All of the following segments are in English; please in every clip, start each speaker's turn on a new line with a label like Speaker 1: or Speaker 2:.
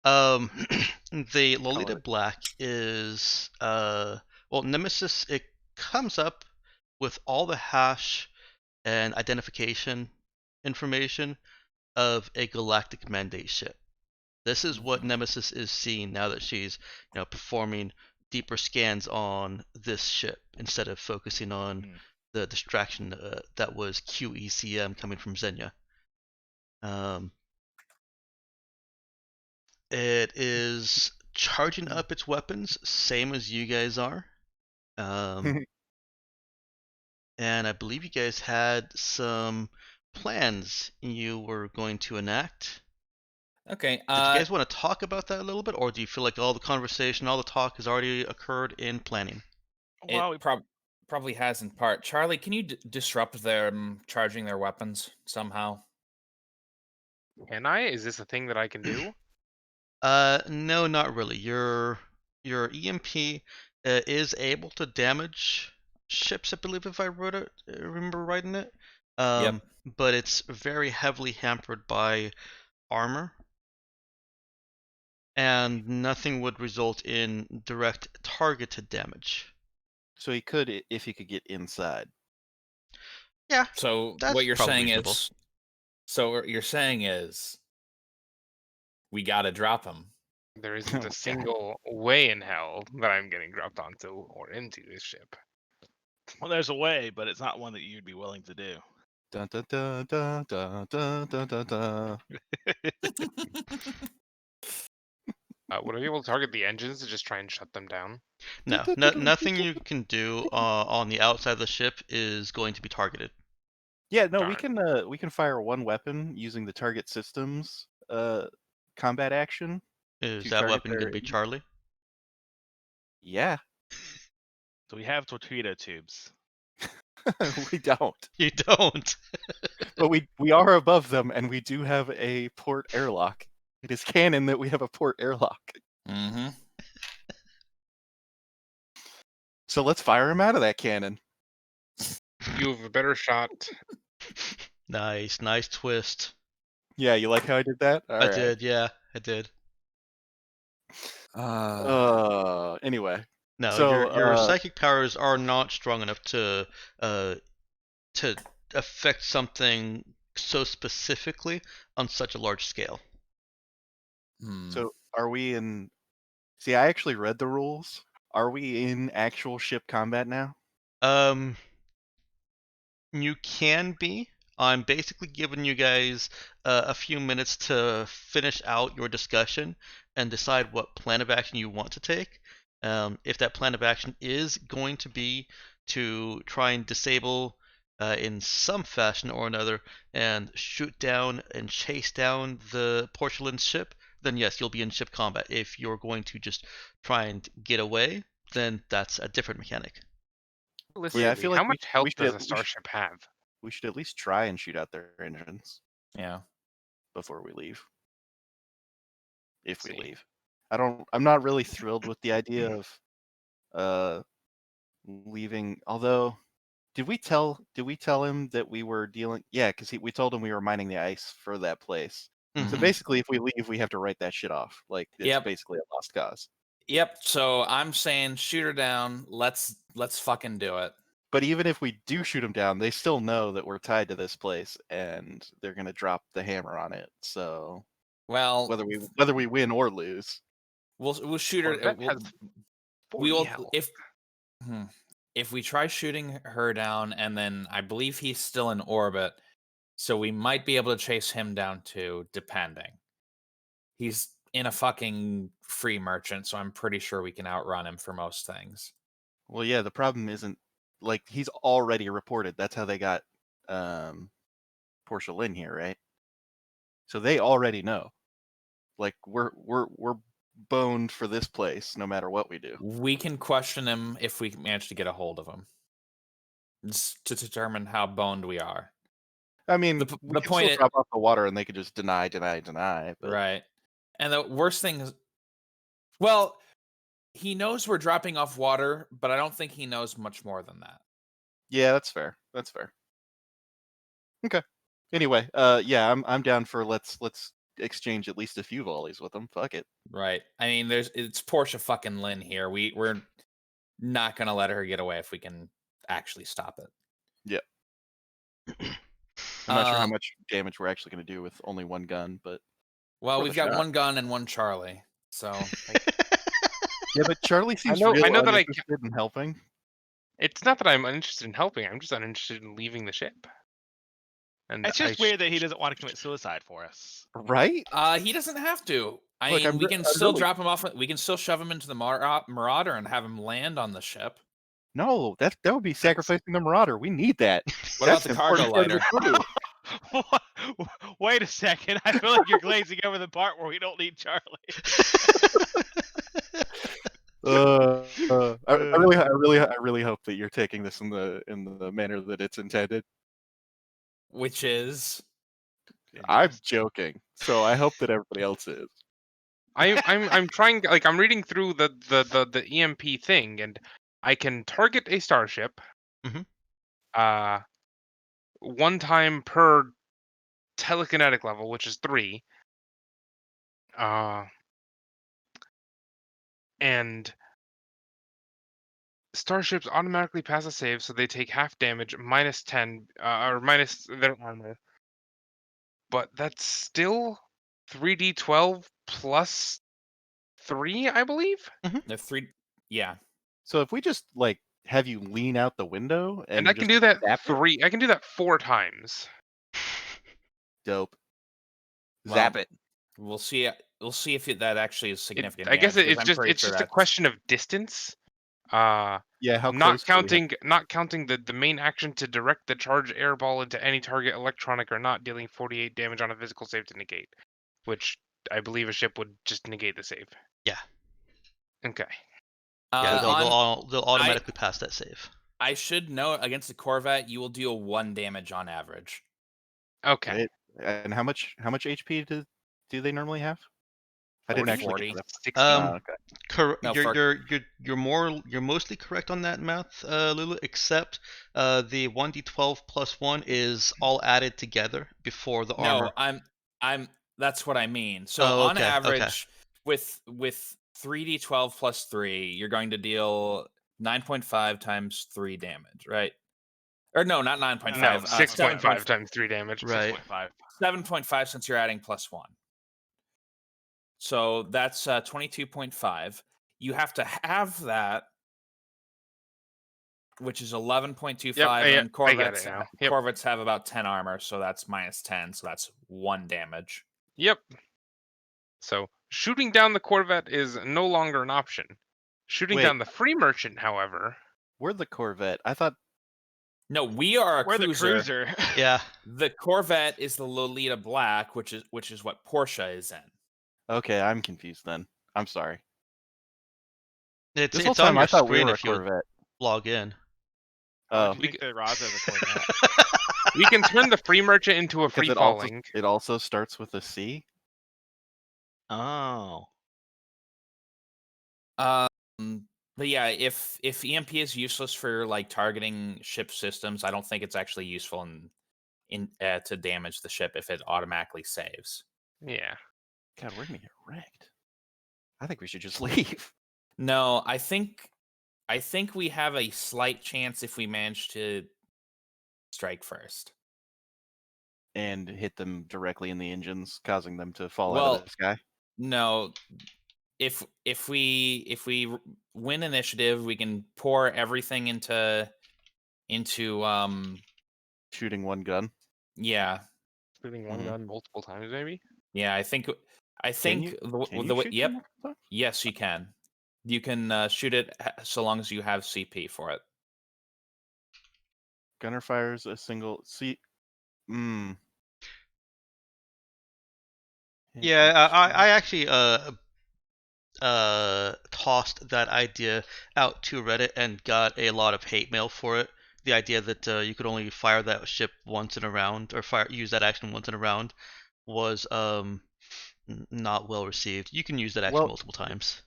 Speaker 1: Um, the
Speaker 2: Call
Speaker 1: Lolita
Speaker 2: it.
Speaker 1: Black is well, Nemesis. It comes up with all the hash and identification information of a galactic mandate ship. This is what
Speaker 2: Mhm.
Speaker 1: Nemesis is seeing now that she's, performing deeper scans on this ship instead of focusing on
Speaker 3: Hmm.
Speaker 1: the distraction that was QECM coming from Xenia. Um, it is charging up its weapons, same as you guys are. Um, and I believe you guys had some plans you were going to enact.
Speaker 4: Okay.
Speaker 1: Did you guys want to talk about that a little bit, or do you feel like all the conversation, all the talk has already occurred in planning?
Speaker 3: Well,
Speaker 4: It probably has in part. Charlie, can you disrupt them charging their weapons somehow?
Speaker 5: Can I? Is this a thing that I can do?
Speaker 1: No, not really. Your EMP is able to damage ships, I believe, if I wrote it, remember writing it.
Speaker 4: Yep.
Speaker 1: But it's very heavily hampered by armor, and nothing would result in direct targeted damage.
Speaker 2: So he could if he could get inside.
Speaker 1: Yeah,
Speaker 4: So
Speaker 1: that's
Speaker 4: what you're
Speaker 1: probably
Speaker 4: saying
Speaker 1: reasonable.
Speaker 4: is, so what you're saying is, we gotta drop him.
Speaker 5: There isn't
Speaker 2: Oh,
Speaker 5: a
Speaker 2: God.
Speaker 5: single way in hell that I'm getting dropped onto or into this ship.
Speaker 3: well, there's a way, but it's not one that you'd be willing to do.
Speaker 2: Dun, dun, dun, dun, dun, dun, dun, dun, dun.
Speaker 5: Would I be able to target the engines to just try and shut them down?
Speaker 1: No, nothing you can do on the outside of the ship is going to be targeted.
Speaker 2: Yeah, no,
Speaker 5: Darn.
Speaker 2: we can fire one weapon using the target systems combat action
Speaker 1: Is
Speaker 2: to
Speaker 1: that
Speaker 2: target
Speaker 1: weapon going
Speaker 2: their.
Speaker 1: to be Charlie?
Speaker 2: Yeah,
Speaker 3: So we have torpedo tubes.
Speaker 2: we don't,
Speaker 1: You don't.
Speaker 2: but we are above them, and we do have a port airlock. It is canon that we have a port airlock.
Speaker 4: Mm-hmm.
Speaker 2: So let's fire him out of that cannon.
Speaker 5: You have a better shot.
Speaker 1: Nice twist.
Speaker 2: Yeah, you like how I did that? All
Speaker 1: I
Speaker 2: right.
Speaker 1: did, yeah, I did.
Speaker 2: Anyway,
Speaker 1: No,
Speaker 2: so
Speaker 1: your psychic powers are not strong enough uh to affect something so specifically on such a large scale.
Speaker 2: so are we in? See, I actually read the rules. Are we in actual ship combat now?
Speaker 1: Um, you can be. I'm basically giving you guys a few minutes to finish out your discussion and decide what plan of action you want to take. If that plan of action is going to be to try and disable in some fashion or another and shoot down and chase down the porcelain ship, then yes, you'll be in ship combat. If you're going to just try and get away, then that's a different mechanic.
Speaker 2: Yeah, I
Speaker 5: Realistically,
Speaker 2: feel like
Speaker 5: how much health
Speaker 2: we
Speaker 5: does
Speaker 2: should
Speaker 5: a starship have?
Speaker 2: we should at least try and shoot out their engines
Speaker 4: Yeah.
Speaker 2: before we leave. If we
Speaker 5: See.
Speaker 2: leave, I'm not really thrilled with the idea of leaving. Although, did we tell him that we were dealing? Yeah, because we told him we were mining the ice for that place. So
Speaker 1: Mhm.
Speaker 2: basically, if we leave, we have to write that shit off. Like it's
Speaker 4: Yep.
Speaker 2: basically a lost cause.
Speaker 4: Yep. So I'm saying shoot her down. Let's fucking do it.
Speaker 2: But even if we do shoot them down, they still know that we're tied to this place, and they're gonna drop the hammer on it. So
Speaker 4: Well,
Speaker 2: whether we win or lose,
Speaker 4: we'll shoot her.
Speaker 5: Corvette has
Speaker 4: We
Speaker 5: 40
Speaker 4: will
Speaker 5: health.
Speaker 4: if we try shooting her down, and then I believe he's still in orbit, so we might be able to chase him down too, depending. He's in a fucking free merchant, so I'm pretty sure we can outrun him for most things.
Speaker 2: well, yeah. The problem isn't like he's already reported. That's how they got Portia Lynn here, right? So they already know. Like we're boned for this place, no matter what we do.
Speaker 4: We can question him if we manage to get a hold of him, just to determine how boned we are.
Speaker 2: I mean,
Speaker 4: The
Speaker 2: we can
Speaker 4: point
Speaker 2: still
Speaker 4: is,
Speaker 2: drop off the water, and they could just deny. But...
Speaker 4: right? And the worst thing is, well, he knows we're dropping off water, but I don't think he knows much more than that.
Speaker 2: Yeah, that's fair. That's fair. Okay. Anyway, yeah, I'm down for let's exchange at least a few volleys with them. Fuck it.
Speaker 4: Right. I mean, it's Portia fucking Lynn here. We're not gonna let her get away if we can actually stop it.
Speaker 2: Yeah. I'm not sure how
Speaker 4: Um,
Speaker 2: much damage we're actually going to do with only one gun, but
Speaker 4: Well,
Speaker 2: worth
Speaker 4: we've
Speaker 2: a
Speaker 4: got
Speaker 2: shot.
Speaker 4: one gun and one Charlie, so
Speaker 2: Yeah, but Charlie seems
Speaker 5: know-
Speaker 2: real
Speaker 5: I know that I
Speaker 2: uninterested in helping.
Speaker 5: It's not that I'm uninterested in helping. I'm just uninterested in leaving the ship. And
Speaker 3: It's just weird that he doesn't want to commit suicide for us.
Speaker 2: Right?
Speaker 4: he doesn't have to. I
Speaker 2: Look,
Speaker 4: mean,
Speaker 2: I'm
Speaker 4: we
Speaker 2: re-
Speaker 4: can
Speaker 2: I'm
Speaker 4: still
Speaker 2: really-
Speaker 4: drop him off. We can still shove him into the Marauder and have him land on the ship.
Speaker 2: No, that would be sacrificing the Marauder. We need that.
Speaker 4: What
Speaker 2: That's
Speaker 4: about the
Speaker 2: an
Speaker 4: cargo
Speaker 2: important part of
Speaker 4: lighter?
Speaker 2: the crew.
Speaker 3: Wait a second. I feel like you're glazing over the part where we don't need Charlie.
Speaker 2: I really hope that you're taking this in the manner that it's intended.
Speaker 4: Which is
Speaker 2: I'm joking, so I hope that everybody else is.
Speaker 5: I'm trying, like, I'm reading through the EMP thing, and I can target a starship.
Speaker 1: Mhm.
Speaker 5: One time per telekinetic level, which is 3. And starships automatically pass a save, so they take half damage, minus 10, or minus their armor. But that's still 3d12 plus 3, I believe.
Speaker 4: the 3. Yeah.
Speaker 2: So if we just like have you lean out the window
Speaker 5: And
Speaker 2: and
Speaker 5: I can
Speaker 2: just
Speaker 5: do that
Speaker 2: zap it,
Speaker 5: I can do that 4 times.
Speaker 2: dope.
Speaker 4: Well,
Speaker 2: Zap it.
Speaker 4: We'll see. We'll see if that actually is significant.
Speaker 5: I guess
Speaker 4: damage, 'cause
Speaker 5: it's
Speaker 4: I'm
Speaker 5: just
Speaker 4: pretty
Speaker 5: it's
Speaker 4: sure
Speaker 5: just a
Speaker 4: that's-
Speaker 5: question of distance.
Speaker 2: Yeah, how
Speaker 5: Not
Speaker 2: close do we have-
Speaker 5: counting the main action to direct the charge airball into any target, electronic or not, dealing 48 damage on a physical save to negate, which I believe a ship would just negate the save.
Speaker 1: Yeah.
Speaker 5: Okay.
Speaker 1: Yeah,
Speaker 4: on-
Speaker 1: they'll automatically pass that save.
Speaker 4: I should note against the Corvette, you will deal 1 damage on average.
Speaker 5: Okay.
Speaker 2: And how much HP do they normally have? I didn't actually
Speaker 4: 40.
Speaker 2: get to that.
Speaker 5: 60.
Speaker 2: Okay.
Speaker 4: No,
Speaker 1: You're mostly correct on that math, Lulu, except the 1d12 plus 1 is all added together before the armor.
Speaker 4: No, I'm that's what I mean. So
Speaker 1: Oh,
Speaker 4: on
Speaker 1: okay,
Speaker 4: average, with 3d12 plus 3, you're going to deal 9.5 times 3 damage, right? Or no, not 9.5.
Speaker 5: No, 6.5
Speaker 4: 7.5
Speaker 5: times 3 damage.
Speaker 1: Right.
Speaker 3: 6.5.
Speaker 4: 7.5 since you're adding plus 1. So that's 22.5. You have to have that, which is 11.25,
Speaker 5: Yep,
Speaker 4: and
Speaker 5: I get it now. Yep.
Speaker 4: Corvettes have about 10 armor, so that's minus 10, so that's 1 damage.
Speaker 5: Yep. So shooting down the Corvette is no longer an option. Shooting
Speaker 2: Wait.
Speaker 5: down the free merchant, however.
Speaker 2: We're the Corvette. I thought
Speaker 4: No, we are a
Speaker 3: We're
Speaker 4: cruiser.
Speaker 3: the cruiser.
Speaker 1: Yeah.
Speaker 4: The Corvette is the Lolita Black, which is what Porsche is in.
Speaker 2: okay, I'm confused then. I'm sorry.
Speaker 1: It's
Speaker 2: This whole
Speaker 1: it's on
Speaker 2: time
Speaker 1: your
Speaker 2: I thought we
Speaker 1: screen
Speaker 2: were a
Speaker 1: if you
Speaker 2: Corvette.
Speaker 1: log in.
Speaker 2: Oh,
Speaker 3: I think the Raza's a Corvette.
Speaker 5: We can turn the free merchant into a
Speaker 2: because
Speaker 5: free falling.
Speaker 2: it also starts with a C.
Speaker 3: Oh.
Speaker 4: But yeah, if EMP is useless for like targeting ship systems, I don't think it's actually useful in to damage the ship if it automatically saves.
Speaker 5: Yeah.
Speaker 2: God, we're gonna get wrecked. I think we should just leave.
Speaker 4: No, I think we have a slight chance if we manage to strike first.
Speaker 2: And hit them directly in the engines, causing them to fall out
Speaker 4: Well,
Speaker 2: of the sky.
Speaker 4: No, if we win initiative, we can pour everything into
Speaker 2: Shooting one gun.
Speaker 4: yeah.
Speaker 5: Shooting one gun multiple times, maybe.
Speaker 4: Yeah, I think
Speaker 2: Can you shoot
Speaker 4: yep.
Speaker 2: them multiple times?
Speaker 4: Yes, you can. You can shoot it so long as you have CP for it.
Speaker 2: Gunner fires a single C.
Speaker 1: Yeah, I actually tossed that idea out to Reddit and got a lot of hate mail for it. The idea that you could only fire that ship once in a round, or use that action once in a round, was not well received. You can use that action multiple times.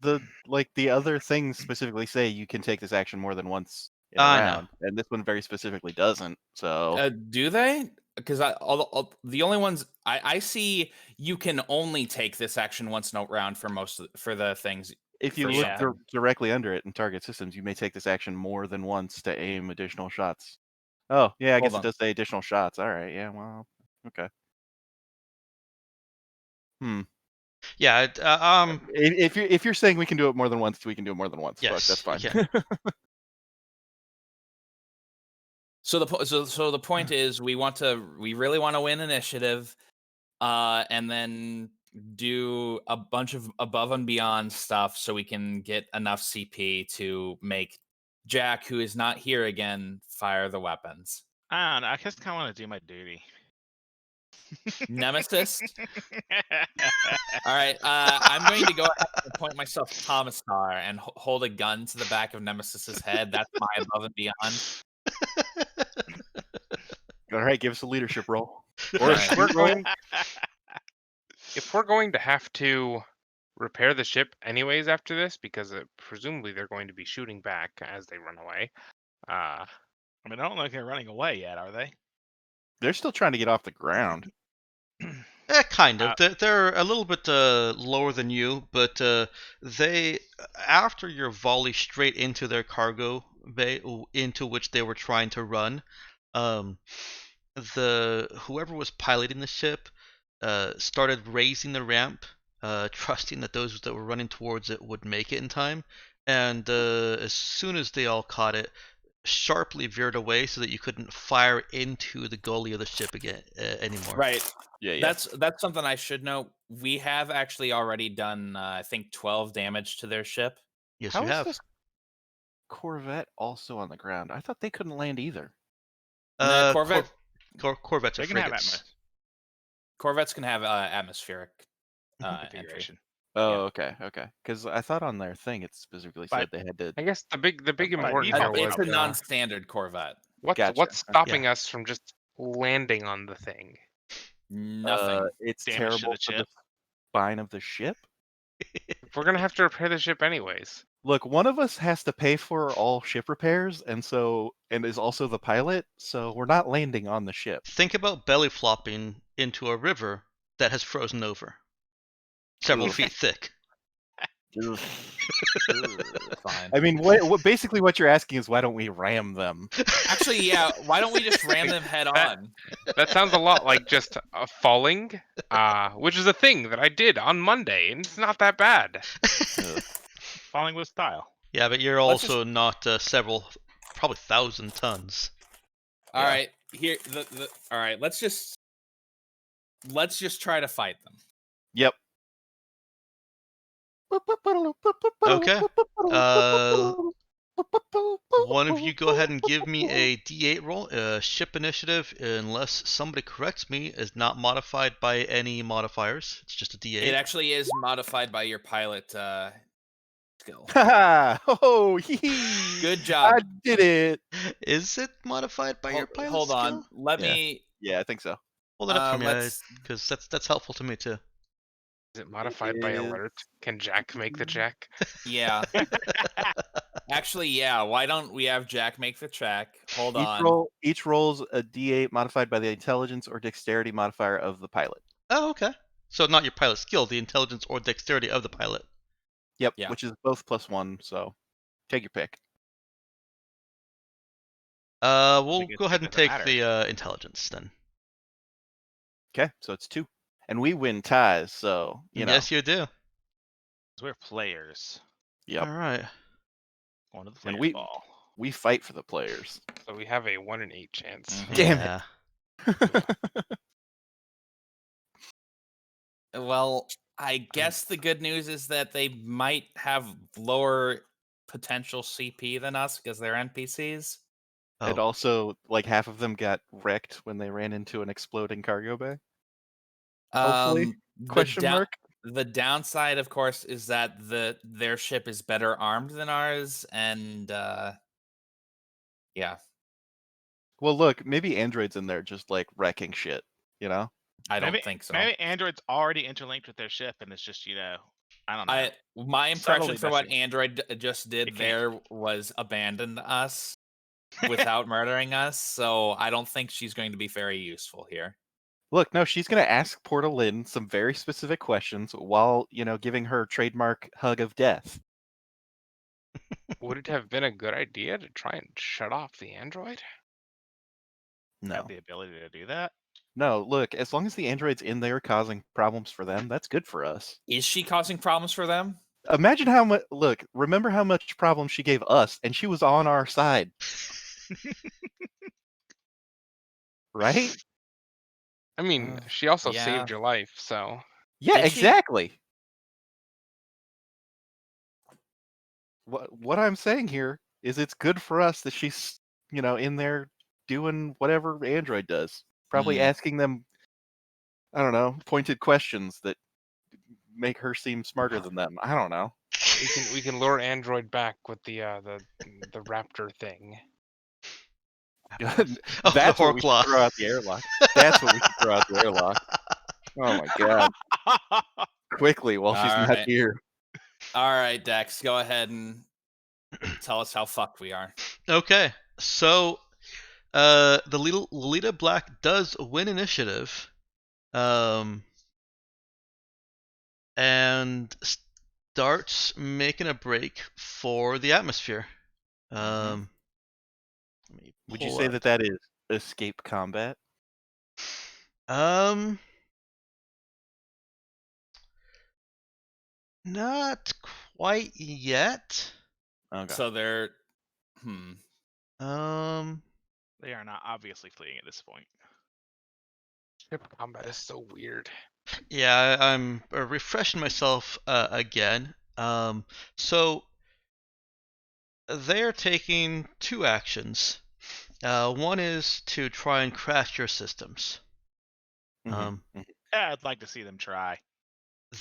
Speaker 2: The other things specifically say you can take this action more than once in a
Speaker 1: I know.
Speaker 2: round, and this one very specifically doesn't. So
Speaker 4: Do they? because the only ones I see you can only take this action once in a round for for the things.
Speaker 2: If you
Speaker 4: for
Speaker 2: look
Speaker 3: something.
Speaker 2: directly under it in target systems, you may take this action more than once to aim additional shots. Oh, yeah, I guess
Speaker 4: Hold
Speaker 2: it
Speaker 4: on.
Speaker 2: does say additional shots. All right, yeah, well, okay.
Speaker 1: Yeah.
Speaker 2: If you're saying we can do it more than once, we can do it more than once. Fuck,
Speaker 1: Yes,
Speaker 2: that's fine.
Speaker 1: you can.
Speaker 4: So the point is we really want to win initiative, and then do a bunch of above and beyond stuff so we can get enough CP to make Jack, who is not here again, fire the weapons.
Speaker 3: I don't know. I just kind of want to do my duty.
Speaker 4: Nemesis. All right, I'm going to go ahead and appoint myself Commissar and hold a gun to the back of Nemesis's head. That's my above and beyond.
Speaker 2: All right, give us a leadership role.
Speaker 4: Or
Speaker 2: Or
Speaker 4: a
Speaker 2: a
Speaker 4: shoot
Speaker 5: We're
Speaker 2: shoot
Speaker 4: roll.
Speaker 5: going. If we're going to have to repair the ship anyways after this, because presumably they're going to be shooting back as they run away.
Speaker 3: I mean, I don't know if they're running away yet, are they?
Speaker 2: They're still trying to get off the ground.
Speaker 1: Kind of. They're a little bit lower than you, but they, after your volley straight into their cargo bay, into which they were trying to run, whoever was piloting the ship started raising the ramp, trusting that those that were running towards it would make it in time. And as soon as they all caught it, sharply veered away so that you couldn't fire into the gully of the ship again anymore.
Speaker 4: Right.
Speaker 2: Yeah, yeah.
Speaker 4: That's something I should know. We have actually already done, I think, 12 damage to their ship.
Speaker 1: Yes,
Speaker 2: How
Speaker 1: you
Speaker 2: is
Speaker 1: have.
Speaker 2: this Corvette also on the ground? I thought they couldn't land either.
Speaker 4: The Corvette,
Speaker 1: Corvettes are
Speaker 3: They can have
Speaker 1: frigates.
Speaker 4: Corvettes can have atmospheric entry.
Speaker 3: configuration.
Speaker 2: Oh, okay. Because I thought on their thing it specifically said
Speaker 3: But-
Speaker 2: they had to.
Speaker 5: I guess the big
Speaker 3: By
Speaker 5: important
Speaker 3: default,
Speaker 5: here
Speaker 4: It's
Speaker 5: was
Speaker 4: a non-standard Corvette.
Speaker 2: Gotcha.
Speaker 5: what's stopping us from just landing on the thing.
Speaker 4: Nothing.
Speaker 2: It's
Speaker 3: Damage to
Speaker 2: terrible
Speaker 3: the
Speaker 2: for the
Speaker 3: ship.
Speaker 2: spine of the ship.
Speaker 5: If we're gonna have to repair the ship anyways.
Speaker 2: Look, one of us has to pay for all ship repairs, and is also the pilot. So we're not landing on the ship.
Speaker 1: Think about belly flopping into a river that has frozen over, several
Speaker 2: Ugh.
Speaker 1: feet thick.
Speaker 4: Fine.
Speaker 2: I mean, what basically what you're asking is why don't we ram them?
Speaker 4: Actually, yeah. Why don't we just ram them head on?
Speaker 5: That sounds a lot like just falling, which is a thing that I did on Monday, and it's not that bad.
Speaker 3: Falling with style.
Speaker 1: Yeah, but you're
Speaker 4: Let's
Speaker 1: also not probably 1,000 tons.
Speaker 4: All
Speaker 2: Yeah.
Speaker 4: right. Here. All right. Let's just try to fight them.
Speaker 2: Yep.
Speaker 1: Okay. One of you go ahead and give me a D8 roll. Ship initiative, unless somebody corrects me, is not modified by any modifiers. It's just a D8.
Speaker 4: It actually is modified by your pilot skill.
Speaker 2: Oh,
Speaker 4: Good job.
Speaker 2: I did it.
Speaker 1: Is it modified by your pilot
Speaker 4: Hold on.
Speaker 1: skill?
Speaker 4: Let
Speaker 2: Yeah.
Speaker 4: me.
Speaker 2: Yeah, I think so.
Speaker 1: Hold it up for me,
Speaker 4: let's-
Speaker 1: because that's helpful to me too.
Speaker 5: Is it modified by
Speaker 2: is.
Speaker 5: alert? Can Jack make the check?
Speaker 4: Yeah. Actually, yeah. Why don't we have Jack make the check? Hold on.
Speaker 2: Each roll's a D8 modified by the intelligence or dexterity modifier of the pilot.
Speaker 1: Oh, okay. So not your pilot skill, the intelligence or dexterity of the pilot.
Speaker 2: Yep,
Speaker 4: Yeah.
Speaker 2: which is both +1. So take your pick.
Speaker 1: We'll
Speaker 3: it
Speaker 1: go ahead and
Speaker 3: doesn't
Speaker 1: take
Speaker 3: matter.
Speaker 1: the intelligence then.
Speaker 2: Okay, so it's 2, and we win ties. So you know.
Speaker 1: Yes, you do.
Speaker 3: 'Cause we're players.
Speaker 2: Yep.
Speaker 1: All right.
Speaker 3: Going to the
Speaker 2: And
Speaker 3: players' ball.
Speaker 2: We fight for the players.
Speaker 5: So we have a 1 in 8 chance.
Speaker 4: Mhm.
Speaker 2: Damn
Speaker 1: Yeah.
Speaker 4: Well, I guess the good news is that they might have lower potential CP than us because they're NPCs.
Speaker 2: And
Speaker 1: Oh.
Speaker 2: also, like half of them got wrecked when they ran into an exploding cargo bay. Hopefully? Question mark.
Speaker 4: The downside, of course, is that their ship is better armed than ours, and yeah,
Speaker 2: Well, look, maybe androids in there just like wrecking shit. You know.
Speaker 4: I don't think so.
Speaker 3: Maybe Android's already interlinked with their ship, and it's just I don't know.
Speaker 4: My impression
Speaker 3: Subtly
Speaker 4: for what
Speaker 3: messing.
Speaker 4: Android just did
Speaker 3: It can't.
Speaker 4: there was abandon us. without murdering us, so I don't think she's going to be very useful here.
Speaker 2: Look, no, she's gonna ask Porta Lynn some very specific questions while, giving her trademark hug of death.
Speaker 5: Would it have been a good idea to try and shut off the android?
Speaker 2: No.
Speaker 3: Have the ability to do that.
Speaker 2: No, look, as long as the android's in there causing problems for them, that's good for us.
Speaker 4: Is she causing problems for them?
Speaker 2: Imagine how much, look, remember how much problem she gave us, and she was on our side. Right?
Speaker 5: I mean, she also
Speaker 4: yeah.
Speaker 5: saved your life, so.
Speaker 2: Yeah,
Speaker 4: Did she?
Speaker 2: exactly. What I'm saying here is it's good for us that she's, in there doing whatever Android does. Probably asking them, I don't know, pointed questions that make her seem smarter than them. I don't know.
Speaker 5: We can lure Android back with the raptor thing.
Speaker 1: Oh,
Speaker 2: That's
Speaker 1: the
Speaker 2: what we should
Speaker 1: Horclaw.
Speaker 2: throw out the airlock. That's what we should throw out the airlock. Oh my god. Quickly while she's
Speaker 4: All
Speaker 2: not
Speaker 4: right.
Speaker 2: here.
Speaker 4: All right, Dex, go ahead and tell us how fucked we are.
Speaker 1: Okay, so the Lolita Black does win initiative, and starts making a break for the atmosphere. Let me
Speaker 2: Would you
Speaker 1: pull
Speaker 2: say
Speaker 1: up.
Speaker 2: that is escape combat?
Speaker 1: Not quite yet.
Speaker 2: Okay.
Speaker 4: So they're
Speaker 3: They are not obviously fleeing at this point.
Speaker 5: Ship combat is so weird.
Speaker 1: Yeah, I'm refreshing myself again. So they're taking two actions. One is to try and crash your systems.
Speaker 2: Mhm.
Speaker 3: Yeah, I'd like to see them try.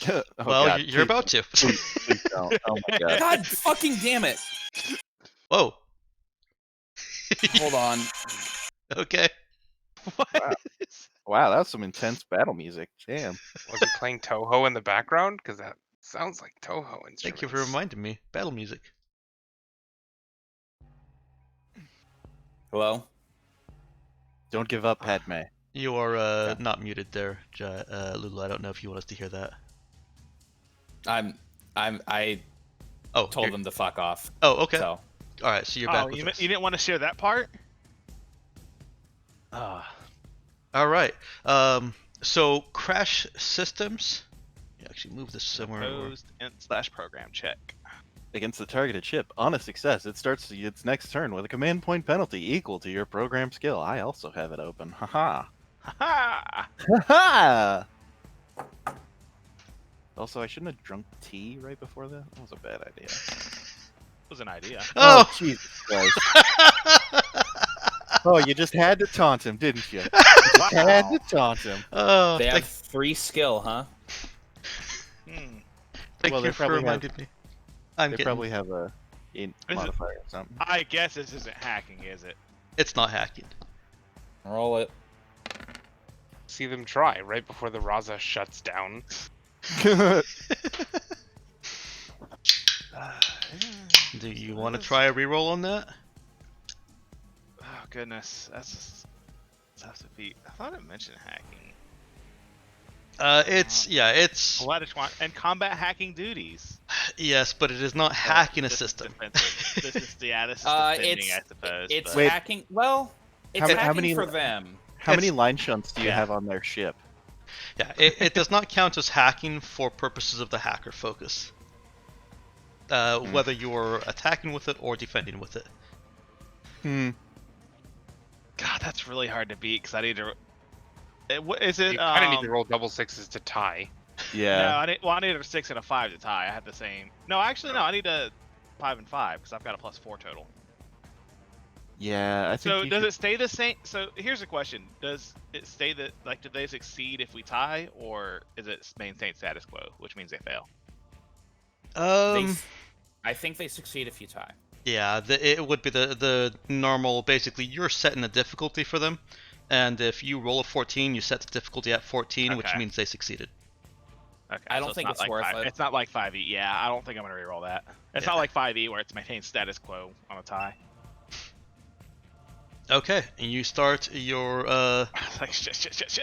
Speaker 2: Oh,
Speaker 1: Well,
Speaker 2: God,
Speaker 1: you're
Speaker 2: please
Speaker 1: about to.
Speaker 2: Please don't. Oh my god.
Speaker 4: God fucking damn it!
Speaker 1: Whoa.
Speaker 4: Hold on.
Speaker 1: Okay.
Speaker 3: What?
Speaker 2: Wow. Wow, that was some intense battle music. Damn.
Speaker 5: Was it playing Toho in the background? Because that sounds like Toho instruments.
Speaker 1: Thank you for reminding me. Battle music.
Speaker 4: Hello?
Speaker 2: Don't give up, Padme.
Speaker 1: You are
Speaker 4: Okay.
Speaker 1: not muted there, Lulu. I don't know if you want us to hear that.
Speaker 4: I
Speaker 1: Oh,
Speaker 4: told them to fuck off.
Speaker 1: Oh, okay.
Speaker 4: So
Speaker 1: All right, so you're back
Speaker 3: Oh,
Speaker 1: with
Speaker 3: you
Speaker 1: us.
Speaker 3: didn't want to share that part?
Speaker 1: All right. So crash systems. You actually move this somewhere.
Speaker 3: Opposed /program check.
Speaker 2: Against the targeted ship, on a success, it starts its next turn with a command point penalty equal to your program skill. I also have it open. Haha.
Speaker 3: Ha!
Speaker 2: Haha! Also, I shouldn't have drunk tea right before that. That was a bad idea.
Speaker 3: Was an idea.
Speaker 1: Oh!
Speaker 2: Jesus Christ. Oh, you just had to taunt him, didn't you? You just had to taunt him.
Speaker 1: Oh,
Speaker 4: they have
Speaker 1: thank
Speaker 4: 3 skill, huh?
Speaker 2: Well,
Speaker 1: you
Speaker 2: they
Speaker 1: for
Speaker 2: probably have-
Speaker 1: reminding me. I'm
Speaker 2: They
Speaker 1: getting.
Speaker 2: probably have a int
Speaker 3: Is it-
Speaker 2: modifier or something.
Speaker 3: I guess this isn't hacking, is it?
Speaker 1: It's not hacking.
Speaker 4: Roll it.
Speaker 5: See them try right before the Raza shuts down.
Speaker 1: Do you want to try a reroll on that?
Speaker 3: Oh goodness, that's tough to beat. I thought it mentioned hacking.
Speaker 1: It's
Speaker 3: And combat hacking duties.
Speaker 1: yes, but it is not hacking a
Speaker 3: This is
Speaker 1: system.
Speaker 3: defensive. This is defending, I suppose.
Speaker 4: It's
Speaker 3: but-
Speaker 2: Wait.
Speaker 4: hacking. Well, it's
Speaker 2: How
Speaker 4: hacking
Speaker 2: many-
Speaker 4: for them.
Speaker 2: How many
Speaker 1: It's-
Speaker 2: line shunts do you
Speaker 3: Yeah.
Speaker 2: have on their ship?
Speaker 1: Yeah, it does not count as hacking for purposes of the hacker focus. Whether you're attacking with it or defending with it.
Speaker 3: God, that's really hard to beat because I need to. What is it?
Speaker 5: You kind of need to roll double sixes to tie.
Speaker 2: Yeah.
Speaker 3: No, I need a 6 and a 5 to tie. I have the same. No, actually, no. I need a 5 and 5 because I've got a +4 total.
Speaker 2: Yeah, I think
Speaker 3: So
Speaker 2: you
Speaker 3: does
Speaker 2: should-
Speaker 3: it stay the same? So here's a question: does it stay that like do they succeed if we tie, or is it maintain status quo, which means they fail?
Speaker 4: I think they succeed if you tie.
Speaker 1: Yeah, it would be the normal. Basically, you're setting a difficulty for them, and if you roll a 14, you set the difficulty at 14, which
Speaker 3: Okay.
Speaker 1: means they succeeded.
Speaker 3: Okay,
Speaker 4: I don't
Speaker 3: so
Speaker 4: think
Speaker 3: not
Speaker 4: it's
Speaker 3: like
Speaker 4: worth it.
Speaker 3: It's not like 5e. Yeah, I don't think I'm gonna reroll that. It's
Speaker 1: Yeah.
Speaker 3: not like 5e where it's maintain status quo on a tie.
Speaker 1: Okay, and you start your
Speaker 3: Like shit.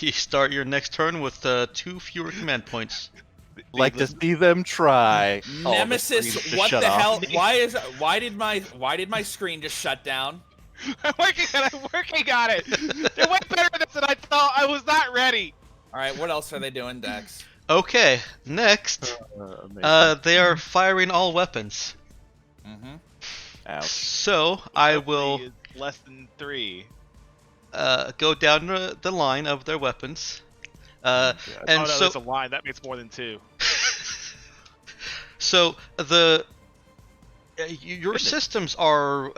Speaker 1: you start your next turn with 2 fewer command points.
Speaker 2: Like to
Speaker 3: Needless-
Speaker 2: see them try. All the
Speaker 4: Nemesis,
Speaker 2: screens just
Speaker 4: what
Speaker 2: shut
Speaker 4: the
Speaker 2: off.
Speaker 4: hell? Why did my screen just shut down?
Speaker 3: I'm working on it. They're way better at this than I thought. I was not ready.
Speaker 4: All right, what else are they doing, Dex?
Speaker 1: Okay, next,
Speaker 2: Amazing.
Speaker 1: they are firing all weapons.
Speaker 4: Mm-hmm.
Speaker 2: Ouch.
Speaker 1: So I will
Speaker 3: Three is less than 3.
Speaker 1: go down the line of their weapons.
Speaker 2: God.
Speaker 1: And
Speaker 3: oh no,
Speaker 1: so,
Speaker 3: there's a line. That makes more than 2.
Speaker 1: so your systems are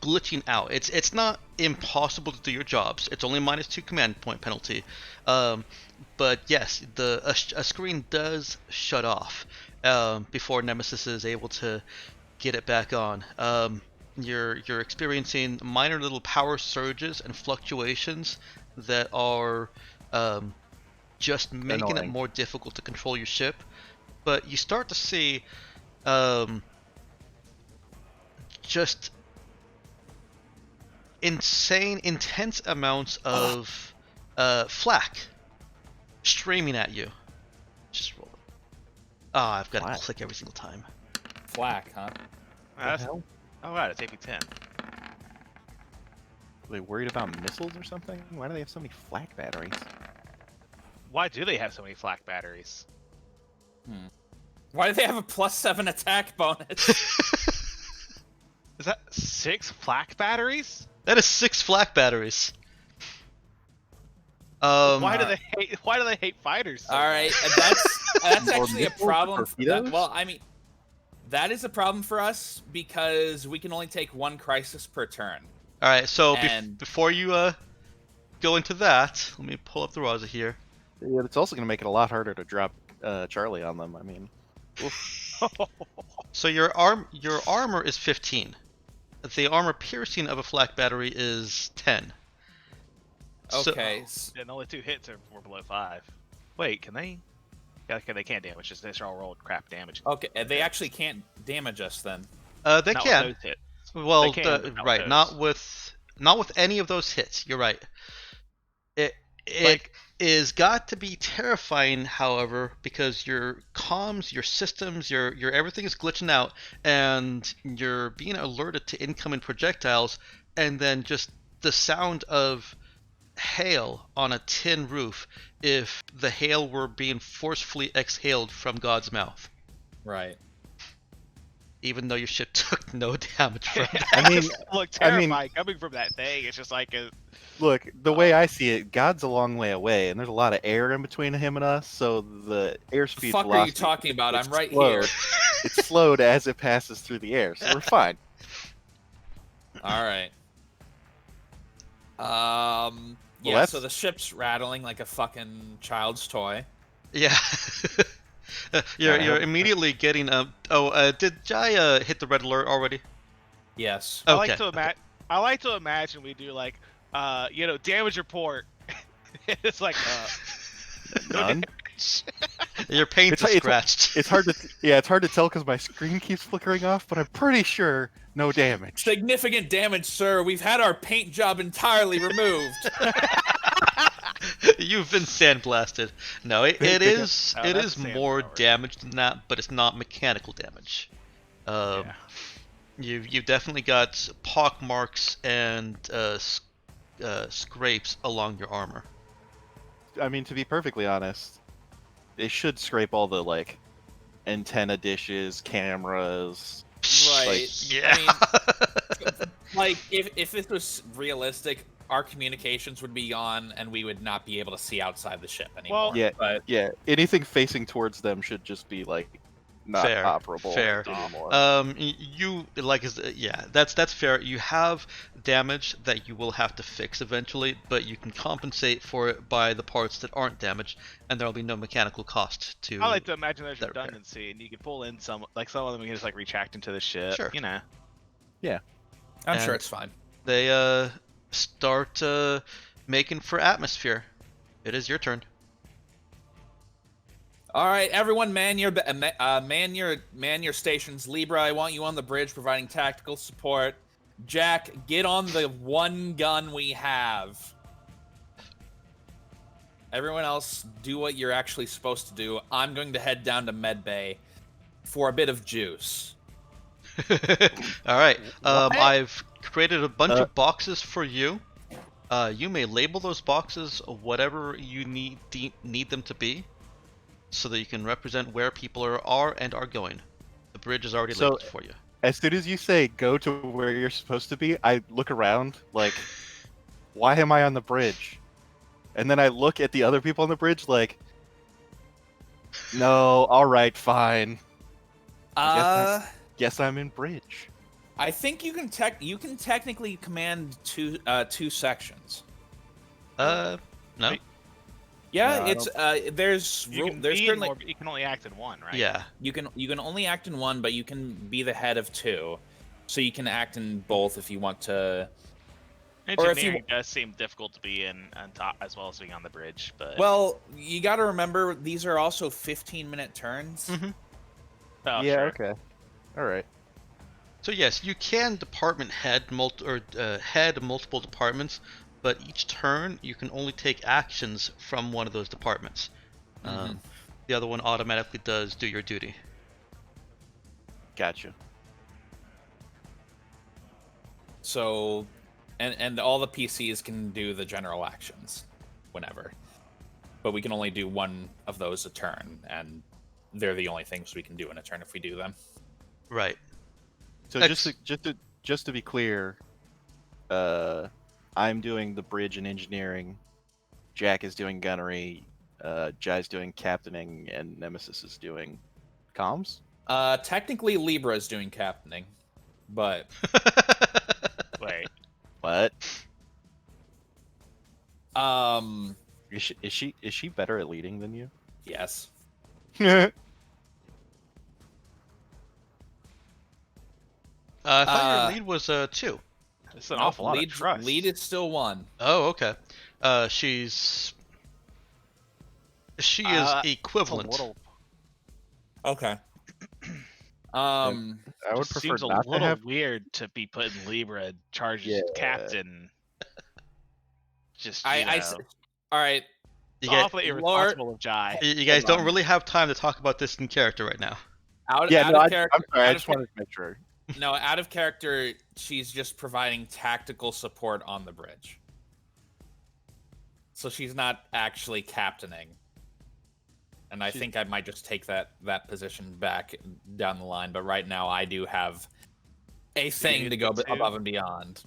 Speaker 1: glitching out. It's not impossible to do your jobs. It's only -2 command point penalty. But yes, a screen does shut off before Nemesis is able to get it back on. You're experiencing minor little power surges and fluctuations that are just making it
Speaker 2: Annoying.
Speaker 1: more difficult to control your ship. But you start to see just intense amounts of flak streaming at you. Just roll it. Ah, I've got to
Speaker 2: Flak?
Speaker 1: click every single time.
Speaker 4: Flak, huh?
Speaker 3: Oh right, it's AP10.
Speaker 2: Are they worried about missiles or something? Why do they have so many flak batteries?
Speaker 3: Why do they have so many flak batteries?
Speaker 4: Why do they have a +7 attack bonus?
Speaker 3: Is that 6 flak batteries?
Speaker 1: That is 6 flak batteries.
Speaker 3: Why do they hate fighters? So
Speaker 4: All right,
Speaker 3: much?
Speaker 4: that's
Speaker 2: More
Speaker 4: actually a
Speaker 2: missiles,
Speaker 4: problem.
Speaker 2: torpedoes?
Speaker 4: Well, I mean, that is a problem for us because we can only take 1 crisis per turn.
Speaker 1: All right, so
Speaker 4: And-
Speaker 1: before you go into that, let me pull up the Raza here.
Speaker 2: Yeah, it's also going to make it a lot harder to drop Charlie on them. I mean,
Speaker 1: So your armor is 15. The armor piercing of a flak battery is 10. So-
Speaker 4: Okay,
Speaker 3: And only 2 hits were below 5. Wait, can they? Yeah, okay, they can't damage us. They're all rolled crap damage.
Speaker 4: okay, they actually can't damage us then.
Speaker 1: They
Speaker 3: Not
Speaker 1: can.
Speaker 3: with those hits.
Speaker 1: Well,
Speaker 3: They can, but not with
Speaker 1: right,
Speaker 3: those.
Speaker 1: not with any of those hits. You're right. It
Speaker 3: Like-
Speaker 1: is got to be terrifying, however, because your comms, your systems, your everything is glitching out, and you're being alerted to incoming projectiles, and then just the sound of hail on a tin roof if the hail were being forcefully exhaled from God's mouth,
Speaker 4: Right.
Speaker 1: even though your ship took no damage from that.
Speaker 2: I mean,
Speaker 3: Look
Speaker 2: I mean-
Speaker 3: terrifying coming from that thing. It's just like
Speaker 2: look, the way I see it, God's a long way away, and there's a lot of air in between him and us, so the airspeed
Speaker 4: The fuck are you
Speaker 2: velocity,
Speaker 4: talking about?
Speaker 2: it's
Speaker 4: I'm right
Speaker 2: slowed.
Speaker 4: here.
Speaker 2: It's slowed as it passes through the air, so we're fine.
Speaker 4: All right. Yeah,
Speaker 2: that's-
Speaker 4: so the ship's rattling like a fucking child's toy.
Speaker 1: Yeah. You're immediately getting did Jai hit the red alert already?
Speaker 4: Yes.
Speaker 3: I
Speaker 1: Okay.
Speaker 3: like to imagine we do like damage report. It's like no
Speaker 2: None.
Speaker 3: damage.
Speaker 1: Your paint is
Speaker 2: It's-
Speaker 1: scratched.
Speaker 2: It's hard to tell because my screen keeps flickering off, but I'm pretty sure no damage.
Speaker 4: Significant damage, sir. We've had our paint job entirely removed.
Speaker 1: You've been sandblasted. No, it
Speaker 2: Big-
Speaker 1: is
Speaker 3: Oh,
Speaker 1: it
Speaker 3: that's
Speaker 1: is
Speaker 3: sand
Speaker 1: more
Speaker 3: power.
Speaker 1: damage than that, but it's not mechanical damage.
Speaker 3: Yeah.
Speaker 1: You've definitely got pock marks and scrapes along your armor.
Speaker 2: I mean, to be perfectly honest, they should scrape all the like antenna dishes, cameras.
Speaker 4: Right.
Speaker 1: Yeah.
Speaker 4: Like, if this was realistic, our communications would be on and we would not be able to see outside the ship anymore.
Speaker 3: Well,
Speaker 2: Yeah,
Speaker 4: But
Speaker 2: yeah. Anything facing towards them should just be like not
Speaker 1: Fair,
Speaker 2: operable
Speaker 1: fair.
Speaker 2: anymore.
Speaker 1: That's fair. You have damage that you will have to fix eventually, but you can compensate for it by the parts that aren't damaged, and there will be no mechanical cost to.
Speaker 3: I like to imagine there's
Speaker 1: that repair.
Speaker 3: redundancy, and you can pull in some of them. You can just like retract into the ship.
Speaker 1: Sure.
Speaker 3: You know.
Speaker 4: I'm sure
Speaker 1: And-
Speaker 4: it's fine.
Speaker 1: They start making for atmosphere. It is your turn.
Speaker 4: All right, everyone, man your stations. Libra, I want you on the bridge providing tactical support. Jack, get on the one gun we have. Everyone else, do what you're actually supposed to do. I'm going to head down to Medbay for a bit of juice.
Speaker 1: All right.
Speaker 3: What?
Speaker 1: I've created a bunch of boxes for you. You may label those boxes whatever you need them to be, so that you can represent where people are and are going. The bridge is already labeled for you.
Speaker 2: As soon as you say go to where you're supposed to be, I look around like, why am I on the bridge? And then I look at the other people on the bridge like, no, all right, fine. Guess I'm in bridge.
Speaker 4: I think you can technically command two sections.
Speaker 1: No.
Speaker 4: Yeah,
Speaker 2: No, I
Speaker 4: there's
Speaker 3: You can
Speaker 4: there's
Speaker 3: be in
Speaker 4: certainly
Speaker 3: more, but you can only act in one, right?
Speaker 1: Yeah.
Speaker 4: you can only act in one, but you can be the head of two, so you can act in both if you want to. Or if you-
Speaker 3: Engineering does seem difficult to be in on top as well as being on the bridge, but
Speaker 4: Well, you got to remember these are also 15-minute turns.
Speaker 1: Mhm.
Speaker 3: oh,
Speaker 2: yeah,
Speaker 3: sure.
Speaker 2: okay. All right.
Speaker 1: So yes, you can department head head multiple departments, but each turn you can only take actions from one of those departments. The other one automatically does do your duty.
Speaker 2: Gotcha.
Speaker 4: So, and all the PCs can do the general actions whenever, but we can only do one of those a turn, and they're the only things we can do in a turn if we do them.
Speaker 1: Right.
Speaker 2: So just to be clear, I'm doing the bridge and engineering. Jack is doing gunnery. Jai's doing captaining, and Nemesis is doing comms.
Speaker 4: Technically, Libra is doing captaining, but
Speaker 3: Wait.
Speaker 2: What?
Speaker 4: um,
Speaker 2: Is she better at leading than you?
Speaker 4: yes.
Speaker 1: I thought your lead was 2.
Speaker 3: It's an awful lot of trust.
Speaker 4: Lead is still 1.
Speaker 1: Oh, okay. She is equivalent.
Speaker 3: It's a little,
Speaker 4: Okay.
Speaker 2: I would
Speaker 3: just
Speaker 2: prefer
Speaker 3: seems a
Speaker 2: not to
Speaker 3: little
Speaker 2: have.
Speaker 3: weird to be putting Libra in charge as
Speaker 2: Yeah.
Speaker 3: captain. Just
Speaker 4: All right.
Speaker 1: You guys,
Speaker 3: awfully irresponsible of Jai.
Speaker 1: you guys
Speaker 4: Hold
Speaker 1: don't
Speaker 4: on.
Speaker 1: really have time to talk about this in character right now.
Speaker 4: Out
Speaker 2: Yeah,
Speaker 4: of
Speaker 2: no,
Speaker 4: character.
Speaker 2: I'm sorry.
Speaker 4: out
Speaker 2: I
Speaker 4: of
Speaker 2: just wanted to make sure.
Speaker 4: No, out of character, she's just providing tactical support on the bridge. So she's not actually captaining. And I think I might just take that position back down the line, but right now I do have a thing
Speaker 3: need
Speaker 4: to go
Speaker 3: to.
Speaker 4: above and beyond.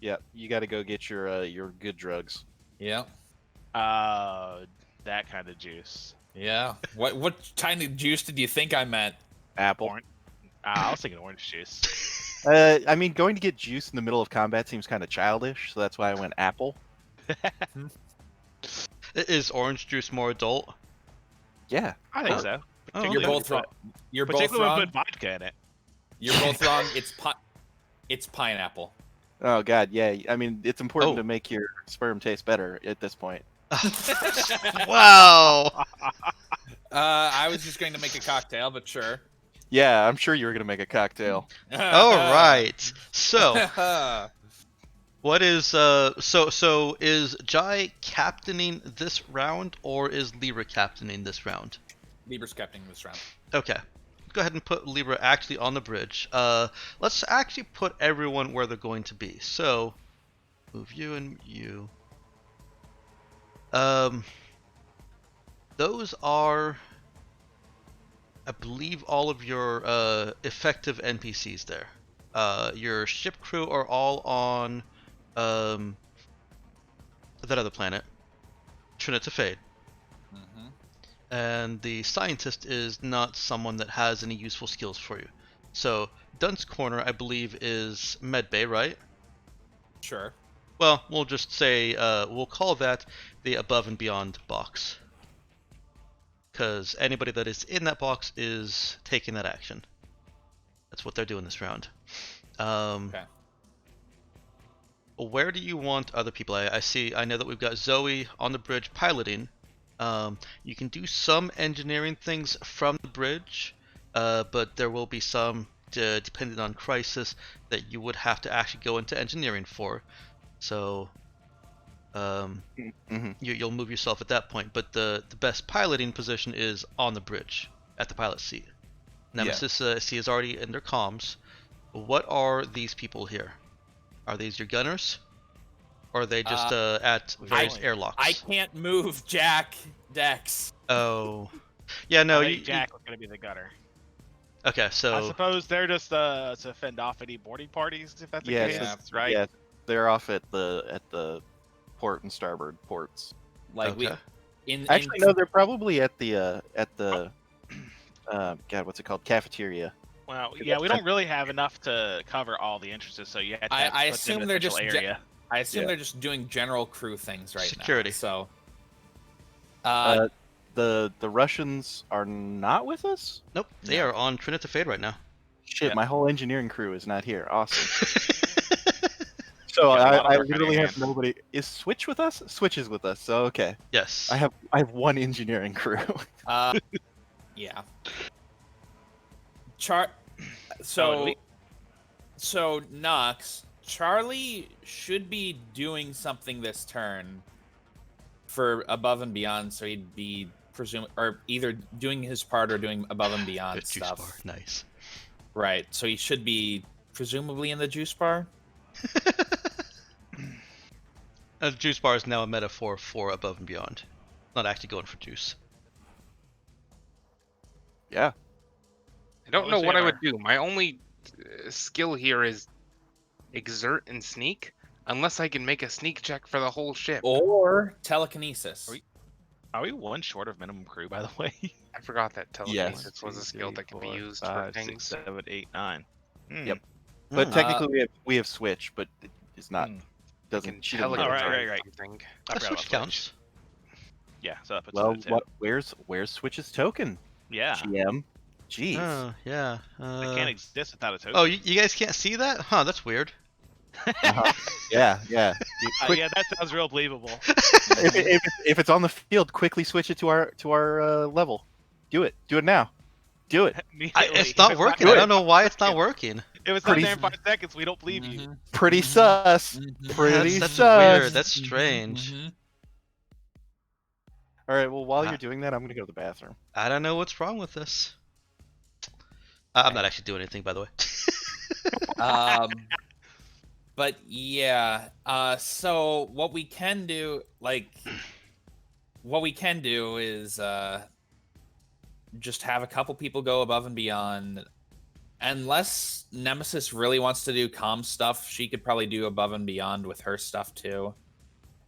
Speaker 2: Yeah, you got to go get your good drugs.
Speaker 4: Yeah.
Speaker 3: That kind of juice.
Speaker 4: Yeah. What kind of juice did you think I meant?
Speaker 2: Apple.
Speaker 3: Orange. I was thinking orange juice.
Speaker 2: I mean, going to get juice in the middle of combat seems kind of childish, so that's why I went apple.
Speaker 1: Is orange juice more adult?
Speaker 2: Yeah.
Speaker 3: I think so.
Speaker 1: Oh,
Speaker 4: You're
Speaker 1: okay.
Speaker 4: both wrong. You're both
Speaker 3: Particularly when
Speaker 4: wrong.
Speaker 3: we put vodka in it.
Speaker 4: You're both wrong. It's pineapple.
Speaker 2: Oh God, yeah. I mean, it's important
Speaker 1: Oh.
Speaker 2: to make your sperm taste better at this point.
Speaker 1: Wow.
Speaker 4: I was just going to make a cocktail, but sure.
Speaker 2: Yeah, I'm sure you were gonna make a cocktail.
Speaker 1: All right. So, what is so is Jai captaining this round, or is Libra captaining this round?
Speaker 4: Libra's captaining this round.
Speaker 1: Okay. Go ahead and put Libra actually on the bridge. Let's actually put everyone where they're going to be. So, move you and you. Those are, I believe, all of your effective NPCs there. Your ship crew are all on that other planet, Trinita Fade.
Speaker 4: Mm-hmm.
Speaker 1: And the scientist is not someone that has any useful skills for you. So, Dunt's Corner, I believe, is Medbay, right?
Speaker 4: Sure.
Speaker 1: Well, we'll just say, we'll call that the Above and Beyond box. Because anybody that is in that box is taking that action. That's what they're doing this round.
Speaker 4: Okay.
Speaker 1: Where do you want other people? I know that we've got Zoe on the bridge piloting. You can do some engineering things from the bridge, but there will be some dependent on crisis that you would have to actually go into engineering for. So you'll move yourself at that point. But the best piloting position is on the bridge at the pilot seat. Nemesis is already in their comms. What are these people here? Are these your gunners? Or are they just at various airlocks?
Speaker 4: I can't move Jack Dex.
Speaker 1: Oh. Yeah, no.
Speaker 3: I think Jack was going to be the gunner.
Speaker 1: Okay, so...
Speaker 3: I suppose they're just to fend off any boarding parties, if that's the case, right?
Speaker 2: Yeah, they're off at the port and starboard ports.
Speaker 4: Like
Speaker 1: Okay.
Speaker 2: Actually, no, they're probably at the God, what's it called? Cafeteria.
Speaker 3: Well, yeah, we don't really have enough to cover all the entrances, so you have to
Speaker 4: I
Speaker 3: put
Speaker 4: assume
Speaker 3: them in
Speaker 4: they're
Speaker 3: a
Speaker 4: just
Speaker 3: special area.
Speaker 4: I assume they're just doing general crew things right
Speaker 1: Security.
Speaker 4: now. So,
Speaker 2: The Russians are not with us?
Speaker 1: Nope, they are on Trinita Fade right now.
Speaker 2: Shit,
Speaker 3: Yeah.
Speaker 2: my whole engineering crew is not here. Awesome. So
Speaker 3: There's a lot of
Speaker 2: I
Speaker 3: work on
Speaker 2: literally
Speaker 3: your
Speaker 2: have nobody. Is Switch with us? Switch is with us. So okay,
Speaker 1: Yes.
Speaker 2: I have one engineering crew.
Speaker 4: yeah. So Nox, Charlie should be doing something this turn for above and beyond, so he'd be or either doing his part or doing above and beyond
Speaker 1: Good juice
Speaker 4: stuff.
Speaker 1: bar. Nice.
Speaker 4: Right. So he should be presumably in the juice bar.
Speaker 1: A juice bar is now a metaphor for above and beyond. Not actually going for juice.
Speaker 2: Yeah.
Speaker 5: I don't
Speaker 3: What
Speaker 5: know
Speaker 3: was
Speaker 5: what I
Speaker 3: your-
Speaker 5: would do. My only skill here is exert and sneak, unless I can make a sneak check for the whole ship.
Speaker 4: Or telekinesis.
Speaker 3: Are we one short of minimum crew, by the way?
Speaker 5: I forgot that
Speaker 2: Yes.
Speaker 5: telekinesis was a skill that can be used for
Speaker 3: 5,
Speaker 5: things.
Speaker 3: 6, 7, 8, 9.
Speaker 2: Yep. But technically we have Switch, but it's not.
Speaker 3: Hmm.
Speaker 2: Doesn't. She
Speaker 5: Teleport
Speaker 2: doesn't.
Speaker 3: Oh, right.
Speaker 5: something.
Speaker 3: I forgot
Speaker 1: Switch
Speaker 3: about
Speaker 1: counts.
Speaker 3: Yeah, so that puts
Speaker 2: Well,
Speaker 3: it at 2.
Speaker 2: what? Where's Switch's token?
Speaker 3: Yeah,
Speaker 2: GM. Jeez.
Speaker 1: Oh, yeah.
Speaker 3: they can't exist without a token.
Speaker 1: Oh, you guys can't see that? Huh, that's weird.
Speaker 2: Uh-huh. Yeah. Quick,
Speaker 3: yeah, that sounds real believable.
Speaker 2: if it's on the field, quickly switch it to our level. Do it. Do it now. Do it.
Speaker 1: It's not working. I don't know why it's not working.
Speaker 3: If it's not
Speaker 2: Pretty
Speaker 3: there in 5 seconds, we don't believe you.
Speaker 4: Mhm.
Speaker 2: Pretty sus.
Speaker 4: Mhm.
Speaker 2: Pretty
Speaker 1: That's
Speaker 2: sus.
Speaker 1: weird. That's strange.
Speaker 4: Mhm.
Speaker 2: All right. Well, while
Speaker 1: Ah.
Speaker 2: you're doing that, I'm gonna go to the bathroom.
Speaker 1: I don't know what's wrong with this. I'm not actually doing anything, by the way.
Speaker 4: But yeah, so what we can do is just have a couple people go above and beyond. Unless Nemesis really wants to do comm stuff, she could probably do above and beyond with her stuff too.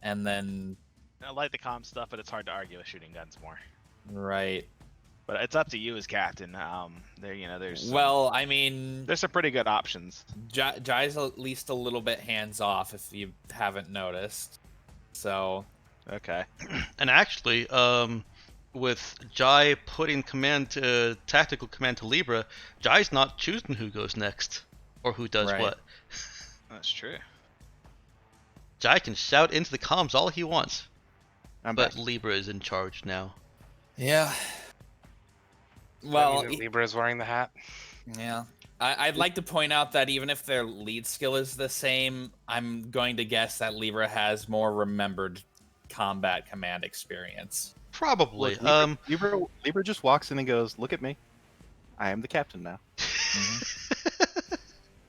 Speaker 4: And then
Speaker 3: I like the comm stuff, but it's hard to argue with shooting guns more.
Speaker 4: right.
Speaker 3: But it's up to you as captain. There's
Speaker 4: Well, I mean,
Speaker 3: there's some pretty good options.
Speaker 4: Jai's at least a little bit hands off if you haven't noticed. So
Speaker 3: Okay.
Speaker 1: And actually, with Jai putting tactical command to Libra, Jai's not choosing who goes next or who does
Speaker 4: Right.
Speaker 1: what.
Speaker 3: That's true.
Speaker 1: Jai can shout into the comms all he wants,
Speaker 2: I'm
Speaker 1: but
Speaker 2: back.
Speaker 1: Libra is in charge now.
Speaker 4: yeah.
Speaker 5: Does
Speaker 4: Well,
Speaker 5: that mean that Libra is wearing the hat.
Speaker 4: yeah. I'd like to point out that even if their lead skill is the same, I'm going to guess that Libra has more remembered combat command experience.
Speaker 1: Probably.
Speaker 2: Look, Libra just walks in and goes, "Look at me. I am the captain now."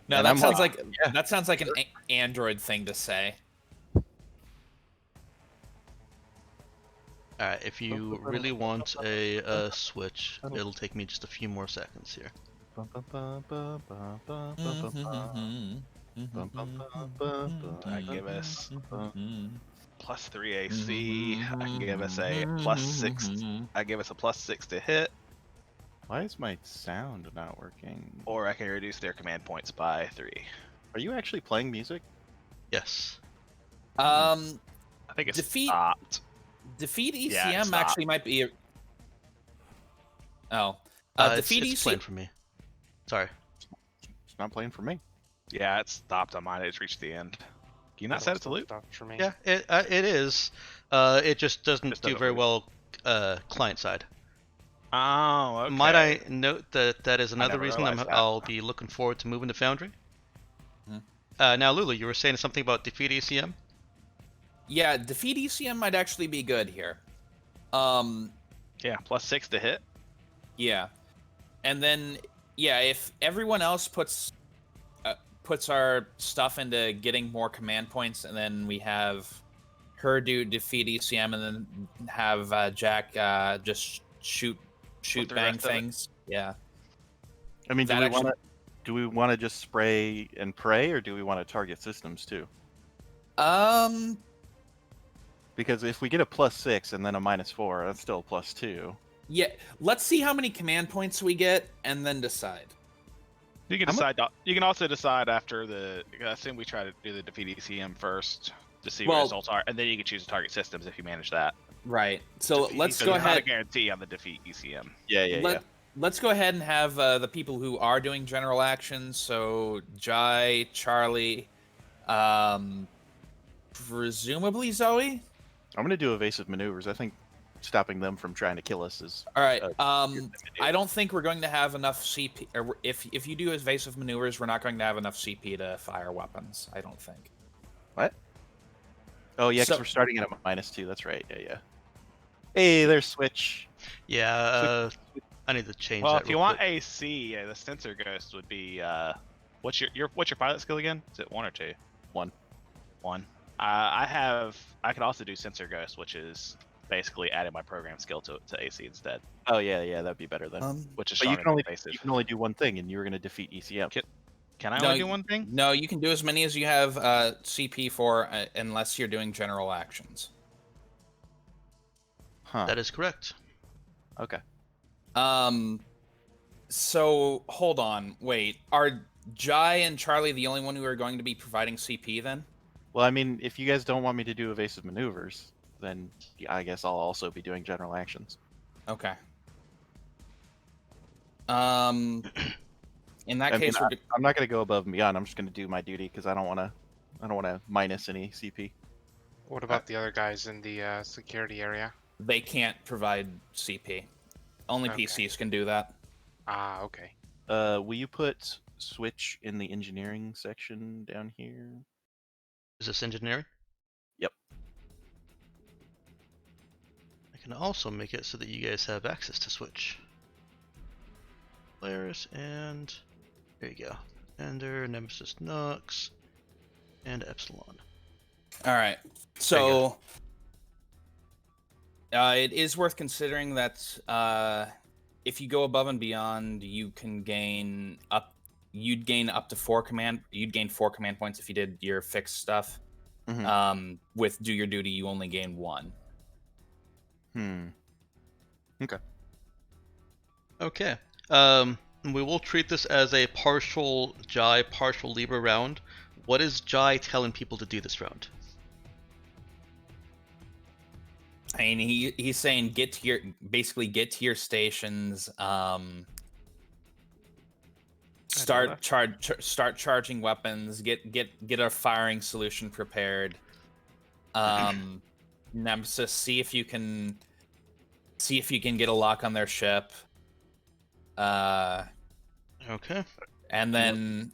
Speaker 4: No,
Speaker 2: And
Speaker 4: that
Speaker 2: I'm
Speaker 4: sounds
Speaker 2: like,
Speaker 4: like that sounds like an android thing to say.
Speaker 1: Alright, if you really want a switch, it'll take me just a few more seconds here.
Speaker 3: I give us +3 AC. I can give us a +6. I give us a +6 to hit,
Speaker 2: Why is my sound not working?
Speaker 3: or I can reduce their command points by 3.
Speaker 2: Are you actually playing music?
Speaker 1: Yes.
Speaker 3: I think it's
Speaker 4: Defeat-
Speaker 3: stopped.
Speaker 4: Defeat ECM
Speaker 3: Yeah, it's not.
Speaker 4: actually might be. Oh, defeat
Speaker 1: it's
Speaker 4: ECM.
Speaker 1: playing for me. Sorry.
Speaker 2: It's not playing for me.
Speaker 3: Yeah, it's stopped on mine. It's reached the end. Can you not set it to loop?
Speaker 5: For me.
Speaker 1: Yeah, it is. It just doesn't
Speaker 3: Just
Speaker 1: do
Speaker 3: doesn't
Speaker 1: very
Speaker 3: loop.
Speaker 1: well client side.
Speaker 3: Oh, okay.
Speaker 1: Might I note that that is another
Speaker 3: never
Speaker 1: reason
Speaker 3: realized that.
Speaker 1: I'll be looking forward to moving to Foundry.
Speaker 4: Hmm.
Speaker 1: Now, Lulu, you were saying something about defeat ECM?
Speaker 4: Yeah, defeat ECM might actually be good here.
Speaker 3: Yeah, +6 to hit.
Speaker 4: Yeah, and then if everyone else puts our stuff into getting more command points, and then we have her do defeat ECM, and then have Jack just shoot
Speaker 3: the
Speaker 4: bang
Speaker 3: rest of it.
Speaker 4: things. Yeah.
Speaker 2: I mean,
Speaker 4: That actually-
Speaker 2: do we want to just spray and pray, or do we want to target systems too? Because if we get a +6 and then a -4, that's still a +2.
Speaker 4: Yeah, let's see how many command points we get, and then decide.
Speaker 3: You can decide. You can also decide after the. I assume we try to do the defeat ECM first to see what
Speaker 4: Well-
Speaker 3: results are, and then you can choose target systems if you manage that.
Speaker 4: Right. So let's
Speaker 3: So
Speaker 4: go
Speaker 3: there's not a
Speaker 4: ahead.
Speaker 3: guarantee on the defeat ECM.
Speaker 2: Yeah.
Speaker 4: Let's go ahead and have the people who are doing general actions. So Jai, Charlie, presumably Zoe.
Speaker 2: I'm gonna do evasive maneuvers. I think stopping them from trying to kill us is.
Speaker 4: All right.
Speaker 2: good.
Speaker 4: I don't think we're going to have enough CP. Or if you do evasive maneuvers, we're not going to have enough CP to fire weapons. I don't think.
Speaker 2: What? Oh yeah, because
Speaker 4: So-
Speaker 2: we're starting at a -2. That's right. Yeah. Hey, there's switch.
Speaker 1: Yeah, I need to change
Speaker 3: Well,
Speaker 1: that.
Speaker 3: if you
Speaker 1: real
Speaker 3: want
Speaker 1: quick.
Speaker 3: AC, the sensor ghost would be. What's your pilot skill again? Is it 1 or 2?
Speaker 2: 1.
Speaker 3: 1. I could also do sensor ghost, which is basically adding my program skill to AC instead,
Speaker 2: Oh yeah, that'd be better then.
Speaker 3: which is
Speaker 2: But you
Speaker 3: stronger
Speaker 2: can only
Speaker 3: than evasive.
Speaker 2: you can only do one thing, and you were gonna defeat ECM.
Speaker 3: Can I
Speaker 4: No,
Speaker 3: only do one thing?
Speaker 4: No, you can do as many as you have CP for, unless you're doing general actions.
Speaker 2: Huh.
Speaker 1: That is correct.
Speaker 2: Okay.
Speaker 4: So hold on, wait. Are Jai and Charlie the only one who are going to be providing CP then?
Speaker 2: Well, I mean, if you guys don't want me to do evasive maneuvers, then I guess I'll also be doing general actions.
Speaker 4: Okay. In that
Speaker 2: I mean,
Speaker 4: case,
Speaker 2: I'm not gonna go above and beyond. I'm just gonna do my duty because I don't want to minus any CP.
Speaker 5: What about the other guys in the security area?
Speaker 4: they can't provide CP. Only
Speaker 5: Okay.
Speaker 4: PCs can do that.
Speaker 5: Ah, okay.
Speaker 2: Will you put switch in the engineering section down here?
Speaker 1: Is this engineering?
Speaker 2: Yep.
Speaker 1: I can also make it so that you guys have access to Switch. Players, and there you go. Ender, Nemesis Nux, and Epsilon.
Speaker 4: All right. So it is worth considering that if you go above and beyond, you can gain up. You'd gain up to 4 command. You'd gain 4 command points if you did your fixed stuff.
Speaker 2: Mhm.
Speaker 4: With do your duty, you only gain 1.
Speaker 2: Okay.
Speaker 1: Okay. We will treat this as a partial Jai, partial Libra round. What is Jai telling people to do this round?
Speaker 4: I mean, he's saying get to your stations. Start charging weapons. Get a firing solution prepared. Nemesis, see if you can get a lock on their ship.
Speaker 1: Okay.
Speaker 4: And then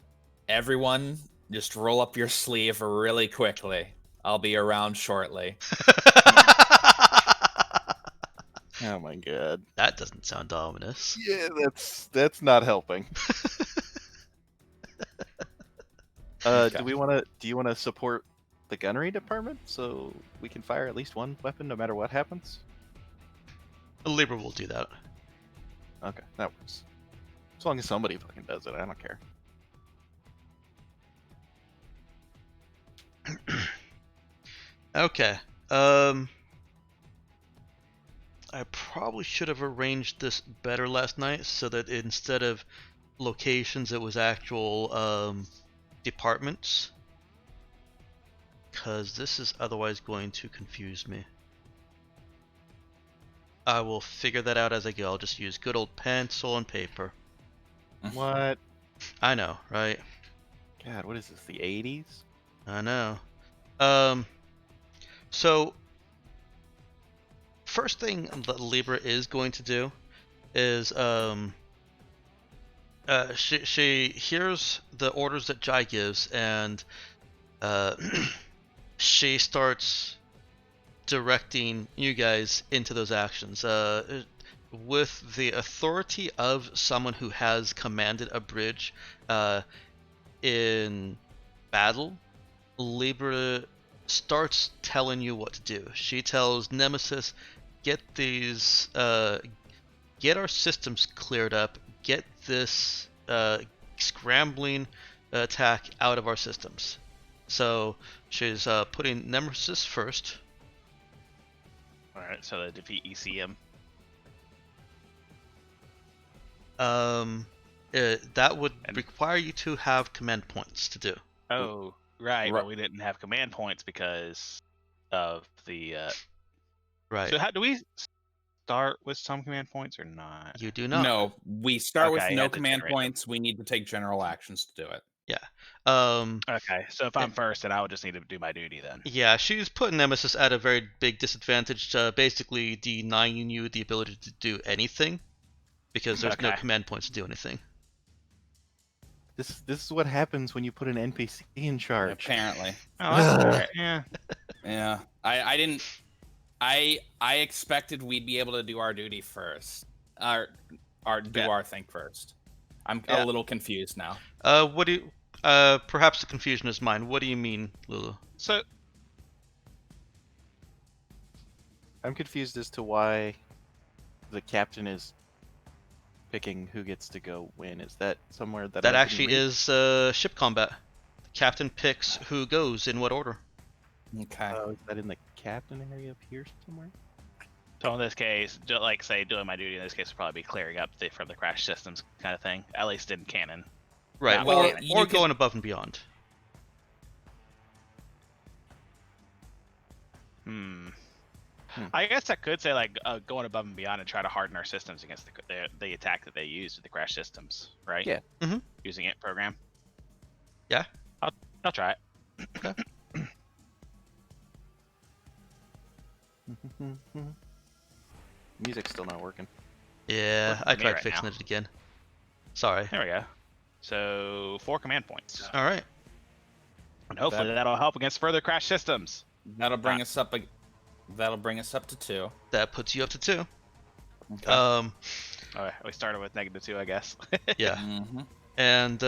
Speaker 4: everyone just roll up your sleeve really quickly. I'll be around shortly.
Speaker 2: Oh my god.
Speaker 1: That doesn't sound ominous.
Speaker 2: Yeah, that's not helping.
Speaker 4: Okay.
Speaker 2: Do you want to support the gunnery department so we can fire at least one weapon no matter what happens?
Speaker 1: Libra will do that.
Speaker 2: Okay, that works. As long as somebody fucking does it, I don't care.
Speaker 1: Okay. I probably should have arranged this better last night so that instead of locations, it was actual departments. Because this is otherwise going to confuse me. I will figure that out as I go. I'll just use good old pencil and paper.
Speaker 2: What?
Speaker 1: I know, right?
Speaker 2: God, what is this? The 80s?
Speaker 1: I know. So first thing that Libra is going to do is she hears the orders that Jai gives, and she starts directing you guys into those actions. With the authority of someone who has commanded a bridge in battle, Libra starts telling you what to do. She tells Nemesis, get these, get our systems cleared up, get this scrambling attack out of our systems. So she's putting Nemesis first.
Speaker 3: Alright, so to defeat ECM.
Speaker 1: That would require you to have command points to do.
Speaker 3: Oh, right. But we didn't have command points because of the.
Speaker 1: Right.
Speaker 3: So how do we start with some command points or not?
Speaker 1: You do not.
Speaker 4: No, we start with
Speaker 3: Okay,
Speaker 4: no
Speaker 3: yeah, to
Speaker 4: command
Speaker 3: generate them.
Speaker 4: points. We need to take general actions to do it.
Speaker 1: Yeah.
Speaker 3: Okay, so if I'm first, then I would just need to do my duty then.
Speaker 1: Yeah, she's putting Nemesis at a very big disadvantage, basically denying you the ability to do anything, because there's no
Speaker 3: Okay.
Speaker 1: command points to do anything.
Speaker 2: This is what happens when you put an NPC in charge.
Speaker 4: Apparently.
Speaker 3: Oh, that's alright. Yeah.
Speaker 4: Yeah. I didn't. I expected we'd be able to do our duty first. Our
Speaker 3: Yeah.
Speaker 4: our thing first. I'm
Speaker 3: Yeah.
Speaker 4: a little confused now.
Speaker 1: What do you, perhaps the confusion is mine. What do you mean, Lulu?
Speaker 3: So
Speaker 2: I'm confused as to why the captain is picking who gets to go when. Is that somewhere that
Speaker 1: That
Speaker 2: I
Speaker 1: actually
Speaker 2: didn't read?
Speaker 1: is ship combat. The captain picks who goes in what order.
Speaker 4: Okay.
Speaker 2: Is that in the captain area up here somewhere?
Speaker 3: So in this case, like say doing my duty in this case would probably be clearing up from the crash systems kind of thing, at least in canon.
Speaker 1: Right.
Speaker 3: Not
Speaker 1: Or,
Speaker 3: canon.
Speaker 1: or going above and beyond.
Speaker 3: I guess I could say like going above and beyond and try to harden our systems against the attack that they use with the crash systems, right?
Speaker 2: Yeah.
Speaker 1: Mhm.
Speaker 3: Using it program.
Speaker 1: Yeah.
Speaker 3: I'll try it.
Speaker 2: Music's still not working.
Speaker 1: Yeah,
Speaker 3: Working
Speaker 1: I
Speaker 3: for me
Speaker 1: tried
Speaker 3: right
Speaker 1: fixing
Speaker 3: now.
Speaker 1: it again. Sorry.
Speaker 3: There we go. So 4 command points,
Speaker 1: All right.
Speaker 3: and hopefully that'll help against further crash systems.
Speaker 4: That'll bring us up. That'll bring us up to 2.
Speaker 1: That puts you up to 2.
Speaker 4: Okay.
Speaker 3: Okay, we started with -2, I guess.
Speaker 1: Yeah.
Speaker 4: Mm-hmm.
Speaker 1: And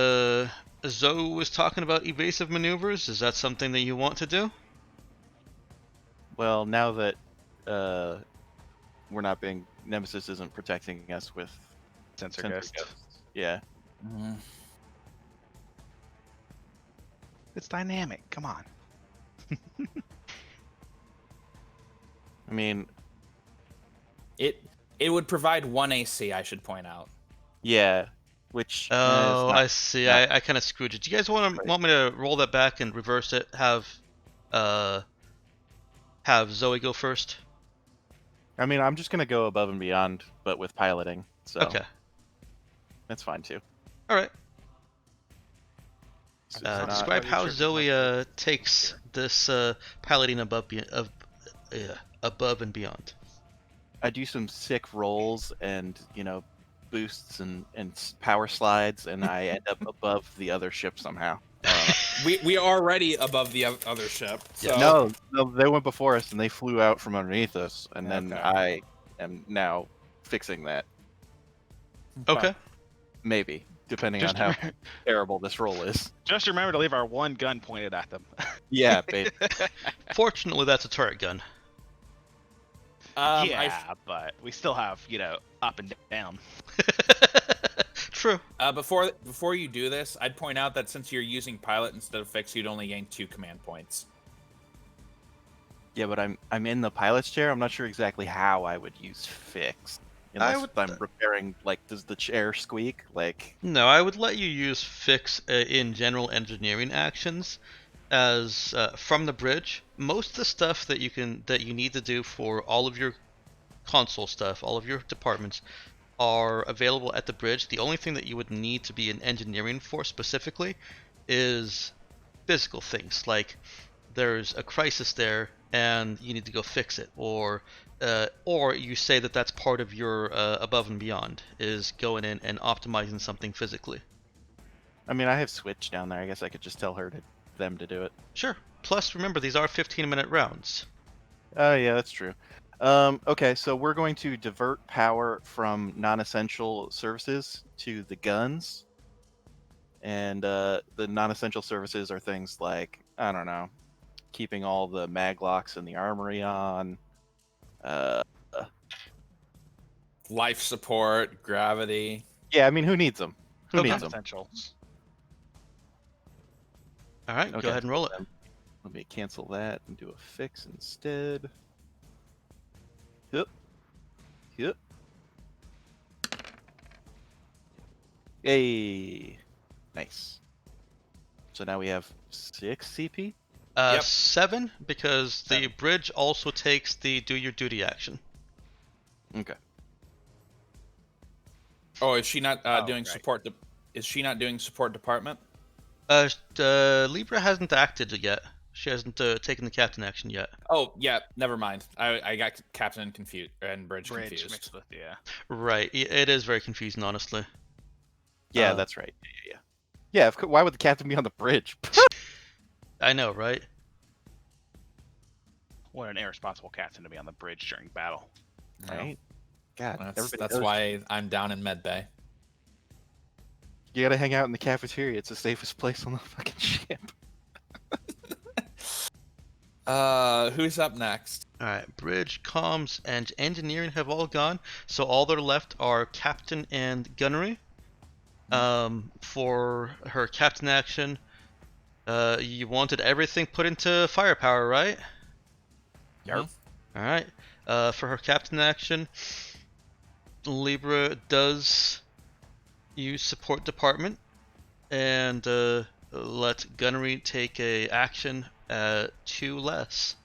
Speaker 1: Zoe was talking about evasive maneuvers. Is that something that you want to do?
Speaker 2: Well, now that we're not being Nemesis isn't protecting us with
Speaker 3: Sensor
Speaker 2: sensor
Speaker 3: ghost.
Speaker 2: ghosts. Yeah.
Speaker 4: Mm-hmm.
Speaker 3: It's dynamic. Come on.
Speaker 2: I mean,
Speaker 4: It would provide 1 AC. I should point out.
Speaker 2: yeah. Which
Speaker 1: Oh,
Speaker 2: is not,
Speaker 1: I see.
Speaker 2: not-
Speaker 1: I kind of screwed it. Do you guys want
Speaker 2: Right.
Speaker 1: me to roll that back and reverse it? Have Zoe go first?
Speaker 2: I mean, I'm just gonna go above and beyond, but with piloting. So
Speaker 1: Okay.
Speaker 2: that's fine too.
Speaker 1: All right.
Speaker 2: So it's not-
Speaker 1: Describe how Zoe takes this piloting above and beyond.
Speaker 2: I do some sick rolls and boosts and power slides, and I end up above the other ship somehow.
Speaker 4: We are already above the other ship. So.
Speaker 2: No, they went before us and they flew out from underneath us, and then
Speaker 4: Okay.
Speaker 2: I am now fixing that.
Speaker 1: Okay.
Speaker 2: Maybe, depending
Speaker 3: Just
Speaker 2: on how terrible this roll is.
Speaker 3: Just remember to leave our one gun pointed at them.
Speaker 2: Yeah, babe.
Speaker 1: Fortunately, that's a turret gun.
Speaker 3: Yeah, but we still have, up and down.
Speaker 1: True.
Speaker 4: Before you do this, I'd point out that since you're using pilot instead of fix, you'd only gain 2 command points.
Speaker 2: Yeah, but I'm in the pilot's chair. I'm not sure exactly how I would use fix. Unless I'm repairing, like, does the chair squeak? Like,
Speaker 1: No, I would let you use fix in general engineering actions as from the bridge. Most of the stuff that you need to do for all of your console stuff, all of your departments, are available at the bridge. The only thing that you would need to be in engineering for specifically is physical things, like there's a crisis there and you need to go fix it, or or you say that that's part of your above and beyond, is going in and optimizing something physically.
Speaker 2: I mean, I have Switch down there. I guess I could just tell them to do it.
Speaker 1: Sure. Plus, remember, these are 15-minute rounds.
Speaker 2: Oh, yeah, that's true. Okay, so we're going to divert power from non-essential services to the guns. And the non-essential services are things like, I don't know, keeping all the mag locks in the armory on.
Speaker 4: Life support, gravity.
Speaker 2: Yeah, I mean, who needs them? Who
Speaker 1: Okay.
Speaker 2: needs them?
Speaker 3: Essentials.
Speaker 1: All right, go
Speaker 2: Okay.
Speaker 1: ahead and roll it.
Speaker 2: Let me cancel that and do a fix instead. Yep. Yep. Yay. Nice. So now we have 6 CP?
Speaker 4: Yep.
Speaker 1: 7, because the
Speaker 2: 7.
Speaker 1: bridge also takes the do your duty action.
Speaker 2: Okay.
Speaker 4: Oh, is she not doing
Speaker 3: right.
Speaker 4: support? Is she not doing support department?
Speaker 1: Libra hasn't acted yet. She hasn't taken the captain action yet.
Speaker 4: Oh, yeah. Never mind. I got captain confused and bridge confused.
Speaker 3: mixed with
Speaker 1: Right. It is very confusing, honestly.
Speaker 2: Yeah, that's right. Yeah. Yeah, of course, why would the captain be on the bridge?
Speaker 1: I know, right?
Speaker 3: What an irresponsible captain to be on the bridge during battle.
Speaker 2: Right? God, everybody
Speaker 4: That's
Speaker 2: knows.
Speaker 4: why I'm down in med bay.
Speaker 2: You gotta hang out in the cafeteria. It's the safest place on the fucking ship.
Speaker 4: Who's up next?
Speaker 1: All right. Bridge, comms, and engineering have all gone. So all that are left are captain and gunnery. For her captain action, you wanted everything put into firepower, right?
Speaker 4: Yep.
Speaker 1: All right. For her captain action, Libra does use support department and let gunnery take a action at 2 less.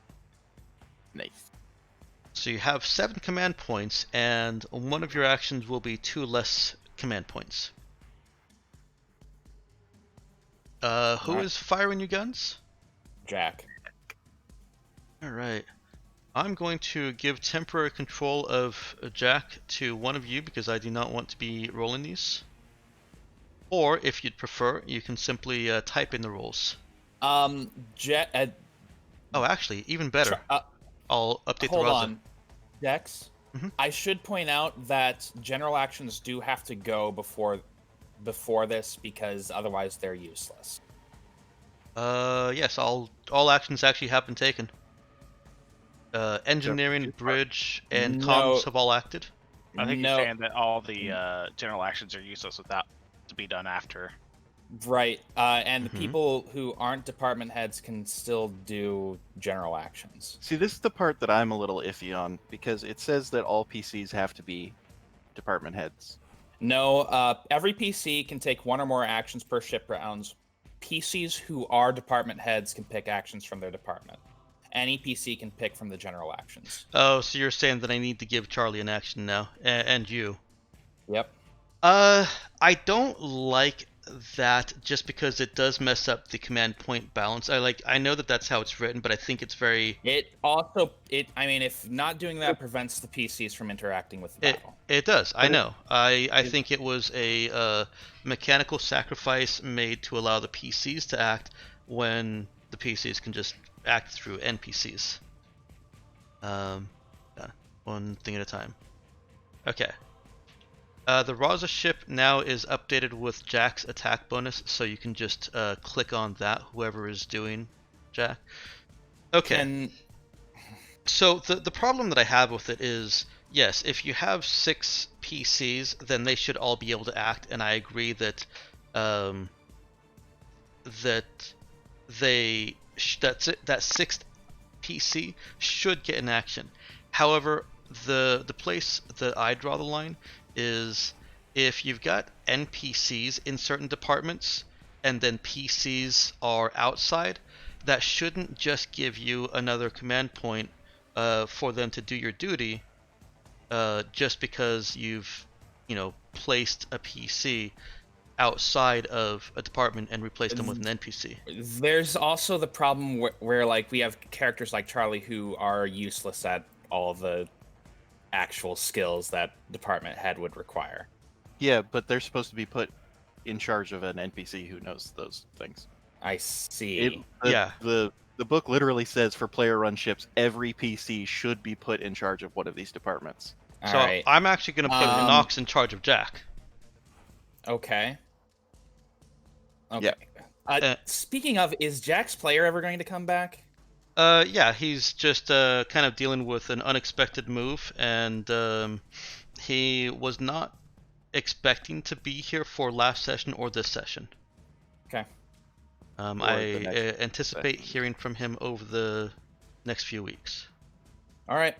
Speaker 2: Nice.
Speaker 1: So you have 7 command points, and one of your actions will be 2 less command points. Who is firing your guns?
Speaker 4: Jack.
Speaker 1: All right. I'm going to give temporary control of Jack to one of you because I do not want to be rolling these. Or, if you'd prefer, you can simply type in the rolls.
Speaker 4: Jet.
Speaker 1: Oh, actually, even better. I'll update the
Speaker 4: Hold
Speaker 1: Raza.
Speaker 4: on. Dex.
Speaker 1: Mhm.
Speaker 4: I should point out that general actions do have to go before this because otherwise they're useless.
Speaker 1: Yes, all actions actually have been taken. Engineering, bridge, and comms have all acted.
Speaker 3: I think you're saying that all the general actions are useless without to be done after.
Speaker 4: Right, and the people who aren't department heads can still do general actions.
Speaker 2: See, this is the part that I'm a little iffy on, because it says that all PCs have to be department heads.
Speaker 4: No, every PC can take 1 or more actions per ship rounds. PCs who are department heads can pick actions from their department. Any PC can pick from the general actions.
Speaker 1: Oh, so you're saying that I need to give Charlie an action now, and you.
Speaker 4: Yep.
Speaker 1: I don't like that just because it does mess up the command point balance. I know that that's how it's written, but I think it's very.
Speaker 4: I mean, if not doing that prevents the PCs from interacting with the battle.
Speaker 1: It does. I know. I think it was a mechanical sacrifice made to allow the PCs to act when the PCs can just act through NPCs. One thing at a time. Okay. The Raza ship now is updated with Jack's attack bonus, so you can just click on that, whoever is doing Jack. Okay. So the problem that I have with it is, yes, if you have 6 PCs, then they should all be able to act, and I agree that that 6th PC should get an action. However, the place that I draw the line is if you've got NPCs in certain departments and then PCs are outside, that shouldn't just give you another command point for them to do your duty just because you've placed a PC outside of a department and replaced them with an NPC.
Speaker 4: There's also the problem where like we have characters like Charlie who are useless at all the actual skills that department head would require.
Speaker 2: Yeah, but they're supposed to be put in charge of an NPC who knows those things.
Speaker 4: I see.
Speaker 1: Yeah.
Speaker 2: The book literally says for player-run ships, every PC should be put in charge of one of these departments.
Speaker 4: All
Speaker 1: So
Speaker 4: right.
Speaker 1: I'm actually going to put Nox in charge of Jack.
Speaker 4: Okay.
Speaker 2: Yeah.
Speaker 4: Speaking of, is Jack's player ever going to come back?
Speaker 1: Yeah, he's just kind of dealing with an unexpected move, and he was not expecting to be here for last session or this session.
Speaker 4: Okay.
Speaker 1: I anticipate hearing from him over the next few weeks.
Speaker 4: All right.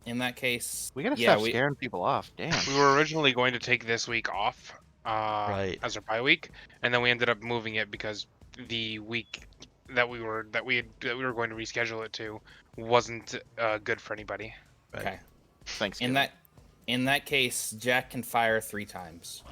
Speaker 4: In that case,
Speaker 2: We gotta stop scaring people off. Damn.
Speaker 5: We were originally going to take this week off
Speaker 1: Right.
Speaker 5: as our bye week, and then we ended up moving it because the week that we were going to reschedule it to wasn't good for anybody.
Speaker 1: Right.
Speaker 4: Okay.
Speaker 2: Thanks.
Speaker 4: In that case, Jack can fire 3 times.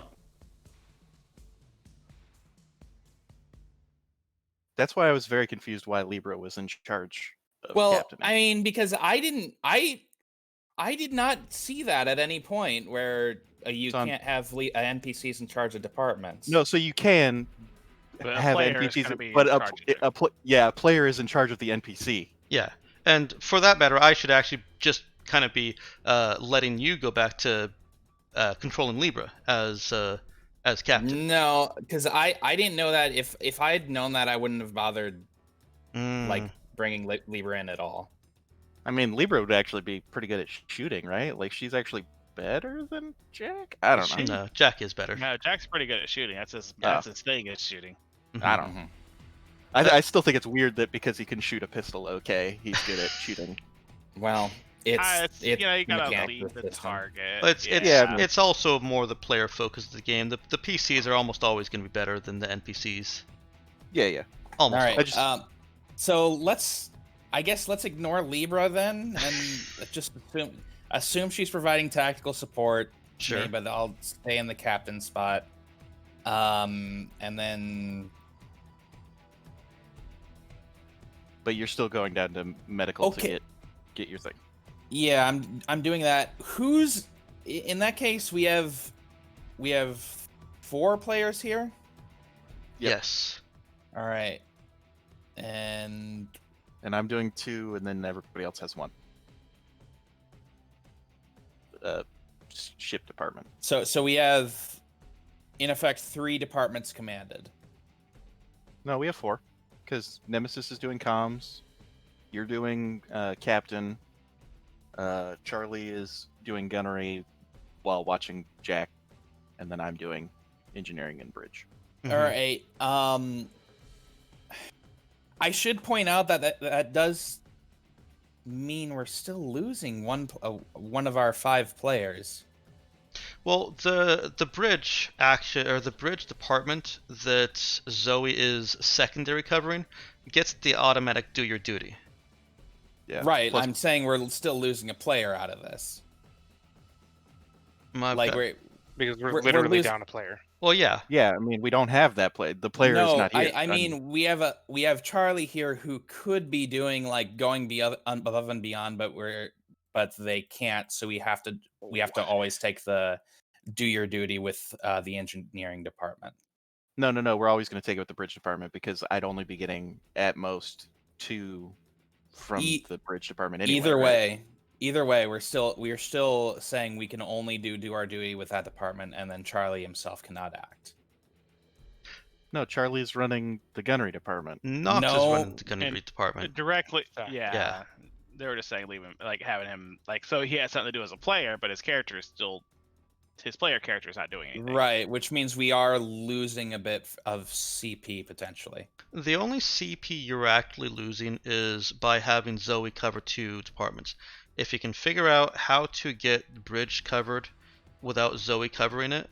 Speaker 2: That's why I was very confused why Libra was in charge of captaining.
Speaker 4: I mean, because I did not see that at any point where you can't have NPCs in charge of departments.
Speaker 2: No, so you can
Speaker 3: But a
Speaker 2: have
Speaker 3: player is
Speaker 2: NPCs,
Speaker 3: gonna be
Speaker 2: but
Speaker 3: in charge of it.
Speaker 2: a player is in charge of the NPC.
Speaker 1: Yeah, and for that matter, I should actually just kind of be letting you go back to controlling Libra as captain.
Speaker 4: No, because I didn't know that. If I had known that, I wouldn't have bothered like bringing Libra in at all.
Speaker 2: I mean, Libra would actually be pretty good at shooting, right? Like, she's actually better than Jack? I don't know.
Speaker 1: No, Jack is better.
Speaker 3: No, Jack's pretty good at shooting. That's his thing is shooting.
Speaker 2: I don't know. I still think it's weird that because he can shoot a pistol, okay, he's good at shooting.
Speaker 4: Well, it's
Speaker 3: you gotta
Speaker 4: mechanical
Speaker 3: lead the
Speaker 4: system.
Speaker 3: target.
Speaker 1: It's also more the player focus of the game. The PCs are almost always going to be better than the NPCs.
Speaker 2: Yeah.
Speaker 1: Almost.
Speaker 4: All right.
Speaker 1: always.
Speaker 4: So let's ignore Libra then, and just assume she's providing tactical support.
Speaker 1: Sure.
Speaker 4: But I'll stay in the captain spot. And then.
Speaker 2: But you're still going down to medical to get your thing.
Speaker 4: Yeah, I'm doing that. Who's in that case? We have 4 players here.
Speaker 2: Yep.
Speaker 1: Yes.
Speaker 4: All right, and
Speaker 2: I'm doing 2, and then everybody else has 1. Ship department.
Speaker 4: So we have, in effect, 3 departments commanded.
Speaker 2: No, we have 4, because Nemesis is doing comms. You're doing captain. Charlie is doing gunnery while watching Jack, and then I'm doing engineering and bridge.
Speaker 1: Mm-hmm.
Speaker 4: All right. I should point out that does mean we're still losing one of our 5 players.
Speaker 1: Well, the bridge action or the bridge department that Zoe is secondary covering gets the automatic do your duty.
Speaker 2: Yeah.
Speaker 4: Right.
Speaker 2: Plus,
Speaker 4: I'm saying we're still losing a player out of this.
Speaker 5: Because we're literally down a player.
Speaker 1: Well, yeah.
Speaker 2: yeah. I mean, we don't have that play. The player is not here.
Speaker 4: I mean, we have Charlie here who could be doing like going above and beyond, but they can't. So we have to always take the do your duty with the engineering department.
Speaker 2: No. We're always going to take it with the bridge department because I'd only be getting at most 2 from the bridge department anyway.
Speaker 4: Either way, we're still saying we can only do our duty with that department, and then Charlie himself cannot act.
Speaker 2: No, Charlie's running the gunnery department.
Speaker 1: Nox is running the gunnery department.
Speaker 3: Directly,
Speaker 1: Yeah.
Speaker 3: They were just saying leave him, like having him, like so he has something to do as a player, but his character is still, his player character is not doing anything.
Speaker 4: Right, which means we are losing a bit of CP potentially.
Speaker 1: The only CP you're actually losing is by having Zoe cover 2 departments. If you can figure out how to get bridge covered without Zoe covering it,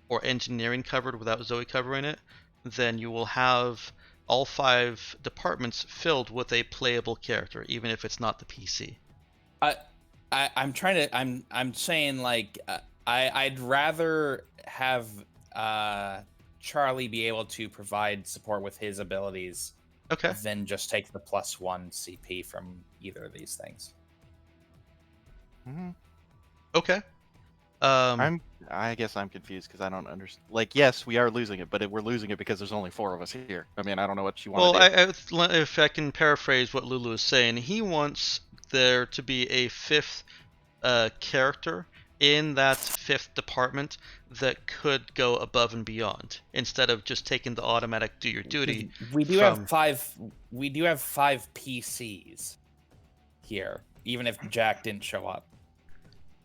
Speaker 1: or engineering covered without Zoe covering it, then you will have all 5 departments filled with a playable character, even if it's not the PC.
Speaker 4: I'm saying like I'd rather have Charlie be able to provide support with his abilities than just take the +1 CP from either of these things.
Speaker 2: Mm-hmm.
Speaker 1: Okay.
Speaker 2: I guess I'm confused because I don't understand. Like, yes, we are losing it, but we're losing it because there's only 4 of us here. I mean, I don't know what you want
Speaker 1: Well,
Speaker 2: to do.
Speaker 1: if I can paraphrase what Lulu is saying, he wants there to be a fifth character in that fifth department that could go above and beyond instead of just taking the automatic do your duty.
Speaker 4: We do
Speaker 1: from...
Speaker 4: have 5. We do have 5 PCs here, even if Jack didn't show up.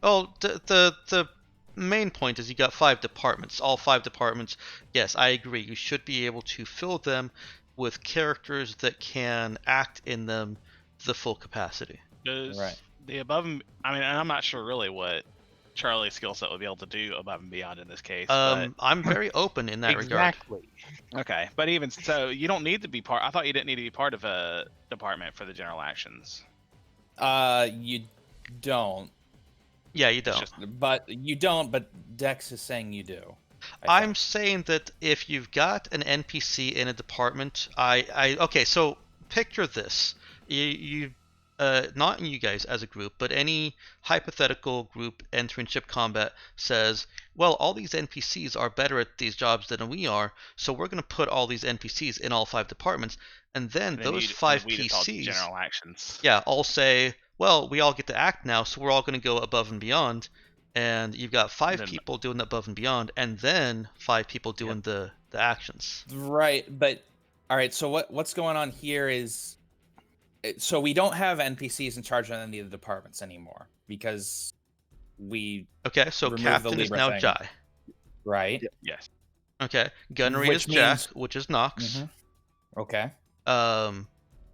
Speaker 1: Oh, the main point is you got 5 departments. All 5 departments, yes, I agree. You should be able to fill them with characters that can act in them the full capacity.
Speaker 3: Does
Speaker 4: Right.
Speaker 3: the above and I mean, and I'm not sure really what Charlie's skill set would be able to do above and beyond in this case. But
Speaker 1: I'm very open in that regard.
Speaker 5: Exactly.
Speaker 3: okay, but even so, you don't need to be part. I thought you didn't need to be part of a department for the general actions.
Speaker 4: You don't.
Speaker 1: Yeah, you don't.
Speaker 3: It's just
Speaker 4: But you don't. But Dex is saying you do.
Speaker 1: I'm saying that if you've got an NPC in a department, okay, so picture this. You not you guys as a group, but any hypothetical group entering ship combat says, well, all these NPCs are better at these jobs than we are, so we're going to put all these NPCs in all 5 departments, and then those 5 PCs,
Speaker 3: general actions.
Speaker 1: yeah, all say, well, we all get to act now, so we're all going to go above and beyond. And you've got 5 people doing the above and beyond, and then 5 people doing the actions.
Speaker 4: Right, but all right. So what's going on here is, so we don't have NPCs in charge of any of the departments anymore because we
Speaker 1: Okay, so
Speaker 4: removed
Speaker 1: captain
Speaker 4: the
Speaker 1: is
Speaker 4: Libra
Speaker 1: now
Speaker 4: thing.
Speaker 1: Jai.
Speaker 4: Right.
Speaker 3: Yes.
Speaker 1: Okay, gunnery
Speaker 4: Which
Speaker 1: is Jack,
Speaker 4: means-
Speaker 1: which is Nox.
Speaker 4: Mm-hmm. Okay.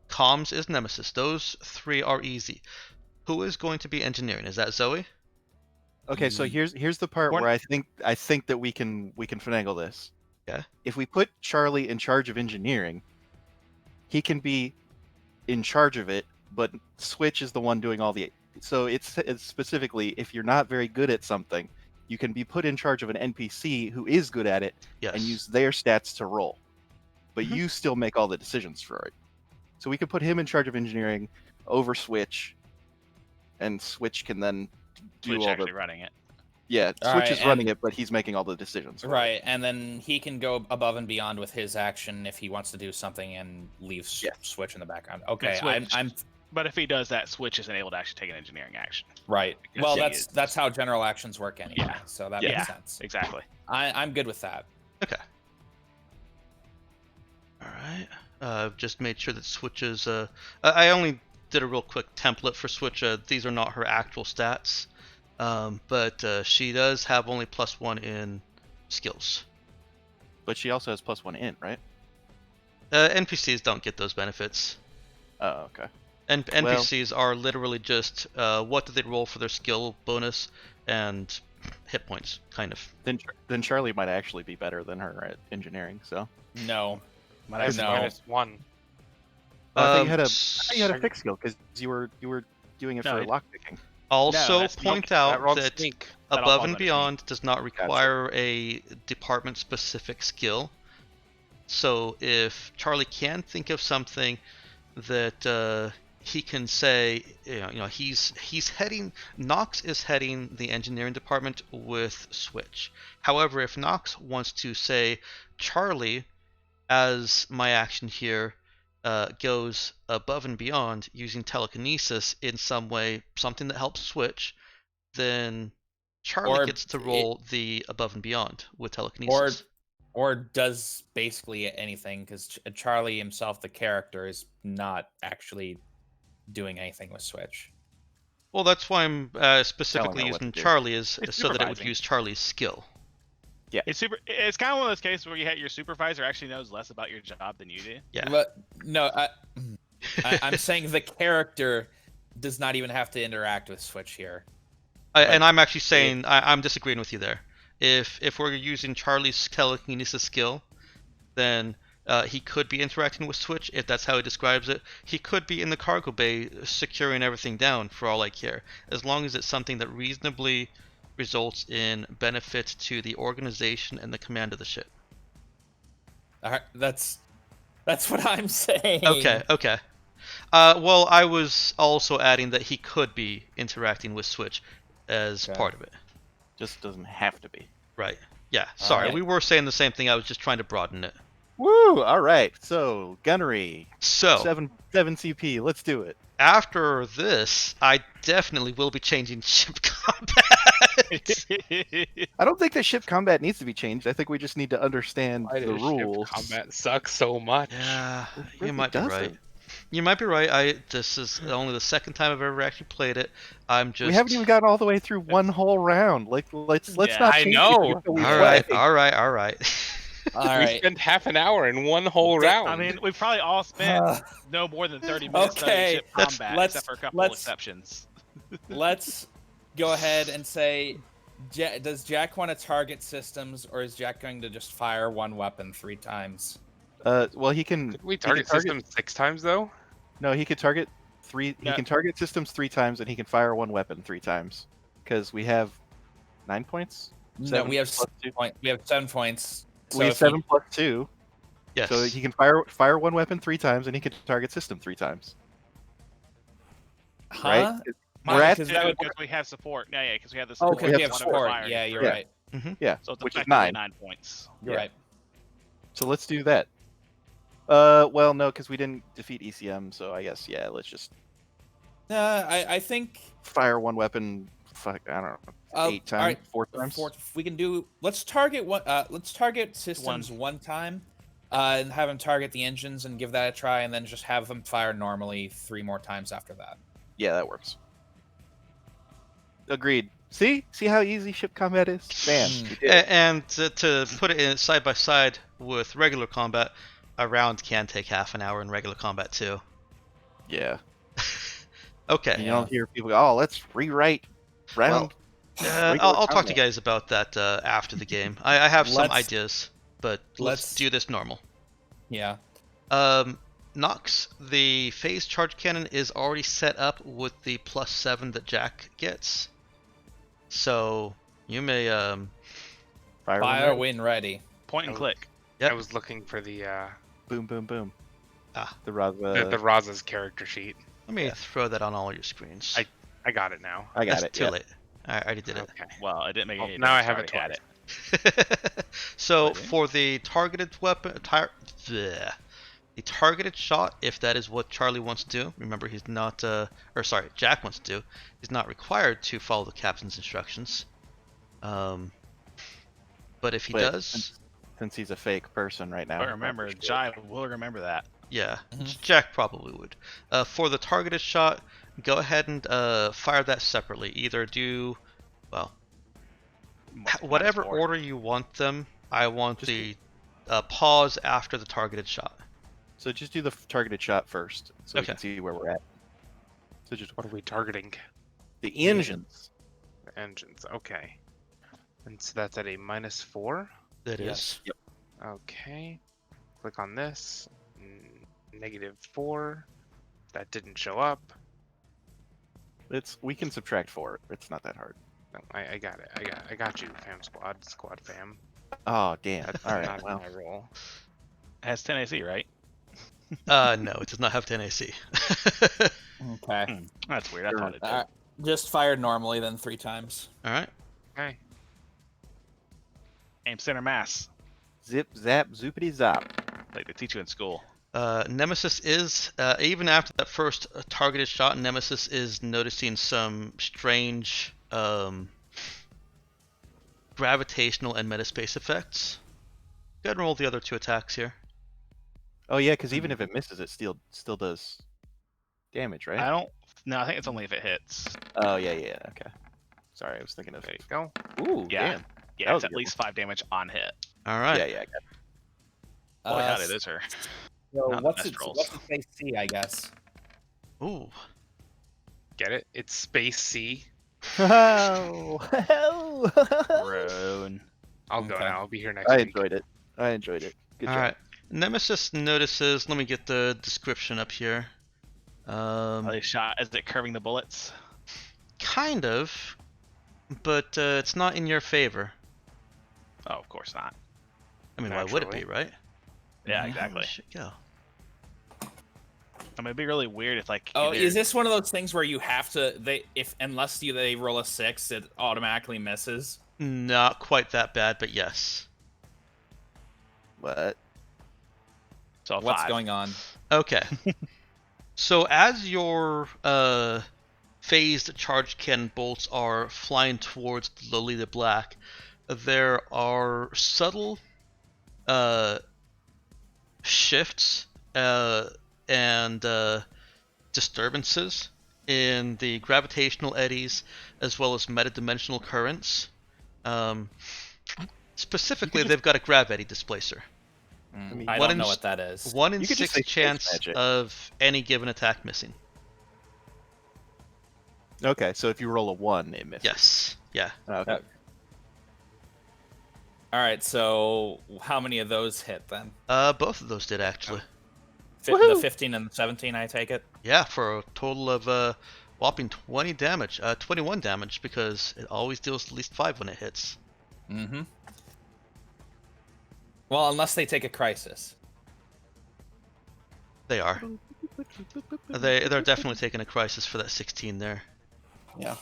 Speaker 1: Comms is Nemesis. Those 3 are easy. Who is going to be engineering? Is that Zoe?
Speaker 2: Okay, so here's the part where I think that we can finagle this.
Speaker 1: Yeah.
Speaker 2: If we put Charlie in charge of engineering, he can be in charge of it, but Switch is the one doing all the. So it's specifically if you're not very good at something, you can be put in charge of an NPC who is good at it
Speaker 1: Yes.
Speaker 2: and use their stats to roll, but
Speaker 1: Mhm.
Speaker 2: you still make all the decisions for it. So we could put him in charge of engineering over Switch, and Switch can then do
Speaker 3: Which
Speaker 2: all
Speaker 3: actually
Speaker 2: the.
Speaker 3: running it.
Speaker 2: Yeah,
Speaker 4: All
Speaker 2: Switch
Speaker 4: right,
Speaker 2: is running it, but he's making all the decisions. for it.
Speaker 4: Right, and then he can go above and beyond with his action if he wants to do something and leave Switch in the background. Okay,
Speaker 3: Switch.
Speaker 4: I'm
Speaker 3: But if he does that, Switch isn't able to actually take an engineering action.
Speaker 4: right.
Speaker 3: Because
Speaker 4: Well,
Speaker 3: he is-
Speaker 4: that's how general actions work anyway.
Speaker 3: Yeah.
Speaker 4: So that
Speaker 3: Yeah.
Speaker 4: makes sense.
Speaker 3: Exactly.
Speaker 4: I'm good with that.
Speaker 1: Okay. All right. Just made sure that Switch's. I only did a real quick template for Switch. These are not her actual stats, but she does have only +1 in skills.
Speaker 2: But she also has +1 in, right?
Speaker 1: NPCs don't get those benefits.
Speaker 2: Oh, okay.
Speaker 1: And NPCs are literally just what do they roll for their skill bonus and hit points, kind of.
Speaker 2: Then Charlie might actually be better than her at engineering. So
Speaker 4: No.
Speaker 3: Might
Speaker 5: I
Speaker 3: have
Speaker 5: have
Speaker 4: No.
Speaker 5: -1.
Speaker 2: I thought you had a
Speaker 1: Um,
Speaker 2: fixed skill because you were doing it
Speaker 3: No,
Speaker 2: for
Speaker 3: it-
Speaker 2: lockpicking.
Speaker 1: Also
Speaker 3: that's
Speaker 1: point
Speaker 5: That
Speaker 1: out
Speaker 5: rolled
Speaker 1: that
Speaker 5: sneak.
Speaker 3: That all
Speaker 1: above
Speaker 3: falls
Speaker 1: and
Speaker 3: under
Speaker 1: beyond does not require a department-specific skill. So if Charlie can think of something that he can say, he's heading. Nox is heading the engineering department with Switch. However, if Nox wants to say, Charlie, as my action here, goes above and beyond using telekinesis in some way, something that helps Switch, then Charlie
Speaker 4: Or
Speaker 1: gets to roll the above and beyond with telekinesis.
Speaker 4: Or does basically anything because Charlie himself, the character, is not actually doing anything with Switch.
Speaker 1: Well, that's why I'm specifically
Speaker 2: her what
Speaker 1: using
Speaker 2: to do.
Speaker 1: Charlie is
Speaker 3: It's
Speaker 1: so that it would
Speaker 3: supervising.
Speaker 1: use Charlie's skill.
Speaker 3: It's kind of one of those cases where your supervisor actually knows less about your job than you do.
Speaker 1: Yeah.
Speaker 4: But no, I'm saying the character does not even have to interact with Switch here.
Speaker 1: And I'm actually saying I'm disagreeing with you there. If we're using Charlie's telekinesis skill, then he could be interacting with Switch if that's how he describes it. He could be in the cargo bay securing everything down for all I care, as long as it's something that reasonably results in benefit to the organization and the command of the ship.
Speaker 4: All right, that's what I'm saying.
Speaker 1: Okay. Well, I was also adding that he could be interacting with Switch. as
Speaker 4: Okay.
Speaker 1: part of it.
Speaker 2: Just doesn't have to be.
Speaker 1: Right. Yeah. Sorry,
Speaker 4: Alright.
Speaker 1: we were saying the same thing. I was just trying to broaden it.
Speaker 2: Woo! All right. So gunnery,
Speaker 1: So
Speaker 2: 7 CP. Let's do it.
Speaker 1: after this, I definitely will be changing ship combat.
Speaker 2: I don't think that ship combat needs to be changed. I think we just need to understand
Speaker 5: Why
Speaker 2: the
Speaker 5: does ship
Speaker 2: rules.
Speaker 5: combat suck so much?
Speaker 1: Yeah,
Speaker 2: It
Speaker 1: you
Speaker 2: really
Speaker 1: might be right.
Speaker 2: doesn't.
Speaker 1: You might be right. This is only the second time I've ever actually played it. I'm just.
Speaker 2: We haven't even gotten all the way through one whole round. Like, let's
Speaker 3: Yeah,
Speaker 2: not
Speaker 5: I
Speaker 2: change
Speaker 5: know.
Speaker 2: it until we
Speaker 1: All
Speaker 2: play.
Speaker 1: right, all right, all right.
Speaker 4: All
Speaker 5: We
Speaker 4: right.
Speaker 5: spent half an hour in one whole round.
Speaker 3: I mean, we've probably all spent no more than 30 minutes studying
Speaker 4: Okay,
Speaker 3: ship
Speaker 1: let's-
Speaker 3: combat,
Speaker 4: let's-
Speaker 3: except for a couple
Speaker 4: let's-
Speaker 3: exceptions.
Speaker 4: Let's go ahead and say, does Jack want to target systems, or is Jack going to just fire one weapon 3 times?
Speaker 2: Well, he can.
Speaker 5: Could we
Speaker 2: he can
Speaker 5: target systems 6 times though?
Speaker 2: No, he could target 3. He
Speaker 3: No.
Speaker 2: can target systems 3 times, and he can fire one weapon 3 times. Because we have 9 points.
Speaker 4: No,
Speaker 2: 7
Speaker 4: we have
Speaker 2: plus 2.
Speaker 4: we have 7 points. So
Speaker 2: We have
Speaker 4: if you-
Speaker 2: 7 plus 2.
Speaker 1: Yes.
Speaker 2: So he can fire one weapon 3 times, and he can target system 3 times.
Speaker 4: Huh?
Speaker 2: Right?
Speaker 4: Mine-
Speaker 2: We're at-
Speaker 4: 'cause that would-
Speaker 3: Because we have support. Yeah, because we have the
Speaker 4: Oh,
Speaker 3: support.
Speaker 4: because we have
Speaker 3: one
Speaker 4: support.
Speaker 3: fire.
Speaker 4: Yeah, you're
Speaker 2: Yeah.
Speaker 4: right.
Speaker 2: Yeah,
Speaker 3: So it's
Speaker 2: which is
Speaker 3: effectively
Speaker 2: 9.
Speaker 3: 9 points.
Speaker 4: You're
Speaker 2: Yeah.
Speaker 4: right.
Speaker 2: So let's do that. Well, no, because we didn't defeat ECM, so I guess let's just
Speaker 4: I think
Speaker 2: fire one weapon. Fuck, I don't know, 8 times,
Speaker 4: alright,
Speaker 2: 4 times.
Speaker 4: we can do. Let's target one. Let's target systems one time, and have him target the engines and give that a try, and then just have him fire normally 3 more times after that.
Speaker 2: Yeah, that works. Agreed. See how easy ship combat is. Bam.
Speaker 4: Hmm.
Speaker 2: we did it.
Speaker 1: And to put it in side by side with regular combat, a round can take half an hour in regular combat too.
Speaker 2: Yeah.
Speaker 1: Okay.
Speaker 2: You don't hear people go, "Oh, let's rewrite round." regular
Speaker 1: I'll talk to you
Speaker 2: combat."
Speaker 1: guys about that after the game. I have some
Speaker 4: Let's-
Speaker 1: ideas, but let's
Speaker 4: let's-
Speaker 1: do this normal.
Speaker 4: Yeah.
Speaker 1: Nox, the phase charge cannon is already set up with the +7 that Jack gets. So you may
Speaker 2: Fire,
Speaker 4: Fire
Speaker 2: one,
Speaker 4: win ready.
Speaker 3: Point and
Speaker 5: Oh.
Speaker 3: click.
Speaker 1: Yep.
Speaker 5: I was looking for the
Speaker 2: boom, boom, boom.
Speaker 1: Ah.
Speaker 2: The Raza.
Speaker 5: the Raza's character sheet.
Speaker 1: let me throw that on all your screens.
Speaker 5: I got it now.
Speaker 2: I got
Speaker 1: That's
Speaker 2: it.
Speaker 1: too
Speaker 2: yeah.
Speaker 1: late. I already did it.
Speaker 5: Okay.
Speaker 3: Well, it didn't make
Speaker 5: Oh,
Speaker 3: any
Speaker 5: now I
Speaker 3: difference.
Speaker 5: have
Speaker 3: already
Speaker 5: it
Speaker 3: had it.
Speaker 1: So
Speaker 3: Okay.
Speaker 1: for the targeted weapon, the targeted shot, if that is what Charlie wants to do, remember he's not, Jack wants to do, he's not required to follow the captain's instructions. But if he
Speaker 2: But
Speaker 1: does,
Speaker 2: Since he's a fake person right now.
Speaker 3: But remember, Jai will remember that.
Speaker 1: yeah,
Speaker 4: Mhm.
Speaker 1: Jack probably would. For the targeted shot, go ahead and fire that separately. Either do, well, whatever
Speaker 3: -4.
Speaker 1: order you want them. I want
Speaker 2: Just
Speaker 1: the pause after the targeted shot.
Speaker 2: So just do the targeted shot first, so we
Speaker 1: Okay.
Speaker 2: can see where we're at. So just
Speaker 5: What are we targeting?
Speaker 2: the engines.
Speaker 5: The engines. Okay. And so that's at a -4.
Speaker 1: That
Speaker 4: Yes.
Speaker 1: is.
Speaker 5: Okay. Click on this. -4. That didn't show up.
Speaker 2: We can subtract 4. It's not that hard.
Speaker 5: No, I got it. I got you, fam squad fam.
Speaker 2: Oh damn!
Speaker 5: That's
Speaker 2: All right.
Speaker 5: not
Speaker 2: Well,
Speaker 5: my role.
Speaker 3: It has 10 AC, right?
Speaker 1: No, it does not have 10 AC.
Speaker 4: Okay.
Speaker 3: That's weird. I thought it did.
Speaker 4: Just fire normally, then 3 times.
Speaker 1: All right.
Speaker 5: Okay.
Speaker 3: Aim center mass,
Speaker 2: zip zap zoopity zop.
Speaker 3: like they teach you in school.
Speaker 1: Nemesis is, even after that first targeted shot, Nemesis is noticing some strange gravitational and metaspace effects. Go ahead and roll the other 2 attacks here.
Speaker 2: Oh yeah, because even if it misses, it still does damage, right?
Speaker 3: I don't. No, I think it's only if it hits.
Speaker 2: Oh yeah. Okay. Sorry, I was thinking of.
Speaker 5: There you go.
Speaker 2: Ooh,
Speaker 3: Yeah.
Speaker 2: damn.
Speaker 3: Yeah,
Speaker 2: That was
Speaker 3: it's
Speaker 2: a
Speaker 3: at
Speaker 2: good
Speaker 3: least 5 damage on hit.
Speaker 1: All right.
Speaker 2: Yeah, I got it.
Speaker 3: Boy, howdy, those are.
Speaker 4: So
Speaker 3: not the
Speaker 4: what's
Speaker 3: best
Speaker 4: it?
Speaker 3: rolls.
Speaker 4: What's it say C? I guess.
Speaker 1: Ooh.
Speaker 5: Get it? It's space C.
Speaker 2: Oh,
Speaker 3: Roan.
Speaker 5: I'll go
Speaker 4: Okay.
Speaker 5: now. I'll be here next
Speaker 2: I
Speaker 5: week.
Speaker 2: enjoyed it. Good
Speaker 1: All
Speaker 2: job.
Speaker 1: right. Nemesis notices. Let me get the description up here.
Speaker 3: Are they shot? Is it curving the bullets?
Speaker 1: Kind of, but it's not in your favor.
Speaker 3: Oh, of course not.
Speaker 1: I mean, why would it be,
Speaker 5: Naturally.
Speaker 1: right?
Speaker 3: Yeah,
Speaker 4: Mhm.
Speaker 3: exactly.
Speaker 1: Should go.
Speaker 3: I mean, it'd be really weird if like.
Speaker 4: Oh,
Speaker 3: either-
Speaker 4: is this one of those things where you have to unless they roll a 6, it automatically misses?
Speaker 1: Not quite that bad, but yes.
Speaker 2: What?
Speaker 3: So
Speaker 4: What's
Speaker 3: 5.
Speaker 4: going on?
Speaker 1: Okay. So as your phased charge cannon bolts are flying towards Lolita Black, there are subtle shifts and disturbances in the gravitational eddies as well as metadimensional currents. Specifically, they've got a grav eddy displacer.
Speaker 2: mean,
Speaker 4: I
Speaker 1: one
Speaker 4: don't
Speaker 1: in
Speaker 4: know
Speaker 1: s-
Speaker 4: what that is.
Speaker 1: 1 in
Speaker 2: You could just
Speaker 1: 6
Speaker 2: say space
Speaker 1: chance
Speaker 2: magic.
Speaker 1: of any given attack missing.
Speaker 2: Okay, so if you roll a 1, it misses.
Speaker 1: Yes. Yeah.
Speaker 2: Okay.
Speaker 4: All right, so how many of those hit then?
Speaker 1: Both of those did actually.
Speaker 4: The
Speaker 2: Woohoo!
Speaker 4: 15 and the 17, I take it.
Speaker 1: Yeah, for a total of whopping 20 damage. 21 damage because it always deals at least 5 when it hits.
Speaker 4: Mm-hmm. Well, unless they take a crisis.
Speaker 1: They are. They're definitely taking a crisis for that 16 there.
Speaker 2: Yeah.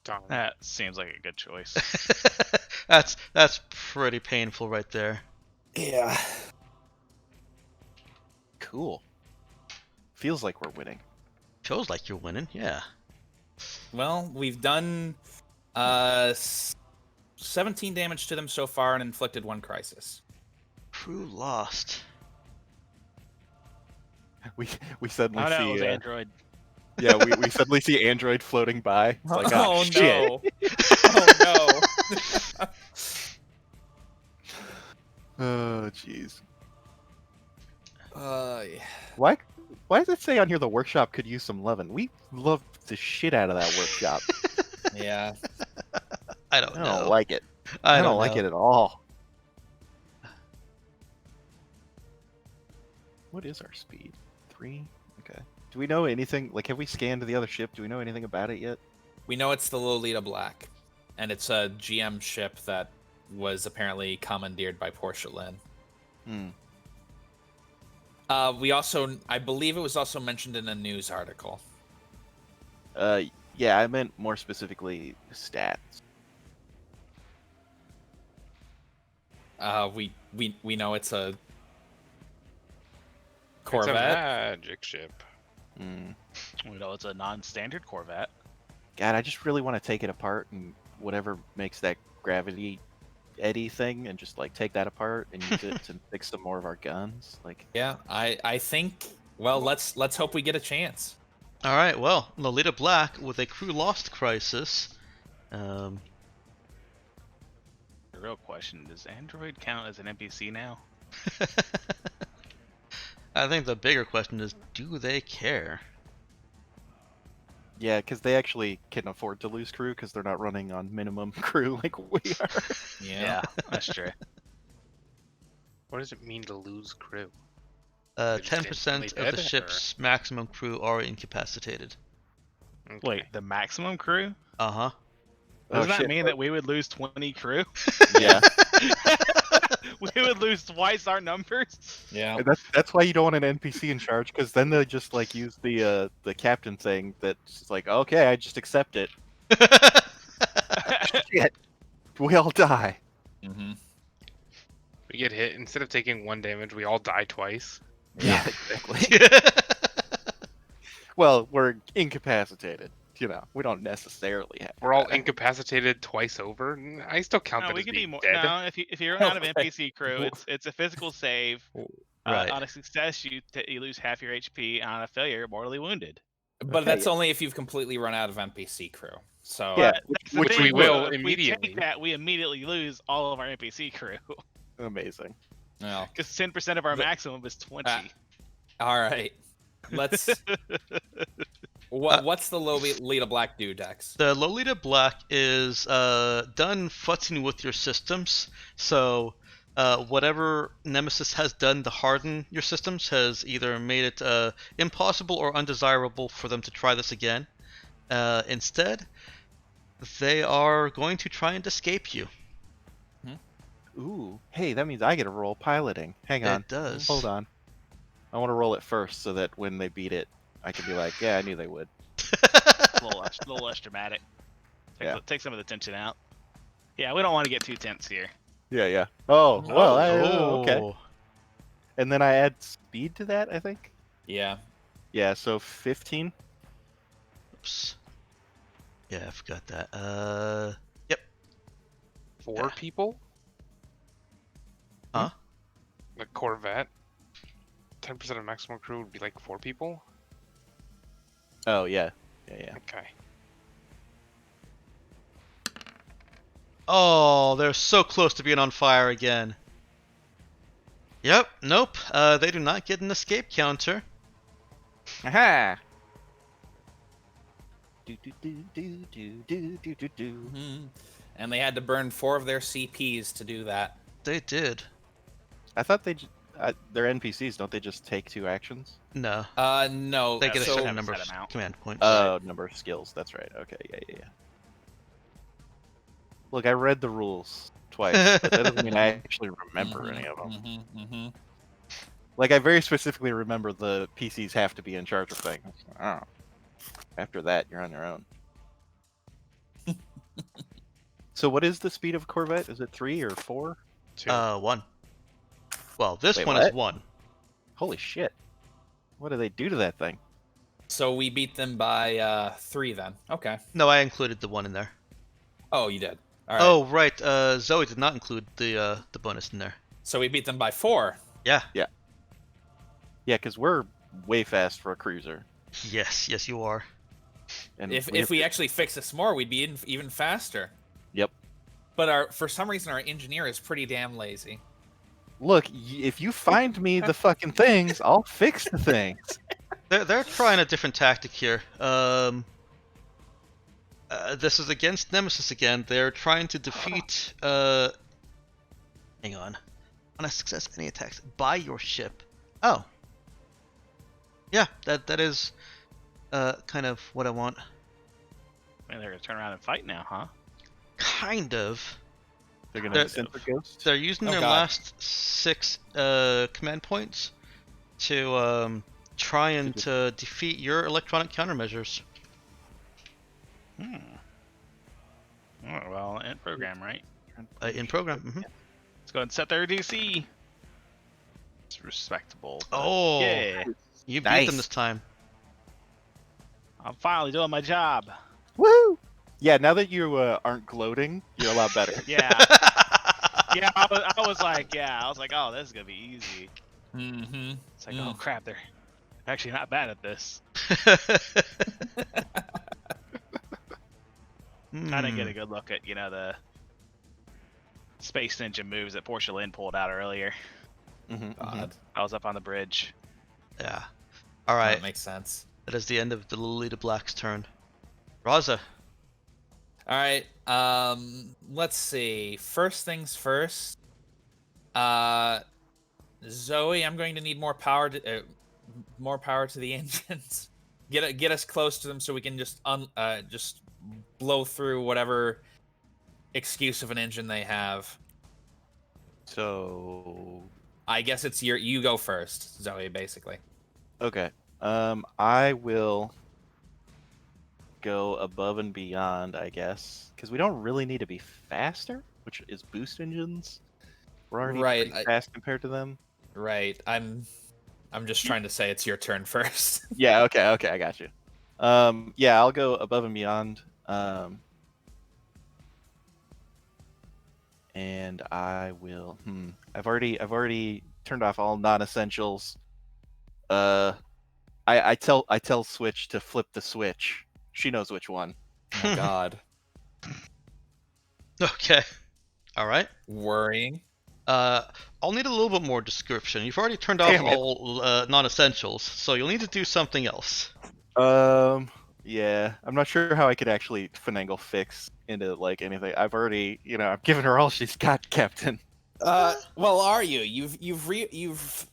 Speaker 5: Darn.
Speaker 3: That seems like a good choice.
Speaker 1: That's pretty painful right there.
Speaker 2: Yeah. Cool. Feels like we're winning.
Speaker 1: Feels like you're winning, yeah.
Speaker 4: Well, we've done 17 damage to them so far and inflicted 1 crisis.
Speaker 1: Crew lost.
Speaker 2: We suddenly
Speaker 3: Oh no, it
Speaker 2: see
Speaker 3: was Android.
Speaker 2: yeah, we suddenly see Android floating by. It's like,
Speaker 4: oh
Speaker 2: shit.
Speaker 4: no! Oh no!
Speaker 2: Oh jeez.
Speaker 4: Yeah.
Speaker 2: Why does it say on here the workshop could use some loving? We love the shit out of that workshop.
Speaker 4: Yeah.
Speaker 1: I don't
Speaker 2: I
Speaker 1: know.
Speaker 2: don't like it.
Speaker 1: I
Speaker 2: don't like it at all. What is our speed? 3? Okay. Do we know anything? Like, have we scanned the other ship? Do we know anything about it yet?
Speaker 4: We know it's the Lolita Black, and it's a GM ship that was apparently commandeered by Portia Lynn. We also, I believe it was also mentioned in a news article.
Speaker 2: Yeah, I meant more specifically stats.
Speaker 4: We know it's a
Speaker 5: It's a
Speaker 4: Corvette.
Speaker 5: magic ship.
Speaker 3: We know it's a non-standard Corvette.
Speaker 2: God, I just really want to take it apart and whatever makes that gravity eddy thing, and just like take that apart and use it to fix some more of our guns. Like,
Speaker 4: Yeah, I think. Well, let's hope we get a chance.
Speaker 1: All right, well, Lolita Black with a crew lost crisis.
Speaker 3: The real question, does Android count as an NPC now?
Speaker 1: I think the bigger question is, do they care?
Speaker 2: yeah, because they actually can afford to lose crew because they're not running on minimum crew like we are.
Speaker 4: Yeah.
Speaker 3: That's true.
Speaker 5: What does it mean to lose crew? They just
Speaker 1: 10%
Speaker 5: instantly
Speaker 1: of the
Speaker 5: dead, or-
Speaker 1: ship's maximum crew are incapacitated.
Speaker 5: Okay.
Speaker 3: Wait, the maximum crew?
Speaker 1: Uh-huh.
Speaker 3: Doesn't that
Speaker 2: shit,
Speaker 3: mean that we would lose 20 crew?
Speaker 2: Yeah,
Speaker 3: We would lose twice our numbers?
Speaker 4: Yeah.
Speaker 2: and that's why you don't want an NPC in charge, because then they'll just like use the captain thing that's like, okay, I just accept it. Shit, we all die.
Speaker 4: Mm-hmm.
Speaker 5: We get hit. Instead of taking 1 damage, we all die twice.
Speaker 2: Yeah, exactly. Well, we're incapacitated. You know, we don't necessarily have.
Speaker 5: We're all incapacitated twice over. I still count
Speaker 3: No,
Speaker 5: that
Speaker 3: we
Speaker 5: as
Speaker 3: could
Speaker 5: being
Speaker 3: be more.
Speaker 5: dead.
Speaker 3: No, if you're out of
Speaker 4: Okay.
Speaker 3: NPC crew, it's a physical save.
Speaker 1: Right.
Speaker 3: On a success, you lose half your HP. On a failure, you're mortally wounded.
Speaker 4: But
Speaker 2: Okay,
Speaker 4: that's only if you've completely run out of NPC crew. So
Speaker 2: Yeah,
Speaker 3: But that's the
Speaker 2: which
Speaker 3: thing,
Speaker 2: we will
Speaker 3: if
Speaker 5: immediately.
Speaker 3: We take that, we immediately lose all of our NPC crew
Speaker 2: Amazing.
Speaker 4: no.
Speaker 3: because 10% of our
Speaker 4: The-
Speaker 3: maximum is 20.
Speaker 4: All right. Let's. What's the Lolita Black do, Dex?
Speaker 1: The Lolita Black is done futzing with your systems. So whatever Nemesis has done to harden your systems has either made it impossible or undesirable for them to try this again. Instead, they are going to try and escape you.
Speaker 2: Ooh, hey, that means I get a roll piloting. Hang on.
Speaker 1: It does.
Speaker 2: Hold on. I want to roll it first so that when they beat it, I can be like, yeah, I knew they would.
Speaker 3: A little less dramatic.
Speaker 2: Yeah.
Speaker 3: Take some of the tension out. Yeah, we don't want to get too tense here.
Speaker 2: Yeah. Oh, well, okay.
Speaker 1: Oh.
Speaker 2: And then I add speed to that, I think.
Speaker 4: Yeah.
Speaker 2: Yeah, so 15.
Speaker 1: Oops. Yeah, I forgot that. Yep.
Speaker 5: 4
Speaker 1: Yeah.
Speaker 5: people?
Speaker 1: Huh?
Speaker 5: The Corvette? 10% of maximum crew would be like 4 people?
Speaker 2: Oh, yeah.
Speaker 5: Okay.
Speaker 1: Oh, they're so close to being on fire again. Yep. Nope. They do not get an escape counter.
Speaker 2: Aha!
Speaker 4: Mhm. And they had to burn 4 of their CPs to do that.
Speaker 1: They did.
Speaker 2: I thought they're NPCs, don't they just take 2 actions?
Speaker 1: No.
Speaker 4: No.
Speaker 1: They get a
Speaker 4: so
Speaker 1: certain number of
Speaker 3: set amount.
Speaker 1: command points.
Speaker 2: Oh, number of skills. That's right. Okay, yeah. Look, I read the rules twice, but that doesn't mean I actually remember any of them. Like, I very specifically remember the PCs have to be in charge of things. Oh. After that, you're on your own. So what is the speed of a Corvette? Is it 3 or 4?
Speaker 5: 2.
Speaker 1: 1. Well, this
Speaker 2: Wait,
Speaker 1: one
Speaker 2: what?
Speaker 1: is 1.
Speaker 2: Holy shit. What do they do to that thing?
Speaker 4: So we beat them by 3 then. Okay.
Speaker 1: No, I included the 1 in there.
Speaker 4: Oh, you did. All right.
Speaker 1: Oh, right. Zoe did not include the bonus in there.
Speaker 4: So we beat them by 4.
Speaker 1: Yeah.
Speaker 2: Yeah, because we're way fast for a cruiser.
Speaker 1: Yes, you are.
Speaker 2: And
Speaker 4: If we actually fix this more, we'd be even faster.
Speaker 2: Yep.
Speaker 4: But for some reason, our engineer is pretty damn lazy.
Speaker 2: Look, if you find me the fucking things, I'll fix the things.
Speaker 1: They're trying a different tactic here. This is against Nemesis again. They're trying to defeat. Hang on. On a success, any attacks by your ship. Oh. Yeah, that is kind of what I want.
Speaker 3: Man, they're gonna turn around and fight now, huh?
Speaker 1: Kind of.
Speaker 2: They're gonna send the ghost.
Speaker 1: They're using their
Speaker 4: God.
Speaker 1: last 6 command points to try and to defeat your electronic countermeasures.
Speaker 3: Oh, well, in program, right?
Speaker 1: In program.
Speaker 3: Let's go ahead and set their DC. It's respectable. but
Speaker 1: Oh,
Speaker 3: yeah,
Speaker 1: you beat
Speaker 2: Nice.
Speaker 1: them this time.
Speaker 3: I'm finally doing my job.
Speaker 2: Woo! Yeah, now that you aren't gloating, you're a lot better.
Speaker 3: Yeah, yeah. I was like, oh, this is gonna be easy.
Speaker 4: Mm-hmm.
Speaker 3: It's like, oh crap, they're actually not bad at this. I didn't get a good look at the Space Ninja moves that Portia Lynn pulled out earlier.
Speaker 4: God.
Speaker 3: I was up on the bridge.
Speaker 1: Yeah. All right.
Speaker 4: That makes sense.
Speaker 1: That is the end of the Lolita Black's turn. Raza.
Speaker 4: All right. Let's see. First things first. Zoe, I'm going to need more power to the engines. Get us close to them so we can just blow through whatever excuse of an engine they have.
Speaker 2: So,
Speaker 4: I guess it's you go first, Zoe, basically.
Speaker 2: okay. I will go above and beyond, I guess, because we don't really need to be faster, which is boost engines. We're already
Speaker 4: Right,
Speaker 2: pretty fast compared to them.
Speaker 4: Right. I'm just trying to say it's your turn first.
Speaker 2: Yeah, okay, I got you. Yeah, I'll go above and beyond. And I will. I've already turned off all non-essentials. I tell Switch to flip the switch. She knows which one.
Speaker 4: Oh God.
Speaker 1: Okay. All right.
Speaker 4: Worrying.
Speaker 1: I'll need a little bit more description. You've already turned off
Speaker 2: Damn it.
Speaker 1: all non-essentials, so you'll need to do something else.
Speaker 2: Yeah, I'm not sure how I could actually finagle fix into like anything. I've already, I've given her all she's got, Captain.
Speaker 4: Well, are you? You've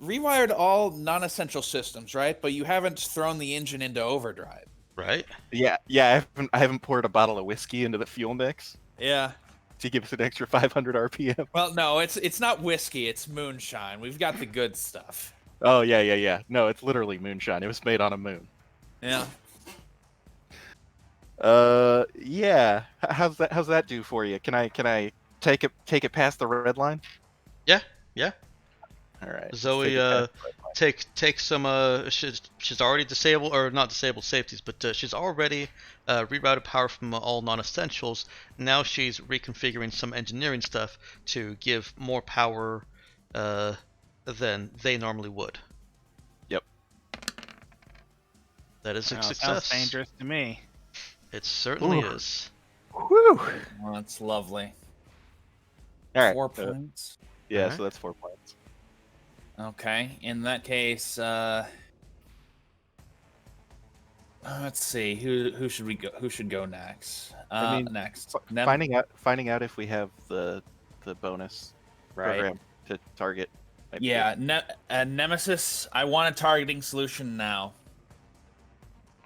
Speaker 4: rewired all non-essential systems, right? But you haven't thrown the engine into overdrive.
Speaker 1: Right?
Speaker 2: Yeah, I haven't poured a bottle of whiskey into the fuel mix
Speaker 4: Yeah.
Speaker 2: to give us an extra 500 RPM.
Speaker 4: Well, no, it's not whiskey. It's moonshine. We've got the good stuff.
Speaker 2: Oh yeah. No, it's literally moonshine. It was made on a moon.
Speaker 4: Yeah.
Speaker 2: Yeah. How's that do for you? Can I take it past the red line?
Speaker 1: Yeah.
Speaker 2: All right. let's
Speaker 1: Zoe,
Speaker 2: take it past the red line.
Speaker 1: take some. She's already disabled, or not disabled safeties, but she's already rerouted power from all non-essentials. Now she's reconfiguring some engineering stuff to give more power than they normally would.
Speaker 2: Yep.
Speaker 1: That is a
Speaker 3: Well,
Speaker 1: success.
Speaker 3: sounds dangerous to me.
Speaker 1: It certainly
Speaker 2: Ooh.
Speaker 1: is.
Speaker 2: Whew.
Speaker 4: Well, that's lovely.
Speaker 2: All right.
Speaker 4: 4 points.
Speaker 2: Yeah,
Speaker 1: Alright.
Speaker 2: so that's 4 points.
Speaker 4: Okay. In that case, let's see. Who should we go? Who should go next?
Speaker 2: I mean,
Speaker 4: next.
Speaker 2: Finding out if we have the bonus program to target. might be
Speaker 4: Yeah. Nemesis. I want a targeting solution now.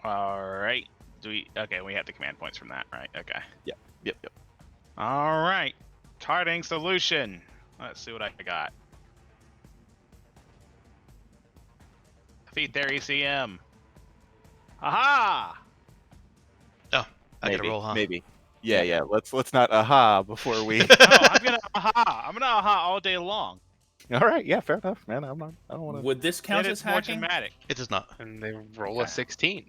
Speaker 3: All right. Okay, we have the command points from that, right? Okay.
Speaker 2: good. Yep.
Speaker 3: All right. Targeting solution. Let's see what I got. Defeat their ECM. Aha!
Speaker 1: Oh, I
Speaker 2: Maybe,
Speaker 1: gotta roll, huh?
Speaker 2: Maybe. Yeah. Let's not aha before we.
Speaker 3: No, I'm gonna aha. I'm gonna aha all day long.
Speaker 2: All right. Yeah. Fair enough, man. I don't want to.
Speaker 4: Would this count
Speaker 3: Then
Speaker 4: as
Speaker 3: it's more
Speaker 4: hacking?
Speaker 3: dramatic.
Speaker 1: It does not.
Speaker 5: And they roll
Speaker 3: Okay.
Speaker 5: a 16.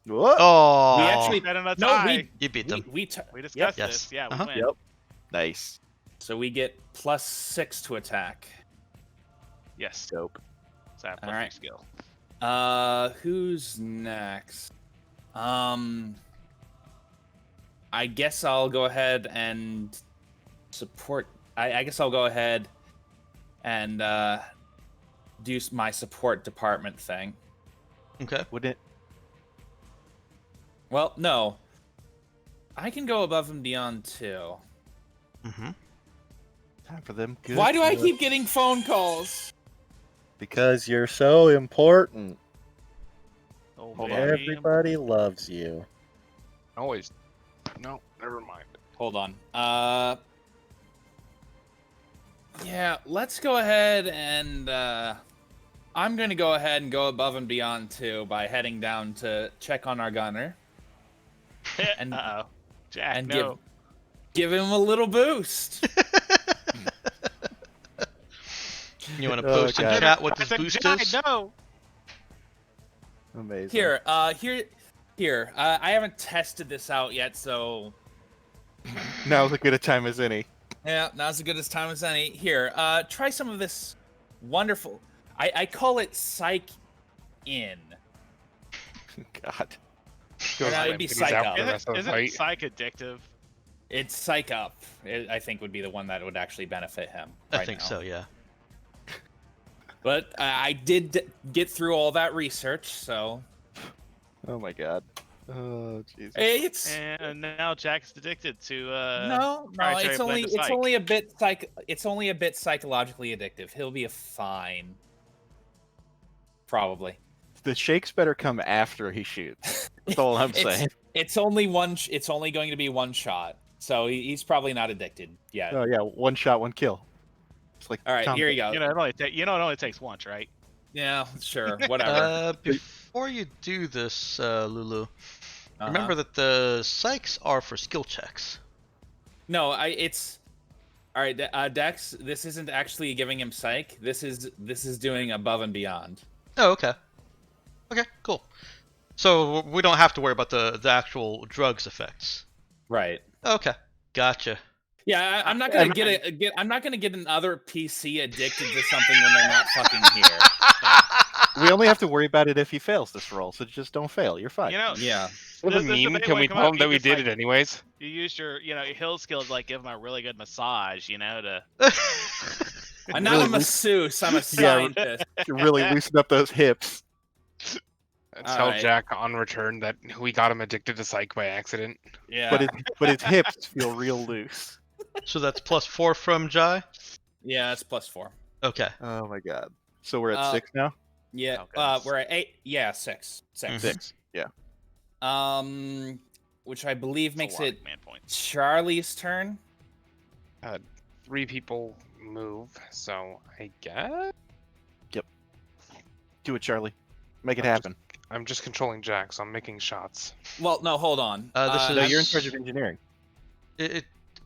Speaker 2: What?
Speaker 1: Oh,
Speaker 4: We actually
Speaker 3: Better than a
Speaker 4: no.
Speaker 3: tie.
Speaker 1: you beat them.
Speaker 4: We
Speaker 3: discussed
Speaker 1: Yes.
Speaker 3: this. Yeah, we
Speaker 1: Uh-huh.
Speaker 3: win.
Speaker 2: Yep. Nice.
Speaker 4: so we get +6 to attack.
Speaker 3: Yes.
Speaker 2: Dope.
Speaker 3: So I have
Speaker 4: All
Speaker 3: plus
Speaker 4: right.
Speaker 3: 3 skill.
Speaker 4: Who's next? I guess I'll go ahead and support. I guess I'll go ahead and do my support department thing.
Speaker 1: Okay.
Speaker 2: Wouldn't it?
Speaker 4: Well, no. I can go above and beyond too.
Speaker 1: Mm-hmm.
Speaker 2: Time for them. Good
Speaker 4: Why do I
Speaker 2: looks.
Speaker 4: keep getting phone calls?
Speaker 2: Because you're so important.
Speaker 3: Oh,
Speaker 5: Hold on.
Speaker 3: baby.
Speaker 2: Everybody loves you.
Speaker 5: Always. No, never mind.
Speaker 4: Hold on. Yeah, let's go ahead and I'm going to go ahead and go above and beyond too by heading down to check on our gunner and-
Speaker 3: Uh-oh. Jack,
Speaker 4: and
Speaker 3: no.
Speaker 4: give him a little boost.
Speaker 1: You want to
Speaker 2: Oh,
Speaker 1: post in
Speaker 2: God.
Speaker 1: chat what this
Speaker 3: I said,
Speaker 1: boost
Speaker 3: Jack,
Speaker 1: is?
Speaker 3: no.
Speaker 2: Amazing.
Speaker 4: Here. I haven't tested this out yet, so
Speaker 2: Now's as good a time as any.
Speaker 4: yeah, now's as good as time as any. Here, try some of this wonderful. I call it Psych In.
Speaker 2: God.
Speaker 4: Or no, it'd be
Speaker 5: He's
Speaker 4: Psych
Speaker 5: out
Speaker 4: Up.
Speaker 5: for the rest of the
Speaker 3: Isn't
Speaker 5: fight.
Speaker 3: psych addictive?
Speaker 4: It's Psych Up. I think would be the one that would actually benefit him.
Speaker 1: I
Speaker 4: right
Speaker 1: think
Speaker 4: now.
Speaker 1: so, yeah.
Speaker 4: But I did get through all that research, so
Speaker 2: Oh my God. Oh Jesus.
Speaker 4: it's
Speaker 3: And now Jack's addicted to
Speaker 4: no,
Speaker 3: proprietary
Speaker 4: it's only
Speaker 3: blend of
Speaker 4: it's
Speaker 3: psych.
Speaker 4: only a bit psychologically addictive. He'll be fine, probably.
Speaker 2: The shakes better come after he shoots. That's all I'm saying.
Speaker 4: It's only one. It's only going to be one shot, so he's probably not addicted yet.
Speaker 2: Oh yeah, one shot, one kill. It's like
Speaker 4: All right, here you go.
Speaker 3: You know, it only takes once, right?
Speaker 4: Yeah, sure, whatever.
Speaker 1: Before you do this, Lulu,
Speaker 4: Uh-huh.
Speaker 1: remember that the psychs are for skill checks.
Speaker 4: No, it's all right. Dex, this isn't actually giving him psych. This is doing above and beyond.
Speaker 1: Oh, okay. Okay, cool. So we don't have to worry about the actual drugs effects.
Speaker 4: Right.
Speaker 1: Okay, gotcha.
Speaker 4: Yeah, I'm not gonna I'm not gonna get another PC addicted to something when they're not fucking here.
Speaker 2: We only have to worry about it if he fails this roll, so just don't fail. You're fine.
Speaker 3: You know,
Speaker 4: Yeah.
Speaker 5: For the
Speaker 3: This
Speaker 5: meme,
Speaker 3: debate
Speaker 5: can we
Speaker 3: won't come
Speaker 5: tell
Speaker 3: up.
Speaker 5: him that
Speaker 3: You
Speaker 5: we
Speaker 3: just,
Speaker 5: did
Speaker 3: like-
Speaker 5: it anyways?
Speaker 3: you use your, your hill skills to, like, give him a really good massage, to...
Speaker 4: I'm not
Speaker 2: Really
Speaker 4: a masseuse. I'm a
Speaker 2: Yeah.
Speaker 4: scientist.
Speaker 2: To really loosen up those hips.
Speaker 5: Tell
Speaker 4: Alright.
Speaker 5: Jack on return that we got him addicted to psych by accident.
Speaker 4: Yeah.
Speaker 2: But his hips feel real loose.
Speaker 1: So that's +4 from Jai?
Speaker 4: Yeah, it's +4.
Speaker 1: Okay.
Speaker 2: Oh my God. So we're at
Speaker 4: Uh,
Speaker 2: 6 now?
Speaker 4: Yeah.
Speaker 3: Oh, goodness.
Speaker 4: We're at 8. Yeah, 6. 6.
Speaker 1: Mhm.
Speaker 2: 6. Yeah.
Speaker 4: Which I believe
Speaker 3: It's a
Speaker 4: makes
Speaker 3: lot
Speaker 4: it
Speaker 3: of command points.
Speaker 4: Charlie's turn.
Speaker 5: 3 people move, so I guess
Speaker 2: Do it, Charlie. Make it
Speaker 5: I'm
Speaker 2: happen.
Speaker 5: I'm just controlling Jack, so I'm making shots.
Speaker 4: Well, no, hold on.
Speaker 1: This
Speaker 2: No,
Speaker 1: is-
Speaker 2: you're in charge of engineering.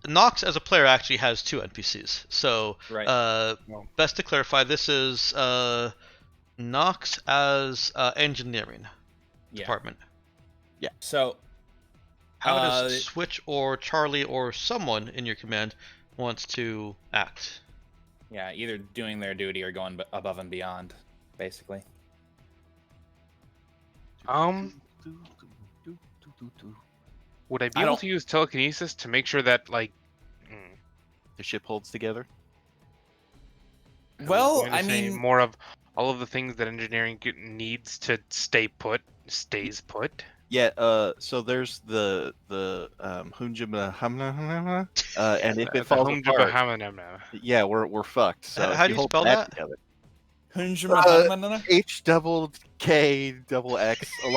Speaker 1: Nox as a player actually has 2 NPCs. So,
Speaker 4: Right.
Speaker 5: No.
Speaker 1: best to clarify, this is Nox as engineering department.
Speaker 4: So
Speaker 1: How does Switch or Charlie or someone in your command wants to act?
Speaker 4: yeah, either doing their duty or going above and beyond, basically.
Speaker 5: Would I be
Speaker 4: I
Speaker 5: able
Speaker 4: don't-
Speaker 5: to use telekinesis to make sure that
Speaker 2: The ship holds together.
Speaker 4: Well,
Speaker 5: going to
Speaker 4: I
Speaker 5: say
Speaker 4: mean,
Speaker 5: more of all of the things that engineering needs to stay put stays put?
Speaker 2: Yeah. So there's the Hunjima Hamna, and if it falls
Speaker 5: Hunjaba
Speaker 2: apart,
Speaker 5: Hamanama.
Speaker 2: yeah, we're fucked. So if
Speaker 1: How do you
Speaker 2: hold
Speaker 1: spell
Speaker 2: that
Speaker 1: that?
Speaker 2: together,
Speaker 4: Hunjima-
Speaker 2: HKXX. A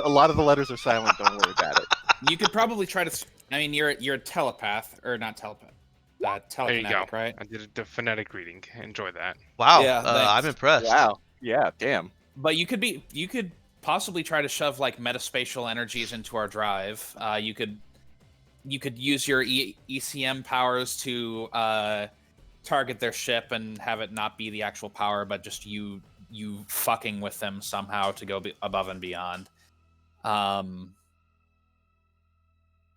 Speaker 2: lot of the letters are silent. Don't worry about it.
Speaker 4: you could probably try to. I mean, you're a telepath or not telepath.
Speaker 5: There you go.
Speaker 4: Telekinetic, right?
Speaker 5: I did a phonetic reading. Enjoy that.
Speaker 1: Wow,
Speaker 4: Yeah, thanks.
Speaker 1: I'm impressed.
Speaker 2: Wow. Yeah. Damn.
Speaker 4: But you could possibly try to shove like metaspatial energies into our drive. You could use your ECM powers to target their ship and have it not be the actual power, but just you fucking with them somehow to go above and beyond.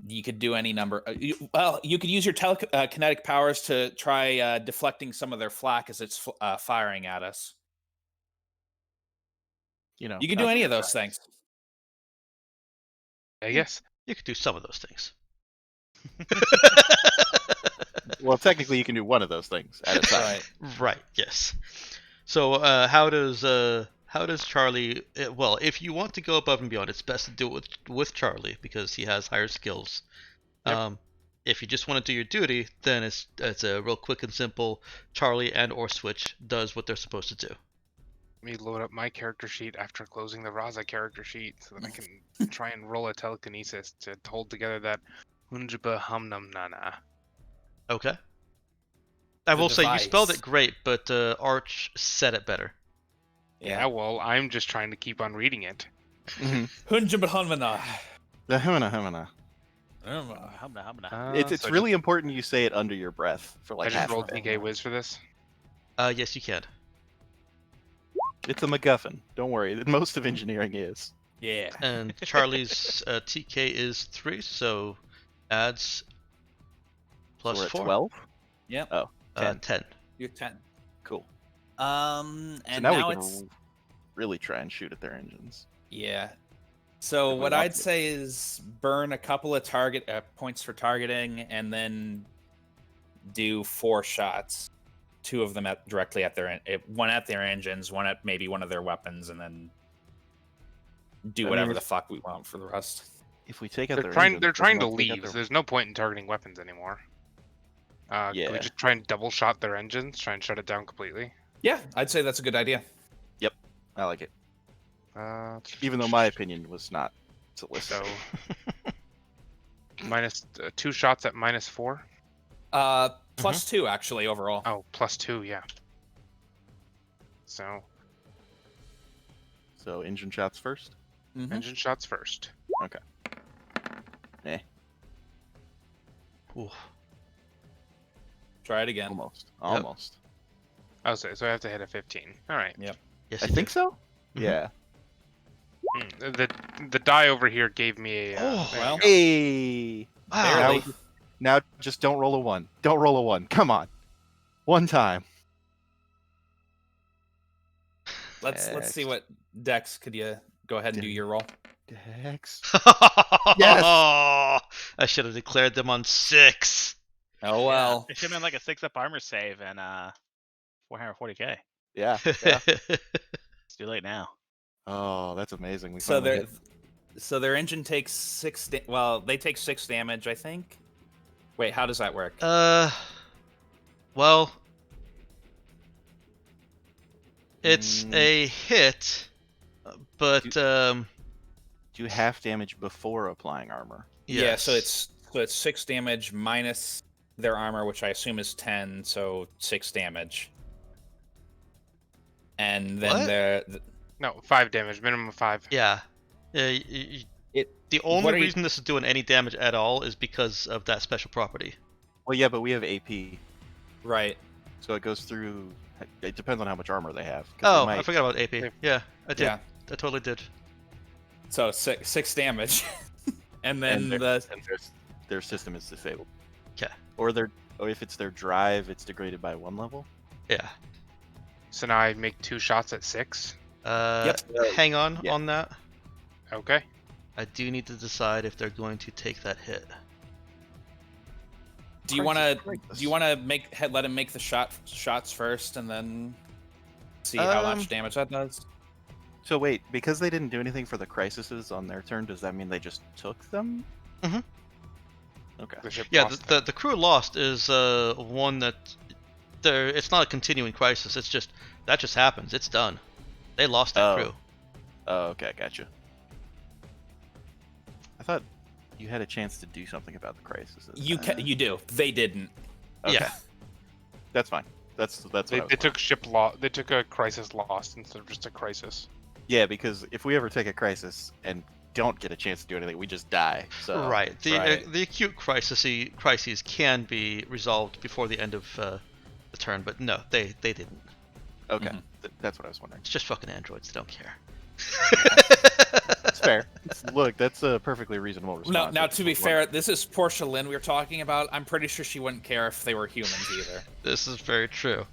Speaker 4: You could do any number. You could use your kinetic powers to try deflecting some of their flak as it's firing at us.
Speaker 2: You know.
Speaker 4: You could do any of those things.
Speaker 5: I guess.
Speaker 1: You could do some of those things.
Speaker 2: Well, technically, you can do one of those things at a time.
Speaker 4: Right.
Speaker 1: Right. Yes. So how does Charlie? Well, if you want to go above and beyond, it's best to do it with Charlie because he has higher skills.
Speaker 5: Yep.
Speaker 1: If you just want to do your duty, then it's a real quick and simple. Charlie and or Switch does what they're supposed to do.
Speaker 5: Let me load up my character sheet after closing the Raza character sheet so that I can try and roll a telekinesis to hold together that Hunjaba Hamnam Nana.
Speaker 1: Okay. I
Speaker 4: The
Speaker 1: will say you spelled
Speaker 4: device.
Speaker 1: it great, but Arch said it better.
Speaker 5: Yeah, well, I'm just trying to keep on reading it.
Speaker 4: Hunjabahunmana.
Speaker 2: The Himana. It's
Speaker 5: So
Speaker 2: really important you say it under your breath for
Speaker 5: I
Speaker 2: like
Speaker 5: just
Speaker 2: half
Speaker 5: rolled
Speaker 2: of it.
Speaker 5: TK Wiz for this.
Speaker 1: Yes, you can.
Speaker 2: It's a MacGuffin. Don't worry. Most of engineering is.
Speaker 4: Yeah.
Speaker 1: And Charlie's TK is 3, so adds plus
Speaker 2: So we're at
Speaker 1: 4.
Speaker 2: 12.
Speaker 4: Yep.
Speaker 2: Oh, 10.
Speaker 1: 10.
Speaker 4: You're 10.
Speaker 2: Cool.
Speaker 4: And
Speaker 2: So
Speaker 4: now,
Speaker 2: now we
Speaker 4: it's
Speaker 2: can really try and shoot at their engines.
Speaker 4: yeah. So
Speaker 2: If we
Speaker 4: what
Speaker 2: want
Speaker 4: I'd
Speaker 2: to.
Speaker 4: say is burn a couple of target points for targeting, and then do 4 shots. 2 of them directly at their one at their engines, one at maybe one of their weapons, and then do
Speaker 2: I
Speaker 4: whatever
Speaker 2: mean,
Speaker 4: the fuck we want for the rest.
Speaker 2: If we take out
Speaker 5: They're
Speaker 2: their
Speaker 5: trying.
Speaker 2: engines,
Speaker 5: They're trying to
Speaker 2: doesn't that take out
Speaker 5: leave.
Speaker 2: their-
Speaker 5: So there's no point in targeting weapons anymore. Can
Speaker 2: Yeah.
Speaker 5: we just try and double shot their engines? Try and shut it down completely.
Speaker 4: Yeah, I'd say that's a good idea.
Speaker 2: I like it.
Speaker 5: Uh,
Speaker 2: Even though my opinion was not solicited.
Speaker 5: So minus 2 shots at -4.
Speaker 4: Plus 2 actually overall.
Speaker 5: Oh, +2, yeah. So
Speaker 2: So engine shots first.
Speaker 4: Mhm.
Speaker 5: engine shots first.
Speaker 1: Ooh.
Speaker 4: Try it again.
Speaker 2: Almost.
Speaker 5: Oh, so I have to hit a 15. All right.
Speaker 1: Yes,
Speaker 2: I
Speaker 1: you
Speaker 2: think
Speaker 1: do.
Speaker 2: so.
Speaker 1: Mhm.
Speaker 2: Yeah.
Speaker 5: The die over here gave me a.
Speaker 1: Oh,
Speaker 5: there you
Speaker 4: well.
Speaker 5: go.
Speaker 2: Hey.
Speaker 1: Wow.
Speaker 4: Barely.
Speaker 2: Now just don't roll a 1. Don't roll a 1. Come on. One time.
Speaker 4: Let's see what Dex. Could you go ahead and do your roll?
Speaker 2: Dex.
Speaker 1: Yes. I should have declared them on 6.
Speaker 4: Oh well.
Speaker 3: It should have been like a 6-up armor save and 440k.
Speaker 2: Yeah.
Speaker 3: It's too late now.
Speaker 2: Oh, that's amazing. We
Speaker 4: So
Speaker 2: finally
Speaker 4: their
Speaker 2: hit.
Speaker 4: their engine takes 6. Well, they take 6 damage, I think. Wait, how does that work?
Speaker 1: Well, it's a hit, but
Speaker 2: Do half damage before applying armor.
Speaker 4: Yeah, so
Speaker 1: yes.
Speaker 4: it's 6 damage minus their armor, which I assume is 10, so 6 damage. And then
Speaker 1: What?
Speaker 5: No, 5 damage, minimum of 5.
Speaker 1: Yeah.
Speaker 4: It
Speaker 1: The
Speaker 4: What
Speaker 1: only
Speaker 4: are you-
Speaker 1: reason this is doing any damage at all is because of that special property.
Speaker 2: Well, yeah, but we have AP,
Speaker 4: right.
Speaker 2: so it goes through. It depends on how much armor they have. 'cause
Speaker 1: Oh,
Speaker 2: they
Speaker 1: I
Speaker 2: might-
Speaker 1: forgot about AP.
Speaker 5: Yeah.
Speaker 1: Yeah, I did.
Speaker 4: Yeah.
Speaker 1: I totally did.
Speaker 4: So 6 damage. And then
Speaker 2: and
Speaker 4: the
Speaker 2: their system is disabled.
Speaker 1: Okay.
Speaker 2: Or if it's their drive, it's degraded by 1 level.
Speaker 1: Yeah.
Speaker 5: So now I make 2 shots at 6.
Speaker 1: Hang on
Speaker 2: Yeah.
Speaker 1: on that.
Speaker 5: Okay.
Speaker 1: I do need to decide if they're going to take that hit.
Speaker 4: do you want to
Speaker 2: Crisis.
Speaker 4: let him make the shots first and then see how
Speaker 1: Um,
Speaker 4: much damage that does?
Speaker 2: So wait, because they didn't do anything for the crises on their turn, does that mean they just took them?
Speaker 1: Mhm.
Speaker 2: Okay.
Speaker 5: The ship
Speaker 1: Yeah,
Speaker 5: lost
Speaker 1: the crew lost is one that it's not a continuing crisis. It's just that just happens. It's done. They lost that
Speaker 2: Oh.
Speaker 1: crew.
Speaker 2: Oh, okay, gotcha. I thought you had a chance to do something about the crises.
Speaker 4: You do. They didn't.
Speaker 2: Okay.
Speaker 1: Yeah.
Speaker 2: That's fine. That's what I was
Speaker 5: They
Speaker 2: wondering.
Speaker 5: took They took a crisis lost instead of just a crisis.
Speaker 2: Yeah, because if we ever take a crisis and don't get a chance to do anything, we just die. So
Speaker 1: Right.
Speaker 4: right.
Speaker 1: The acute crises can be resolved before the end of the turn, but no, they didn't.
Speaker 2: Okay,
Speaker 4: Mhm.
Speaker 2: That's what I was wondering.
Speaker 1: It's just fucking androids. They don't care.
Speaker 2: It's fair. Look, that's a perfectly reasonable response.
Speaker 4: Now
Speaker 2: I
Speaker 4: to be
Speaker 2: just
Speaker 4: fair, this is Portia Lynn we were talking about. I'm pretty sure she wouldn't care if they were humans either.
Speaker 1: This is very true.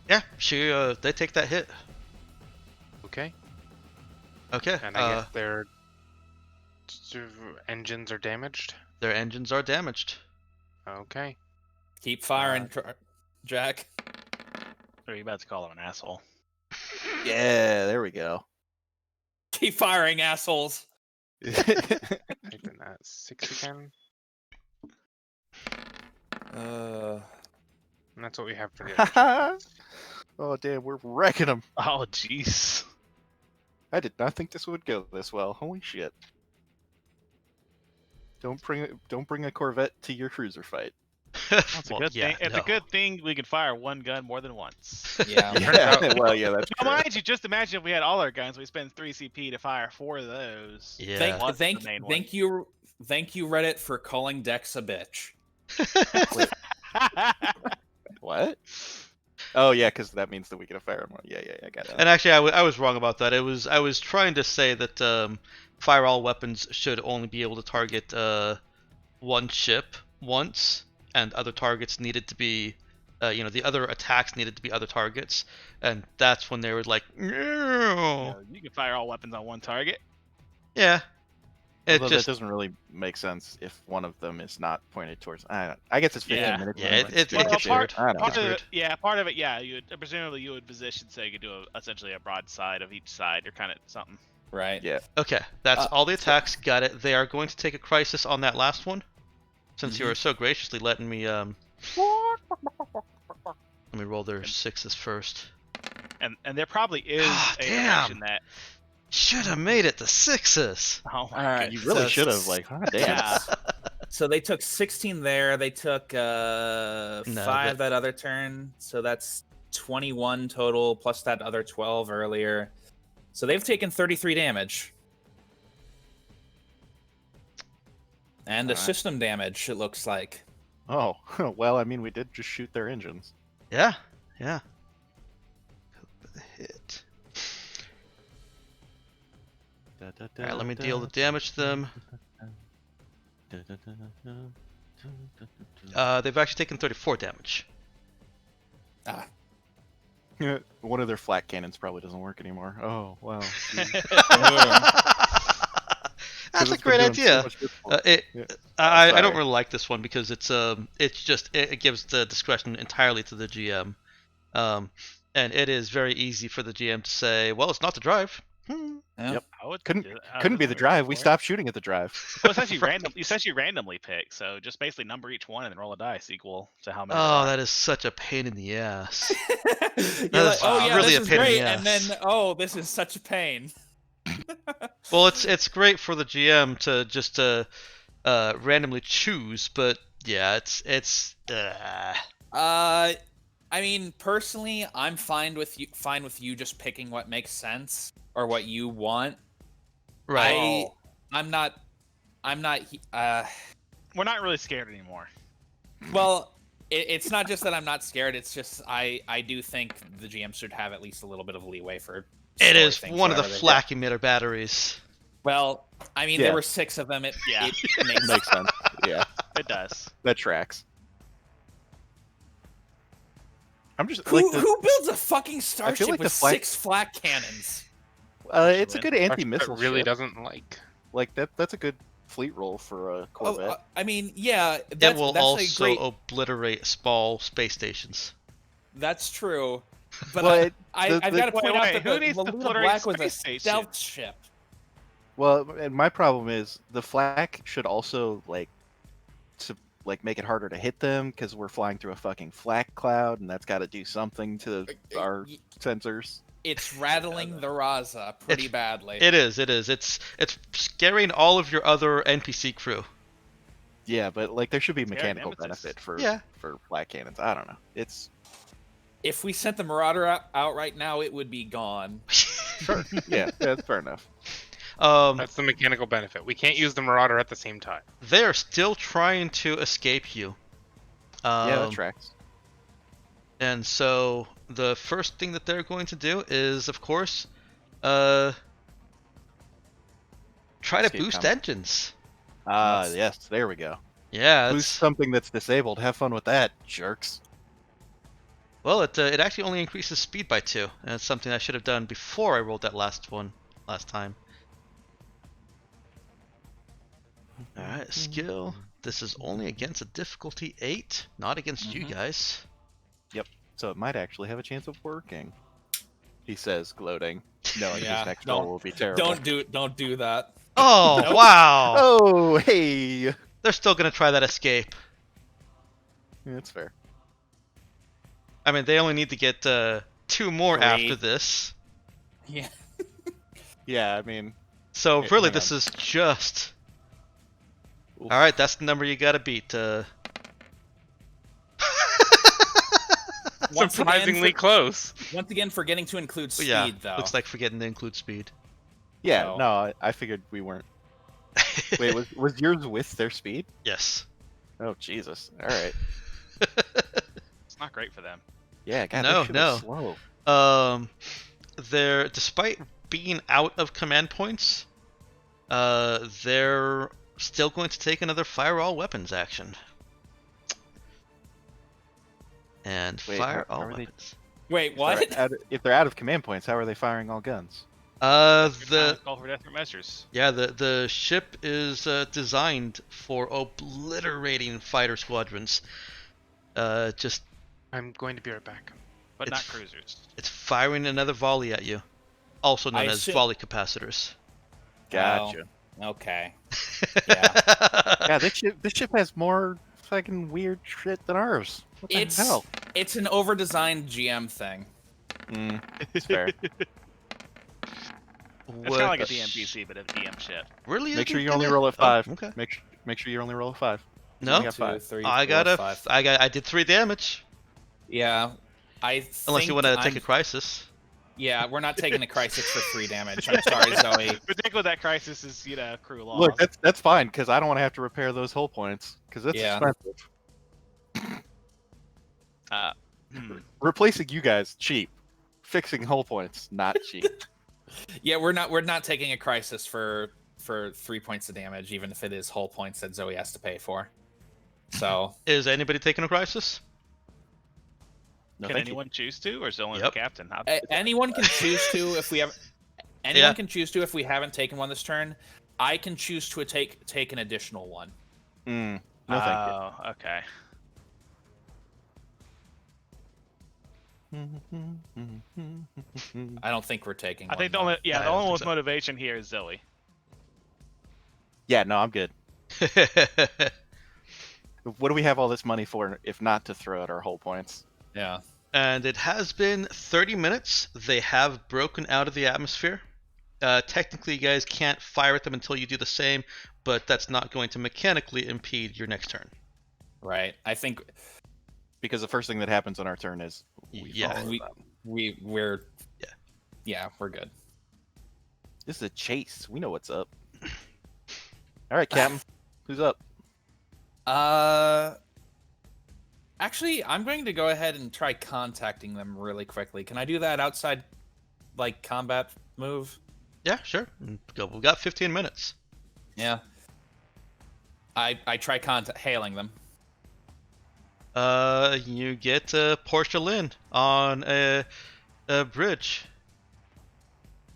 Speaker 1: Yeah, they take that hit.
Speaker 5: Okay.
Speaker 1: Okay.
Speaker 5: And I guess their engines are damaged.
Speaker 1: Their engines are damaged.
Speaker 5: Okay.
Speaker 4: Keep firing, Jack.
Speaker 3: Or are you about to call him an asshole?
Speaker 2: Yeah, there we go.
Speaker 4: Keep firing, assholes.
Speaker 5: Making that 6 again.
Speaker 4: Uh,
Speaker 5: And that's what we have for the other two.
Speaker 2: Oh damn, we're wrecking them.
Speaker 3: Oh, jeez.
Speaker 2: I did not think this would go this well. Holy shit! Don't bring a Corvette to your cruiser fight.
Speaker 3: It's a
Speaker 1: Well,
Speaker 3: good
Speaker 1: yeah,
Speaker 3: thing. It's
Speaker 1: no.
Speaker 3: a good thing we can fire one gun more than once.
Speaker 4: yeah.
Speaker 2: Yeah, well, yeah, that's
Speaker 3: Now,
Speaker 2: true.
Speaker 3: mind you, just imagine if we had all our guns. We spend 3 CP to fire 4 of those.
Speaker 1: Yeah.
Speaker 3: Plus the main
Speaker 4: Thank you, Reddit, for calling Dex a bitch.
Speaker 2: What? Oh yeah, because that means that we get a fire more. Yeah, I got that.
Speaker 1: And actually, I was wrong about that. I was trying to say that fire all weapons should only be able to target one ship once, and other targets needed to be, the other attacks needed to be other targets, and that's when they were like, no.
Speaker 3: You can fire all weapons on one target.
Speaker 1: Yeah. It
Speaker 2: Although
Speaker 1: just
Speaker 2: that doesn't really make sense if one of them is not pointed towards. I guess it's 15
Speaker 3: Yeah.
Speaker 2: minutes.
Speaker 1: Yeah,
Speaker 2: anyway.
Speaker 1: it
Speaker 3: Well,
Speaker 1: gets weird.
Speaker 2: I don't know.
Speaker 3: Part of
Speaker 1: weird.
Speaker 3: it, yeah, part of it, yeah. Presumably you would position so you could do essentially a broadside of each side, or kind of something.
Speaker 4: Right.
Speaker 2: Yeah.
Speaker 1: Okay, that's all the attacks. Got it. They are going to take a crisis on that last one, since you were so graciously letting me. Let me roll their sixes first.
Speaker 3: And there probably is
Speaker 1: Ah,
Speaker 3: a
Speaker 1: damn.
Speaker 3: direction that.
Speaker 1: Should have made it the sixes.
Speaker 3: Oh my
Speaker 4: All right.
Speaker 2: You really
Speaker 4: So-
Speaker 2: should have. Like, huh, damn.
Speaker 3: Yeah.
Speaker 4: So they took 16 there. They took 5 that other turn. So that's 21 total plus that other 12 earlier. So they've taken 33 damage. And the
Speaker 2: Alright.
Speaker 4: system damage, it looks like.
Speaker 2: Oh, well, I mean, we did just shoot their engines.
Speaker 1: Yeah. Hit. All right, let me deal the damage to them. They've actually taken 34 damage.
Speaker 4: Ah.
Speaker 2: One of their flak cannons probably doesn't work anymore. Oh, wow.
Speaker 1: That's a great idea.
Speaker 2: Yeah.
Speaker 1: I don't
Speaker 2: Sorry.
Speaker 1: really like this one because it's just it gives the discretion entirely to the GM, and it is very easy for the GM to say, well, it's not the drive.
Speaker 4: Yeah.
Speaker 2: Yep.
Speaker 3: I would
Speaker 2: Couldn't
Speaker 3: do-
Speaker 2: Couldn't be the drive. We
Speaker 3: for it.
Speaker 2: stopped shooting at the drive.
Speaker 3: Well, it's actually random. You essentially randomly pick, so just basically number each one and then roll a dice equal to how many. there
Speaker 1: Oh,
Speaker 3: are.
Speaker 1: that is such a pain in the ass.
Speaker 4: You're
Speaker 1: That
Speaker 4: like,
Speaker 1: is
Speaker 4: oh yeah,
Speaker 1: really
Speaker 4: this
Speaker 1: a
Speaker 4: is
Speaker 1: pain in the
Speaker 4: great, and then
Speaker 1: ass.
Speaker 4: oh, this is such a pain.
Speaker 1: Well, it's great for the GM to just randomly choose, but yeah, it's.
Speaker 4: I mean, personally, I'm fine with you just picking what makes sense or what you want.
Speaker 1: Right.
Speaker 4: I'm not.
Speaker 3: We're not really scared anymore.
Speaker 4: Well, it's not just that I'm not scared. It's just I do think the GM should have at least a little bit of leeway for.
Speaker 1: It is
Speaker 4: things
Speaker 1: one of the
Speaker 4: wherever they-
Speaker 1: flak emitter batteries.
Speaker 4: Well, I mean,
Speaker 2: Yeah.
Speaker 4: there were 6 of them. It makes
Speaker 2: Makes sense. Yeah,
Speaker 3: It does.
Speaker 2: that tracks. I'm just
Speaker 4: Who
Speaker 2: like the,
Speaker 4: who builds a fucking starship
Speaker 2: like
Speaker 4: with
Speaker 2: the flag-
Speaker 4: 6 flak cannons?
Speaker 2: it's a good
Speaker 5: Starship
Speaker 2: anti-missile
Speaker 5: really
Speaker 2: ship.
Speaker 5: doesn't like.
Speaker 2: Like that's a good fleet roll for a Corvette.
Speaker 4: Oh, I mean, yeah,
Speaker 1: It
Speaker 4: that's
Speaker 1: will
Speaker 4: a
Speaker 1: also
Speaker 4: great.
Speaker 1: obliterate small space stations.
Speaker 4: That's true. But
Speaker 2: Well,
Speaker 4: I've got to point out
Speaker 3: wait,
Speaker 4: that
Speaker 3: who
Speaker 4: the
Speaker 3: needs to
Speaker 4: Luna
Speaker 3: obliterate
Speaker 4: Black was a
Speaker 3: space stations?
Speaker 4: stealth ship.
Speaker 2: Well, and my problem is the flak should also make it harder to hit them because we're flying through a fucking flak cloud, and that's got to do something to our sensors.
Speaker 4: It's rattling the Raza pretty badly.
Speaker 1: It is. It's scaring all of your other NPC crew.
Speaker 2: Yeah, but like there should be
Speaker 3: Scary
Speaker 2: mechanical
Speaker 3: nemesis.
Speaker 2: benefit for
Speaker 1: Yeah.
Speaker 2: flak cannons. I don't know. It's
Speaker 4: If we sent the Marauder out right now, it would be gone.
Speaker 2: sure. yeah, that's fair enough.
Speaker 5: That's the mechanical benefit. We can't use the Marauder at the same time.
Speaker 1: They're still trying to escape you.
Speaker 2: Yeah, that tracks.
Speaker 1: And so the first thing that they're going to do is, of course, try to
Speaker 2: Escape
Speaker 1: boost
Speaker 2: combat.
Speaker 1: engines.
Speaker 2: Ah,
Speaker 4: That's-
Speaker 2: yes, there we go.
Speaker 1: Yeah.
Speaker 2: Boost something that's disabled. Have fun with that, jerks.
Speaker 1: Well, it actually only increases speed by 2, and it's something I should have done before I rolled that last time. All right, skill. This is only against a difficulty 8, not against you guys.
Speaker 2: So it might actually have a chance of working. He says, gloating, knowing
Speaker 4: Yeah,
Speaker 2: his next
Speaker 4: don't-
Speaker 2: roll will be terrible.
Speaker 4: Don't do that.
Speaker 1: Oh,
Speaker 4: Nope.
Speaker 1: wow!
Speaker 2: Oh, hey!
Speaker 1: They're still gonna try that escape.
Speaker 2: Yeah, that's fair.
Speaker 1: I mean, they only need to get 2 more
Speaker 4: 3.
Speaker 1: after this.
Speaker 4: Yeah.
Speaker 2: Yeah, I mean,
Speaker 1: So
Speaker 2: Hey,
Speaker 1: really,
Speaker 2: hang
Speaker 1: this
Speaker 2: on.
Speaker 1: is just.
Speaker 2: Oof.
Speaker 1: All right, that's the number you gotta beat.
Speaker 4: Once again,
Speaker 5: Surprisingly close.
Speaker 4: Once again, forgetting to include speed,
Speaker 1: yeah,
Speaker 4: though.
Speaker 1: looks like forgetting to include speed.
Speaker 2: yeah,
Speaker 4: So-
Speaker 2: no, I figured we weren't. Wait, was yours with their speed?
Speaker 1: Yes.
Speaker 2: Oh, Jesus. All right.
Speaker 3: It's not great for them.
Speaker 2: Yeah, God,
Speaker 1: No,
Speaker 2: that shit
Speaker 1: no.
Speaker 2: was slow.
Speaker 1: They're, despite being out of command points, they're still going to take another fire all weapons action. And
Speaker 2: Wait,
Speaker 1: fire
Speaker 2: how
Speaker 1: all
Speaker 2: are they-
Speaker 1: weapons.
Speaker 4: Wait, what?
Speaker 2: If they're out of command points, how are they firing all guns?
Speaker 1: The
Speaker 3: Call for desperate measures.
Speaker 1: yeah, the ship is designed for obliterating fighter squadrons. Just
Speaker 5: I'm going to be right back.
Speaker 3: But
Speaker 1: It's-
Speaker 3: not cruisers.
Speaker 1: it's firing another volley at you, also known
Speaker 4: I
Speaker 1: as
Speaker 4: assume-
Speaker 1: volley capacitors.
Speaker 2: Gotcha.
Speaker 4: Okay. Yeah.
Speaker 2: Yeah, this ship has more fucking weird shit than ours. What the
Speaker 4: It's
Speaker 2: hell?
Speaker 4: it's an over-designed GM thing.
Speaker 2: It's fair.
Speaker 3: It's kind of like a DMPC, but a DM ship.
Speaker 1: Really?
Speaker 2: Make sure you
Speaker 1: Give
Speaker 2: only
Speaker 1: me-
Speaker 2: roll a
Speaker 1: oh,
Speaker 2: 5.
Speaker 1: okay.
Speaker 2: Make sure you only roll a 5.
Speaker 1: No,
Speaker 2: got 5.
Speaker 4: 2, 3,
Speaker 1: I
Speaker 4: 4,
Speaker 1: got
Speaker 4: 5.
Speaker 1: I did 3 damage.
Speaker 4: Yeah.
Speaker 1: Unless you want to take a crisis.
Speaker 4: Yeah, we're not taking a crisis for 3 damage. I'm sorry, Zoe.
Speaker 3: Particularly that crisis is, crew loss.
Speaker 2: Look, that's fine because I don't want to have to repair those hull points because that's
Speaker 4: Yeah.
Speaker 2: expensive. Replacing you guys cheap. Fixing hull points not cheap.
Speaker 4: Yeah, we're not taking a crisis for 3 points of damage, even if it is whole points that Zoe has to pay for. So
Speaker 1: Is anybody taking a crisis?
Speaker 2: No,
Speaker 3: Can
Speaker 2: thank you.
Speaker 3: anyone choose to, or is it only
Speaker 1: Yep.
Speaker 3: the captain?
Speaker 4: anyone can choose to if we have. Anyone
Speaker 1: Yeah.
Speaker 4: can choose to if we haven't taken one this turn. I can choose to take an additional one.
Speaker 2: No, thank you.
Speaker 3: Oh, okay.
Speaker 4: I don't think we're taking.
Speaker 3: I
Speaker 4: one,
Speaker 3: think the
Speaker 4: though.
Speaker 3: only,
Speaker 1: I
Speaker 3: the
Speaker 1: don't
Speaker 3: only one
Speaker 1: think
Speaker 3: with
Speaker 1: so.
Speaker 3: motivation here is Zoe.
Speaker 2: Yeah, no, I'm good. What do we have all this money for if not to throw out our hull points?
Speaker 4: Yeah.
Speaker 1: And it has been 30 minutes. They have broken out of the atmosphere. Technically, you guys can't fire at them until you do the same, but that's not going to mechanically impede your next turn.
Speaker 4: Right. I think
Speaker 2: Because the first thing that happens on our turn is
Speaker 1: Yeah.
Speaker 2: follow them.
Speaker 4: we're
Speaker 1: Yeah.
Speaker 4: Yeah, we're good.
Speaker 2: This is a chase. We know what's up. All right, Captain. Who's up?
Speaker 4: Actually, I'm going to go ahead and try contacting them really quickly. Can I do that outside, like, combat move?
Speaker 1: Yeah, sure. Go. We've got 15 minutes.
Speaker 4: Yeah. I try hailing them.
Speaker 1: You get Portia Lynn on a bridge.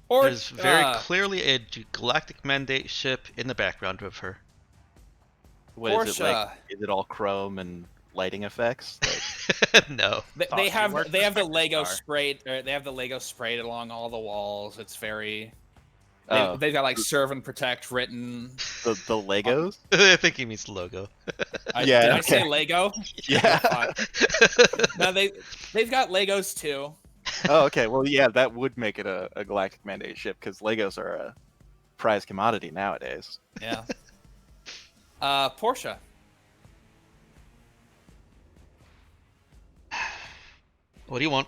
Speaker 4: Or
Speaker 1: There's very clearly a galactic mandate ship in the background of her.
Speaker 2: What is it like?
Speaker 4: Portia.
Speaker 2: Is it all chrome and lighting effects? Like,
Speaker 1: No.
Speaker 4: They
Speaker 3: Thought you
Speaker 4: have
Speaker 3: worked
Speaker 4: they
Speaker 3: for
Speaker 4: have the
Speaker 3: Spectre
Speaker 4: Lego
Speaker 3: Star.
Speaker 4: sprayed. They have the Lego sprayed along all the walls. It's very.
Speaker 2: Oh.
Speaker 4: They've got like serve and protect written.
Speaker 2: the Legos?
Speaker 1: I think he means logo.
Speaker 2: Yeah,
Speaker 4: Did I
Speaker 2: okay.
Speaker 4: say Lego?
Speaker 2: Yeah.
Speaker 4: No, they've got Legos too.
Speaker 2: Oh, okay. Well, yeah, that would make it a galactic mandate ship because Legos are a prized commodity nowadays.
Speaker 4: Yeah. Portia.
Speaker 1: What do you want?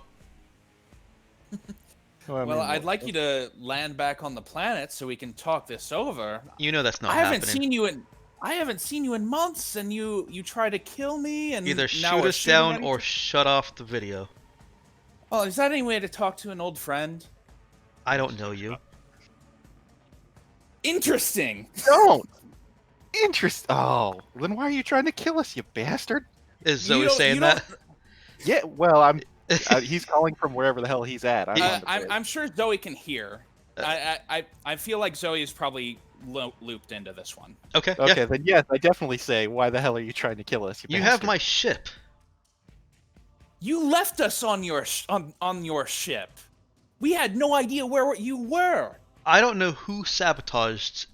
Speaker 4: Well, I'd like you to land back on the planet so we can talk this over.
Speaker 1: You know that's not
Speaker 4: I haven't
Speaker 1: happening.
Speaker 4: seen you in months, and you try to kill me, and
Speaker 1: Either
Speaker 4: now
Speaker 1: shoot
Speaker 4: we're
Speaker 1: us
Speaker 4: shooting
Speaker 1: down
Speaker 4: at
Speaker 1: or
Speaker 4: each-
Speaker 1: shut off the video.
Speaker 4: Oh, is that any way to talk to an old friend?
Speaker 1: I don't know you.
Speaker 4: Interesting.
Speaker 2: Don't. Oh, then why are you trying to kill us, you bastard?
Speaker 1: Is
Speaker 4: You
Speaker 1: Zoe
Speaker 4: don't-
Speaker 1: saying
Speaker 4: you
Speaker 1: that?
Speaker 2: Yeah. Well, he's calling from wherever the hell he's at. I'm on the bridge.
Speaker 4: I'm sure Zoe can hear. I feel like Zoe is probably looped into this one.
Speaker 1: Okay.
Speaker 2: Okay,
Speaker 1: Yeah.
Speaker 2: then yes, I definitely say, why the hell are you trying to kill us?
Speaker 1: You have
Speaker 2: bastard?
Speaker 1: my ship.
Speaker 4: You left us on your on your ship. We had no idea where you were.
Speaker 1: I don't know who sabotaged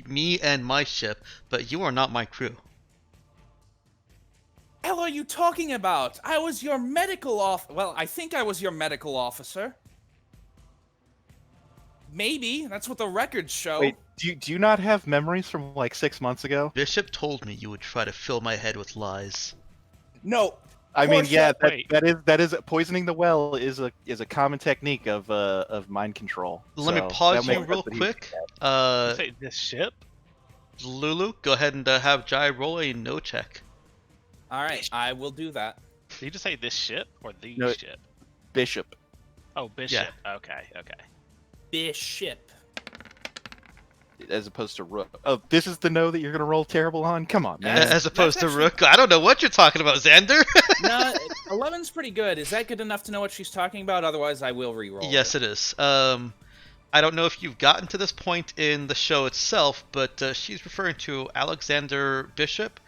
Speaker 1: me and my ship, but you are not my crew.
Speaker 4: Hell are you talking about? I was your medical Well, I think I was your medical officer. Maybe that's what the records show.
Speaker 2: Wait, do you not have memories from like 6 months ago?
Speaker 1: Bishop told me you would try to fill my head with lies.
Speaker 4: No.
Speaker 2: I mean,
Speaker 4: Portia,
Speaker 2: yeah,
Speaker 3: wait.
Speaker 2: that is poisoning the well is a common technique of mind control.
Speaker 1: Let me
Speaker 2: So
Speaker 1: pause
Speaker 2: that
Speaker 1: you
Speaker 2: makes
Speaker 1: real
Speaker 2: sense that he-
Speaker 1: quick.
Speaker 3: You say this ship?
Speaker 1: Lulu, go ahead and have Jai roll a no check.
Speaker 4: All right, I will do that.
Speaker 3: Did you just say this ship or the
Speaker 2: No.
Speaker 3: ship?
Speaker 2: Bishop.
Speaker 3: Oh, Bishop. Okay.
Speaker 4: Bishop.
Speaker 2: As opposed to rook. Oh, this is the no that you're gonna roll terrible on? Come on, man.
Speaker 1: As opposed to
Speaker 4: actually-
Speaker 1: Rook. I don't know what you're talking about, Xander.
Speaker 4: No, 11's pretty good. Is that good enough to know what she's talking about? Otherwise, I will re-roll.
Speaker 1: Yes, it is. I don't know if you've gotten to this point in the show itself, but she's referring to Alexander Bishop,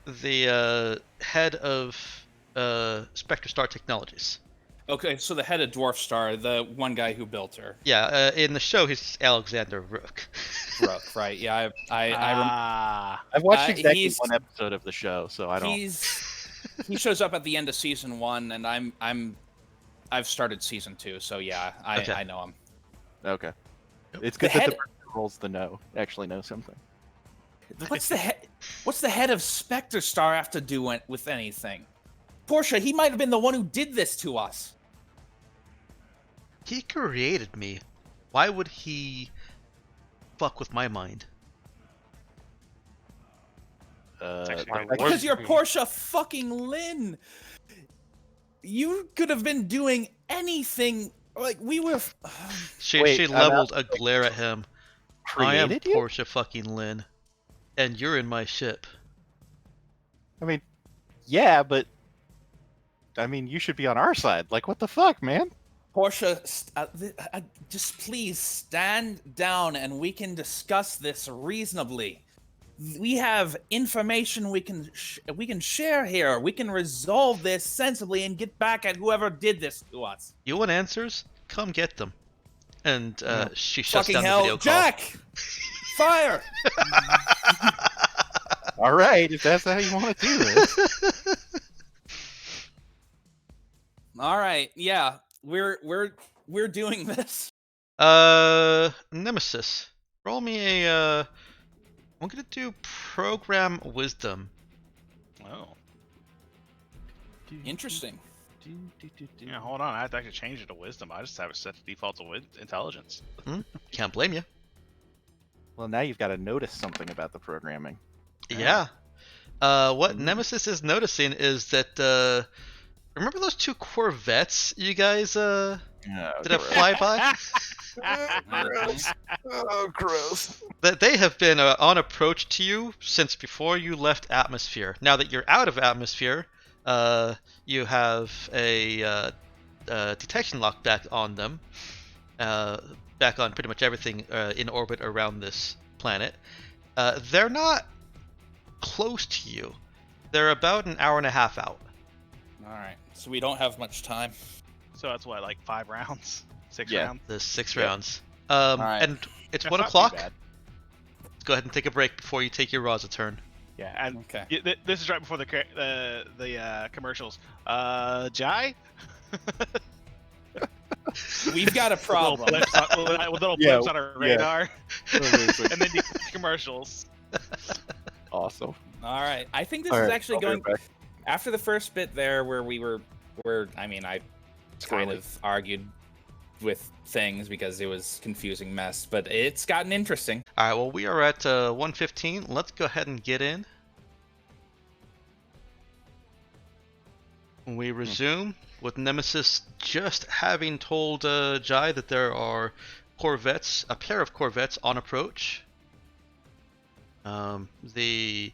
Speaker 1: the head of Spectre Star Technologies.
Speaker 4: Okay, so the head of Dwarf Star, the one guy who built her.
Speaker 1: Yeah, in the show, he's Alexander Rook.
Speaker 4: Rook, right? Yeah, I
Speaker 2: I've watched exactly
Speaker 4: he's-
Speaker 2: one episode of the show, so I don't.
Speaker 4: he shows up at the end of season 1, and I've started season 2, so yeah,
Speaker 1: Okay.
Speaker 4: I know him.
Speaker 2: Okay. It's
Speaker 4: The
Speaker 2: good that
Speaker 4: head-
Speaker 2: the person who rolls the no actually knows something.
Speaker 4: What's the head of Spectre Star have to do with anything? Portia, he might have been the one who did this to us.
Speaker 1: He created me. Why would he fuck with my mind?
Speaker 3: actually
Speaker 2: I
Speaker 3: my
Speaker 2: guess-
Speaker 4: Because you're
Speaker 5: Hmm.
Speaker 4: Portia fucking Lynn. You could have been doing anything. Like we were.
Speaker 1: She
Speaker 2: Wait,
Speaker 1: she
Speaker 2: I'm
Speaker 1: leveled a glare at him. I am
Speaker 2: created you?
Speaker 1: Portia fucking Lynn, and you're in my ship.
Speaker 2: I mean, yeah, but I mean, you should be on our side. Like, what the fuck, man?
Speaker 4: Portia, just please stand down and we can discuss this reasonably. We have information we can share here. We can resolve this sensibly and get back at whoever did this to us.
Speaker 1: You want answers? Come get them. And she shuts
Speaker 4: Fucking
Speaker 1: down the
Speaker 4: hell,
Speaker 1: video call.
Speaker 4: Jack! Fire!
Speaker 2: All right, if that's how you want to do this.
Speaker 4: All right, yeah, we're doing this.
Speaker 1: Nemesis. Roll me I'm gonna do program wisdom.
Speaker 3: Oh.
Speaker 4: Interesting.
Speaker 3: Yeah, hold on. I have to actually change it to wisdom. I just have it set to default to intelligence.
Speaker 1: Can't blame you.
Speaker 2: Well, now you've got to notice something about the programming.
Speaker 1: Yeah. What Nemesis is noticing is that remember those 2 Corvettes you guys did a flyby?
Speaker 2: Gross. Oh, gross.
Speaker 1: That they have been on approach to you since before you left atmosphere. Now that you're out of atmosphere, you have a detection lock back on them, back on pretty much everything in orbit around this planet. They're not close to you. They're about an hour and a half out.
Speaker 4: All right, so we don't have much time.
Speaker 3: So that's what, like 5 rounds? 6
Speaker 2: Yeah.
Speaker 3: rounds?
Speaker 1: The 6
Speaker 2: Yep.
Speaker 1: rounds.
Speaker 4: Alright.
Speaker 1: And it's
Speaker 3: That's
Speaker 1: 1
Speaker 3: not too
Speaker 1: o'clock.
Speaker 3: bad.
Speaker 1: Let's go ahead and take a break before you take your Raza turn.
Speaker 3: Yeah, and
Speaker 4: Okay.
Speaker 3: this is right before the commercials. Jai?
Speaker 4: We've got a
Speaker 3: Little
Speaker 4: problem.
Speaker 3: blips on, little
Speaker 2: Yeah,
Speaker 3: blips on our
Speaker 2: yeah.
Speaker 3: radar,
Speaker 2: Amazing.
Speaker 3: and then the commercials.
Speaker 2: Awesome.
Speaker 4: All right, I think this
Speaker 2: All
Speaker 4: is
Speaker 2: right,
Speaker 4: actually
Speaker 2: I'll be
Speaker 4: going
Speaker 2: right back.
Speaker 4: after the first bit there, where I mean, I kind
Speaker 2: Squirrely.
Speaker 4: of argued with things because it was confusing mess, but it's gotten interesting.
Speaker 1: All right. Well, we are at 1:15. Let's go ahead and get in. We resume with Nemesis just having told Jai that there are Corvettes, a pair of Corvettes on approach. The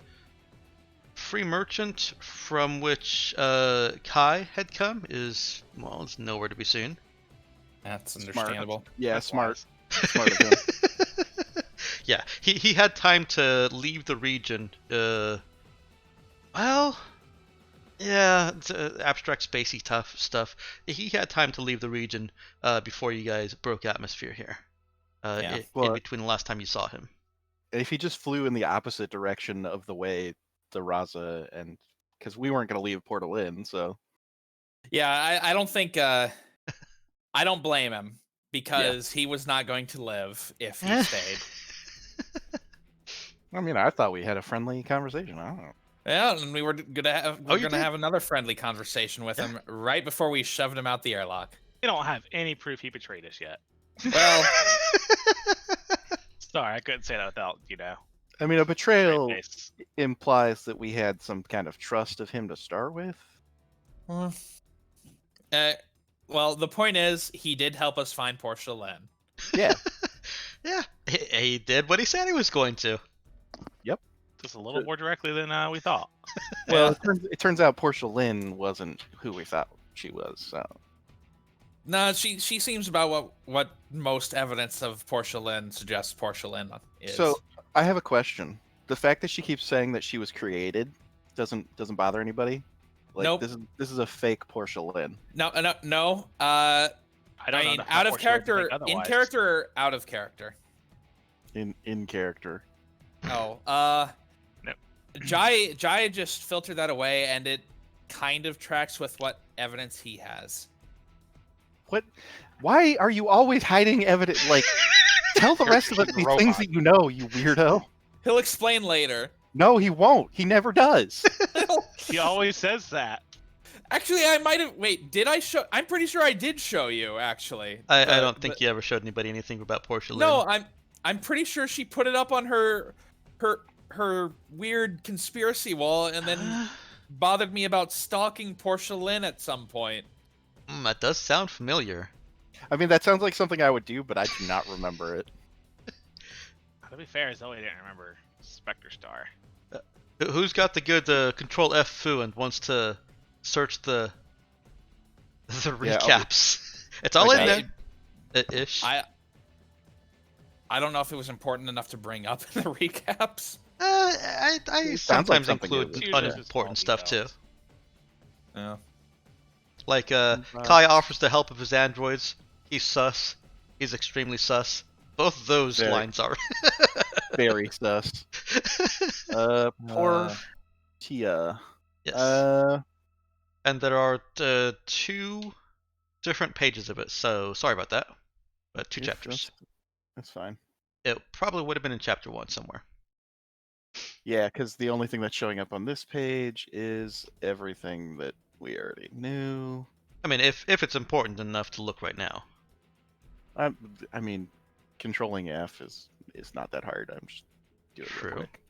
Speaker 1: free merchant from which Kai had come is, well, it's nowhere to be seen.
Speaker 4: That's
Speaker 2: Smart.
Speaker 4: understandable.
Speaker 2: Yeah,
Speaker 3: That's
Speaker 2: smart.
Speaker 3: wise.
Speaker 2: Smart of him.
Speaker 1: Yeah, he had time to leave the region. Well, yeah, it's, abstract spacey tough stuff. He had time to leave the region before you guys broke atmosphere here.
Speaker 4: Yeah.
Speaker 1: In
Speaker 2: Well,
Speaker 1: between the last time you saw him.
Speaker 2: And if he just flew in the opposite direction of the way the Raza, and because we weren't going to leave Portal Inn, so
Speaker 4: Yeah, I don't think I don't blame him because he was not going to live if he stayed.
Speaker 2: I mean, I thought we had a friendly conversation. I don't know.
Speaker 4: Yeah, and we were gonna
Speaker 1: Oh, you did?
Speaker 4: have another friendly conversation with him right before we shoved him out the airlock.
Speaker 3: We don't have any proof he betrayed us yet.
Speaker 4: Well,
Speaker 3: Sorry, I couldn't say that without,
Speaker 2: I mean, a betrayal
Speaker 3: straight face.
Speaker 2: implies that we had some kind of trust of him to start with.
Speaker 4: well, the point is, he did help us find Portia Lynn.
Speaker 2: Yeah.
Speaker 1: Yeah, he did what he said he was going to.
Speaker 3: Just a little more directly than we thought.
Speaker 2: Well, it turns out Portia Lynn wasn't who we thought she was. So
Speaker 4: No, she seems about what most evidence of Portia Lynn suggests Portia Lynn is.
Speaker 2: So I have a question. The fact that she keeps saying that she was created doesn't bother anybody. Like,
Speaker 4: Nope.
Speaker 2: This is a fake Portia Lynn.
Speaker 4: no.
Speaker 3: I don't
Speaker 4: I
Speaker 3: know
Speaker 4: mean,
Speaker 3: enough
Speaker 4: out
Speaker 3: about
Speaker 4: of
Speaker 3: Portia Lynn to
Speaker 4: character,
Speaker 3: think
Speaker 4: in
Speaker 3: otherwise.
Speaker 4: character, or out of character.
Speaker 2: In character.
Speaker 4: Oh,
Speaker 3: No.
Speaker 4: Jai just filtered that away, and it kind of tracks with what evidence he has.
Speaker 2: What? Why are you always hiding evidence? Like, tell the rest of us
Speaker 3: You're a
Speaker 2: these
Speaker 3: robot.
Speaker 2: things that you know, you weirdo.
Speaker 4: He'll explain later.
Speaker 2: No, he won't. He never does.
Speaker 3: He always says that.
Speaker 4: Actually, I might have. Wait, did I show? I'm pretty sure I did show you. Actually,
Speaker 1: I don't think you ever showed anybody anything about Portia Lynn.
Speaker 4: No, I'm pretty sure she put it up on her weird conspiracy wall, and then bothered me about stalking Portia Lynn at some point.
Speaker 1: That does sound familiar.
Speaker 2: I mean, that sounds like something I would do, but I do not remember it.
Speaker 3: To be fair, Zoe didn't remember Spectre Star.
Speaker 1: Who's got the good Control F foo and wants to search the
Speaker 2: Yeah, I'll be-
Speaker 1: recaps? It's all
Speaker 2: Okay.
Speaker 1: in there. Ish.
Speaker 4: I don't know if it was important enough to bring up in the recaps.
Speaker 1: I
Speaker 2: It sounds like
Speaker 1: sometimes
Speaker 2: something you
Speaker 1: include
Speaker 2: would-
Speaker 3: Usually just
Speaker 1: unimportant
Speaker 3: small
Speaker 1: stuff too.
Speaker 3: details.
Speaker 4: Yeah.
Speaker 1: Like Kai offers the help of his androids. He's sus. He's extremely sus. Both of those
Speaker 2: Very.
Speaker 1: lines are.
Speaker 2: Very sus. Poor Tia.
Speaker 1: Yes. And there are 2 different pages of it, so sorry about that. but 2
Speaker 2: Yeah,
Speaker 1: chapters.
Speaker 2: That's fine.
Speaker 1: It probably would have been in chapter 1 somewhere.
Speaker 2: Yeah, because the only thing that's showing up on this page is everything that we already knew.
Speaker 1: I mean, if it's important enough to look right now.
Speaker 2: I mean, controlling F is not that hard. I'm just doing it
Speaker 1: True.
Speaker 2: real quick.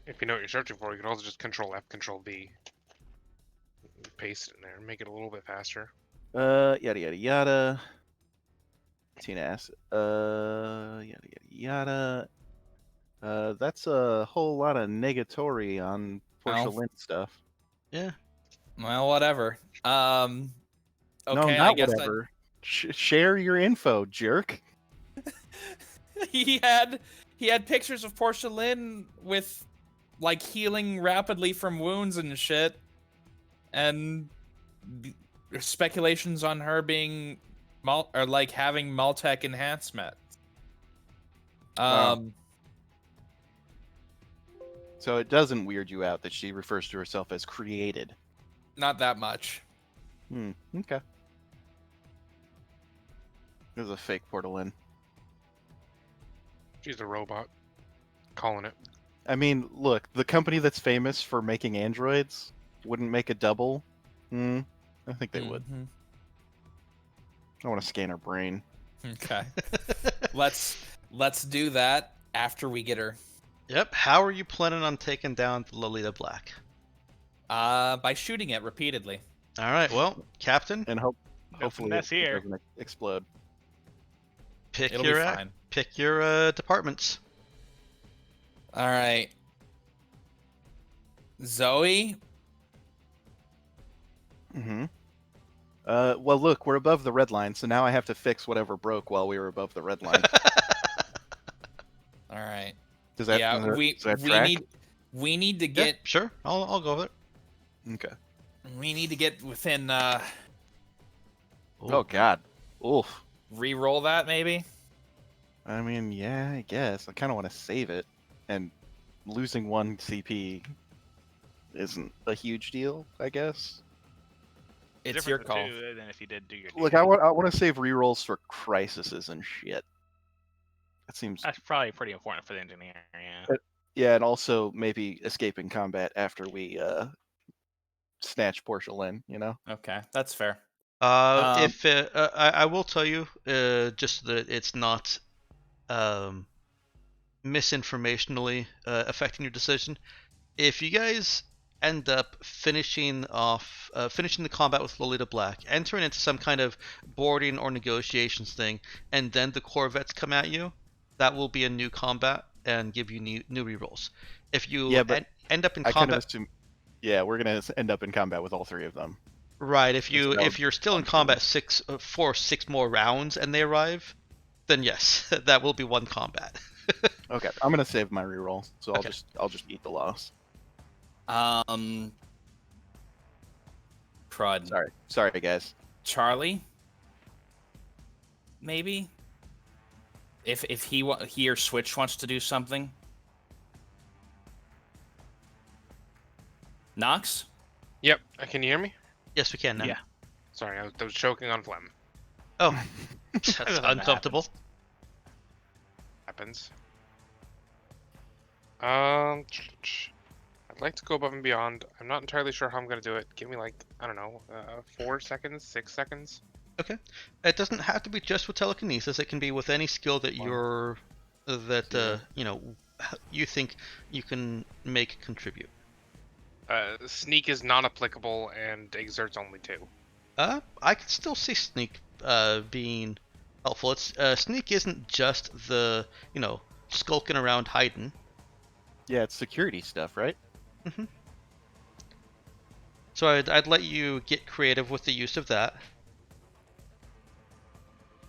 Speaker 5: If you know what you're searching for, you can also just Control F, Control V. Paste it in there, make it a little bit faster.
Speaker 2: Yada yada yada. Tina acid. Yada yada yada. That's a whole lot of negatory on Portia
Speaker 4: Well.
Speaker 2: Lynn stuff.
Speaker 1: Yeah.
Speaker 4: Well, whatever.
Speaker 2: No,
Speaker 4: Okay,
Speaker 2: not
Speaker 4: I guess
Speaker 2: whatever. Share your info, jerk.
Speaker 4: he had pictures of Portia Lynn with like healing rapidly from wounds and shit, and speculations on her being or like having Maltec enhancement.
Speaker 2: Wow. So it doesn't weird you out that she refers to herself as created.
Speaker 4: Not that much.
Speaker 2: Okay. There's a fake Portal in.
Speaker 5: She's a robot. Calling it.
Speaker 2: I mean, look, the company that's famous for making androids wouldn't make a double. I think they would.
Speaker 4: Mhm.
Speaker 2: I want to scan her brain.
Speaker 4: Okay. Let's do that after we get her.
Speaker 1: Yep. How are you planning on taking down Lolita Black?
Speaker 4: By shooting it repeatedly.
Speaker 1: All right. Well, Captain,
Speaker 2: And hopefully
Speaker 3: mess
Speaker 2: it
Speaker 3: here.
Speaker 2: doesn't explode.
Speaker 1: pick
Speaker 4: It'll
Speaker 1: your
Speaker 4: be fine.
Speaker 1: pick your departments.
Speaker 4: All right. Zoe.
Speaker 2: Mm-hmm. Well, look, we're above the red line, so now I have to fix whatever broke while we were above the red line.
Speaker 4: All right.
Speaker 2: Does that,
Speaker 4: Yeah,
Speaker 2: does
Speaker 4: we
Speaker 2: track?
Speaker 4: we need to
Speaker 1: Yeah,
Speaker 4: get
Speaker 1: sure. I'll go with it.
Speaker 2: Okay.
Speaker 4: we need to get within
Speaker 2: Oh God. Oof.
Speaker 4: re-roll that maybe.
Speaker 2: I mean, yeah, I guess. I kind of want to save it, and losing 1 CP isn't a huge deal, I guess.
Speaker 4: It's your
Speaker 3: Different
Speaker 4: call.
Speaker 3: too than if you did do your.
Speaker 2: Look,
Speaker 3: duty.
Speaker 2: I want to save rerolls for crises and shit. That seems
Speaker 3: That's probably pretty important for the engineer. Yeah.
Speaker 2: yeah, and also maybe escaping combat after we snatch Portia Lynn, you know?
Speaker 4: Okay, that's fair.
Speaker 1: If I will tell you, just that it's not misinformationally affecting your decision. If you guys end up finishing the combat with Lolita Black, entering into some kind of boarding or negotiations thing, and then the Corvettes come at you, that will be a new combat and give you new rerolls. If you end up in
Speaker 2: I kind of
Speaker 1: combat,
Speaker 2: assume, yeah, we're gonna end up in combat with all 3 of them.
Speaker 1: right? If
Speaker 2: That's
Speaker 1: you're still in combat 6 more rounds and they arrive, then yes, that will be 1 combat.
Speaker 2: Okay, I'm gonna save my reroll, so
Speaker 1: Okay.
Speaker 2: I'll just eat the loss.
Speaker 4: Crud.
Speaker 2: Sorry, guys.
Speaker 4: Charlie. Maybe. If he or Switch wants to do something. Nox.
Speaker 5: Yep. Can you hear me?
Speaker 1: Yes, we can now.
Speaker 3: Yeah.
Speaker 5: Sorry, I was choking on phlegm.
Speaker 1: Oh, that's uncomfortable.
Speaker 5: Happens. I'd like to go above and beyond. I'm not entirely sure how I'm gonna do it. Give me like, I don't know, 4 seconds, 6 seconds.
Speaker 1: Okay. It doesn't have to be just with telekinesis. It can be with any skill that you think you can make contribute.
Speaker 5: Sneak is non-applicable and exerts only 2.
Speaker 1: I can still see sneak being helpful. It's sneak isn't just the skulking around hiding.
Speaker 2: Yeah, it's security stuff, right?
Speaker 1: Mm-hmm. So I'd let you get creative with the use of that.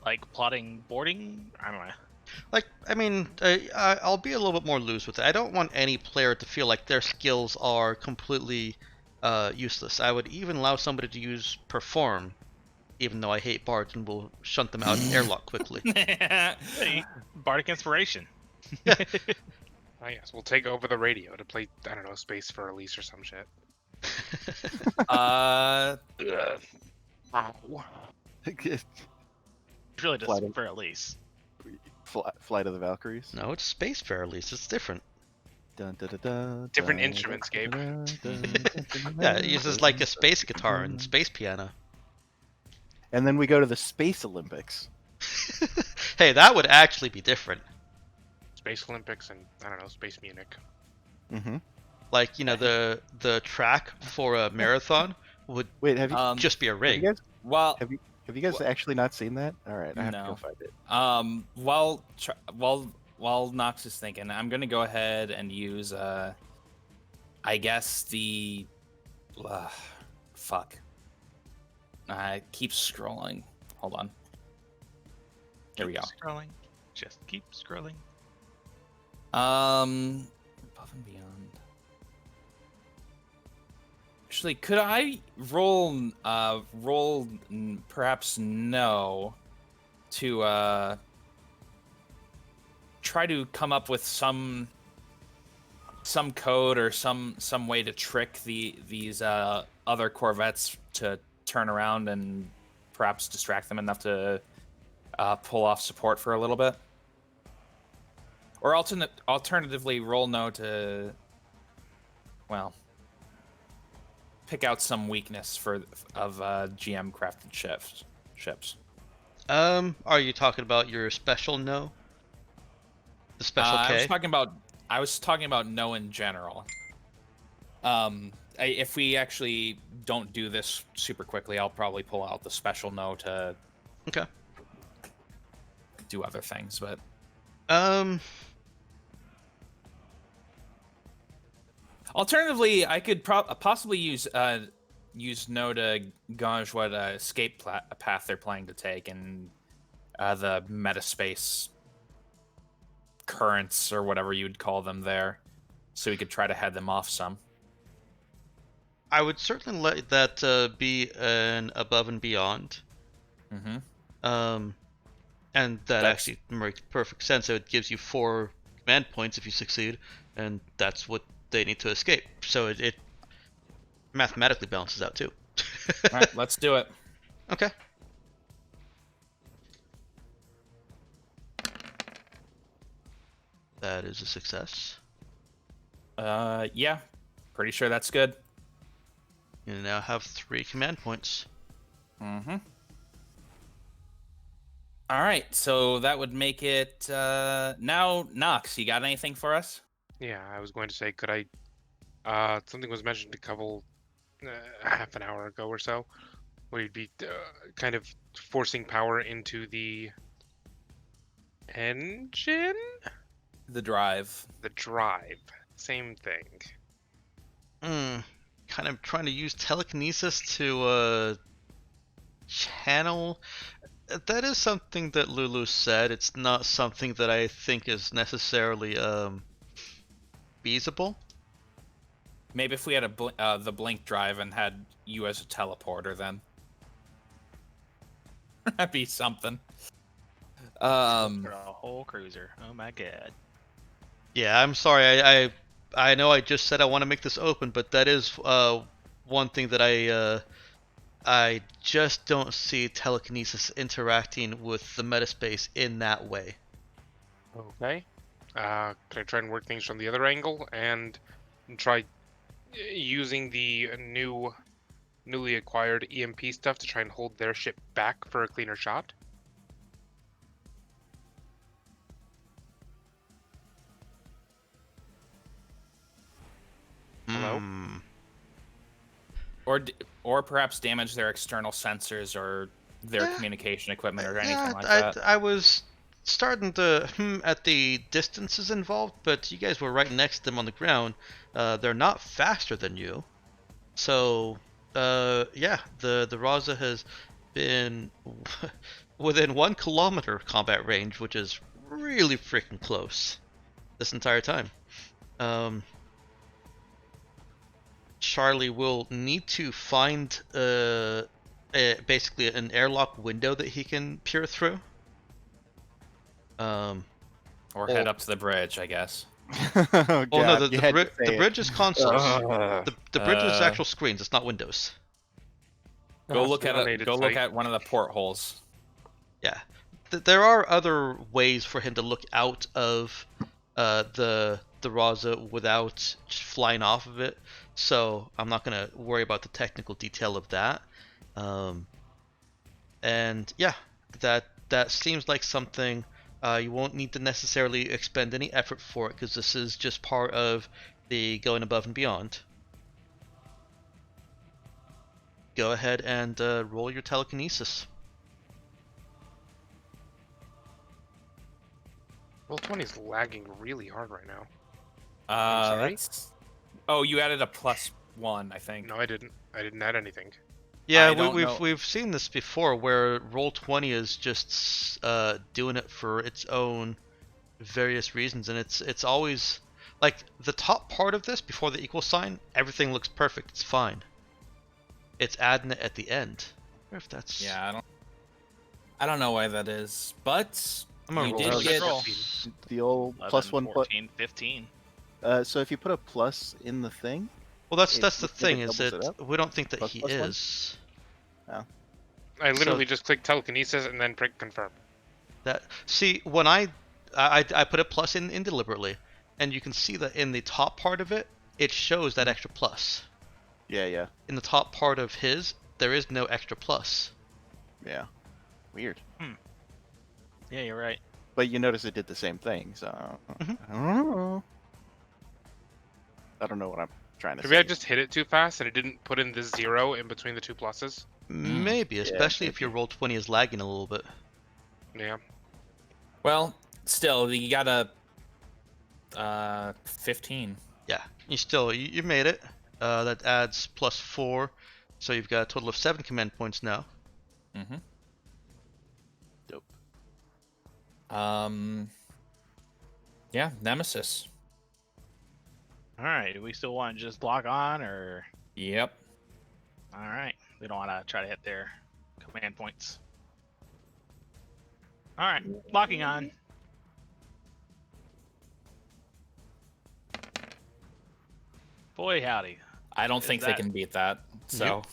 Speaker 3: Like plotting boarding. I don't know.
Speaker 1: Like, I mean, I'll be a little bit more loose with it. I don't want any player to feel like their skills are completely useless. I would even allow somebody to use perform, even though I hate bards and will shunt them out and airlock quickly.
Speaker 3: Hey, bardic inspiration.
Speaker 5: Oh yes, we'll take over the radio to play, I don't know, Space for Elise or some shit.
Speaker 4: Uh,
Speaker 5: Ow.
Speaker 3: It's really just
Speaker 2: Flight of-
Speaker 3: for Elise.
Speaker 2: Flight of the Valkyries.
Speaker 1: No, it's Space Fair at least. It's different.
Speaker 2: Dun, dun, dun, dun,
Speaker 5: Different
Speaker 2: dun,
Speaker 5: instruments, Gabe.
Speaker 2: dun, dun, dun, dun,
Speaker 1: Yeah,
Speaker 2: dun,
Speaker 1: it uses
Speaker 2: dun,
Speaker 1: like a
Speaker 2: dun,
Speaker 1: space
Speaker 2: dun,
Speaker 1: guitar
Speaker 2: dun.
Speaker 1: and space piano.
Speaker 2: And then we go to the Space Olympics.
Speaker 1: Hey, that would actually be different.
Speaker 5: Space Olympics and I don't know, Space Munich.
Speaker 2: Mm-hmm.
Speaker 1: Like, you know, the track for a marathon would
Speaker 2: Wait, have you,
Speaker 1: just be a
Speaker 2: have you
Speaker 1: ring.
Speaker 2: guys
Speaker 4: Well,
Speaker 2: have you guys actually not seen that? All right, I have to
Speaker 4: No.
Speaker 2: go find it.
Speaker 4: While Nox is thinking, I'm gonna go ahead and use I guess the fuck. I keep scrolling. Hold on. Here we go.
Speaker 3: Keep scrolling. Just keep scrolling.
Speaker 4: Above and beyond. Actually, could I roll perhaps no to try to come up with some code or some way to trick these other Corvettes to turn around and perhaps distract them enough to pull off support for a little bit? Or alternatively, roll no to, well, pick out some weakness of GM crafted ships.
Speaker 1: Are you talking about your special no? The special K?
Speaker 4: I was talking about no in general. If we actually don't do this super quickly, I'll probably pull out the special no to
Speaker 1: Okay.
Speaker 4: do other things, but alternatively, I could possibly use no to gauge what escape path they're planning to take and the metaspace currents or whatever you'd call them there, so we could try to head them off some.
Speaker 1: I would certainly let that be an above and beyond.
Speaker 4: Mm-hmm.
Speaker 1: And that actually makes perfect sense. It gives you 4 command points if you succeed, and that's what they need to escape. So it mathematically balances out too.
Speaker 4: All right, let's do it.
Speaker 1: Okay. That is a success.
Speaker 4: Yeah, pretty sure that's good.
Speaker 1: You now have 3 command points.
Speaker 4: Mm-hmm. All right, so that would make it now. Nox, you got anything for us?
Speaker 5: Yeah, I was going to say, could I? Something was mentioned a couple, half an hour ago or so, where you'd be kind of forcing power into the engine,
Speaker 4: The drive.
Speaker 5: the drive. Same thing.
Speaker 1: Kind of trying to use telekinesis to channel. That is something that Lulu said. It's not something that I think is necessarily feasible.
Speaker 4: Maybe if we had the blink drive and had you as a teleporter, then that'd be something.
Speaker 3: For a whole cruiser. Oh my god.
Speaker 1: Yeah, I'm sorry. I know I just said I want to make this open, but that is one thing that I just don't see telekinesis interacting with the metaspace in that way.
Speaker 5: Okay. Could I try and work things from the other angle and try using the newly acquired EMP stuff to try and hold their ship back for a cleaner shot? Hello?
Speaker 4: Or perhaps damage their external sensors or their communication equipment or anything like
Speaker 1: I,
Speaker 4: that.
Speaker 1: I was starting to at the distances involved, but you guys were right next to them on the ground. They're not faster than you, so yeah, the Raza has been within 1 kilometer combat range, which is really freaking close this entire time. Charlie will need to find basically an airlock window that he can peer through.
Speaker 4: Or head up to the bridge, I guess.
Speaker 2: Oh,
Speaker 1: Oh no,
Speaker 2: God, you
Speaker 1: the
Speaker 2: had to say it.
Speaker 1: bridge is consoles. The bridge is actual screens. It's not windows.
Speaker 4: Go look
Speaker 5: Donated
Speaker 4: at
Speaker 5: site.
Speaker 4: one of the portholes.
Speaker 1: Yeah, there are other ways for him to look out of the Raza without just flying off of it. So I'm not gonna worry about the technical detail of that. And yeah, that seems like something you won't need to necessarily expend any effort for it because this is just part of the going above and beyond. Go ahead and roll your telekinesis.
Speaker 5: Roll 20 is lagging really hard right now. sorry?
Speaker 4: That's. Oh, you added a +1, I think.
Speaker 5: No, I didn't. I didn't add anything.
Speaker 1: Yeah,
Speaker 4: I don't know.
Speaker 1: we've seen this before where Roll20 is just doing it for its own various reasons, and it's always like the top part of this before the equal sign, everything looks perfect, it's fine. It's adding it at the end. I wonder if that's
Speaker 4: Yeah, I don't know why that is, but
Speaker 1: I'm gonna
Speaker 4: you
Speaker 1: roll
Speaker 4: did
Speaker 1: this.
Speaker 4: get.
Speaker 3: Roll.
Speaker 2: The old
Speaker 3: 11,
Speaker 2: plus 1 plus.
Speaker 3: 14, 15.
Speaker 2: So if you put a plus in the thing,
Speaker 1: Well, that's
Speaker 2: It-
Speaker 1: the
Speaker 2: it
Speaker 1: thing is
Speaker 2: doubles it
Speaker 1: that
Speaker 2: up?
Speaker 1: we don't think that
Speaker 2: Plus
Speaker 1: he
Speaker 2: one?
Speaker 1: is.
Speaker 5: I literally
Speaker 1: So-
Speaker 5: just clicked telekinesis and then click confirm.
Speaker 1: That see when I put a plus in deliberately, and you can see that in the top part of it, it shows that extra plus.
Speaker 2: yeah,
Speaker 1: In the top part of his, there is no extra plus.
Speaker 2: yeah. Weird.
Speaker 3: Yeah, you're right.
Speaker 2: But you notice it did the same thing, so
Speaker 1: Mhm.
Speaker 2: I don't know. I don't know what I'm trying to
Speaker 5: Maybe
Speaker 2: say.
Speaker 5: I just hit it too fast and it didn't put in the 0 in between the two pluses.
Speaker 1: Maybe, especially if your roll 20 is lagging a little bit.
Speaker 5: Yeah.
Speaker 4: Well, still, you got a 15.
Speaker 1: Yeah, you made it. That adds +4, so you've got a total of 7 command points now.
Speaker 4: Mm-hmm.
Speaker 2: Dope.
Speaker 4: Yeah, Nemesis.
Speaker 3: All right. Do we still want to just lock on, or
Speaker 4: Yep.
Speaker 3: all right? We don't want to try to hit their command points. All right, locking on. Boy, howdy!
Speaker 4: I don't
Speaker 3: Is
Speaker 4: think they
Speaker 3: that-
Speaker 4: can beat that. So,
Speaker 1: Yep.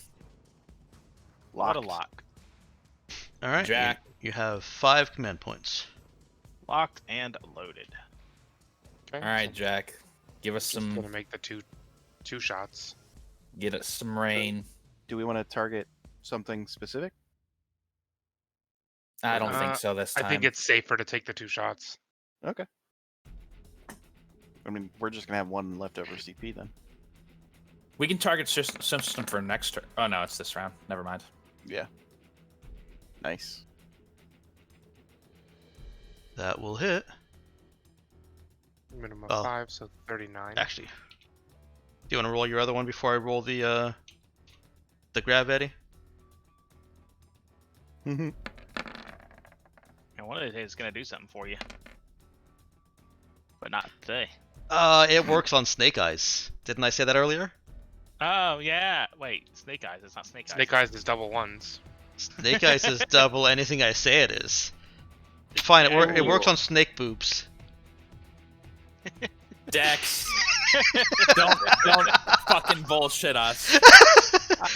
Speaker 3: What a
Speaker 2: Locked.
Speaker 3: lock!
Speaker 1: All right,
Speaker 4: Jack.
Speaker 1: You have 5 command points.
Speaker 3: Locked and loaded.
Speaker 5: Okay.
Speaker 4: all right, Jack, give us
Speaker 5: Just gonna
Speaker 4: some,
Speaker 5: make the two shots.
Speaker 4: get us some rain.
Speaker 2: Do we want to target something specific?
Speaker 4: I don't think so this time.
Speaker 5: I think it's safer to take the 2 shots.
Speaker 2: Okay. I mean, we're just gonna have one leftover CP then.
Speaker 4: We can target system for next turn. Oh no, it's this round. Never mind.
Speaker 2: Yeah. Nice.
Speaker 1: That will hit.
Speaker 5: Minimum
Speaker 1: Oh.
Speaker 5: 5, so 39.
Speaker 1: Actually, do you want to roll your other one before I roll the gravity?
Speaker 3: And one of these days is gonna do something for you, but not today.
Speaker 1: It works on Snake Eyes. Didn't I say that earlier?
Speaker 3: Oh yeah. Wait, Snake Eyes. It's not Snake Eyes.
Speaker 5: Snake Eyes is double ones.
Speaker 1: Snake Eyes is double anything I say it is. Fine, it works on snake boobs.
Speaker 4: Dex, don't fucking bullshit us.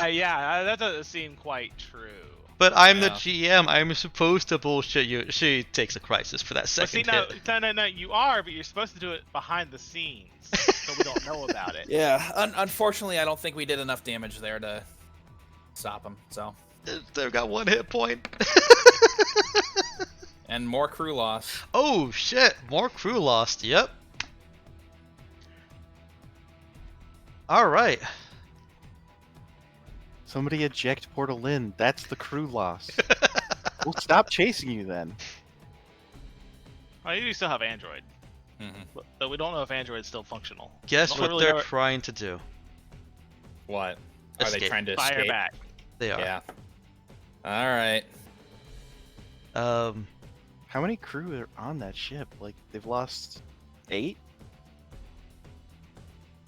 Speaker 3: Yeah, that doesn't seem quite true.
Speaker 1: But I'm the
Speaker 4: Yeah.
Speaker 1: GM. I'm supposed to bullshit you. She takes a crisis for that
Speaker 3: But see,
Speaker 1: second
Speaker 3: no,
Speaker 1: hit.
Speaker 3: no, you are, but you're supposed to do it behind the scenes, so we don't know about it.
Speaker 4: Yeah, unfortunately, I don't think we did enough damage there to stop him. So,
Speaker 1: They've got 1 hit point.
Speaker 4: and more crew loss.
Speaker 1: Oh shit! More crew lost. Yep. All right.
Speaker 2: Somebody eject Portal Lynn. That's the crew loss. We'll stop chasing you then.
Speaker 3: Well, you do still have Android,
Speaker 4: Mm-hmm.
Speaker 3: but we don't know if Android's still functional.
Speaker 1: Guess
Speaker 3: Don't
Speaker 1: what
Speaker 3: really
Speaker 1: they're
Speaker 3: know-
Speaker 1: trying to do?
Speaker 4: What? Are they
Speaker 1: Escape.
Speaker 4: trying to
Speaker 3: Fire
Speaker 4: escape?
Speaker 3: back.
Speaker 1: They are.
Speaker 4: Yeah. All right.
Speaker 2: How many crew are on that ship? Like, they've lost 8?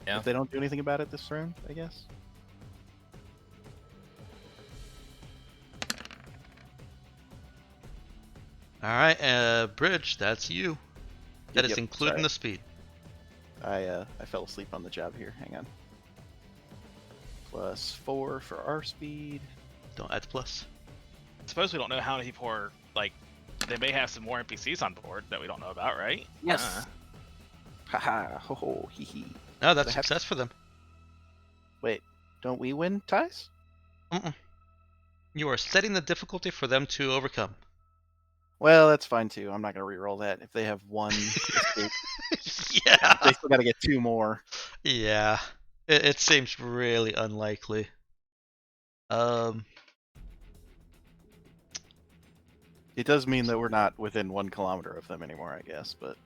Speaker 4: Yeah.
Speaker 2: If they don't do anything about it this round, I guess.
Speaker 1: All right, Bridge. That's you. That is
Speaker 2: Yep,
Speaker 1: including
Speaker 2: sorry.
Speaker 1: the speed.
Speaker 2: I fell asleep on the job here. Hang on. +4 for our speed.
Speaker 1: Don't add the plus.
Speaker 3: Suppose we don't know how many people are like They may have some more NPCs on board that we don't know about, right?
Speaker 2: Yes. Haha. Ho ho. Hee hee.
Speaker 1: No, that's
Speaker 2: They have-
Speaker 1: success for them.
Speaker 2: Wait. Don't we win ties?
Speaker 1: Mm-mm. You are setting the difficulty for them to overcome.
Speaker 2: Well, that's fine too. I'm not gonna re-roll that. If they have one escape,
Speaker 1: Yeah.
Speaker 2: they still gotta get 2 more.
Speaker 1: Yeah. It seems really unlikely.
Speaker 2: It does mean that we're not within 1 kilometer of them anymore, I guess. But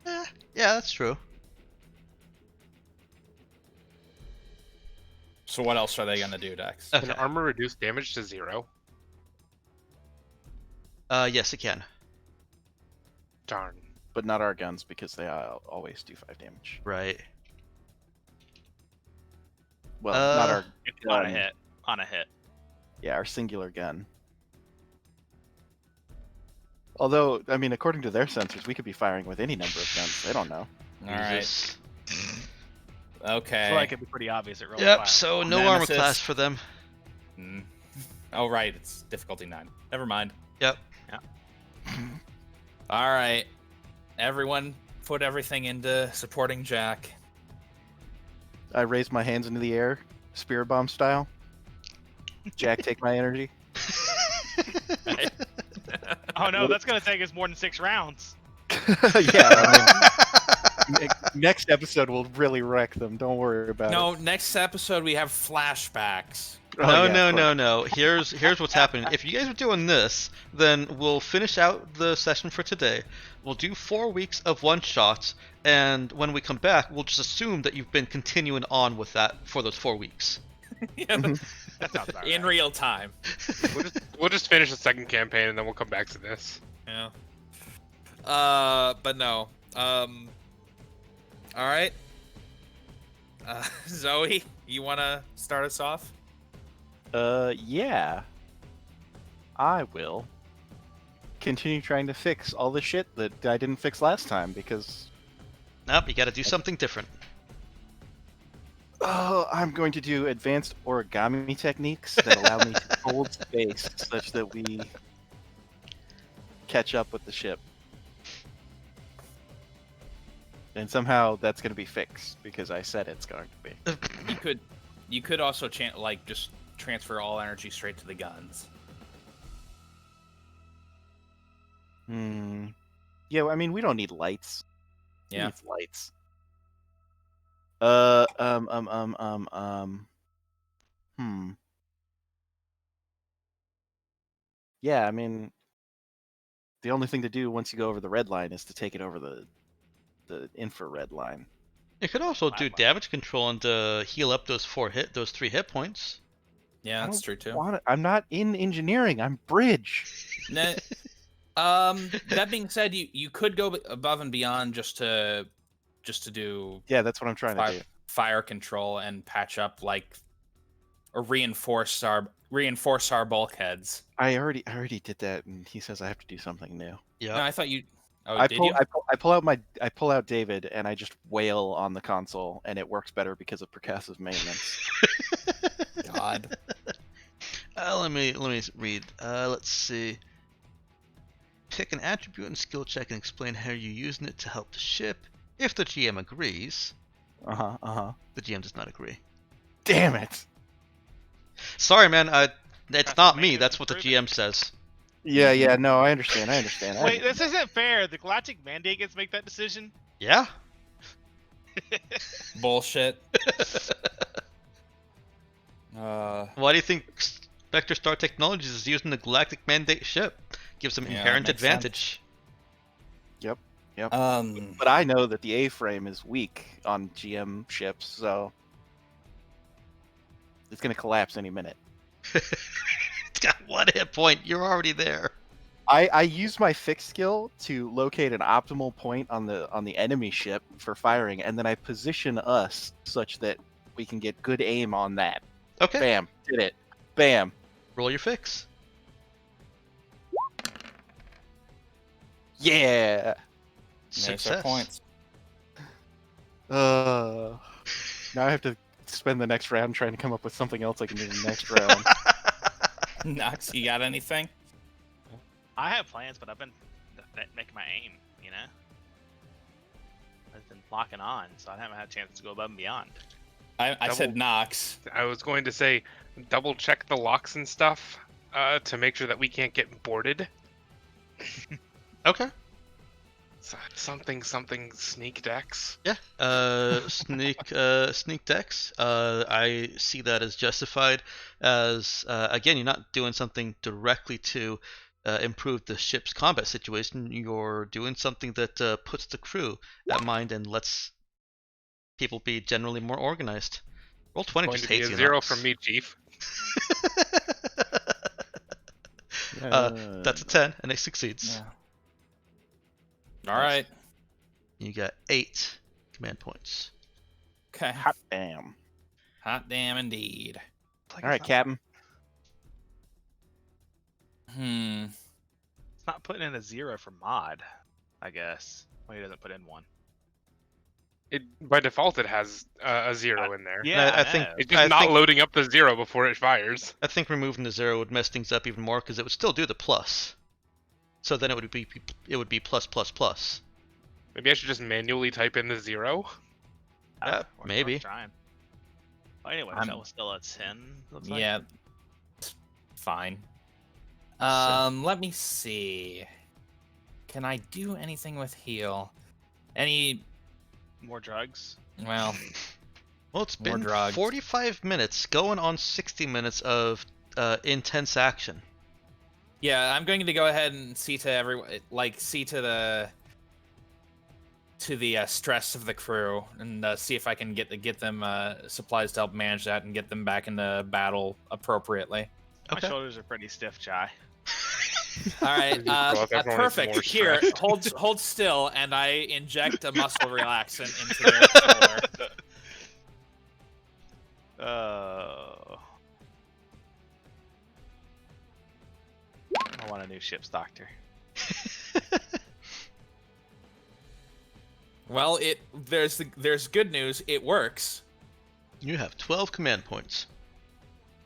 Speaker 1: Yeah, that's true.
Speaker 4: So what else are they gonna do, Dex?
Speaker 1: Okay.
Speaker 5: Can armor reduce damage to 0?
Speaker 1: Yes, it can.
Speaker 5: Darn.
Speaker 2: but not our guns because they always do 5 damage.
Speaker 1: Right.
Speaker 2: Well, not our
Speaker 3: On a
Speaker 2: gun.
Speaker 3: hit. On a hit.
Speaker 2: Yeah, our singular gun. Although, I mean, according to their sensors, we could be firing with any number of guns. They don't know.
Speaker 4: All right.
Speaker 1: Jesus.
Speaker 3: I
Speaker 4: Okay.
Speaker 3: feel like it'd be pretty obvious at roll
Speaker 1: Yep.
Speaker 3: fire.
Speaker 1: So no armor
Speaker 4: Nemesis.
Speaker 1: class for them.
Speaker 4: Mm. Oh right, it's difficulty 9. Never mind.
Speaker 1: Yep.
Speaker 4: All right, everyone, put everything into supporting Jack.
Speaker 2: I raise my hands into the air, spirit bomb style. Jack, take my energy.
Speaker 3: Oh no, that's gonna take us more than 6 rounds.
Speaker 2: Yeah. I mean, next episode will really wreck them. Don't worry about
Speaker 4: No,
Speaker 2: it.
Speaker 4: next episode we have flashbacks.
Speaker 2: Oh,
Speaker 1: No,
Speaker 2: yeah,
Speaker 1: no,
Speaker 2: of
Speaker 1: no,
Speaker 2: course.
Speaker 1: no. Here's what's happening. If you guys are doing this, then we'll finish out the session for today. We'll do 4 weeks of one-shots, and when we come back, we'll just assume that you've been continuing on with that for those 4 weeks.
Speaker 3: That sounds about
Speaker 4: In
Speaker 3: right.
Speaker 4: real time.
Speaker 5: We'll just finish the second campaign and then we'll come back to this.
Speaker 4: Yeah. But no. All right. Zoe, you wanna start us off?
Speaker 2: Yeah. I will continue trying to fix all the shit that I didn't fix last time because
Speaker 1: Nope, you gotta do something different.
Speaker 2: I'm going to do advanced origami techniques that allow me to hold space such that we catch up with the ship. And somehow that's going to be fixed because I said it's going to be.
Speaker 4: You could also just transfer all energy straight to the guns.
Speaker 2: Yeah, I mean, we don't need lights. Who
Speaker 4: Yeah.
Speaker 2: needs lights? Yeah, I mean, the only thing to do once you go over the red line is to take it over the infrared line.
Speaker 1: You could also do
Speaker 3: Flatline.
Speaker 1: damage control and heal up those 3 hit points.
Speaker 4: Yeah,
Speaker 2: I
Speaker 4: that's
Speaker 2: don't
Speaker 4: true too.
Speaker 2: want it. I'm not in engineering. I'm bridge.
Speaker 4: That being said, you could go above and beyond just to do
Speaker 2: Yeah, that's what I'm trying to do.
Speaker 4: fire control and patch up or reinforce our bulkheads.
Speaker 2: I already did that, and he says I have to do something new.
Speaker 1: Yeah.
Speaker 4: No, I thought you. Oh,
Speaker 2: I
Speaker 4: did
Speaker 2: pull,
Speaker 4: you?
Speaker 2: I pull out David, and I just wail on the console, and it works better because of percussive maintenance.
Speaker 4: God.
Speaker 1: Let me read. Let's see. Pick an attribute and skill check and explain how you're using it to help the ship. If the GM agrees,
Speaker 2: The
Speaker 1: the GM does not agree.
Speaker 2: Damn it.
Speaker 1: Sorry, man. It's
Speaker 3: Passive
Speaker 1: not me.
Speaker 3: maintenance
Speaker 1: That's what the
Speaker 3: improvement.
Speaker 1: GM says.
Speaker 2: Yeah. No, I understand.
Speaker 3: Wait, this isn't fair. The Galactic Mandate gets to make that decision?
Speaker 1: Yeah.
Speaker 4: Bullshit.
Speaker 1: Why do you think Spectre Star Technologies is using the Galactic Mandate ship? Gives them
Speaker 4: Yeah,
Speaker 1: inherent
Speaker 4: that makes sense.
Speaker 1: advantage.
Speaker 2: Yep.
Speaker 4: Um.
Speaker 2: But I know that the A-frame is weak on GM ships, so it's gonna collapse any minute.
Speaker 1: It's got 1 hit point. You're already there.
Speaker 2: I use my fix skill to locate an optimal point on the enemy ship for firing, and then I position us such that we can get good aim on that.
Speaker 1: Okay.
Speaker 2: Bam, did it. Bam.
Speaker 1: Roll your fix.
Speaker 2: Yeah.
Speaker 4: There's our
Speaker 1: Success.
Speaker 4: points.
Speaker 2: Now I have to spend the next round trying to come up with something else I can do in the next round.
Speaker 4: Nox, you got anything?
Speaker 3: I have plans, but I've been making my aim. You know, I've been locking on, so I haven't had a chance to go above and beyond.
Speaker 4: I said Nox.
Speaker 5: I was going to say, double check the locks and stuff to make sure that we can't get boarded.
Speaker 1: Okay.
Speaker 5: Something sneak decks.
Speaker 1: Yeah. Sneak decks. I see that as justified. As again, you're not doing something directly to improve the ship's combat situation. You're doing something that puts the crew at mind and lets people be generally more organized. Roll 20
Speaker 5: Going
Speaker 1: just
Speaker 5: to be
Speaker 1: hates
Speaker 5: a
Speaker 1: you.
Speaker 5: 0
Speaker 1: Knox.
Speaker 5: from me, Chief.
Speaker 1: That's a 10, and it succeeds.
Speaker 4: All right.
Speaker 1: You got 8 command points.
Speaker 4: Okay.
Speaker 2: Hot damn.
Speaker 4: Hot damn indeed.
Speaker 3: Like,
Speaker 2: All right, Captain.
Speaker 3: It's not putting in a 0 for mod, I guess. Well, he doesn't put in 1.
Speaker 5: By default, it has a 0 in there.
Speaker 3: Yeah,
Speaker 1: I think
Speaker 5: It's just not loading up the 0 before it fires.
Speaker 1: I think removing the 0 would mess things up even more because it would still do the plus. So then it would be plus plus plus.
Speaker 5: Maybe I should just manually type in the 0.
Speaker 1: Maybe.
Speaker 3: Trying. Well, anyway, that was still a 10. Looks like.
Speaker 4: Yeah. Fine. Let me see. Can I do anything with heal? Any?
Speaker 3: More drugs.
Speaker 4: Well,
Speaker 1: Well, it's
Speaker 4: More
Speaker 1: been
Speaker 4: drugs.
Speaker 1: 45 minutes, going on 60 minutes of intense action.
Speaker 4: yeah, I'm going to go ahead and see to the stress of the crew and see if I can get them supplies to help manage that and get them back into battle appropriately.
Speaker 3: My
Speaker 1: Okay.
Speaker 3: shoulders are pretty stiff, Chai.
Speaker 4: All right,
Speaker 5: Well, if everyone is
Speaker 4: perfect.
Speaker 5: more
Speaker 4: Here,
Speaker 5: stressed.
Speaker 4: hold still, and I inject a muscle relaxant into their shoulder.
Speaker 3: I want a new ship's doctor.
Speaker 4: Well, there's good news. It works.
Speaker 1: You have 12 command points.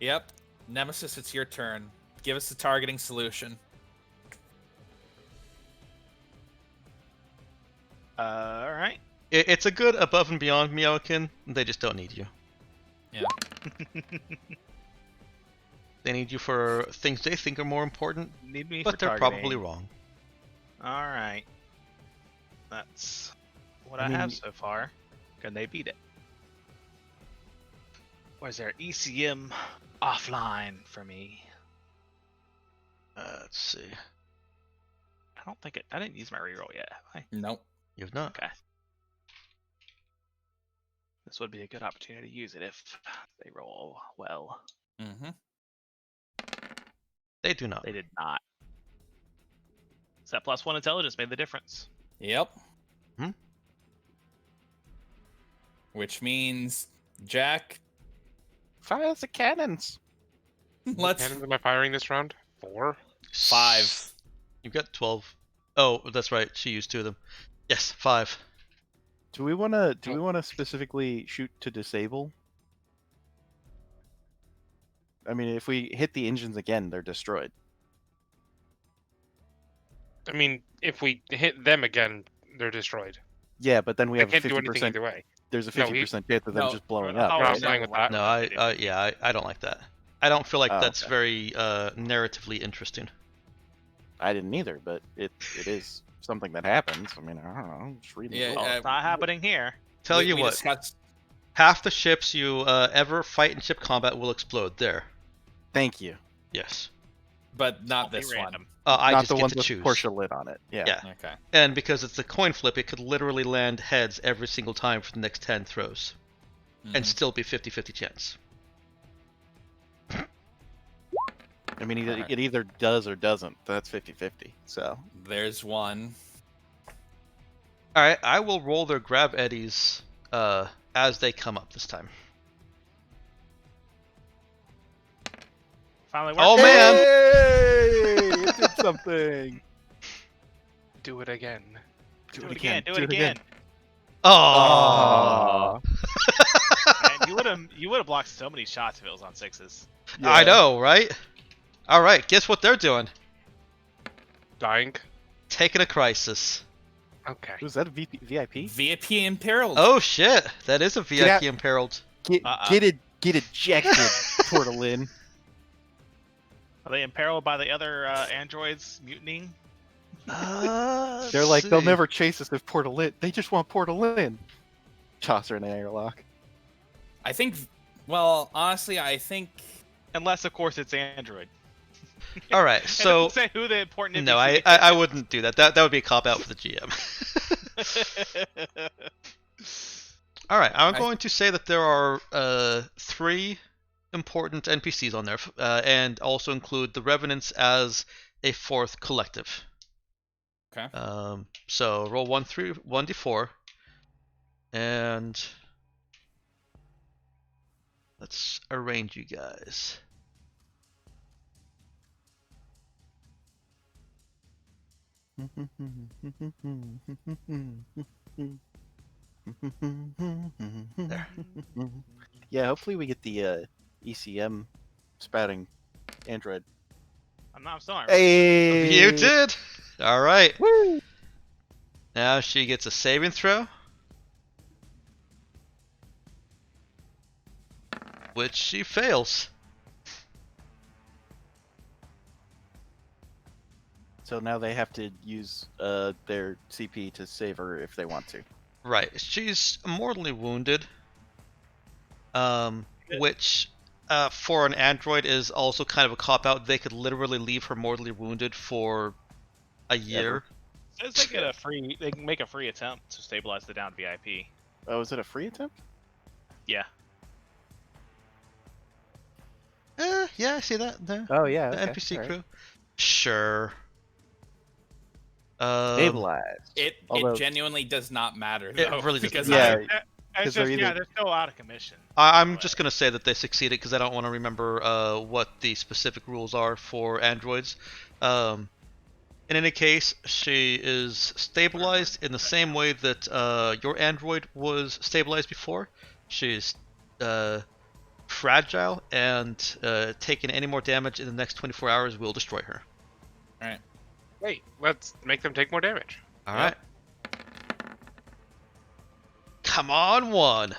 Speaker 4: Yep. Nemesis, it's your turn. Give us the targeting solution.
Speaker 3: All right.
Speaker 1: It's a good above and beyond Meowkin. They just don't need you.
Speaker 4: Yeah.
Speaker 1: They need you for things they think are more important,
Speaker 3: Need me
Speaker 1: but
Speaker 3: for
Speaker 1: they're
Speaker 3: targeting.
Speaker 1: probably wrong.
Speaker 3: All right. That's what
Speaker 2: I
Speaker 3: I
Speaker 2: mean-
Speaker 3: have so far. Can they beat it? Or is there ECM offline for me?
Speaker 1: Let's see.
Speaker 3: I don't think I didn't use my reroll yet. Have I?
Speaker 4: Nope.
Speaker 1: You've not.
Speaker 3: Okay. This would be a good opportunity to use it if they roll well.
Speaker 4: Mm-hmm.
Speaker 1: They do not.
Speaker 3: They did not. So that +1 intelligence made the difference.
Speaker 4: Yep.
Speaker 1: Hmm?
Speaker 4: Which means, Jack,
Speaker 2: Fire the cannons.
Speaker 4: let's
Speaker 5: Cannons am I firing this round? 4?
Speaker 4: 5.
Speaker 1: You've got 12. Oh, that's right. She used 2 of them. Yes, 5.
Speaker 2: Do we wanna specifically shoot to disable? I mean, if we hit the engines again, they're destroyed.
Speaker 5: I mean, if we hit them again, they're destroyed.
Speaker 2: Yeah, but then we
Speaker 5: I
Speaker 2: have a
Speaker 5: can't do anything
Speaker 2: 50%.
Speaker 5: either way.
Speaker 2: There's a
Speaker 5: No,
Speaker 2: 50% chance of them
Speaker 4: no,
Speaker 2: just blowing
Speaker 3: I
Speaker 2: up.
Speaker 3: thought
Speaker 5: We're
Speaker 3: we
Speaker 5: not
Speaker 3: were
Speaker 5: playing with that.
Speaker 1: No, I don't like that. I don't feel like
Speaker 2: Oh,
Speaker 1: that's
Speaker 2: okay.
Speaker 1: very narratively interesting.
Speaker 2: I didn't either, but it is something that happens. I mean, I don't know. I'm just reading.
Speaker 4: Yeah,
Speaker 2: the
Speaker 3: Well,
Speaker 2: book.
Speaker 3: it's not happening here.
Speaker 1: Tell you
Speaker 4: we
Speaker 1: what,
Speaker 4: discussed-
Speaker 1: half the ships you ever fight in ship combat will explode there.
Speaker 2: Thank you.
Speaker 1: Yes.
Speaker 4: but not
Speaker 3: Be
Speaker 4: this
Speaker 3: random.
Speaker 1: I
Speaker 2: Not
Speaker 1: just
Speaker 2: the
Speaker 1: get
Speaker 2: ones
Speaker 1: to
Speaker 2: with
Speaker 1: choose.
Speaker 2: Porsche lid on it. Yeah.
Speaker 1: Yeah.
Speaker 4: one. Okay.
Speaker 1: And because it's a coin flip, it could literally land heads every single time for the next 10 throws. And
Speaker 4: Mhm.
Speaker 1: still be 50-50 chance.
Speaker 2: I mean,
Speaker 4: Alright.
Speaker 2: it either does or doesn't. That's 50-50. So
Speaker 4: There's one.
Speaker 1: Alright, I will roll their grab eddies as they come up this time.
Speaker 3: Finally worked.
Speaker 1: Oh man!
Speaker 2: Hey! It did something.
Speaker 5: Do it again.
Speaker 3: Do it again. Do it again.
Speaker 1: Oh,
Speaker 3: Man, you would have blocked so many shots if it was on 6s.
Speaker 1: I know, right? Alright, guess what they're doing?
Speaker 5: Dying.
Speaker 1: Taking a crisis.
Speaker 5: Okay.
Speaker 2: Was that a VIP?
Speaker 4: VIP imperiled.
Speaker 1: Oh shit, that is a VIP
Speaker 2: out.
Speaker 1: imperiled.
Speaker 2: Get ejected, Portalin.
Speaker 3: Are they imperiled by the other androids mutinying?
Speaker 2: They're like, they'll never chase us if Portalin. They just want Portalin. Toss her in an airlock.
Speaker 4: I think. Well, honestly, I think.
Speaker 3: Unless, of course, it's android.
Speaker 1: All right,
Speaker 3: It
Speaker 1: so
Speaker 3: doesn't say who the important.
Speaker 1: no,
Speaker 3: NPC
Speaker 1: I wouldn't do that. That would be a cop out for the GM. All right, I'm going to say that there are 3 important NPCs on there, and also include the Revenants as a 4th collective.
Speaker 4: Okay.
Speaker 1: So roll 1d4, and let's arrange you guys. There.
Speaker 2: Yeah, hopefully we get the ECM spouting android.
Speaker 3: I'm still not.
Speaker 2: Hey,
Speaker 1: You did. All right.
Speaker 2: Woo!
Speaker 1: Now she gets a saving throw, which she fails.
Speaker 2: So now they have to use their CP to save her if they want to.
Speaker 1: Right. She's mortally wounded. Which for an android is also kind of a cop out. They could literally leave her mortally wounded for a year.
Speaker 3: Says they get a free. They can make a free attempt to stabilize the downed VIP.
Speaker 2: Oh, is it a free attempt?
Speaker 3: Yeah.
Speaker 1: Yeah, I see that. The
Speaker 2: Oh yeah,
Speaker 1: the
Speaker 2: okay,
Speaker 1: NPC
Speaker 2: alright.
Speaker 1: crew. Sure.
Speaker 2: Stabilized.
Speaker 4: It
Speaker 2: Although-
Speaker 4: genuinely does not matter
Speaker 1: It
Speaker 4: though.
Speaker 1: really doesn't
Speaker 4: because
Speaker 2: matter.
Speaker 4: I-
Speaker 2: Yeah.
Speaker 3: It's
Speaker 2: 'Cause they're
Speaker 3: just, yeah,
Speaker 2: either-
Speaker 3: they're still out of commission.
Speaker 1: I'm just gonna say that they succeeded because I don't want to remember what the specific rules are for androids. In any case, she is stabilized in the same way that your android was stabilized before. She's fragile, and taking any more damage in the next 24 hours will destroy her.
Speaker 4: All right.
Speaker 5: Wait, let's make them take more damage.
Speaker 1: All
Speaker 4: Yep.
Speaker 1: right. Come on, 1.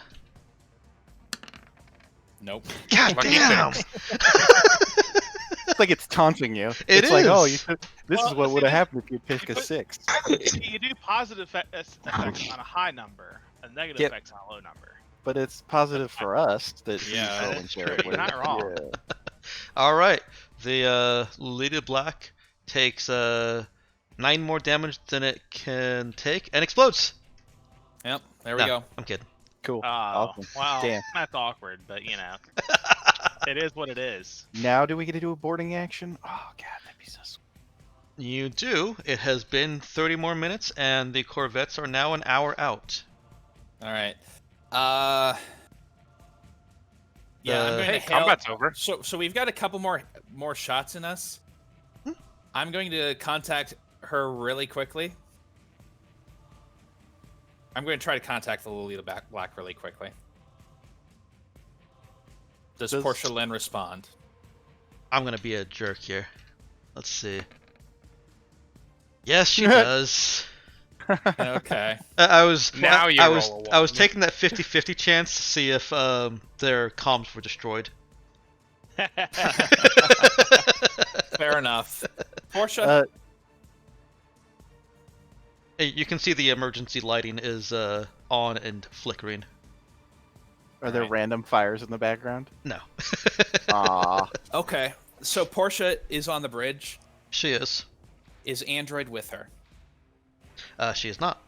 Speaker 4: Nope.
Speaker 1: God
Speaker 5: Lucky
Speaker 1: damn!
Speaker 2: It's like it's taunting you.
Speaker 1: It
Speaker 2: it's like, oh,
Speaker 1: is.
Speaker 2: you should, this
Speaker 3: Well,
Speaker 2: is what
Speaker 3: see,
Speaker 2: would have
Speaker 3: this-
Speaker 2: happened if you pick a 6.
Speaker 3: You do positive effects on a high number, and negative
Speaker 2: Yep.
Speaker 3: effects on a low number.
Speaker 2: But it's positive for us that she's
Speaker 4: Yeah,
Speaker 2: rolling
Speaker 3: that's true.
Speaker 2: terribly.
Speaker 3: You're not wrong.
Speaker 2: Yeah.
Speaker 1: All right. The Lady Black takes 9 more damage than it can take and explodes.
Speaker 4: Yep. There we
Speaker 1: No,
Speaker 4: go.
Speaker 1: I'm kidding.
Speaker 2: Cool.
Speaker 3: Oh,
Speaker 2: Awesome.
Speaker 3: well,
Speaker 2: Damn.
Speaker 3: that's awkward, but you know, it is what it is.
Speaker 2: Now do we get to do a boarding action? Oh god, that'd be so sweet.
Speaker 1: You do. It has been 30 more minutes, and the Corvettes are now an hour out.
Speaker 4: All right. Yeah, I'm going
Speaker 5: Hey,
Speaker 4: to hail.
Speaker 5: combat's over.
Speaker 4: So we've got a couple more shots in us. I'm going to contact her really quickly. I'm going to try to contact the Lolita Black really quickly. Does Portia Lynn respond?
Speaker 1: I'm going to be a jerk here. Let's see. Yes, she does.
Speaker 4: Okay.
Speaker 1: I was
Speaker 5: Now you
Speaker 1: I
Speaker 5: roll
Speaker 1: was
Speaker 5: a
Speaker 1: I was
Speaker 5: one.
Speaker 1: taking that 50-50 chance to see if their comms were destroyed.
Speaker 4: Fair enough. Portia.
Speaker 1: Hey, you can see the emergency lighting is on and flickering.
Speaker 2: Are there
Speaker 4: Right.
Speaker 2: random fires in the background?
Speaker 1: No.
Speaker 2: Aw.
Speaker 4: Okay. So Portia is on the bridge.
Speaker 1: She is.
Speaker 4: Is Android with her?
Speaker 1: She is not.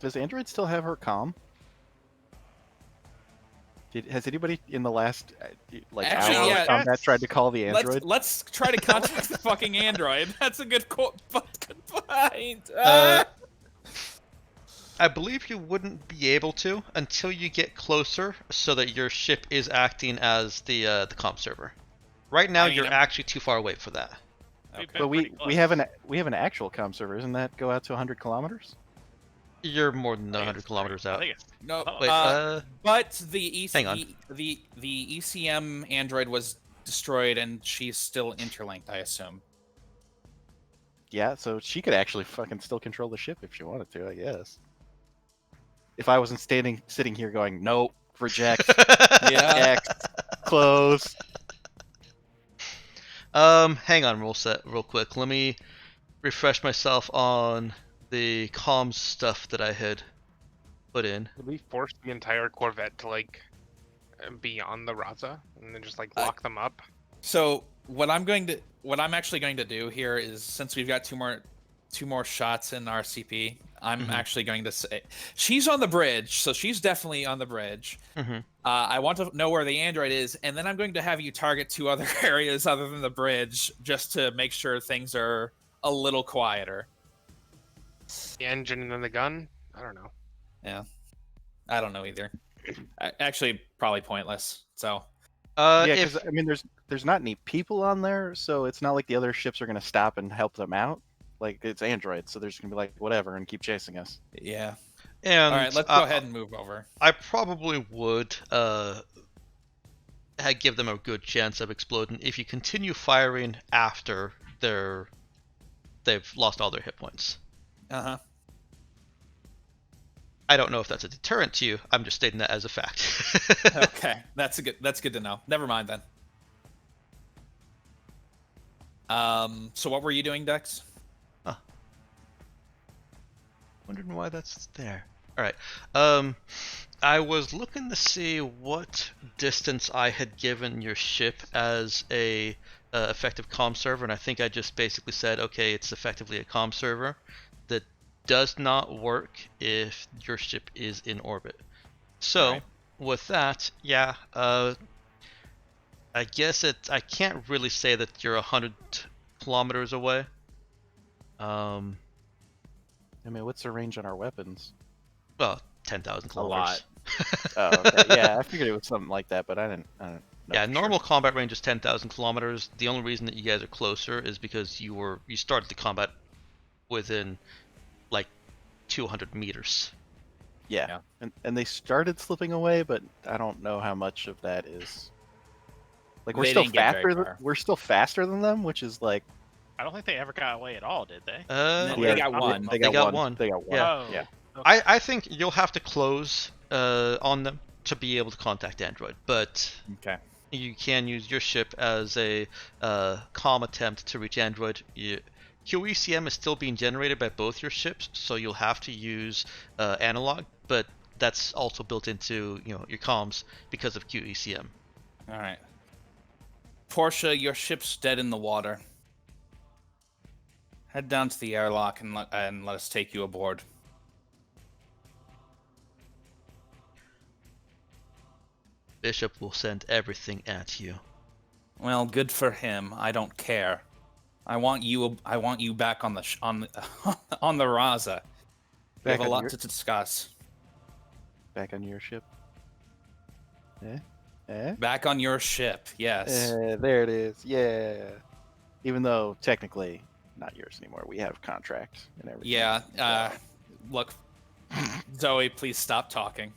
Speaker 2: Does Android still have her comm? Has anybody in the last
Speaker 4: Actually,
Speaker 2: hour
Speaker 4: yeah.
Speaker 2: of combat tried to call the Android?
Speaker 4: Let's try to contact the fucking Android. That's a good point.
Speaker 1: I believe you wouldn't be able to until you get closer, so that your ship is acting as the comm server. Right now,
Speaker 4: I mean,
Speaker 1: you're
Speaker 4: I'm-
Speaker 1: actually too far away for that.
Speaker 3: We've
Speaker 4: Okay.
Speaker 3: been
Speaker 2: But
Speaker 3: pretty
Speaker 2: we
Speaker 3: close.
Speaker 2: have an actual comm server. Doesn't that go out to 100 kilometers?
Speaker 1: You're more than
Speaker 3: I think
Speaker 1: 100
Speaker 3: it's
Speaker 1: kilometers
Speaker 3: I
Speaker 1: out.
Speaker 3: think it's
Speaker 4: No.
Speaker 1: Wait,
Speaker 4: But the
Speaker 1: Hang on.
Speaker 4: the ECM Android was destroyed, and she's still interlinked, I assume.
Speaker 2: Yeah, so she could actually fucking still control the ship if she wanted to, I guess. If I wasn't sitting here going, nope, reject,
Speaker 4: Yeah.
Speaker 2: X, close.
Speaker 1: Hang on, real quick. Let me refresh myself on the comms stuff that I had put in.
Speaker 5: Would we force the entire Corvette to like be on the Raza and then just like lock them up?
Speaker 4: So what I'm actually going to do here is, since we've got two more shots in our CP, I'm actually going to say she's on the bridge, so she's definitely on the bridge. I want to know where the android is, and then I'm going to have you target 2 other areas other than the bridge, just to make sure things are a little quieter.
Speaker 5: The engine and then the gun? I don't know.
Speaker 4: Yeah, I don't know either. Actually, probably pointless. So
Speaker 2: Yeah, because I mean, there's not any people on there, so it's not like the other ships are gonna stop and help them out. Like, it's androids, so they're just gonna be like, whatever, and keep chasing us.
Speaker 4: yeah.
Speaker 1: And
Speaker 4: All right, let's go ahead and move over.
Speaker 1: I probably would give them a good chance of exploding if you continue firing after they've lost all their hit points.
Speaker 4: Uh-huh.
Speaker 1: I don't know if that's a deterrent to you. I'm just stating that as a fact.
Speaker 4: Okay, that's good to know. Never mind then. So what were you doing, Dex?
Speaker 1: Wondering why that's there. All right. I was looking to see what distance I had given your ship as a effective comm server, and I think I just basically said, okay, it's effectively a comm server that does not work if your ship is in orbit. So
Speaker 4: Right.
Speaker 1: with that, yeah, I guess I can't really say that you're 100 kilometers away.
Speaker 2: I mean, what's the range on our weapons?
Speaker 1: Well, 10,000 kilometers.
Speaker 2: Oh, okay. Yeah, I figured it was something like that, but I didn't know
Speaker 1: Yeah,
Speaker 2: for
Speaker 1: normal
Speaker 2: sure.
Speaker 1: combat range is 10,000 kilometers. The only reason that you guys are closer is because you started the combat within like 200 meters.
Speaker 2: Yeah. And they started slipping away, but I don't know how much of that is. Like, we're
Speaker 4: They
Speaker 2: still
Speaker 4: didn't get very
Speaker 2: faster.
Speaker 4: far.
Speaker 2: We're still faster than them, which is like.
Speaker 3: I don't think they ever got away at all, did they?
Speaker 4: They got one.
Speaker 2: They got one. They got one.
Speaker 1: Yeah.
Speaker 3: Oh,
Speaker 2: Yeah.
Speaker 3: okay.
Speaker 1: I think you'll have to close on them to be able to contact Android, but
Speaker 4: Okay.
Speaker 1: you can use your ship as a comm attempt to reach Android. QECM is still being generated by both your ships, so you'll have to use analog, but that's also built into your comms because of QECM.
Speaker 4: All right. Portia, your ship's dead in the water. Head down to the airlock and let us take you aboard.
Speaker 1: Bishop will send everything at you.
Speaker 4: Well, good for him. I don't care. I want you back on the on the Raza. We have a lot to discuss.
Speaker 2: Back on your ship. Eh?
Speaker 4: Back on your ship. Yes.
Speaker 2: There it is. Yeah. Even though technically not yours anymore. We have contract and everything.
Speaker 4: Yeah. Look, Zoe, please stop talking.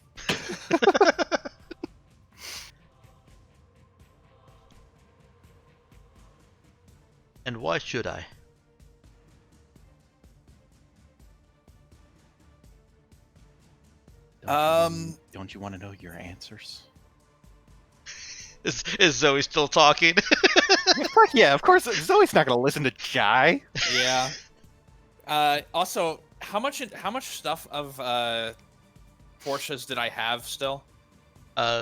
Speaker 1: And why should I?
Speaker 2: Don't you want to know your answers?
Speaker 1: Is Zoe still talking?
Speaker 2: Yeah, of course. Zoe's not gonna listen to Jai.
Speaker 4: Yeah. Also, how much stuff of Porsche's did I have still?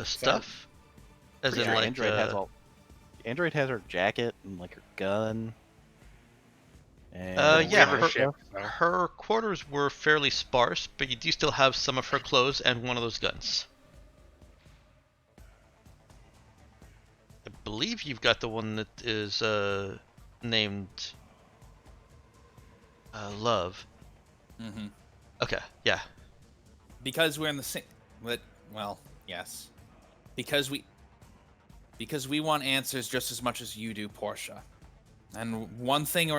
Speaker 1: Stuff? As in, like,
Speaker 2: Android has all. Android has her jacket and like her gun. And
Speaker 1: yeah,
Speaker 5: Whatever ship, so.
Speaker 1: her quarters were fairly sparse, but you do still have some of her clothes and one of those guns. I believe you've got the one that is named Love.
Speaker 4: Mm-hmm.
Speaker 1: Okay, yeah.
Speaker 4: Because we're in the same. Well, yes. Because we want answers just as much as you do, Portia. And one thing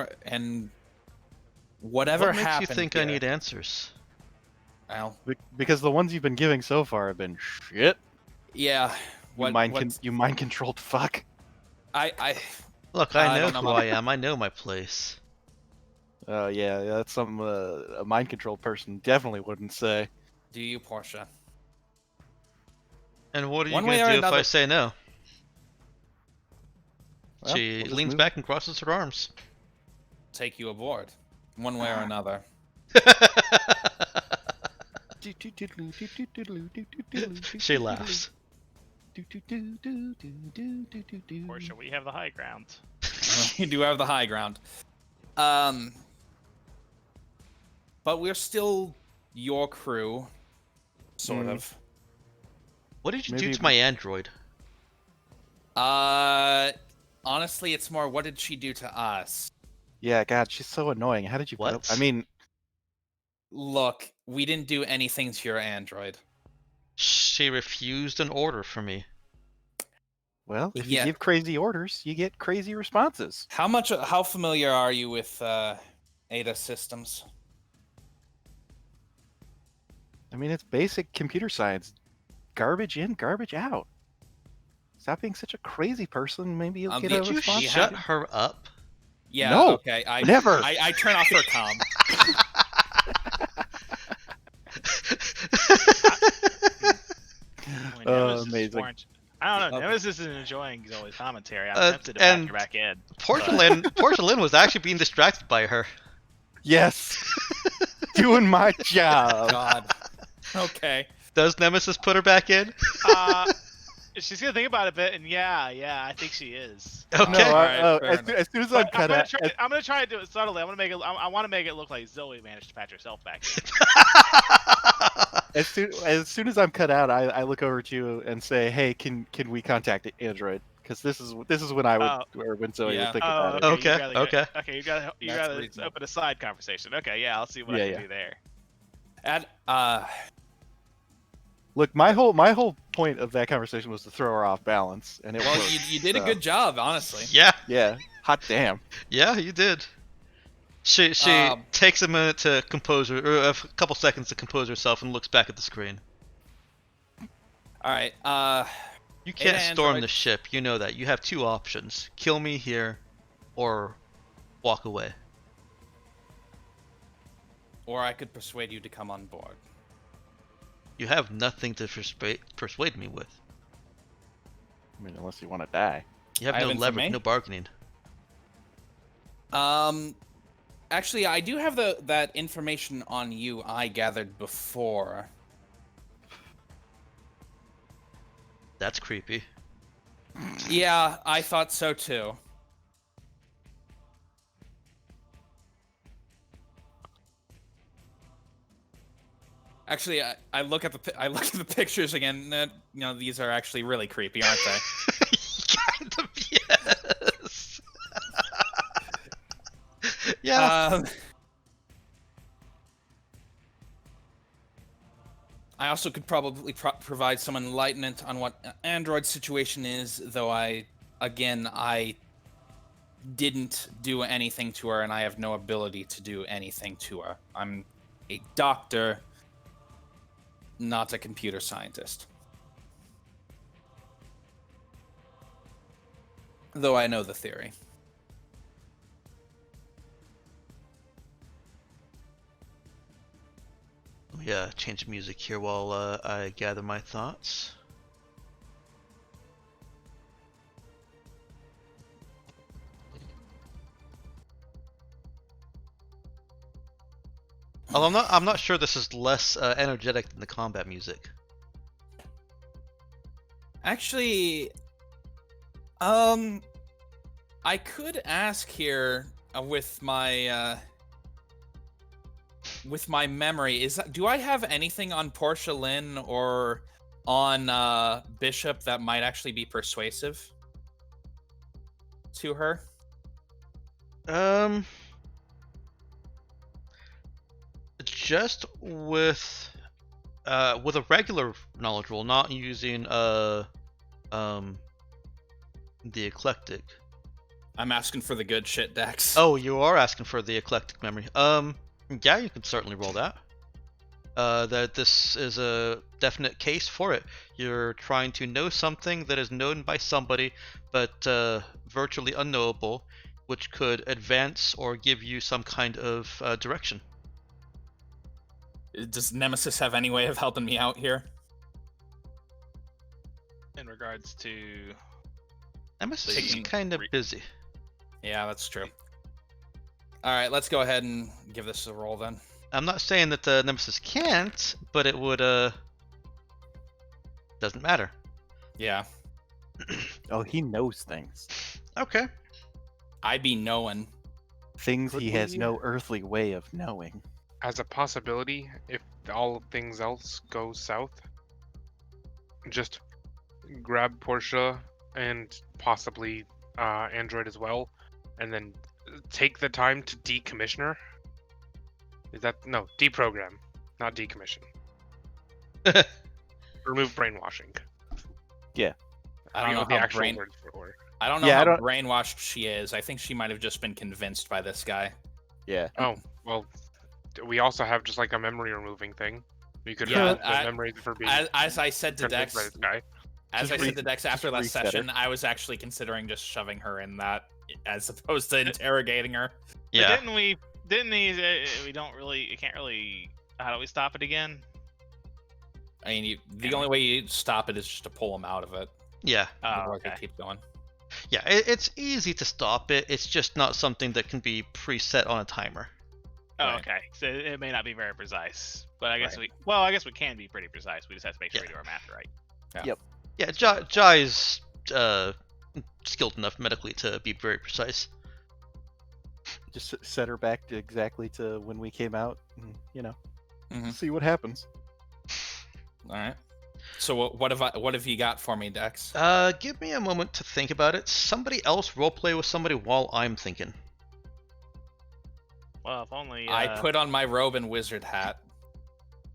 Speaker 4: whatever
Speaker 1: What makes
Speaker 4: happened
Speaker 1: you think
Speaker 4: here,
Speaker 1: I need answers?
Speaker 4: Well,
Speaker 2: because the ones you've been giving so far have been shit.
Speaker 4: yeah.
Speaker 2: You mind controlled fuck.
Speaker 4: I
Speaker 1: Look, I know
Speaker 4: don't know
Speaker 1: who
Speaker 4: about-
Speaker 1: I am. I know my place.
Speaker 2: Oh yeah, that's something a mind control person definitely wouldn't say.
Speaker 4: Do you, Portia?
Speaker 1: And what are you
Speaker 4: One
Speaker 1: going
Speaker 4: way
Speaker 1: to
Speaker 4: or
Speaker 1: do if I
Speaker 4: another-
Speaker 1: say no?
Speaker 2: Well,
Speaker 1: She
Speaker 2: we'll just
Speaker 1: leans
Speaker 2: move.
Speaker 1: back and crosses her arms.
Speaker 4: Take you aboard, one way or another.
Speaker 1: She laughs.
Speaker 6: Portia, we have the high ground.
Speaker 4: You do have the high ground. But we're still your crew, sort of.
Speaker 1: What did you do
Speaker 2: Maybe-
Speaker 1: to my android?
Speaker 4: Honestly, it's more, what did she do to us?
Speaker 2: Yeah, God, she's so annoying. How did you put up?
Speaker 1: What?
Speaker 2: I mean,
Speaker 4: Look, we didn't do anything to your android.
Speaker 1: She refused an order from me.
Speaker 2: well, if
Speaker 4: Yeah.
Speaker 2: you give crazy orders, you get crazy responses.
Speaker 4: How familiar are you with Ada systems?
Speaker 2: I mean, it's basic computer science. Garbage in, garbage out. Stop being such a crazy person. Maybe you'll get a
Speaker 1: Did you
Speaker 2: response.
Speaker 1: shut her up?
Speaker 4: Yeah.
Speaker 2: No,
Speaker 4: Okay.
Speaker 2: never.
Speaker 4: I turn off her comm.
Speaker 6: When Nemesis
Speaker 2: amazing.
Speaker 6: weren't- I don't know.
Speaker 4: Okay.
Speaker 6: Nemesis isn't enjoying Zoe's commentary. I'm tempted to
Speaker 1: and-
Speaker 6: back her back in.
Speaker 1: Porcelain was actually being distracted by her.
Speaker 2: Yes. Doing my job.
Speaker 4: God. Okay.
Speaker 1: Does Nemesis put her back in?
Speaker 6: She's gonna think about it a bit, and yeah, I think she is.
Speaker 1: Okay.
Speaker 2: No,
Speaker 4: Alright, fair
Speaker 2: as soon as I'm
Speaker 6: But
Speaker 2: cut out,
Speaker 6: I'm gonna try to do it subtly. I want to make it look like Zoe managed to patch herself back in.
Speaker 2: as soon as I'm cut out, I look over to you and say, "Hey, can we contact Android? Because this is when I would or when Zoe
Speaker 4: Yeah.
Speaker 2: would think
Speaker 6: Oh,
Speaker 2: about it."
Speaker 1: Okay,
Speaker 6: You gotta
Speaker 1: okay.
Speaker 6: Okay, you
Speaker 4: That's
Speaker 6: gotta
Speaker 4: reasonable.
Speaker 6: open a side conversation. Okay, yeah, I'll see what I
Speaker 2: Yeah,
Speaker 6: can do there.
Speaker 2: Look, my whole point of that conversation was to throw her off balance, and it
Speaker 4: Well,
Speaker 2: worked.
Speaker 4: you did a
Speaker 2: so,
Speaker 4: good job, honestly.
Speaker 1: Yeah,
Speaker 2: Yeah, hot damn.
Speaker 1: yeah, you did. She takes a minute to compose her, or a couple seconds to compose herself, and looks back at the screen.
Speaker 4: All right.
Speaker 1: You can't
Speaker 4: Hey,
Speaker 1: storm
Speaker 4: Android.
Speaker 1: the ship. You know that. You have two options: kill me here, or walk away.
Speaker 4: Or I could persuade you to come on board.
Speaker 1: You have nothing to persuade me with.
Speaker 2: I mean, unless you want to die.
Speaker 1: You have
Speaker 4: I
Speaker 1: no
Speaker 4: have
Speaker 1: leverage,
Speaker 4: information.
Speaker 1: no bargaining.
Speaker 4: Actually, I do have that information on you I gathered before.
Speaker 1: That's creepy.
Speaker 4: Yeah, I thought so too. Actually, I look at the pictures again. These are actually really creepy, aren't they?
Speaker 1: Kind of, yes. Yeah.
Speaker 4: I also could probably provide some enlightenment on what Android's situation is, though I didn't do anything to her, and I have no ability to do anything to her. I'm a doctor, not a computer scientist. Though I know the theory.
Speaker 1: Yeah, change music here while I gather my thoughts. Although I'm not sure this is less energetic than the combat music.
Speaker 4: Actually, I could ask here with my memory. Do I have anything on Portia Lynn or on Bishop that might actually be persuasive to her?
Speaker 1: Just with a regular knowledge roll, not using the eclectic.
Speaker 4: I'm asking for the good shit, Dex.
Speaker 1: Oh, you are asking for the eclectic memory. Yeah, you can certainly roll that. That this is a definite case for it. You're trying to know something that is known by somebody, but virtually unknowable, which could advance or give you some kind of direction.
Speaker 4: Does Nemesis have any way of helping me out here?
Speaker 6: In regards to
Speaker 1: Nemesis is
Speaker 4: Taking
Speaker 1: kind of busy.
Speaker 4: Yeah, that's true. All right, let's go ahead and give this a roll then.
Speaker 1: I'm not saying that Nemesis can't, but it would doesn't matter.
Speaker 4: Yeah,
Speaker 2: Oh, he knows things.
Speaker 1: Okay.
Speaker 4: I be knowing.
Speaker 2: Things
Speaker 5: Could
Speaker 2: he has
Speaker 5: we-
Speaker 2: no earthly way of knowing.
Speaker 5: As a possibility, if all things else go south, just grab Portia and possibly Android as well, and then take the time to decommission her. Is that no deprogram, not decommission? Remove brainwashing.
Speaker 4: I don't know
Speaker 5: the
Speaker 4: how
Speaker 5: actual words for her.
Speaker 4: I don't know
Speaker 2: Yeah, I
Speaker 4: how
Speaker 2: don't-
Speaker 4: brainwashed she is. I think she might have just been convinced by this guy.
Speaker 2: Yeah.
Speaker 5: Oh well, we also have just like a memory removing thing. We could
Speaker 4: Yeah,
Speaker 5: remove the
Speaker 4: I-
Speaker 5: memories for being
Speaker 4: As I said to
Speaker 5: convinced by
Speaker 4: Dex,
Speaker 5: this guy.
Speaker 4: as I
Speaker 2: Just
Speaker 4: said to Dex after
Speaker 2: just
Speaker 4: last
Speaker 2: reset her.
Speaker 4: session, I was actually considering just shoving her in that as opposed to interrogating her.
Speaker 6: But
Speaker 1: Yeah.
Speaker 6: didn't he? We don't really. You can't really. How do we stop it again?
Speaker 4: I mean, the only way you stop it is just to pull him out of it.
Speaker 1: Yeah.
Speaker 6: Oh,
Speaker 4: Otherwise,
Speaker 6: okay.
Speaker 4: they keep going.
Speaker 1: Yeah. It's easy to stop it. It's just not something that can be preset on a timer.
Speaker 6: Oh,
Speaker 4: Right.
Speaker 6: okay. So it may not be very precise, but I guess
Speaker 2: Right.
Speaker 6: I guess we can be pretty precise. We just have to make sure
Speaker 1: Yeah.
Speaker 6: we do our math right.
Speaker 1: Yeah. Jai's skilled enough medically to be very precise.
Speaker 2: Just set her back to exactly to when we came out. And,
Speaker 4: Mhm.
Speaker 2: see what happens.
Speaker 4: All right. So what have you got for me, Dex?
Speaker 1: Give me a moment to think about it. Somebody else roleplay with somebody while I'm thinking.
Speaker 6: Well, if only.
Speaker 4: I put on my robe and wizard hat.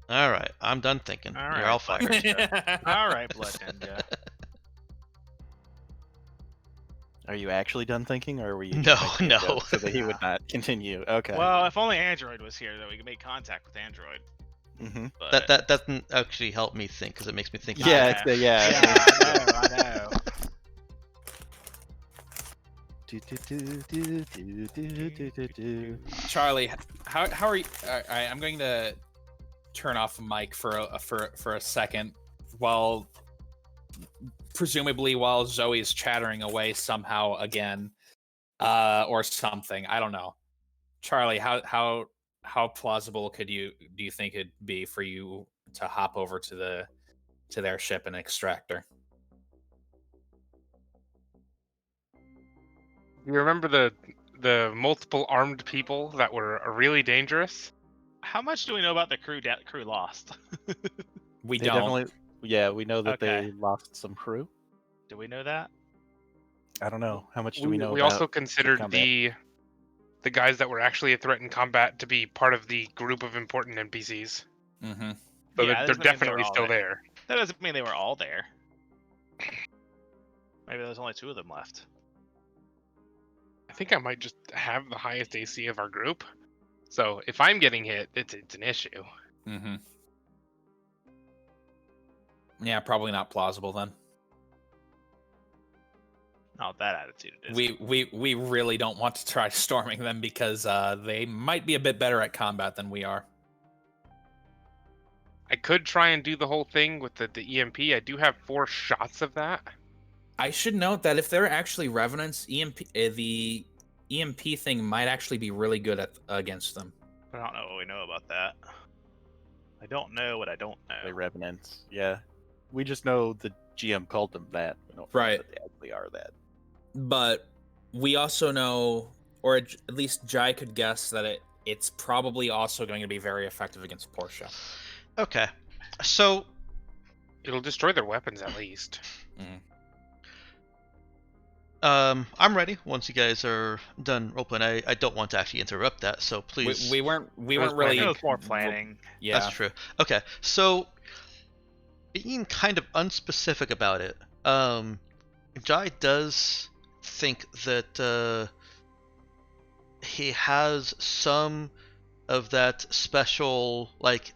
Speaker 1: All right, I'm done thinking.
Speaker 6: All
Speaker 1: You're
Speaker 6: right,
Speaker 1: all
Speaker 6: fuck
Speaker 1: fired.
Speaker 6: All right, Blood Ninja.
Speaker 2: Are you actually done thinking, or were you?
Speaker 1: No,
Speaker 2: just making a
Speaker 1: no.
Speaker 2: joke so that he would not continue. Okay.
Speaker 6: Well, if only Android was here, that we could make contact with Android.
Speaker 2: hmm
Speaker 6: But
Speaker 1: That doesn't actually help me think because it makes me think.
Speaker 2: Yeah,
Speaker 6: yeah.
Speaker 2: it's yeah.
Speaker 6: yeah, I know.
Speaker 4: Charlie, how are you? All right, I'm going to turn off the mic for a second while presumably while Zoe's chattering away somehow again, or something. I don't know. Charlie, how plausible do you think it'd be for you to hop over to their ship and extract her?
Speaker 5: You remember the multiple armed people that were really dangerous?
Speaker 6: How much do we know about the crew? Crew lost.
Speaker 4: We
Speaker 2: They
Speaker 4: don't.
Speaker 2: definitely. Yeah, we know that
Speaker 6: Okay.
Speaker 2: they lost some crew.
Speaker 6: Do we know that?
Speaker 2: I don't know. How much do we know?
Speaker 5: We
Speaker 2: about
Speaker 5: also considered
Speaker 2: combat?
Speaker 5: the guys that were actually a threat in combat to be part of the group of important NPCs.
Speaker 4: Mm-hmm.
Speaker 5: So
Speaker 6: Yeah,
Speaker 5: they're
Speaker 6: that doesn't mean they were
Speaker 5: definitely
Speaker 6: all
Speaker 5: still
Speaker 6: there.
Speaker 5: there.
Speaker 6: That doesn't mean they were all there. Maybe there's only 2 of them left.
Speaker 5: I think I might just have the highest AC of our group. So if I'm getting hit, it's an issue.
Speaker 4: Mm-hmm. Yeah, probably not plausible then.
Speaker 6: Not that attitude. It is.
Speaker 4: We really don't want to try storming them because they might be a bit better at combat than we are.
Speaker 5: I could try and do the whole thing with the EMP. I do have 4 shots of that.
Speaker 4: I should note that if they're actually revenants, the EMP thing might actually be really good against them.
Speaker 6: I don't know what we know about that. I don't know what I don't
Speaker 2: They
Speaker 6: know.
Speaker 2: revenants. Yeah, we just know the GM called them that. We don't know
Speaker 4: Right.
Speaker 2: that they actually are that.
Speaker 4: But we also know, or at least Jai could guess, that it's probably also going to be very effective against Portia.
Speaker 1: Okay, so
Speaker 5: It'll destroy their weapons at least.
Speaker 1: I'm ready once you guys are done roleplaying. I don't want to actually interrupt that, so please.
Speaker 4: We weren't
Speaker 5: was
Speaker 4: really.
Speaker 6: It was more planning.
Speaker 4: Yeah.
Speaker 1: That's true. Okay, so being kind of unspecific about it, Jai does think that he has some of that special, like,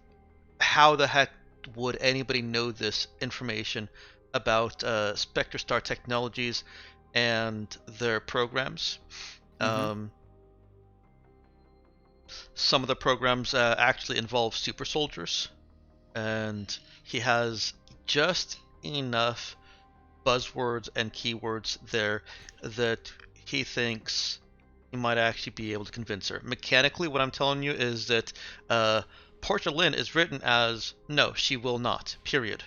Speaker 1: how the heck would anybody know this information about Spectre Star Technologies and their programs? Um, some of the programs actually involve super soldiers, and he has just enough buzzwords and keywords there that he thinks he might actually be able to convince her. Mechanically, what I'm telling you is that Portia Lynn is written as no, she will not. Period.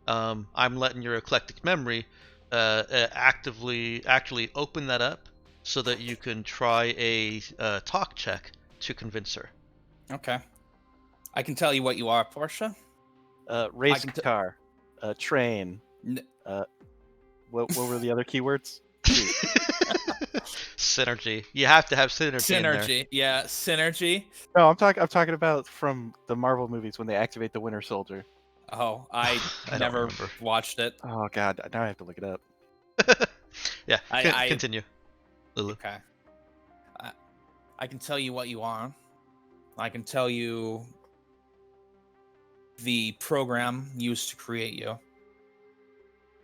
Speaker 1: I'm letting your eclectic memory actually open that up so that you can try a talk check to convince her.
Speaker 4: Okay. I can tell you what you are, Portia.
Speaker 2: Race car, train. What were the other keywords?
Speaker 1: Synergy. You have to have synergy in there.
Speaker 4: Synergy. Yeah, synergy.
Speaker 2: No, I'm talking about from the Marvel movies when they activate the Winter Soldier.
Speaker 4: Oh, I
Speaker 1: don't
Speaker 4: never
Speaker 1: remember.
Speaker 4: watched it.
Speaker 2: Oh god, now I have to look it up.
Speaker 1: Yeah,
Speaker 4: I-
Speaker 1: continue. Lulu.
Speaker 4: Okay. I can tell you what you are. I can tell you the program used to create you. I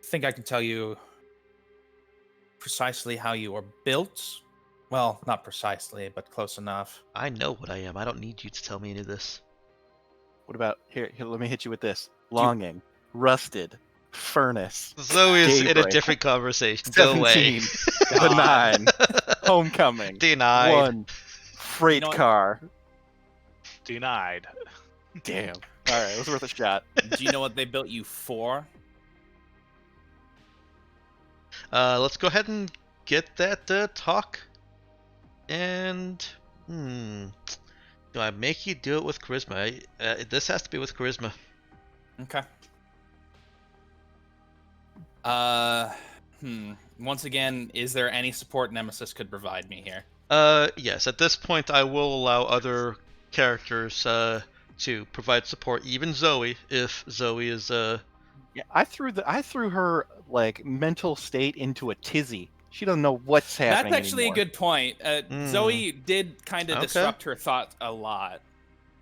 Speaker 4: think I can tell you precisely how you are built. Well, not precisely, but close enough.
Speaker 1: I know what I am. I don't need you to tell me any of this.
Speaker 2: What about here? Let me hit you with this: longing, rusted, furnace,
Speaker 1: Zoe is in a
Speaker 2: Daybreak.
Speaker 1: different conversation. Go away.
Speaker 2: 17, the 9, homecoming,
Speaker 1: Denied.
Speaker 2: 1, freight
Speaker 4: You know what?
Speaker 2: car.
Speaker 6: Denied.
Speaker 2: Damn. All right, it was worth a shot.
Speaker 4: Do you know what they built you for?
Speaker 1: Let's go ahead and get that talk. And do I make you do it with charisma? This has to be with charisma.
Speaker 4: Okay. Once again, is there any support Nemesis could provide me here?
Speaker 1: Yes. At this point, I will allow other characters to provide support, even Zoe, if Zoe is
Speaker 2: Yeah, I threw her like mental state into a tizzy. She doesn't know what's happening.
Speaker 4: That's actually
Speaker 2: anymore.
Speaker 4: a good point. Zoe did kind of
Speaker 1: Okay.
Speaker 4: disrupt her thought a lot.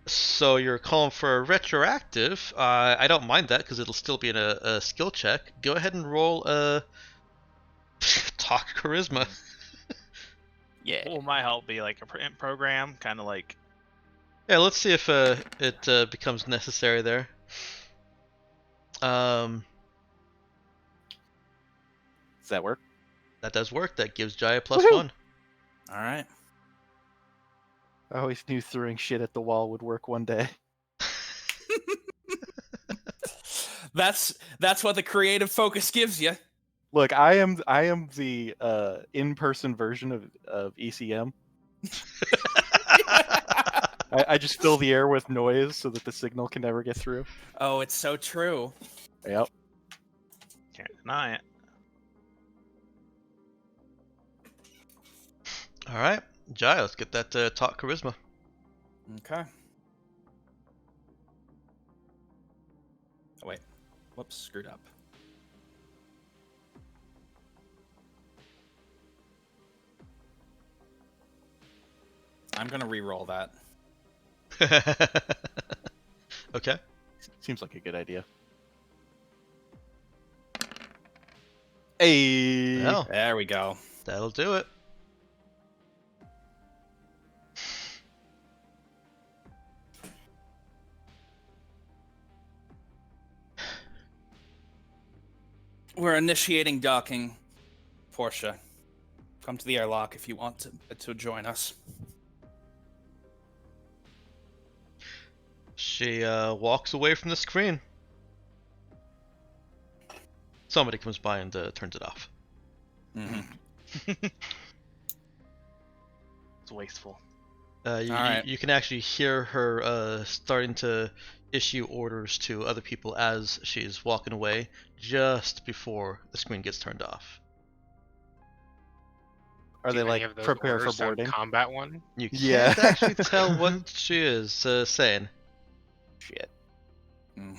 Speaker 1: So you're calling for a retroactive. I don't mind that because it'll still be in a skill check. Go ahead and roll a talk charisma.
Speaker 4: Yeah.
Speaker 6: What will my help be? Like a program? Kind of like.
Speaker 1: Yeah, let's see if it becomes necessary there.
Speaker 2: Does that work?
Speaker 1: That does work. That gives Jai a +1.
Speaker 4: All right.
Speaker 2: I always knew throwing shit at the wall would work one day.
Speaker 4: That's what the creative focus gives you.
Speaker 2: Look, I am the in-person version of ECM. I just fill the air with noise so that the signal can never get through.
Speaker 4: Oh, it's so true.
Speaker 2: Yep.
Speaker 6: Can't deny it.
Speaker 1: All right, Jai, let's get that talk charisma.
Speaker 4: Okay. Oh, wait. Whoops, screwed up. I'm gonna re-roll that.
Speaker 1: Okay.
Speaker 2: Seems like a good idea. Hey.
Speaker 1: Well,
Speaker 4: There we go.
Speaker 1: that'll do it.
Speaker 4: We're initiating docking, Portia. Come to the airlock if you want to join us.
Speaker 1: She walks away from the screen. Somebody comes by and turns it off.
Speaker 4: Mm-hmm.
Speaker 6: It's wasteful.
Speaker 4: Alright.
Speaker 1: You can actually hear her starting to issue orders to other people as she's walking away, just before the screen gets turned off.
Speaker 2: Are
Speaker 5: Do
Speaker 2: they
Speaker 5: any
Speaker 2: like
Speaker 5: of those
Speaker 2: prepare for
Speaker 5: orders sound
Speaker 2: boarding?
Speaker 5: combat one?
Speaker 1: You can't
Speaker 2: Yeah.
Speaker 1: actually tell what she is saying.
Speaker 2: Shit.
Speaker 1: You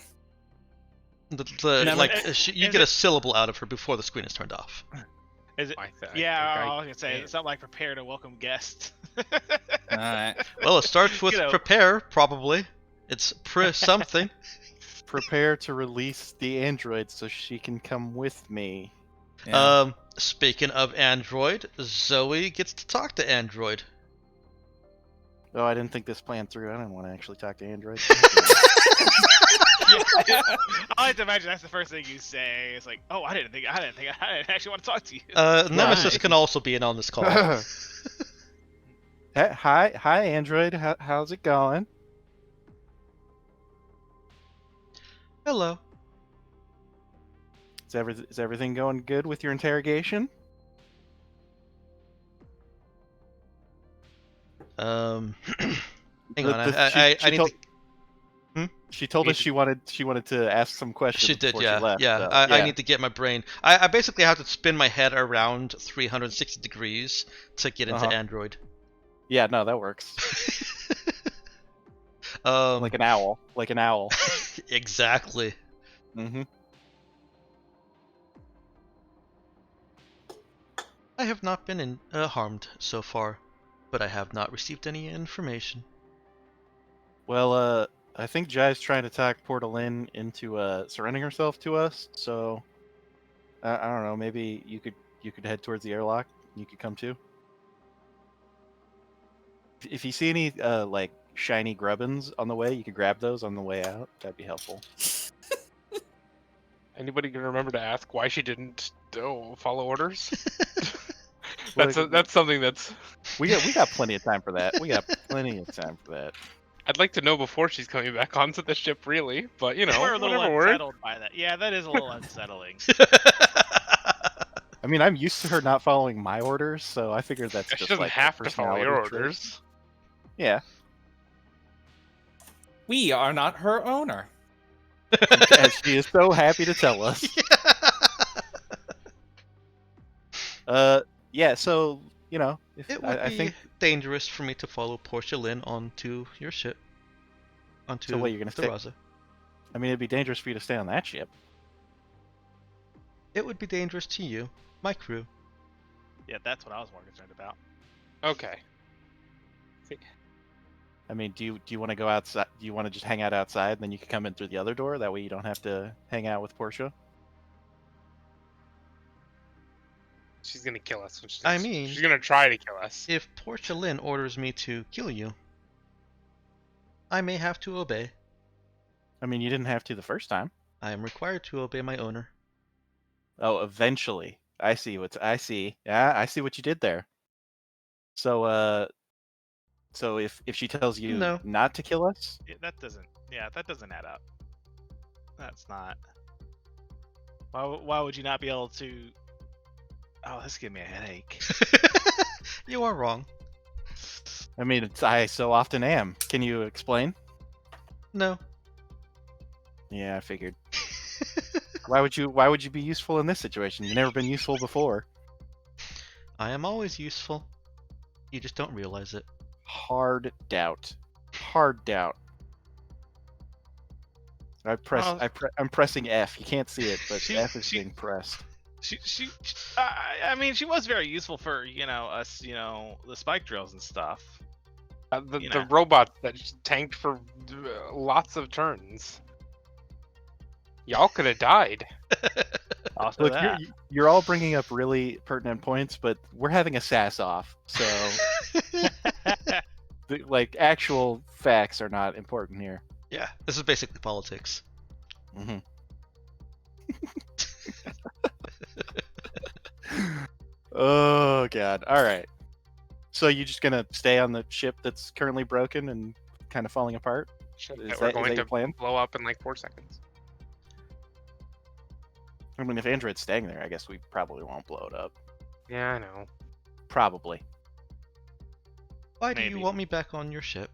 Speaker 1: get a syllable out of her before the screen is turned off.
Speaker 6: Is it?
Speaker 5: I
Speaker 6: Yeah,
Speaker 5: think
Speaker 6: I was gonna say
Speaker 5: can.
Speaker 6: it's not like prepare to welcome guests.
Speaker 4: Alright.
Speaker 1: Well, it starts with
Speaker 6: You know.
Speaker 1: prepare, probably. It's something.
Speaker 2: Prepare to release the android so she can come with me.
Speaker 4: Yeah.
Speaker 1: Speaking of Android, Zoe gets to talk to Android.
Speaker 2: Oh, I didn't think this plan through. I didn't want to actually talk to Android.
Speaker 6: I like to imagine that's the first thing you say. It's like, oh, I didn't actually want to talk to you.
Speaker 1: Nemesis
Speaker 2: Right.
Speaker 1: can also be in on this call.
Speaker 2: Hi, Android. How's it going?
Speaker 1: Hello.
Speaker 2: Is everything going good with your interrogation?
Speaker 1: Hang
Speaker 2: The-
Speaker 1: on.
Speaker 2: the-
Speaker 1: I
Speaker 2: she
Speaker 1: need
Speaker 2: told,
Speaker 1: to.
Speaker 2: She told us she wanted to ask some questions
Speaker 1: She did,
Speaker 2: before
Speaker 1: yeah,
Speaker 2: she left.
Speaker 1: yeah.
Speaker 2: So,
Speaker 1: I need to get my brain. I basically have to spin my head around 360 degrees to get into
Speaker 2: Uh-huh.
Speaker 1: Android.
Speaker 2: Yeah, no, that works. Like an owl. Like an owl.
Speaker 1: Exactly.
Speaker 2: Mm-hmm.
Speaker 1: I have not been harmed so far, but I have not received any information.
Speaker 2: Well, I think Jai's trying to talk Portalin into surrendering herself to us. So, I don't know. Maybe you could head towards the airlock. You could come too. If you see any like shiny grubbins on the way, you could grab those on the way out. That'd be helpful.
Speaker 5: Anybody can remember to ask why she didn't follow orders?
Speaker 2: Well,
Speaker 5: That's something that's.
Speaker 2: we got plenty of time for that. We got plenty of time for that.
Speaker 5: I'd like to know before she's coming back onto the ship, really. But you know,
Speaker 6: We're a little
Speaker 5: whatever works.
Speaker 6: unsettled by that. Yeah, that is a little unsettling.
Speaker 2: I mean, I'm used to her not following my orders, so I figured that's
Speaker 5: She
Speaker 2: just
Speaker 5: doesn't
Speaker 2: like a
Speaker 5: have to follow your
Speaker 2: personality trait.
Speaker 5: orders.
Speaker 2: Yeah.
Speaker 4: We are not her owner.
Speaker 2: And she is so happy to tell us. Yeah, so, you know, if,
Speaker 1: It would
Speaker 2: I
Speaker 1: be
Speaker 2: think.
Speaker 1: dangerous for me to follow Portia Lynn onto your ship. Onto
Speaker 2: So what, you're gonna
Speaker 1: the
Speaker 2: stay?
Speaker 1: Raza.
Speaker 2: I mean, it'd be dangerous for you to stay on that ship.
Speaker 1: It would be dangerous to you, my crew.
Speaker 6: Yeah, that's what I was more concerned about.
Speaker 5: Okay.
Speaker 2: I mean, do you want to go outside? Do you want to just hang out outside, and then you can come in through the other door? That way, you don't have to hang out with Portia.
Speaker 5: She's gonna kill us. When
Speaker 1: I mean-
Speaker 5: she's gonna try to kill us.
Speaker 1: If Portia Lynn orders me to kill you, I may have to obey.
Speaker 2: I mean, you didn't have to the first time.
Speaker 1: I am required to obey my owner.
Speaker 2: Oh, eventually. I see. Yeah, I see what you did there. So, so if she tells you
Speaker 1: No.
Speaker 2: not to kill us,
Speaker 6: Yeah, that doesn't add up. That's not. Why would you not be able to? Oh, this gives me a headache.
Speaker 1: You are wrong.
Speaker 2: I mean, I so often am. Can you explain?
Speaker 1: No.
Speaker 2: Yeah, I figured. Why would you be useful in this situation? You've never been useful before.
Speaker 1: I am always useful. You just don't realize it.
Speaker 2: Hard doubt. Hard doubt. I'm pressing F. You can't see it, but F is being pressed.
Speaker 6: I mean, she was very useful for us, the spike drills and stuff.
Speaker 5: The robot that tanked for lots of turns. Y'all could have died.
Speaker 6: Also
Speaker 2: Look,
Speaker 6: that.
Speaker 2: you're all bringing up really pertinent points, but we're having a sass off, so like actual facts are not important here.
Speaker 1: Yeah, this is basically politics.
Speaker 2: Mm-hmm. Oh god! All right. So you're just gonna stay on the ship that's currently broken and kind of falling apart?
Speaker 5: That we're going
Speaker 2: your
Speaker 5: to
Speaker 2: plan?
Speaker 5: blow up in like 4 seconds.
Speaker 2: I mean, if Android's staying there, I guess we probably won't blow it up.
Speaker 5: Yeah, I know.
Speaker 2: Probably.
Speaker 1: Why do you
Speaker 6: Maybe.
Speaker 1: want me back on your ship?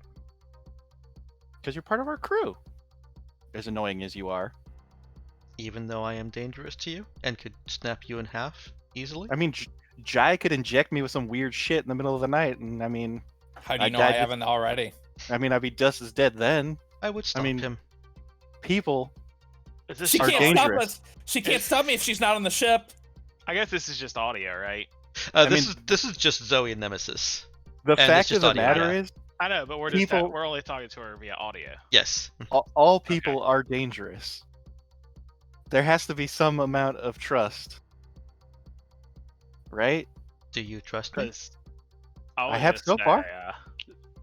Speaker 2: Because you're part of our crew. As annoying as you are.
Speaker 1: Even though I am dangerous to you and could snap you in half easily?
Speaker 2: I mean, Jai could inject me with some weird shit in the middle of the night, and I mean,
Speaker 4: How do you know
Speaker 2: I
Speaker 4: I
Speaker 2: just-
Speaker 4: haven't already?
Speaker 2: I'd be just as dead then.
Speaker 1: I would stop
Speaker 2: mean,
Speaker 1: him.
Speaker 2: People,
Speaker 6: Is this
Speaker 4: She
Speaker 2: are
Speaker 4: can't stop
Speaker 2: dangerous.
Speaker 4: us. She can't stop me if she's not on the ship.
Speaker 6: I guess this is just audio, right?
Speaker 1: This is just Zoe and Nemesis.
Speaker 2: the
Speaker 1: it's
Speaker 2: fact of
Speaker 1: just
Speaker 2: the
Speaker 1: audio,
Speaker 2: matter
Speaker 1: yeah.
Speaker 2: is,
Speaker 6: I know, but we're only talking to her via audio.
Speaker 1: Yes.
Speaker 2: all people are dangerous. There has to be some amount of trust. right?
Speaker 1: Do you trust me?
Speaker 6: Because I
Speaker 2: I
Speaker 6: was
Speaker 2: have
Speaker 6: gonna
Speaker 2: so
Speaker 6: say,
Speaker 2: far.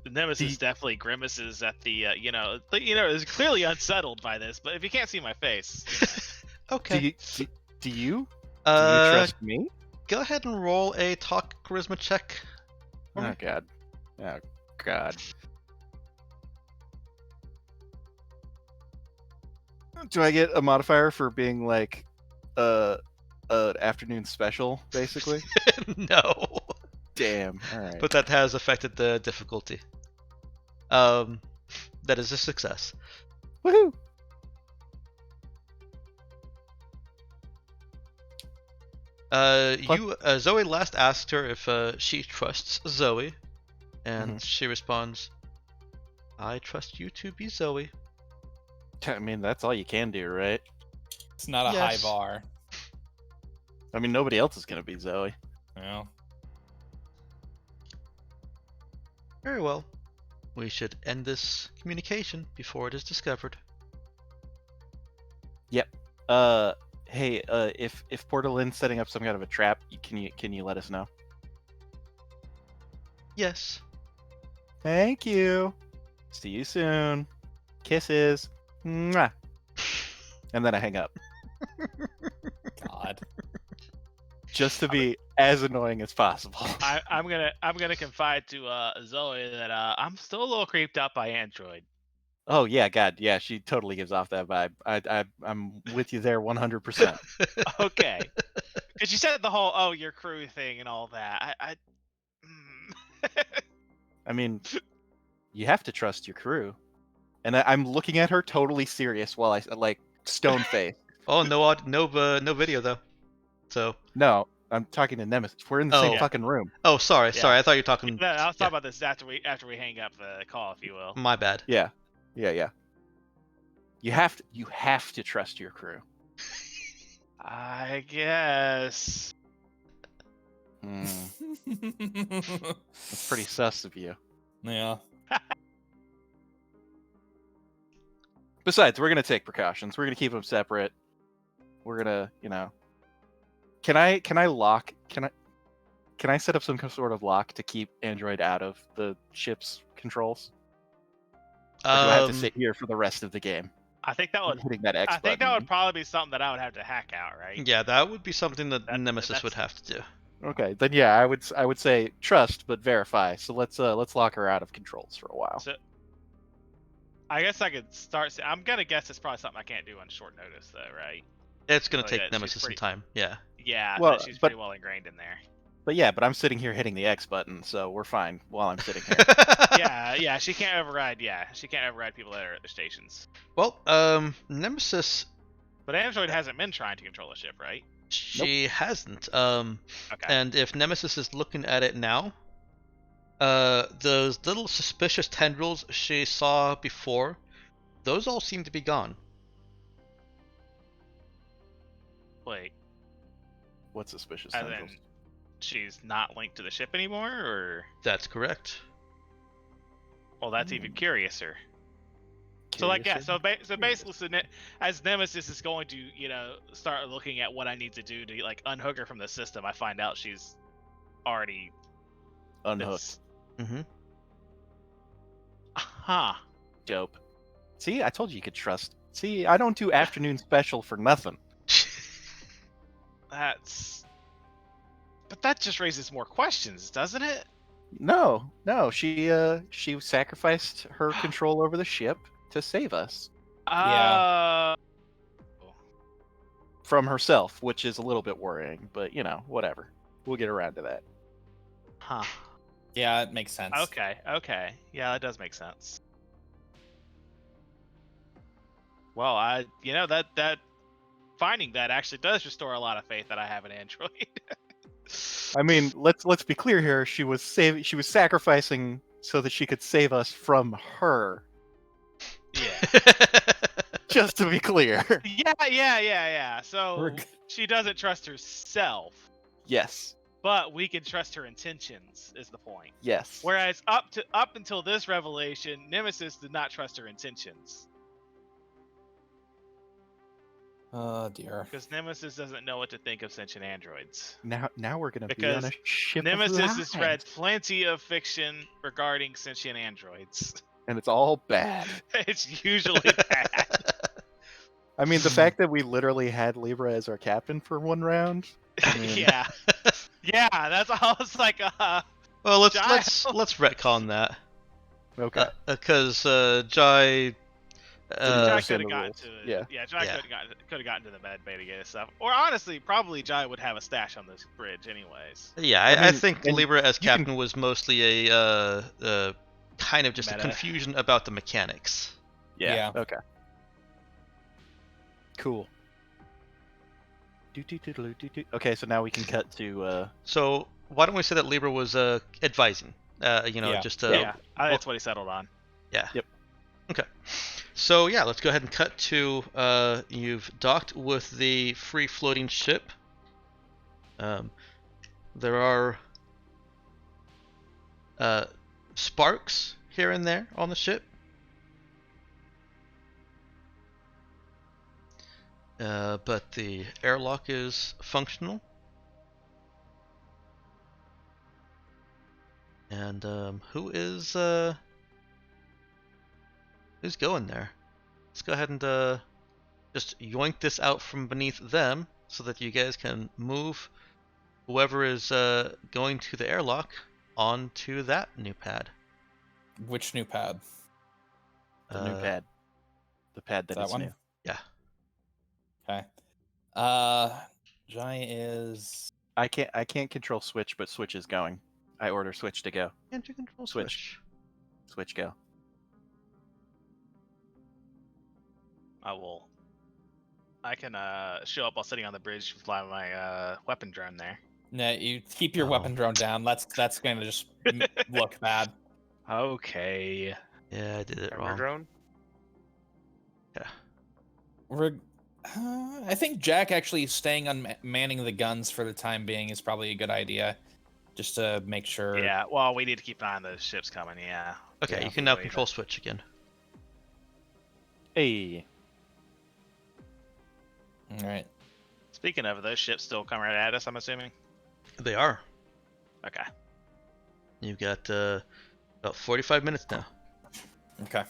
Speaker 6: the Nemesis definitely grimaces at the, is clearly unsettled by this. But if you can't see my face,
Speaker 1: Okay.
Speaker 2: Do you
Speaker 1: Uh,
Speaker 2: trust me?
Speaker 1: go ahead and roll a talk charisma check. for me.
Speaker 2: Oh god. Oh god. Do I get a modifier for being like an afternoon special, basically?
Speaker 1: No.
Speaker 2: Damn. All right.
Speaker 1: But that has affected the difficulty. That is a success.
Speaker 2: Woohoo!
Speaker 1: Zoe last asked her if she trusts Zoe, and she responds, "I trust you to be Zoe."
Speaker 2: I mean, that's all you can do, right?
Speaker 4: It's not a high
Speaker 1: Yes.
Speaker 4: bar.
Speaker 2: I mean, nobody else is gonna be Zoe.
Speaker 4: Well,
Speaker 1: Very well. We should end this communication before it is discovered.
Speaker 2: Hey, if Portalin's setting up some kind of a trap, can you let us know?
Speaker 1: Yes.
Speaker 2: Thank you. See you soon. Kisses. Mwah. And then I hang up,
Speaker 4: God.
Speaker 2: just to be as annoying as possible.
Speaker 6: I'm gonna confide to Zoe that I'm still a little creeped out by Android.
Speaker 2: Oh yeah, God, yeah, she totally gives off that vibe. I'm with you there 100%.
Speaker 6: Okay, because you said the whole your crew thing and all that.
Speaker 2: I mean, you have to trust your crew. And I'm looking at her totally serious while I like stone face.
Speaker 1: Oh, no video though. So.
Speaker 2: No, I'm talking to Nemesis. We're in the same
Speaker 1: Oh.
Speaker 2: fucking room.
Speaker 1: Oh, sorry.
Speaker 6: Yeah.
Speaker 1: I thought you were talking.
Speaker 6: No, I'll talk
Speaker 1: yeah.
Speaker 6: about this after we hang up the call, if you will.
Speaker 1: My bad.
Speaker 2: Yeah. You have to trust your crew.
Speaker 6: I guess.
Speaker 2: That's pretty sus of you.
Speaker 4: Yeah.
Speaker 2: Besides, we're gonna take precautions. We're gonna keep them separate. We're gonna, Can I set up some sort of lock to keep Android out of the ship's controls? Or do I have to sit here for the rest of the game?
Speaker 6: I think that would.
Speaker 2: Hitting that X
Speaker 6: I think that
Speaker 2: button.
Speaker 6: would probably be something that I would have to hack out, right?
Speaker 1: Yeah, that would be something that
Speaker 6: That-
Speaker 1: Nemesis would
Speaker 6: that's-
Speaker 1: have to do.
Speaker 2: Okay, then yeah, I would say trust but verify. So let's lock her out of controls for a while.
Speaker 6: So, I guess I could start. I'm gonna guess it's probably something I can't do on short notice, though, right?
Speaker 1: It's gonna
Speaker 6: Oh,
Speaker 1: take
Speaker 6: yeah, she's
Speaker 1: Nemesis some
Speaker 6: pretty-
Speaker 1: time. Yeah.
Speaker 6: Yeah,
Speaker 2: Well,
Speaker 6: she's
Speaker 2: but-
Speaker 6: pretty well ingrained in there.
Speaker 2: But I'm sitting here hitting the X button, so we're fine while I'm sitting here.
Speaker 6: Yeah, she can't override. Yeah, she can't override people that are at the stations.
Speaker 1: Well, Nemesis,
Speaker 6: But Android hasn't been trying to control the ship, right?
Speaker 1: she hasn't.
Speaker 6: Okay.
Speaker 1: And if Nemesis is looking at it now, those little suspicious tendrils she saw before, those all seem to be gone.
Speaker 6: Wait,
Speaker 2: What's suspicious?
Speaker 6: as
Speaker 2: tendrils?
Speaker 6: in she's not linked to the ship anymore, or?
Speaker 1: That's correct.
Speaker 6: Well, that's even curiouser. So like yeah, so basically, as Nemesis is going to start looking at what I need to do to like unhook her from the system, I find out she's already
Speaker 2: Unhooked.
Speaker 1: Mm-hmm.
Speaker 6: Huh.
Speaker 2: Dope. See, I told you could trust. See, I don't do afternoon special for nothing.
Speaker 6: But that just raises more questions, doesn't it?
Speaker 2: No, she sacrificed her control over the ship to save us
Speaker 4: Yeah.
Speaker 2: from herself, which is a little bit worrying, but whatever. We'll get around to that.
Speaker 6: Huh.
Speaker 4: Yeah, it makes sense.
Speaker 6: Okay. Yeah, that does make sense. Well, that finding that actually does restore a lot of faith that I have in Android.
Speaker 2: I mean, let's be clear here. She was sacrificing so that she could save us from her.
Speaker 6: Yeah.
Speaker 2: Just to be clear.
Speaker 6: Yeah. So
Speaker 4: We're g-
Speaker 6: she doesn't trust herself,
Speaker 2: Yes.
Speaker 6: but we can trust her intentions, is the point.
Speaker 2: Yes.
Speaker 6: Whereas up until this revelation, Nemesis did not trust her intentions.
Speaker 4: Oh dear.
Speaker 6: Because Nemesis doesn't know what to think of sentient androids.
Speaker 2: Now we're gonna be
Speaker 6: Because
Speaker 2: on a ship
Speaker 6: Nemesis
Speaker 2: of
Speaker 6: has
Speaker 2: lies.
Speaker 6: read plenty of fiction regarding sentient androids.
Speaker 2: And it's all bad.
Speaker 6: It's usually bad.
Speaker 2: I mean, the fact that we literally had Libra as our captain for one round. I mean,
Speaker 6: Yeah. Yeah, that's all. It's like,
Speaker 1: Well, let's
Speaker 6: Jai-
Speaker 1: let's retcon that.
Speaker 2: okay.
Speaker 1: Because Jai.
Speaker 6: Jai
Speaker 2: understand
Speaker 6: could
Speaker 2: the
Speaker 6: have gotten
Speaker 2: rules.
Speaker 6: to it.
Speaker 2: Yeah.
Speaker 6: Yeah, Jai
Speaker 1: Yeah.
Speaker 6: could have gotten to the med bay to get his stuff. Or honestly, probably Jai would have a stash on this bridge, anyways.
Speaker 1: Yeah,
Speaker 2: I
Speaker 1: I
Speaker 2: mean,
Speaker 1: think
Speaker 2: and
Speaker 1: Libra as
Speaker 2: you can-
Speaker 1: captain was mostly a kind of just a
Speaker 6: Meta.
Speaker 1: confusion about the mechanics.
Speaker 2: Yeah.
Speaker 4: Yeah.
Speaker 2: Okay. Cool. Do. Okay, so now we can cut to.
Speaker 1: So why don't we say that Libra was advising?
Speaker 4: Yeah.
Speaker 1: Just
Speaker 6: Yeah, that's what he settled on.
Speaker 1: yeah.
Speaker 2: Yep.
Speaker 1: Okay. So yeah, let's go ahead and cut to you've docked with the free floating ship. There are sparks here and there on the ship. But the airlock is functional. And who's going there? Let's go ahead and just yoink this out from beneath them so that you guys can move whoever is going to the airlock onto that new pad.
Speaker 4: Which new pad?
Speaker 2: The new pad. The pad that
Speaker 4: That
Speaker 2: is
Speaker 4: one?
Speaker 2: new.
Speaker 1: Yeah.
Speaker 4: Okay. Jai is.
Speaker 2: I can't control Switch, but Switch is going. I order Switch to go.
Speaker 1: Can't you control
Speaker 2: Switch. Switch go.
Speaker 6: I can show up while sitting on the bridge, fly my weapon drone there.
Speaker 4: No, you keep your
Speaker 1: Oh.
Speaker 4: weapon drone down. That's going to just look bad.
Speaker 6: Okay.
Speaker 1: Yeah, I did it
Speaker 5: Armor
Speaker 1: wrong.
Speaker 5: drone.
Speaker 4: We're. I think Jack actually staying on manning the guns for the time being is probably a good idea, just to make sure.
Speaker 6: Yeah, well, we need to keep an eye on those ships coming, yeah.
Speaker 1: Okay,
Speaker 4: Yeah.
Speaker 1: you can now
Speaker 6: Wait,
Speaker 1: control switch again.
Speaker 2: Hey.
Speaker 4: All right.
Speaker 6: Speaking of, those ships still coming right at us, I'm assuming?
Speaker 1: They are.
Speaker 6: Okay.
Speaker 1: You've got about 45 minutes now.
Speaker 4: Okay.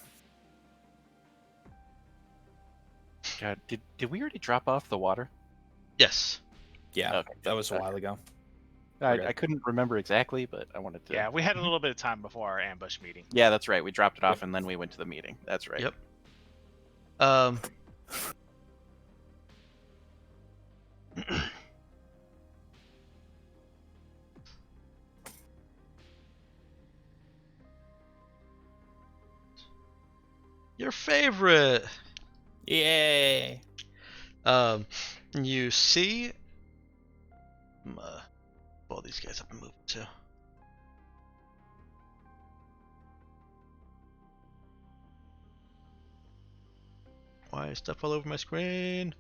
Speaker 2: God, did we already drop off the water?
Speaker 1: Yes.
Speaker 4: Yeah,
Speaker 2: Okay,
Speaker 4: that was a
Speaker 2: okay.
Speaker 4: while ago.
Speaker 2: I couldn't remember exactly, but I wanted to.
Speaker 6: Yeah, we had a little bit of time before our ambush meeting.
Speaker 2: Yeah, that's right. We dropped it off and then we went to the meeting. That's right.
Speaker 1: Yep. Um. Your favorite.
Speaker 4: Yay!
Speaker 1: You see. Pull these guys up and move too. Why is stuff all over my screen?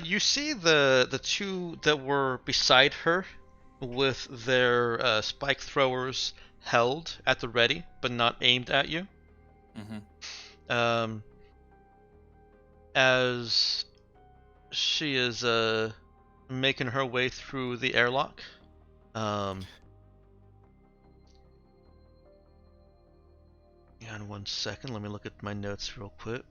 Speaker 1: You see the two that were beside her with their spike throwers held at the ready, but not aimed at you.
Speaker 4: Mm-hmm.
Speaker 1: As she is making her way through the airlock. Hang on 1 second, let me look at my notes real quick.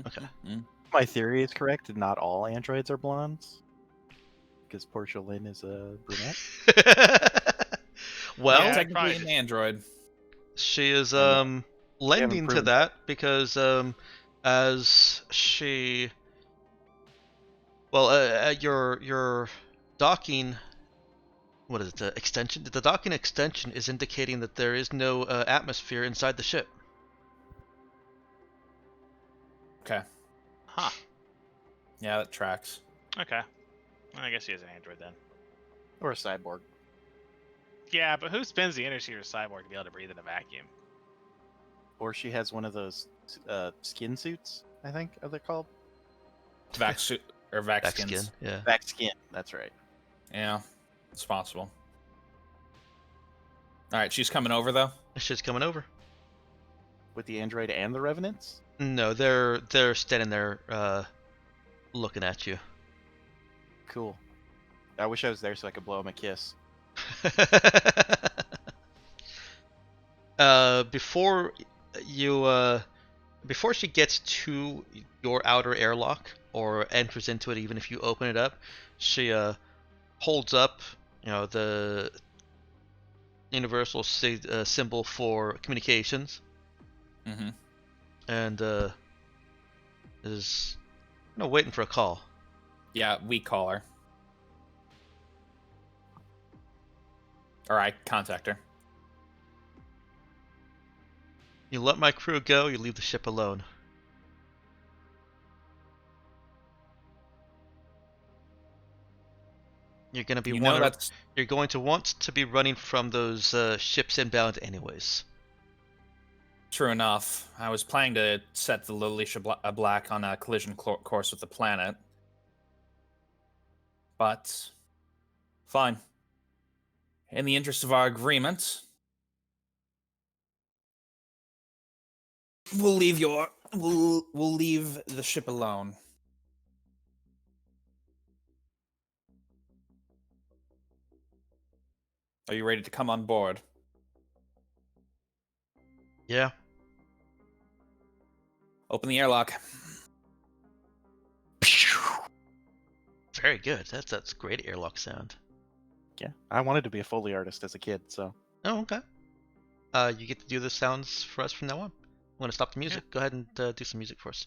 Speaker 1: Okay.
Speaker 2: My theory is correct, and not all androids are blondes. Because Portia Lynn is a brunette.
Speaker 1: Well,
Speaker 6: Yeah,
Speaker 4: Technically
Speaker 6: probably
Speaker 4: an
Speaker 6: just-
Speaker 4: android.
Speaker 1: she is
Speaker 2: haven't
Speaker 1: lending to
Speaker 2: proven
Speaker 1: that because as she your docking, what is it, the extension, the docking extension is indicating that there is no atmosphere inside the ship.
Speaker 4: Okay.
Speaker 6: Huh.
Speaker 4: Yeah, that tracks.
Speaker 6: Okay. I guess he is an android then.
Speaker 2: Or a cyborg.
Speaker 6: Yeah, but who spends the energy to a cyborg to be able to breathe in a vacuum?
Speaker 2: Or she has one of those skin suits, I think are they called?
Speaker 4: Vac suit or vac
Speaker 1: Back
Speaker 4: skins.
Speaker 1: skin. Yeah.
Speaker 2: Back skin, that's right.
Speaker 4: Yeah, it's possible. All right, she's coming over though.
Speaker 1: This shit's coming over.
Speaker 2: With the android and the revenants?
Speaker 1: No, they're standing there, looking at you.
Speaker 2: Cool. I wish I was there so I could blow him a kiss.
Speaker 1: Before before she gets to your outer airlock or enters into it, even if you open it up, she holds up, the universal symbol for communications,
Speaker 4: Mm-hmm.
Speaker 1: and is waiting for a call.
Speaker 4: Yeah, we call her. Or I contact her.
Speaker 1: You let my crew go, you leave the ship alone. You're gonna be You're going to want to be running from those ships inbound, anyways.
Speaker 4: True enough. I was planning to set the Lilicia Black on a collision course with the planet. But fine. In the interest of our agreement, we'll leave the ship alone. Are you ready to come on board?
Speaker 1: Yeah.
Speaker 4: Open the airlock.
Speaker 1: Very good. That's great airlock sound.
Speaker 2: Yeah, I wanted to be a Foley artist as a kid, so.
Speaker 1: Oh, okay. You get to do the sounds for us from now on. I'm gonna stop the music. Go ahead and do some music for us.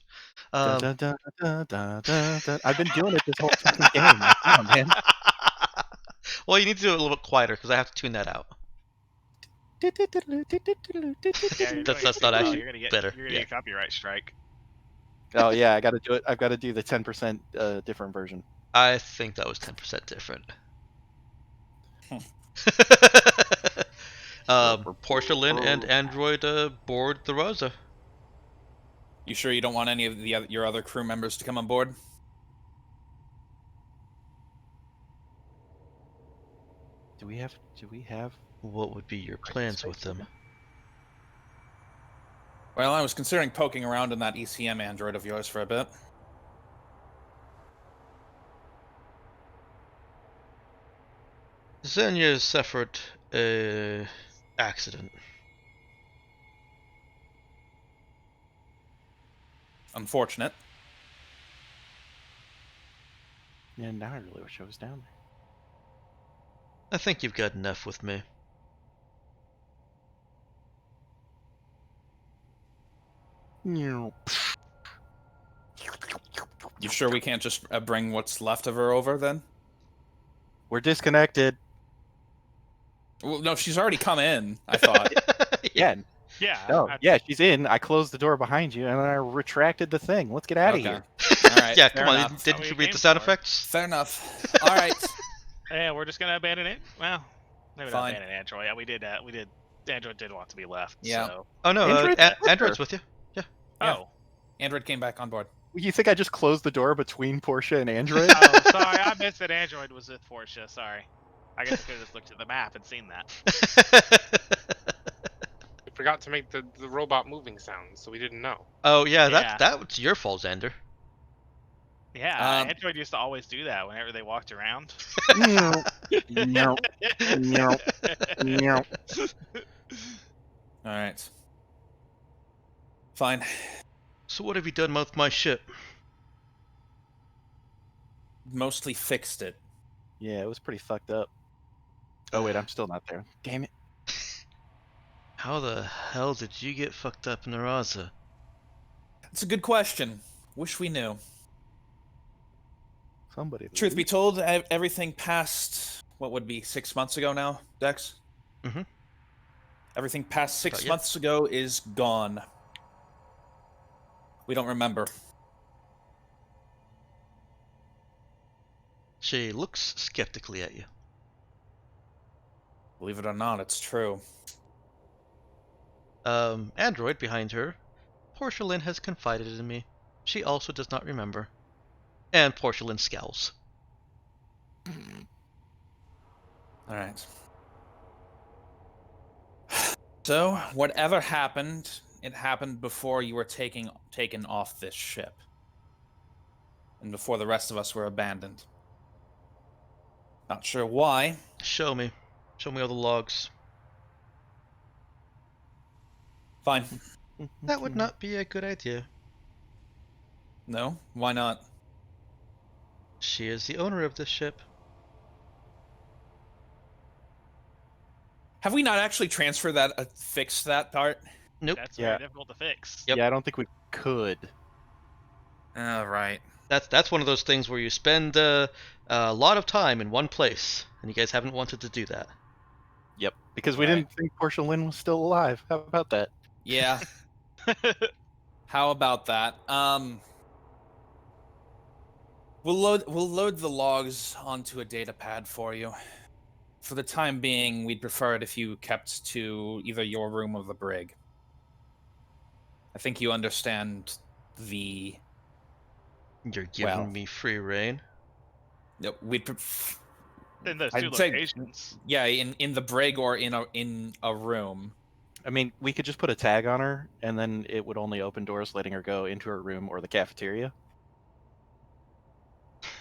Speaker 2: Da, da, da, da, da, da, da. I've been doing it this whole fucking game. Like, come on, man.
Speaker 1: Well, you need to do it a little bit quieter because I have to tune that out.
Speaker 6: Yeah,
Speaker 1: That's not actually
Speaker 6: you're gonna get,
Speaker 1: better.
Speaker 6: You're gonna
Speaker 1: Yeah.
Speaker 6: get a copyright strike.
Speaker 2: Oh yeah, I got to do it. I've got to do the 10% different version.
Speaker 1: I think that was 10% different. Portia Lynn and Android board the Rosa.
Speaker 4: You sure you don't want any of your other crew members to come on board?
Speaker 2: Do we have?
Speaker 1: What would be your plans with them?
Speaker 4: Well, I was considering poking around in that ECM android of yours for a bit.
Speaker 1: Xenia suffered a accident.
Speaker 4: Unfortunate.
Speaker 2: Yeah, now I really wish I was down there.
Speaker 1: I think you've got enough with me.
Speaker 2: No.
Speaker 4: You sure we can't just bring what's left of her over then?
Speaker 2: We're disconnected.
Speaker 4: Well, no, she's already come in, I thought.
Speaker 2: Yeah.
Speaker 6: Yeah.
Speaker 2: No. Yeah, she's in. I closed the door behind you, and I retracted the thing. Let's get out of here.
Speaker 4: All right.
Speaker 1: Yeah,
Speaker 4: fair
Speaker 1: come on.
Speaker 4: enough.
Speaker 1: Didn't
Speaker 6: That's
Speaker 1: you
Speaker 6: what we
Speaker 1: read the
Speaker 6: came
Speaker 1: sound
Speaker 6: for.
Speaker 1: effects?
Speaker 4: Fair enough. All right.
Speaker 6: Yeah, we're just gonna abandon it. Well, maybe not
Speaker 4: Fine.
Speaker 6: abandon Android. Yeah, we did. Android did want to be left.
Speaker 4: Yeah.
Speaker 6: So.
Speaker 1: Oh no, Android's with you.
Speaker 4: Yeah.
Speaker 6: Oh.
Speaker 4: Android came back on board.
Speaker 2: You think I just closed the door between Portia and Android?
Speaker 6: Oh, sorry. I missed that Android was with Portia. Sorry. I guess I could have just looked at the map and seen that.
Speaker 5: We forgot to make the robot moving sounds, so we didn't know.
Speaker 1: Oh yeah,
Speaker 6: Yeah.
Speaker 1: that's your fault, Xander.
Speaker 6: Yeah, Android used to always do that whenever they walked around.
Speaker 2: No. No. No. No.
Speaker 4: All right. Fine.
Speaker 1: So what have you done with my ship?
Speaker 4: Mostly fixed it.
Speaker 2: Yeah, it was pretty fucked up. Oh wait, I'm still not there. Damn it.
Speaker 1: How the hell did you get fucked up in the Raza?
Speaker 4: It's a good question. Wish we knew.
Speaker 2: Somebody.
Speaker 4: Truth be told, everything past what would be 6 months ago now, Dex?
Speaker 1: Mm-hmm.
Speaker 4: Everything past 6
Speaker 1: yeah.
Speaker 4: months ago is gone. We don't remember.
Speaker 1: She looks skeptically at you.
Speaker 4: Believe it or not, it's true.
Speaker 1: Android behind her. Porcelain has confided in me. She also does not remember. And Porcelain scowls.
Speaker 4: All right. So, whatever happened, it happened before you were taken off this ship. And before the rest of us were abandoned. Not sure why.
Speaker 1: Show me. Show me all the logs.
Speaker 4: Fine.
Speaker 1: That would not be a good idea.
Speaker 4: No? Why not?
Speaker 1: She is the owner of this ship.
Speaker 4: Have we not actually transferred that, fixed that part?
Speaker 1: Nope.
Speaker 6: That's
Speaker 2: Yeah.
Speaker 6: very difficult to fix.
Speaker 1: Yep.
Speaker 2: Yeah, I don't think we could.
Speaker 4: Right.
Speaker 1: That's one of those things where you spend a lot of time in one place, and you guys haven't wanted to do that.
Speaker 2: Yep, because we
Speaker 4: Right.
Speaker 2: didn't think Porcelain was still alive. How about that?
Speaker 4: Yeah. How about that? We'll load the logs onto a data pad for you. For the time being, we'd prefer it if you kept to either your room or the brig. I think you understand the.
Speaker 1: You're giving
Speaker 4: Well.
Speaker 1: me free reign.
Speaker 4: No,
Speaker 6: In those
Speaker 4: I'd
Speaker 6: two
Speaker 4: say-
Speaker 6: locations.
Speaker 4: Yeah, in the brig or in a room.
Speaker 2: I mean, we could just put a tag on her, and then it would only open doors letting her go into her room or the cafeteria.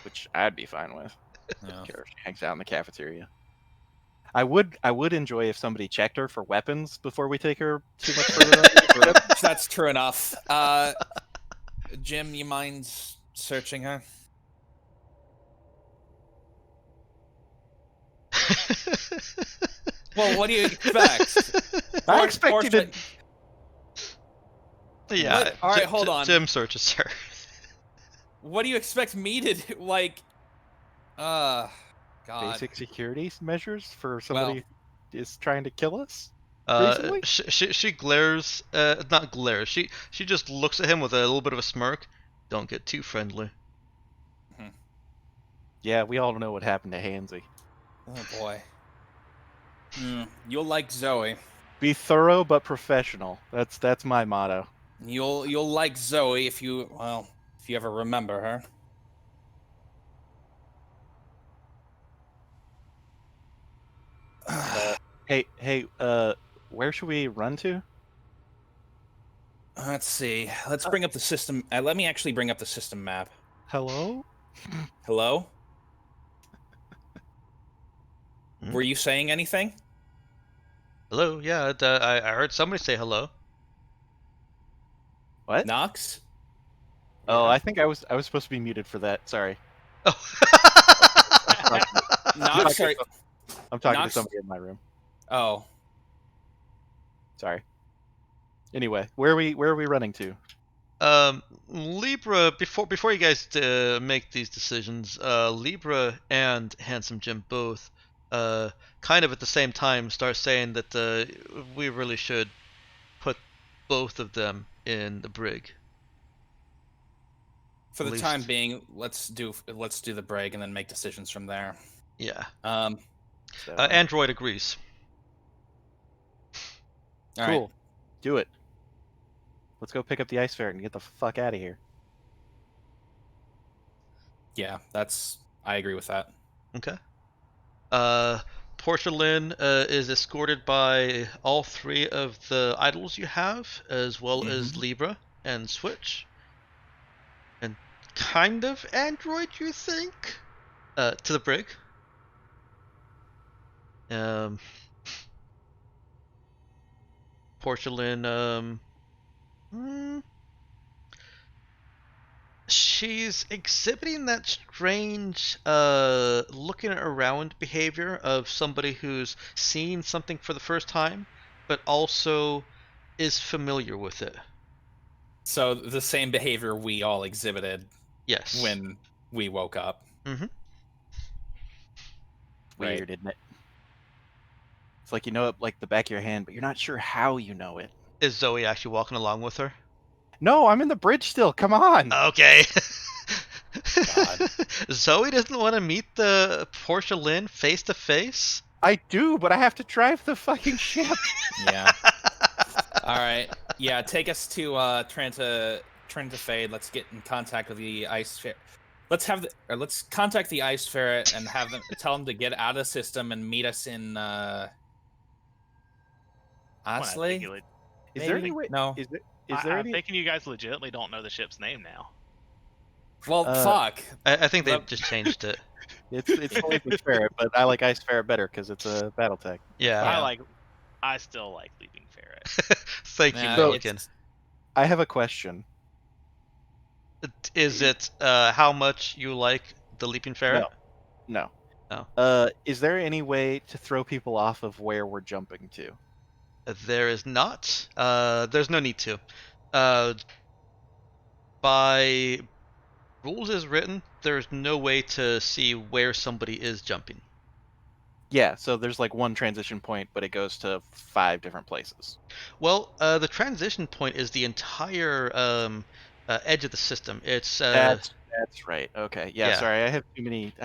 Speaker 2: Which I'd be fine with.
Speaker 4: Yeah.
Speaker 2: Care if she hangs out in the cafeteria. I would enjoy if somebody checked her for weapons before we take her too much further.
Speaker 4: That's true enough. Jim, you mind searching her? Well, what do you expect?
Speaker 2: I expect you to.
Speaker 1: Yeah.
Speaker 4: What? All right, hold on.
Speaker 1: Jim searches her.
Speaker 4: What do you expect me to do? Like, God.
Speaker 2: Basic security measures for somebody who is trying to kill us. Recently?
Speaker 1: She glares. Not glares. She just looks at him with a little bit of a smirk. Don't get too friendly.
Speaker 2: Yeah, we all know what happened to Hansy.
Speaker 4: Oh boy. You'll like Zoe.
Speaker 2: Be thorough but professional. That's my motto.
Speaker 4: You'll like Zoe if you ever remember her.
Speaker 2: Hey, where should we run to?
Speaker 4: Let's see. Let's bring up the system. Let me actually bring up the system map.
Speaker 2: Hello?
Speaker 4: Hello?
Speaker 1: Hmm?
Speaker 4: Were you saying anything?
Speaker 1: Hello. Yeah. I heard somebody say hello.
Speaker 2: What?
Speaker 4: Knox?
Speaker 2: Oh, I think I was supposed to be muted for that. Sorry.
Speaker 1: Oh.
Speaker 4: Knox?
Speaker 2: I'm talking
Speaker 4: Knox?
Speaker 2: to somebody in my room.
Speaker 4: Oh.
Speaker 2: Sorry. Anyway, where are we running to?
Speaker 1: Libra. Before you guys make these decisions, Libra and Handsome Jim both, kind of at the same time, start saying that we really should put both of them in the brig.
Speaker 4: For the
Speaker 1: At
Speaker 4: time
Speaker 1: least-
Speaker 4: being, let's do the break and then make decisions from there.
Speaker 1: Yeah.
Speaker 2: So,
Speaker 1: Android agrees.
Speaker 4: All
Speaker 2: cool.
Speaker 4: right.
Speaker 2: Do it. Let's go pick up the ice ferret and get the fuck out of here.
Speaker 4: Yeah, I agree with that.
Speaker 1: Okay. Porcelain is escorted by all three of the idols you have, as well as Libra and Switch. And kind of Android, you think? To the brig. Porcelain, she's exhibiting that strange looking around behavior of somebody who's seen something for the first time, but also is familiar with it.
Speaker 4: So the same behavior we all exhibited
Speaker 1: Yes.
Speaker 4: when we woke up.
Speaker 1: Mm-hmm.
Speaker 4: Right.
Speaker 2: Weird, isn't it? It's like you know it like the back of your hand, but you're not sure how you know it.
Speaker 1: Is Zoe actually walking along with her?
Speaker 2: No, I'm in the bridge still. Come on.
Speaker 1: Okay.
Speaker 4: God.
Speaker 1: Zoe doesn't want to meet the Portia Lynn face to face.
Speaker 2: I do, but I have to drive the fucking ship.
Speaker 4: Yeah. All right. Yeah, take us to Trenta Fade. Let's get in contact with the ice ferret. Let's contact the ice ferret and have them tell them to get out of the system and meet us in honestly?
Speaker 2: Is there
Speaker 4: Maybe?
Speaker 2: any way?
Speaker 4: No.
Speaker 2: Is there
Speaker 6: I'm
Speaker 2: any?
Speaker 6: thinking you guys legitimately don't know the ship's name now.
Speaker 4: Well, fuck.
Speaker 1: I think they've
Speaker 4: Well-
Speaker 1: just changed it.
Speaker 2: It's the Leaping Ferret, but I like Ice Ferret better because it's a battle tech.
Speaker 1: Yeah.
Speaker 6: I still like Leaping Ferret.
Speaker 1: Thank you,
Speaker 4: Nah,
Speaker 1: Milliken.
Speaker 2: I have a question.
Speaker 1: Is it how much you like the Leaping Ferret?
Speaker 2: No.
Speaker 1: Oh.
Speaker 2: Is there any way to throw people off of where we're jumping to?
Speaker 1: There is not. There's no need to. By rules as written, there's no way to see where somebody is jumping.
Speaker 2: Yeah, so there's like one transition point, but it goes to 5 different places.
Speaker 1: Well, the transition point is the entire edge of the system. It's
Speaker 2: That's right. Okay. Yeah,
Speaker 1: Yeah.
Speaker 2: sorry. I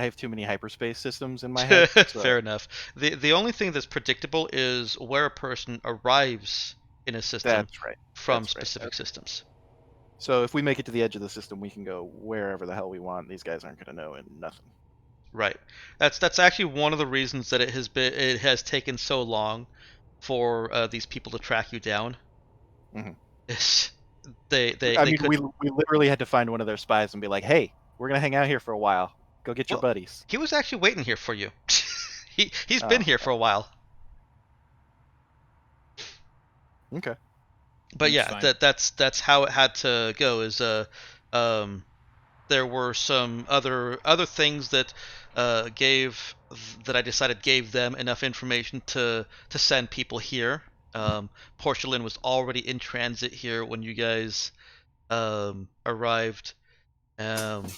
Speaker 2: have too many hyperspace systems in my head. So
Speaker 1: fair enough. The only thing that's predictable is where a person arrives in a system
Speaker 2: that's right.
Speaker 1: from
Speaker 2: That's right.
Speaker 1: specific
Speaker 2: Okay.
Speaker 1: systems.
Speaker 2: So if we make it to the edge of the system, we can go wherever the hell we want. These guys aren't going to know and nothing.
Speaker 1: Right. That's actually one of the reasons that it has taken so long for these people to track you down.
Speaker 2: Mhm.
Speaker 1: Is
Speaker 2: I
Speaker 1: they
Speaker 2: mean,
Speaker 1: could,
Speaker 2: we literally had to find one of their spies and be like, "Hey, we're gonna hang out here for a while. Go get your
Speaker 1: Well,
Speaker 2: buddies."
Speaker 1: he was actually waiting here for you. He's been
Speaker 2: Oh,
Speaker 1: here for a while.
Speaker 2: Okay.
Speaker 1: But
Speaker 4: That's
Speaker 1: yeah,
Speaker 4: fine.
Speaker 1: that's how it had to go. Is um, there were some other things that that I decided gave them enough information to send people here. Portia Lynn was already in transit here when you guys arrived, and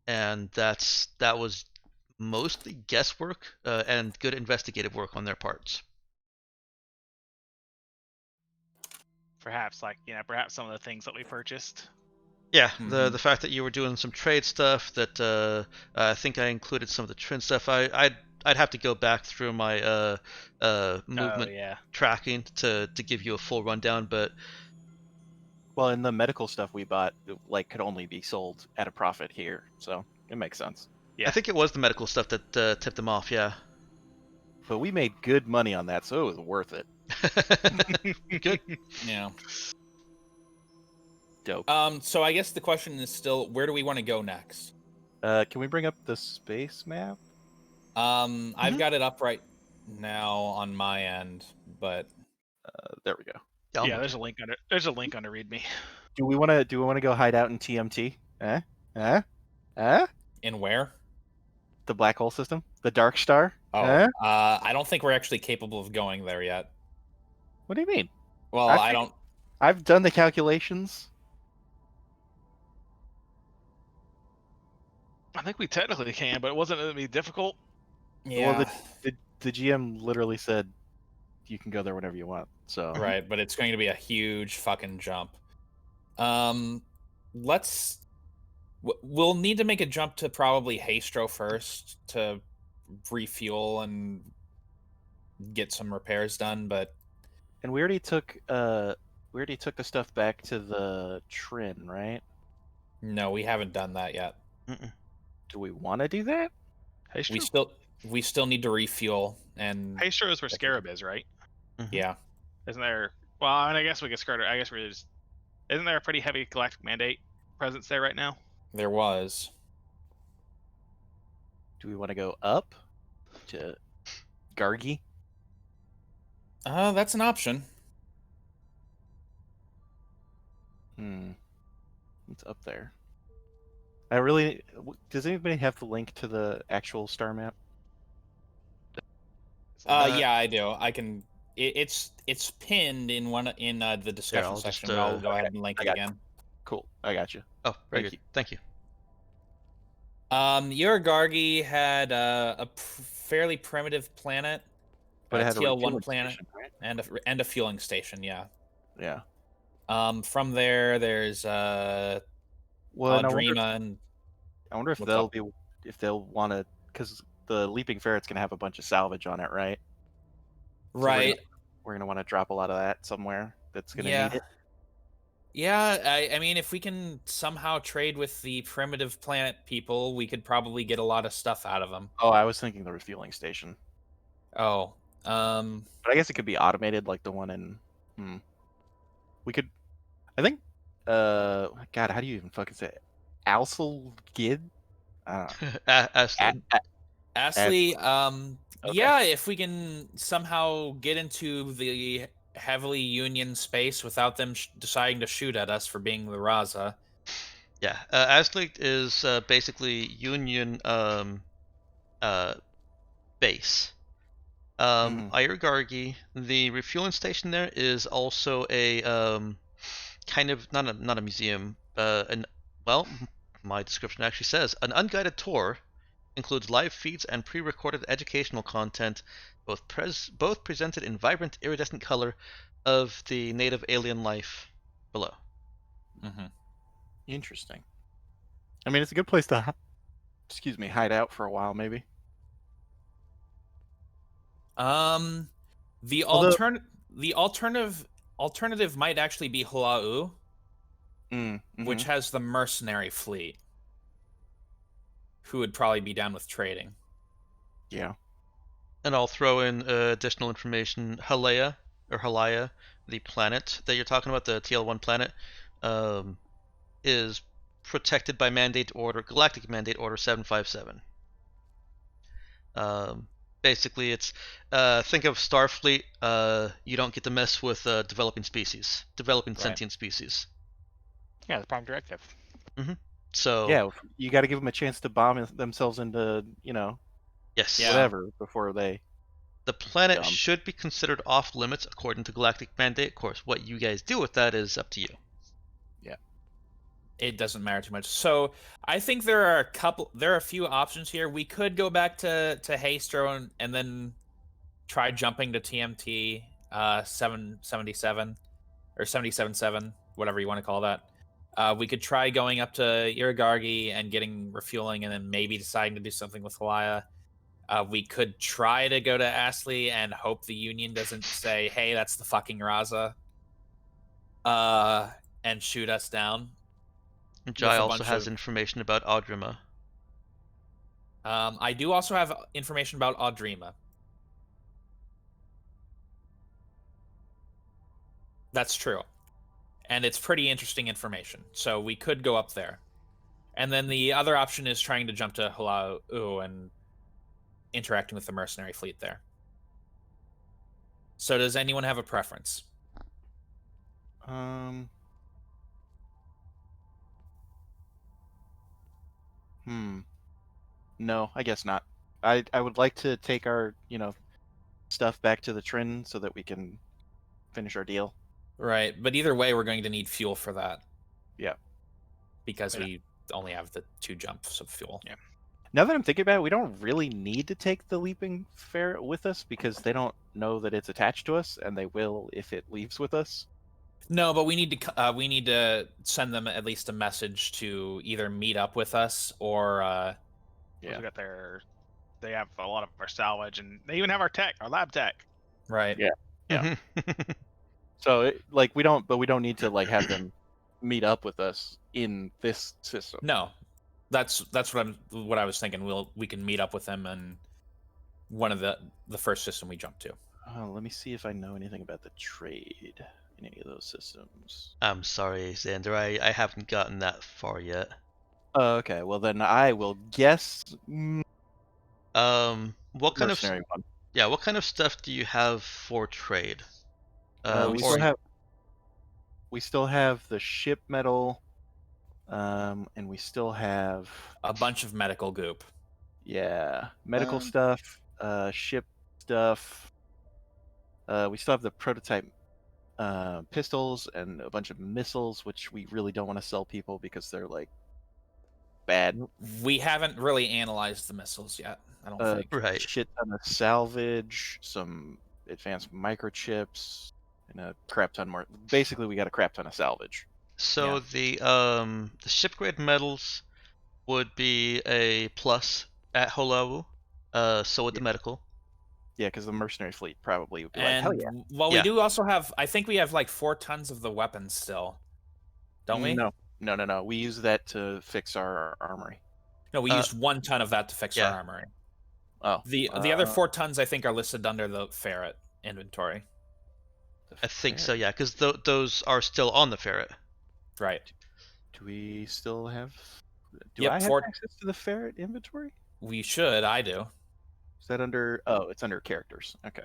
Speaker 1: that was mostly guesswork and good investigative work on their parts.
Speaker 6: Perhaps perhaps some of the things that we purchased.
Speaker 1: Yeah,
Speaker 4: Mhm.
Speaker 1: the fact that you were doing some trade stuff, that I think I included some of the trend stuff. I'd have to go back through my movement
Speaker 6: Oh yeah.
Speaker 1: tracking to give you a full rundown, but
Speaker 2: Well, and the medical stuff we bought like could only be sold at a profit here, so it makes sense.
Speaker 6: Yeah.
Speaker 1: I think it was the medical stuff that tipped them off. Yeah.
Speaker 2: But we made good money on that, so it was worth it.
Speaker 1: Good.
Speaker 4: Yeah.
Speaker 2: Dope.
Speaker 4: So I guess the question is still, where do we want to go next?
Speaker 2: Can we bring up the space map?
Speaker 4: I've got it up right now on my end, but
Speaker 2: There we go.
Speaker 6: Yeah, there's a link under README.
Speaker 2: Do we want to go hide out in TMT?
Speaker 4: in where?
Speaker 2: The black hole system, the Darkstar.
Speaker 4: Oh, I don't think we're actually capable of going there yet.
Speaker 2: What do you mean?
Speaker 4: Well,
Speaker 2: I
Speaker 4: don't.
Speaker 2: I've done the calculations.
Speaker 6: I think we technically can, but it wasn't going to be difficult.
Speaker 4: Yeah.
Speaker 2: Well, the GM literally said you can go there whenever you want. So
Speaker 4: Right, but it's going to be a huge fucking jump. We'll need to make a jump to probably Hastro first to refuel and get some repairs done, but
Speaker 2: And we already took the stuff back to the Trin, right?
Speaker 4: no, we haven't done that yet.
Speaker 1: Mm-mm.
Speaker 2: Do we want to do that?
Speaker 4: We still need to refuel and
Speaker 6: Hastro is where Scarab is, right?
Speaker 4: yeah.
Speaker 6: Isn't there? Well, I mean, I guess we could skirt it. I guess we're just. Isn't there a pretty heavy galactic mandate presence there right now?
Speaker 4: There was.
Speaker 2: Do we want to go up to Gargi?
Speaker 4: That's an option.
Speaker 2: It's up there. Does anybody have the link to the actual star map?
Speaker 4: Yeah, I do. I can. It's pinned in the discussion
Speaker 1: I'll just,
Speaker 4: section. I'll go ahead and link
Speaker 2: I
Speaker 4: it
Speaker 2: got
Speaker 4: again.
Speaker 2: Cool, I got you.
Speaker 1: Oh, very
Speaker 2: Thank
Speaker 1: good. Thank you.
Speaker 4: Uragargi had a fairly primitive planet,
Speaker 2: But it had a
Speaker 4: TL1
Speaker 2: refueling
Speaker 4: planet,
Speaker 2: station, right?
Speaker 4: and a fueling station. Yeah.
Speaker 2: Yeah.
Speaker 4: From there, there's
Speaker 2: Well, and I wonder
Speaker 4: Aldrima and
Speaker 2: I wonder if
Speaker 4: What's
Speaker 2: they'll
Speaker 4: up?
Speaker 2: be if they'll want to, because the Leaping Ferret's gonna have a bunch of salvage on it, right? So
Speaker 4: Right.
Speaker 2: we're gonna want to drop a lot of that somewhere that's gonna
Speaker 4: Yeah.
Speaker 2: need it.
Speaker 4: Yeah, I mean, if we can somehow trade with the primitive planet people, we could probably get a lot of stuff out of them.
Speaker 2: Oh, I was thinking the refueling station,
Speaker 4: Oh,
Speaker 2: but I guess it could be automated like the one in. We could. I think. God, how do you even fucking say it? Alcilgid? I don't know.
Speaker 1: Ashley.
Speaker 4: Ashley,
Speaker 2: Okay.
Speaker 4: yeah, if we can somehow get into the heavily Union space without them deciding to shoot at us for being the Raza.
Speaker 1: Yeah, Ashley is basically Union base. Irgargi, the refueling station there is also a kind of not a museum. My description actually says an unguided tour includes live feeds and pre-recorded educational content, both presented in vibrant iridescent color of the native alien life below.
Speaker 2: Interesting. I mean, it's a good place to, hide out for a while, maybe.
Speaker 4: The
Speaker 2: Although-
Speaker 4: alternative might actually be Hula'u, which has the mercenary fleet, who would probably be down with trading.
Speaker 2: Yeah.
Speaker 1: And I'll throw in additional information. Halaya, the planet that you're talking about, the TL1 planet, is protected by Galactic Mandate Order 757. Basically, it's think of Starfleet. You don't get to mess with developing sentient species.
Speaker 6: Yeah, the Prime Directive.
Speaker 1: So
Speaker 2: yeah, you got to give them a chance to bomb themselves into,
Speaker 1: yes,
Speaker 2: whatever before they.
Speaker 1: The planet should be considered off limits according to Galactic Mandate. Of course, what you guys do with that is up to you.
Speaker 2: Yeah.
Speaker 4: It doesn't matter too much. So I think there are a few options here. We could go back to Haystro and then try jumping to TMT 777 or 777, whatever you want to call that. We could try going up to Iragargi and getting refueling, and then maybe deciding to do something with Halaya. We could try to go to Astley and hope the Union doesn't say, "Hey, that's the fucking Raza," and shoot us down.
Speaker 1: Jai also has information about Audrima.
Speaker 4: I do also have information about Audrima. That's true. And it's pretty interesting information. So we could go up there. And then the other option is trying to jump to Hula'u and interacting with the mercenary fleet there. So does anyone have a preference?
Speaker 2: No, I guess not. I would like to take our, stuff back to the Trin so that we can finish our deal.
Speaker 4: Right, but either way, we're going to need fuel for that.
Speaker 2: Yeah.
Speaker 4: Because we only have the 2 jumps of fuel.
Speaker 6: Yeah.
Speaker 2: Now that I'm thinking about it, we don't really need to take the Leaping Ferret with us because they don't know that it's attached to us, and they will if it leaves with us.
Speaker 4: No, but we need to send them at least a message to either meet up with us or.
Speaker 6: We got they have a lot of our salvage, and they even have our lab tech.
Speaker 4: Right.
Speaker 2: Yeah. So we don't need to have them meet up with us in this system.
Speaker 4: No, that's what I was thinking. We can meet up with them in one of the first system we jump to.
Speaker 2: Let me see if I know anything about the trade in any of those systems.
Speaker 1: I'm sorry, Xander. I haven't gotten that far yet.
Speaker 2: Okay, well then I will guess.
Speaker 1: What kind of
Speaker 2: one.
Speaker 1: Yeah, what kind of stuff do you have for trade?
Speaker 2: We still have the ship metal, and we still have
Speaker 4: a bunch of medical goop.
Speaker 2: Yeah, medical stuff, ship stuff. We still have the prototype pistols and a bunch of missiles, which we really don't want to sell people because they're bad.
Speaker 4: We haven't really analyzed the missiles yet. I don't think.
Speaker 1: Right.
Speaker 2: Shit ton of salvage, some advanced microchips, and a crap ton more. Basically, we got a crap ton of salvage.
Speaker 1: So the ship grade metals, would be a plus at Holo. So would the medical.
Speaker 2: Yeah, because the mercenary fleet probably would be like, hell
Speaker 4: And
Speaker 2: yeah.
Speaker 4: well,
Speaker 1: Yeah.
Speaker 4: we do also have. I think we have like 4 tons of the weapons still, don't we?
Speaker 2: No. We use that to fix our armory.
Speaker 4: No, we used 1 ton of that to fix our
Speaker 1: yeah.
Speaker 4: armory.
Speaker 2: Oh,
Speaker 4: The other 4 tons I think are listed under the ferret inventory.
Speaker 1: I think so, yeah, because those are still on the ferret.
Speaker 4: Right.
Speaker 2: Do we still have? Do
Speaker 4: Yep,
Speaker 2: I have
Speaker 4: 4
Speaker 2: access to the ferret inventory?
Speaker 4: We should. I do.
Speaker 2: Is that under? Oh, it's under characters. Okay.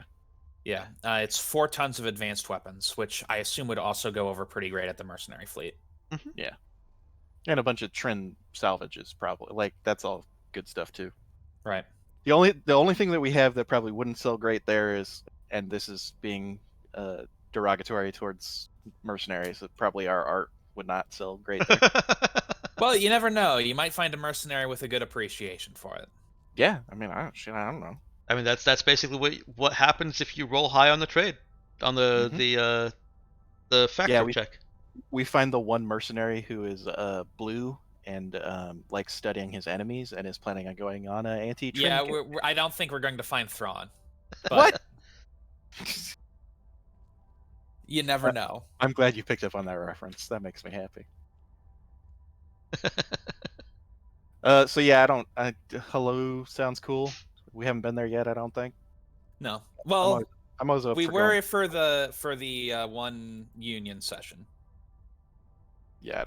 Speaker 4: Yeah, it's 4 tons of advanced weapons, which I assume would also go over pretty great at the mercenary fleet.
Speaker 2: Yeah, and a bunch of trend salvages probably. Like that's all good stuff too.
Speaker 4: Right.
Speaker 2: The only thing that we have that probably wouldn't sell great there is, and this is being derogatory towards mercenaries, that probably our art would not sell great there.
Speaker 4: Well, you never know. You might find a mercenary with a good appreciation for it.
Speaker 2: Yeah, I mean, I don't know.
Speaker 1: I mean, that's basically what happens if you roll high on the trade, on the factor check.
Speaker 2: We find the one mercenary who is blue and likes studying his enemies and is planning on going on an anti-trend.
Speaker 4: Yeah, I don't think we're going to find Thrawn.
Speaker 2: What?
Speaker 4: You never know.
Speaker 2: I'm glad you picked up on that reference. That makes me happy. So yeah, hello sounds cool. We haven't been there yet, I don't think.
Speaker 4: No. Well,
Speaker 2: I'm always up
Speaker 4: we
Speaker 2: for
Speaker 4: were
Speaker 2: going.
Speaker 4: for the one union session.
Speaker 2: Yeah,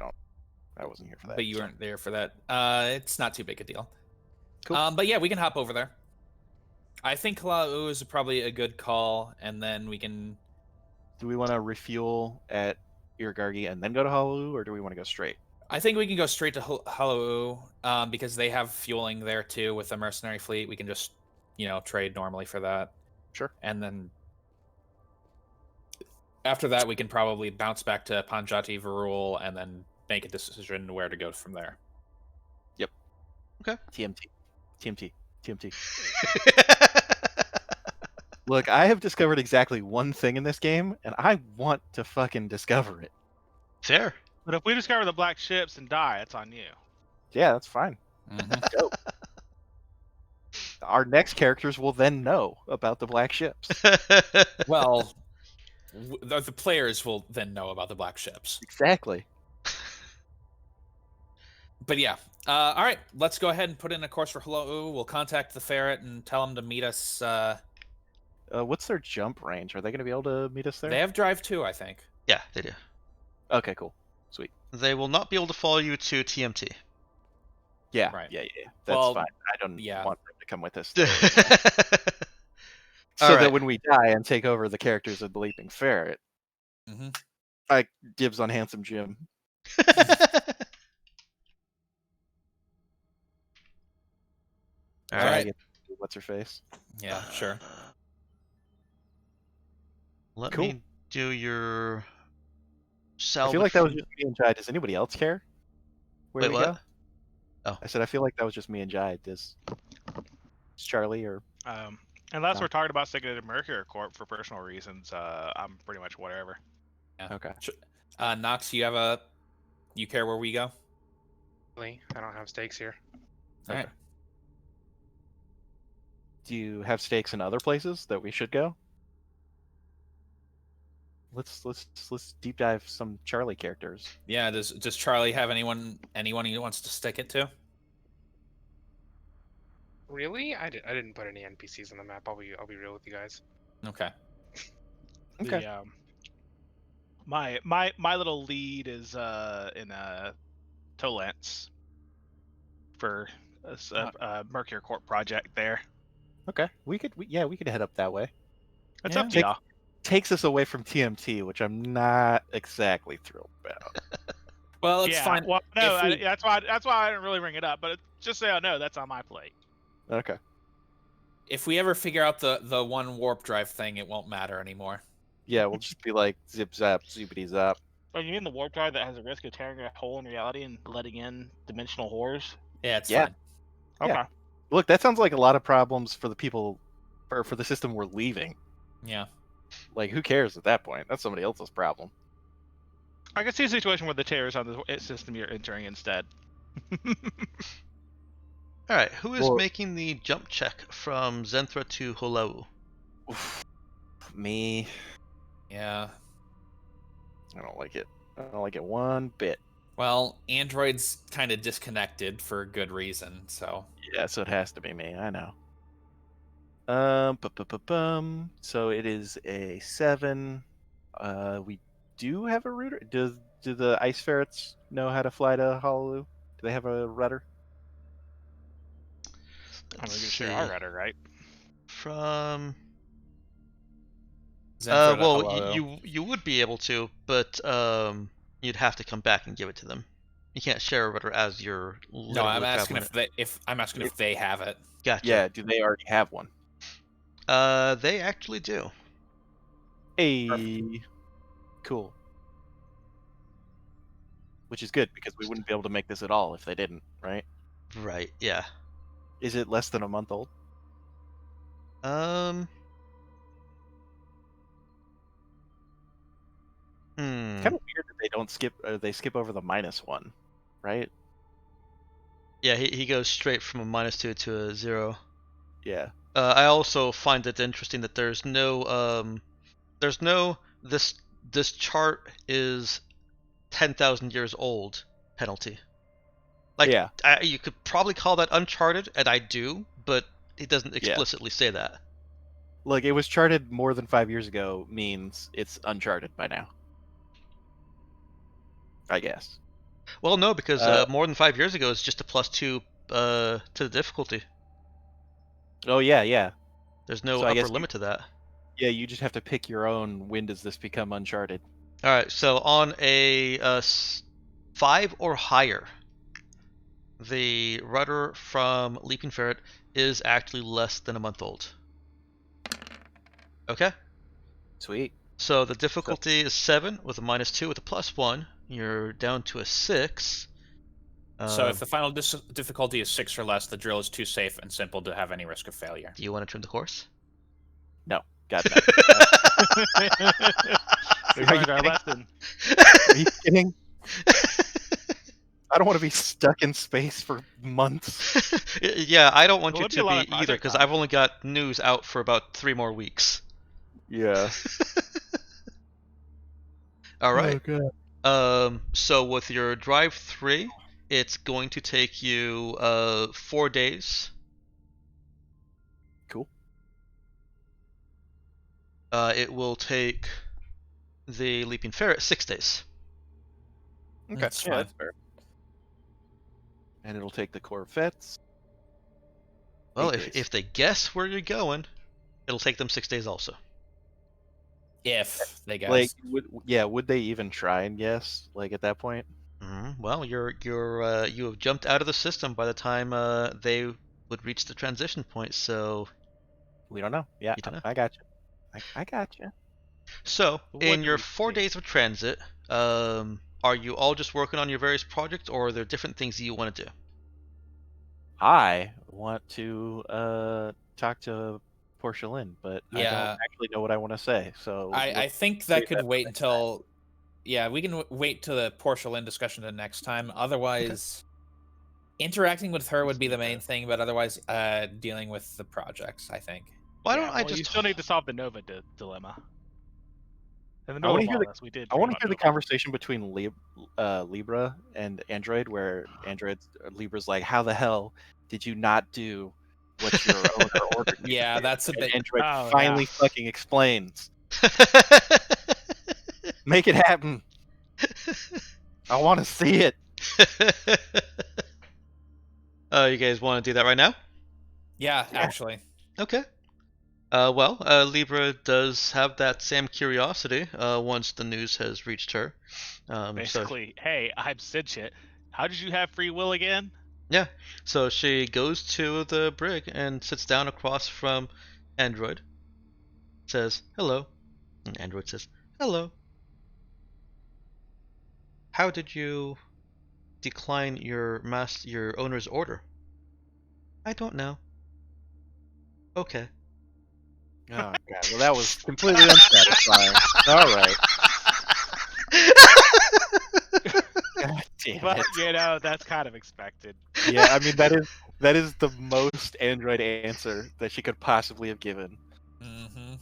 Speaker 2: I wasn't here for that.
Speaker 4: But you weren't there for that. It's not too big a deal.
Speaker 2: Cool.
Speaker 4: But yeah, we can hop over there. I think Kala'u is probably a good call, and then we can.
Speaker 2: Do we want to refuel at Irgargi and then go to Halu, or do we want to go straight?
Speaker 4: I think we can go straight to Hala'u, because they have fueling there too with the mercenary fleet. We can just, trade normally for that.
Speaker 2: Sure.
Speaker 4: And then after that, we can probably bounce back to Panjati Varul and then make a decision where to go from there.
Speaker 2: Yep.
Speaker 1: Okay.
Speaker 2: TMT. Look, I have discovered exactly one thing in this game, and I want to fucking discover it.
Speaker 1: Fair.
Speaker 6: But if we discover the black ships and die, it's on you.
Speaker 2: Yeah, that's fine.
Speaker 4: Mm-hmm.
Speaker 2: Our next characters will then know about the black ships.
Speaker 4: Well, the players will then know about the black ships.
Speaker 2: Exactly.
Speaker 4: But yeah. All right, let's go ahead and put in a course for Hala'u. We'll contact the ferret and tell them to meet us.
Speaker 2: What's their jump range? Are they going to be able to meet us there?
Speaker 4: They have drive 2, I think.
Speaker 1: Yeah, they do.
Speaker 2: Okay, cool. Sweet.
Speaker 1: They will not be able to follow you to TMT.
Speaker 2: Yeah,
Speaker 4: Right.
Speaker 2: yeah. That's fine. I don't want them to come with us. So that when we die and take over the characters of the Leaping Ferret, I dibs on Handsome Jim.
Speaker 1: All right.
Speaker 2: What's her face?
Speaker 4: Yeah, sure.
Speaker 1: Let me do your salvage.
Speaker 2: I feel like that was just me and Jai. Does anybody else care?
Speaker 1: Wait, what?
Speaker 2: Go?
Speaker 1: Oh.
Speaker 2: I said I feel like that was just me and Jai. Does Charlie or
Speaker 6: unless we're talking about sticking it to Mercury Corp for personal reasons, I'm pretty much whatever.
Speaker 4: Yeah.
Speaker 2: Okay.
Speaker 4: Nox, you care where we go?
Speaker 5: I don't have stakes here.
Speaker 4: All right.
Speaker 2: Do you have stakes in other places that we should go? Let's deep dive some Charlie characters.
Speaker 4: Yeah, does Charlie have anyone he wants to stick it to?
Speaker 5: Really? I didn't put any NPCs on the map. I'll be real with you guys.
Speaker 4: Okay.
Speaker 2: Okay.
Speaker 6: My little lead is in Tolance for a Mercury Corp project there.
Speaker 2: Okay. We could head up that way.
Speaker 6: That's up to y'all.
Speaker 2: Takes us away from TMT, which I'm not exactly thrilled about.
Speaker 4: Well, it's fine.
Speaker 6: Well, no, that's why I didn't really bring it up. But just so I know, that's on my plate.
Speaker 2: Okay.
Speaker 4: If we ever figure out the one warp drive thing, it won't matter anymore.
Speaker 2: Yeah, we'll just be like zip zap, zoopity zap.
Speaker 6: Oh, you mean the warp drive that has a risk of tearing a hole in reality and letting in dimensional horrors?
Speaker 4: Yeah, it's fine.
Speaker 6: Okay.
Speaker 2: Yeah. Look, that sounds like a lot of problems for the people, or for the system we're leaving.
Speaker 4: Yeah.
Speaker 2: Like, who cares at that point? That's somebody else's problem.
Speaker 6: I can see a situation where the tear is on the system you're entering instead.
Speaker 1: All right, who is
Speaker 2: Well-
Speaker 1: making the jump check from Zenthra to Holau?
Speaker 2: Oof. Me.
Speaker 4: Yeah.
Speaker 2: I don't like it. I don't like it one bit.
Speaker 4: Well, Android's kind of disconnected for good reason, so.
Speaker 2: Yeah, so it has to be me. I know. So it is a 7. We do have a rudder. Do the ice ferrets know how to fly to Honolulu? Do they have a rudder?
Speaker 6: I'm
Speaker 1: Let's
Speaker 6: gonna share our
Speaker 1: see.
Speaker 6: rudder, right?
Speaker 1: From
Speaker 4: Zenthra to
Speaker 1: well,
Speaker 4: Hello.
Speaker 1: you would be able to, but you'd have to come back and give it to them. You can't share a rudder as you're literally
Speaker 4: No, I'm asking
Speaker 1: traveling
Speaker 4: if they have it.
Speaker 1: Gotcha.
Speaker 2: Yeah. Do they already have one?
Speaker 1: They actually do.
Speaker 2: Hey. Cool. Which is good because we wouldn't be able to make this at all if they didn't, right?
Speaker 1: Right. Yeah.
Speaker 2: Is it less than a month old?
Speaker 1: Hmm.
Speaker 2: Kind of weird that they don't skip. They skip over the -1, right?
Speaker 1: Yeah, he goes straight from a -2 to a 0.
Speaker 2: Yeah.
Speaker 1: I also find it interesting that there's no this chart is 10,000 years old penalty. Like,
Speaker 2: Yeah.
Speaker 1: you could probably call that Uncharted, and I do, but it doesn't explicitly say that.
Speaker 2: Look, it was charted more than 5 years ago means it's uncharted by now. I guess.
Speaker 1: Well, no, because more than 5 years ago is just a +2 to the difficulty.
Speaker 2: Oh yeah, yeah.
Speaker 1: There's no
Speaker 2: So I
Speaker 1: upper
Speaker 2: guess
Speaker 1: limit to that.
Speaker 2: Yeah, you just have to pick your own. When does this become uncharted?
Speaker 1: All right, so on a 5 or higher, the rudder from Leaping Ferret is actually less than a month old. Okay.
Speaker 2: Sweet.
Speaker 1: So the difficulty is 7 with a -2 with a +1. You're down to a 6.
Speaker 4: So if the final difficulty is 6 or less, the drill is too safe and simple to have any risk of failure.
Speaker 1: Do you want to trim the course?
Speaker 2: No, got that.
Speaker 6: We
Speaker 2: Are you
Speaker 6: learned our
Speaker 2: kidding?
Speaker 6: lesson.
Speaker 2: Are you kidding? I don't want to be stuck in space for months.
Speaker 1: Yeah, I don't want
Speaker 6: Well,
Speaker 1: you
Speaker 6: there'd be a
Speaker 1: to
Speaker 6: lot of
Speaker 1: be either,
Speaker 6: project
Speaker 1: because
Speaker 6: time.
Speaker 1: I've only got news out for about 3 more weeks.
Speaker 2: Yeah.
Speaker 1: All right.
Speaker 2: Oh, God.
Speaker 1: So with your drive 3, it's going to take you 4 days.
Speaker 2: Cool.
Speaker 1: It will take the Leaping Ferret 6 days.
Speaker 2: Okay,
Speaker 4: That's
Speaker 2: yeah,
Speaker 4: fine.
Speaker 2: that's fair. And it'll take the Corvettes.
Speaker 1: Well,
Speaker 2: 8 days.
Speaker 1: if they guess where you're going, it'll take them 6 days also.
Speaker 4: If they guess.
Speaker 2: Like, would they even try and guess? Like at that point?
Speaker 1: Well, you have jumped out of the system by the time they would reach the transition point, so
Speaker 2: We don't know. Yeah,
Speaker 1: You don't know.
Speaker 2: I got you. I got you.
Speaker 1: So,
Speaker 6: What
Speaker 1: in
Speaker 6: do
Speaker 1: your
Speaker 6: we
Speaker 1: 4
Speaker 6: see?
Speaker 1: days of transit, are you all just working on your various projects, or are there different things that you want to do?
Speaker 2: I want to talk to Portia Lynn, but I
Speaker 4: Yeah.
Speaker 2: don't actually know what I want to say. So
Speaker 4: I think that
Speaker 2: save
Speaker 4: could
Speaker 2: that for
Speaker 4: wait
Speaker 2: next
Speaker 4: until. Yeah, we can wait till the Portia Lynn discussion the next time. Otherwise, interacting with her would be the main thing, but otherwise, dealing with the projects, I think.
Speaker 1: Why
Speaker 6: Yeah,
Speaker 1: don't I
Speaker 6: well,
Speaker 1: just
Speaker 6: You still need to solve the Nova dilemma. And the
Speaker 2: I wanna
Speaker 6: Nova
Speaker 2: hear the-
Speaker 6: models, we did.
Speaker 2: I want to
Speaker 6: pretty
Speaker 2: hear the
Speaker 6: much
Speaker 2: conversation between Libra and Android, where Libra's like, "How the hell did you not do what your owner ordered?" you to
Speaker 4: Yeah,
Speaker 2: do?"
Speaker 4: that's a
Speaker 2: And
Speaker 4: bit.
Speaker 2: Android
Speaker 6: Oh,
Speaker 2: finally
Speaker 6: yeah.
Speaker 2: fucking explains. Make it happen. I want to see it.
Speaker 1: You guys want to do that right now?
Speaker 4: Yeah,
Speaker 2: Yeah.
Speaker 4: actually.
Speaker 1: Okay. Well, Libra does have that same curiosity once the news has reached her.
Speaker 6: Basically, hey, I'm sentient. How did you have free will again?
Speaker 1: So she goes to the brig and sits down across from Android. Says, hello. And Android says, hello. How did you decline your owner's order? I don't know. Okay.
Speaker 2: Oh god, well that was completely unsatisfying. All right. God damn
Speaker 6: But
Speaker 2: it.
Speaker 6: that's kind of expected.
Speaker 2: Yeah, I mean that is That is the most Android answer that she could possibly have given.
Speaker 4: Mm-hmm.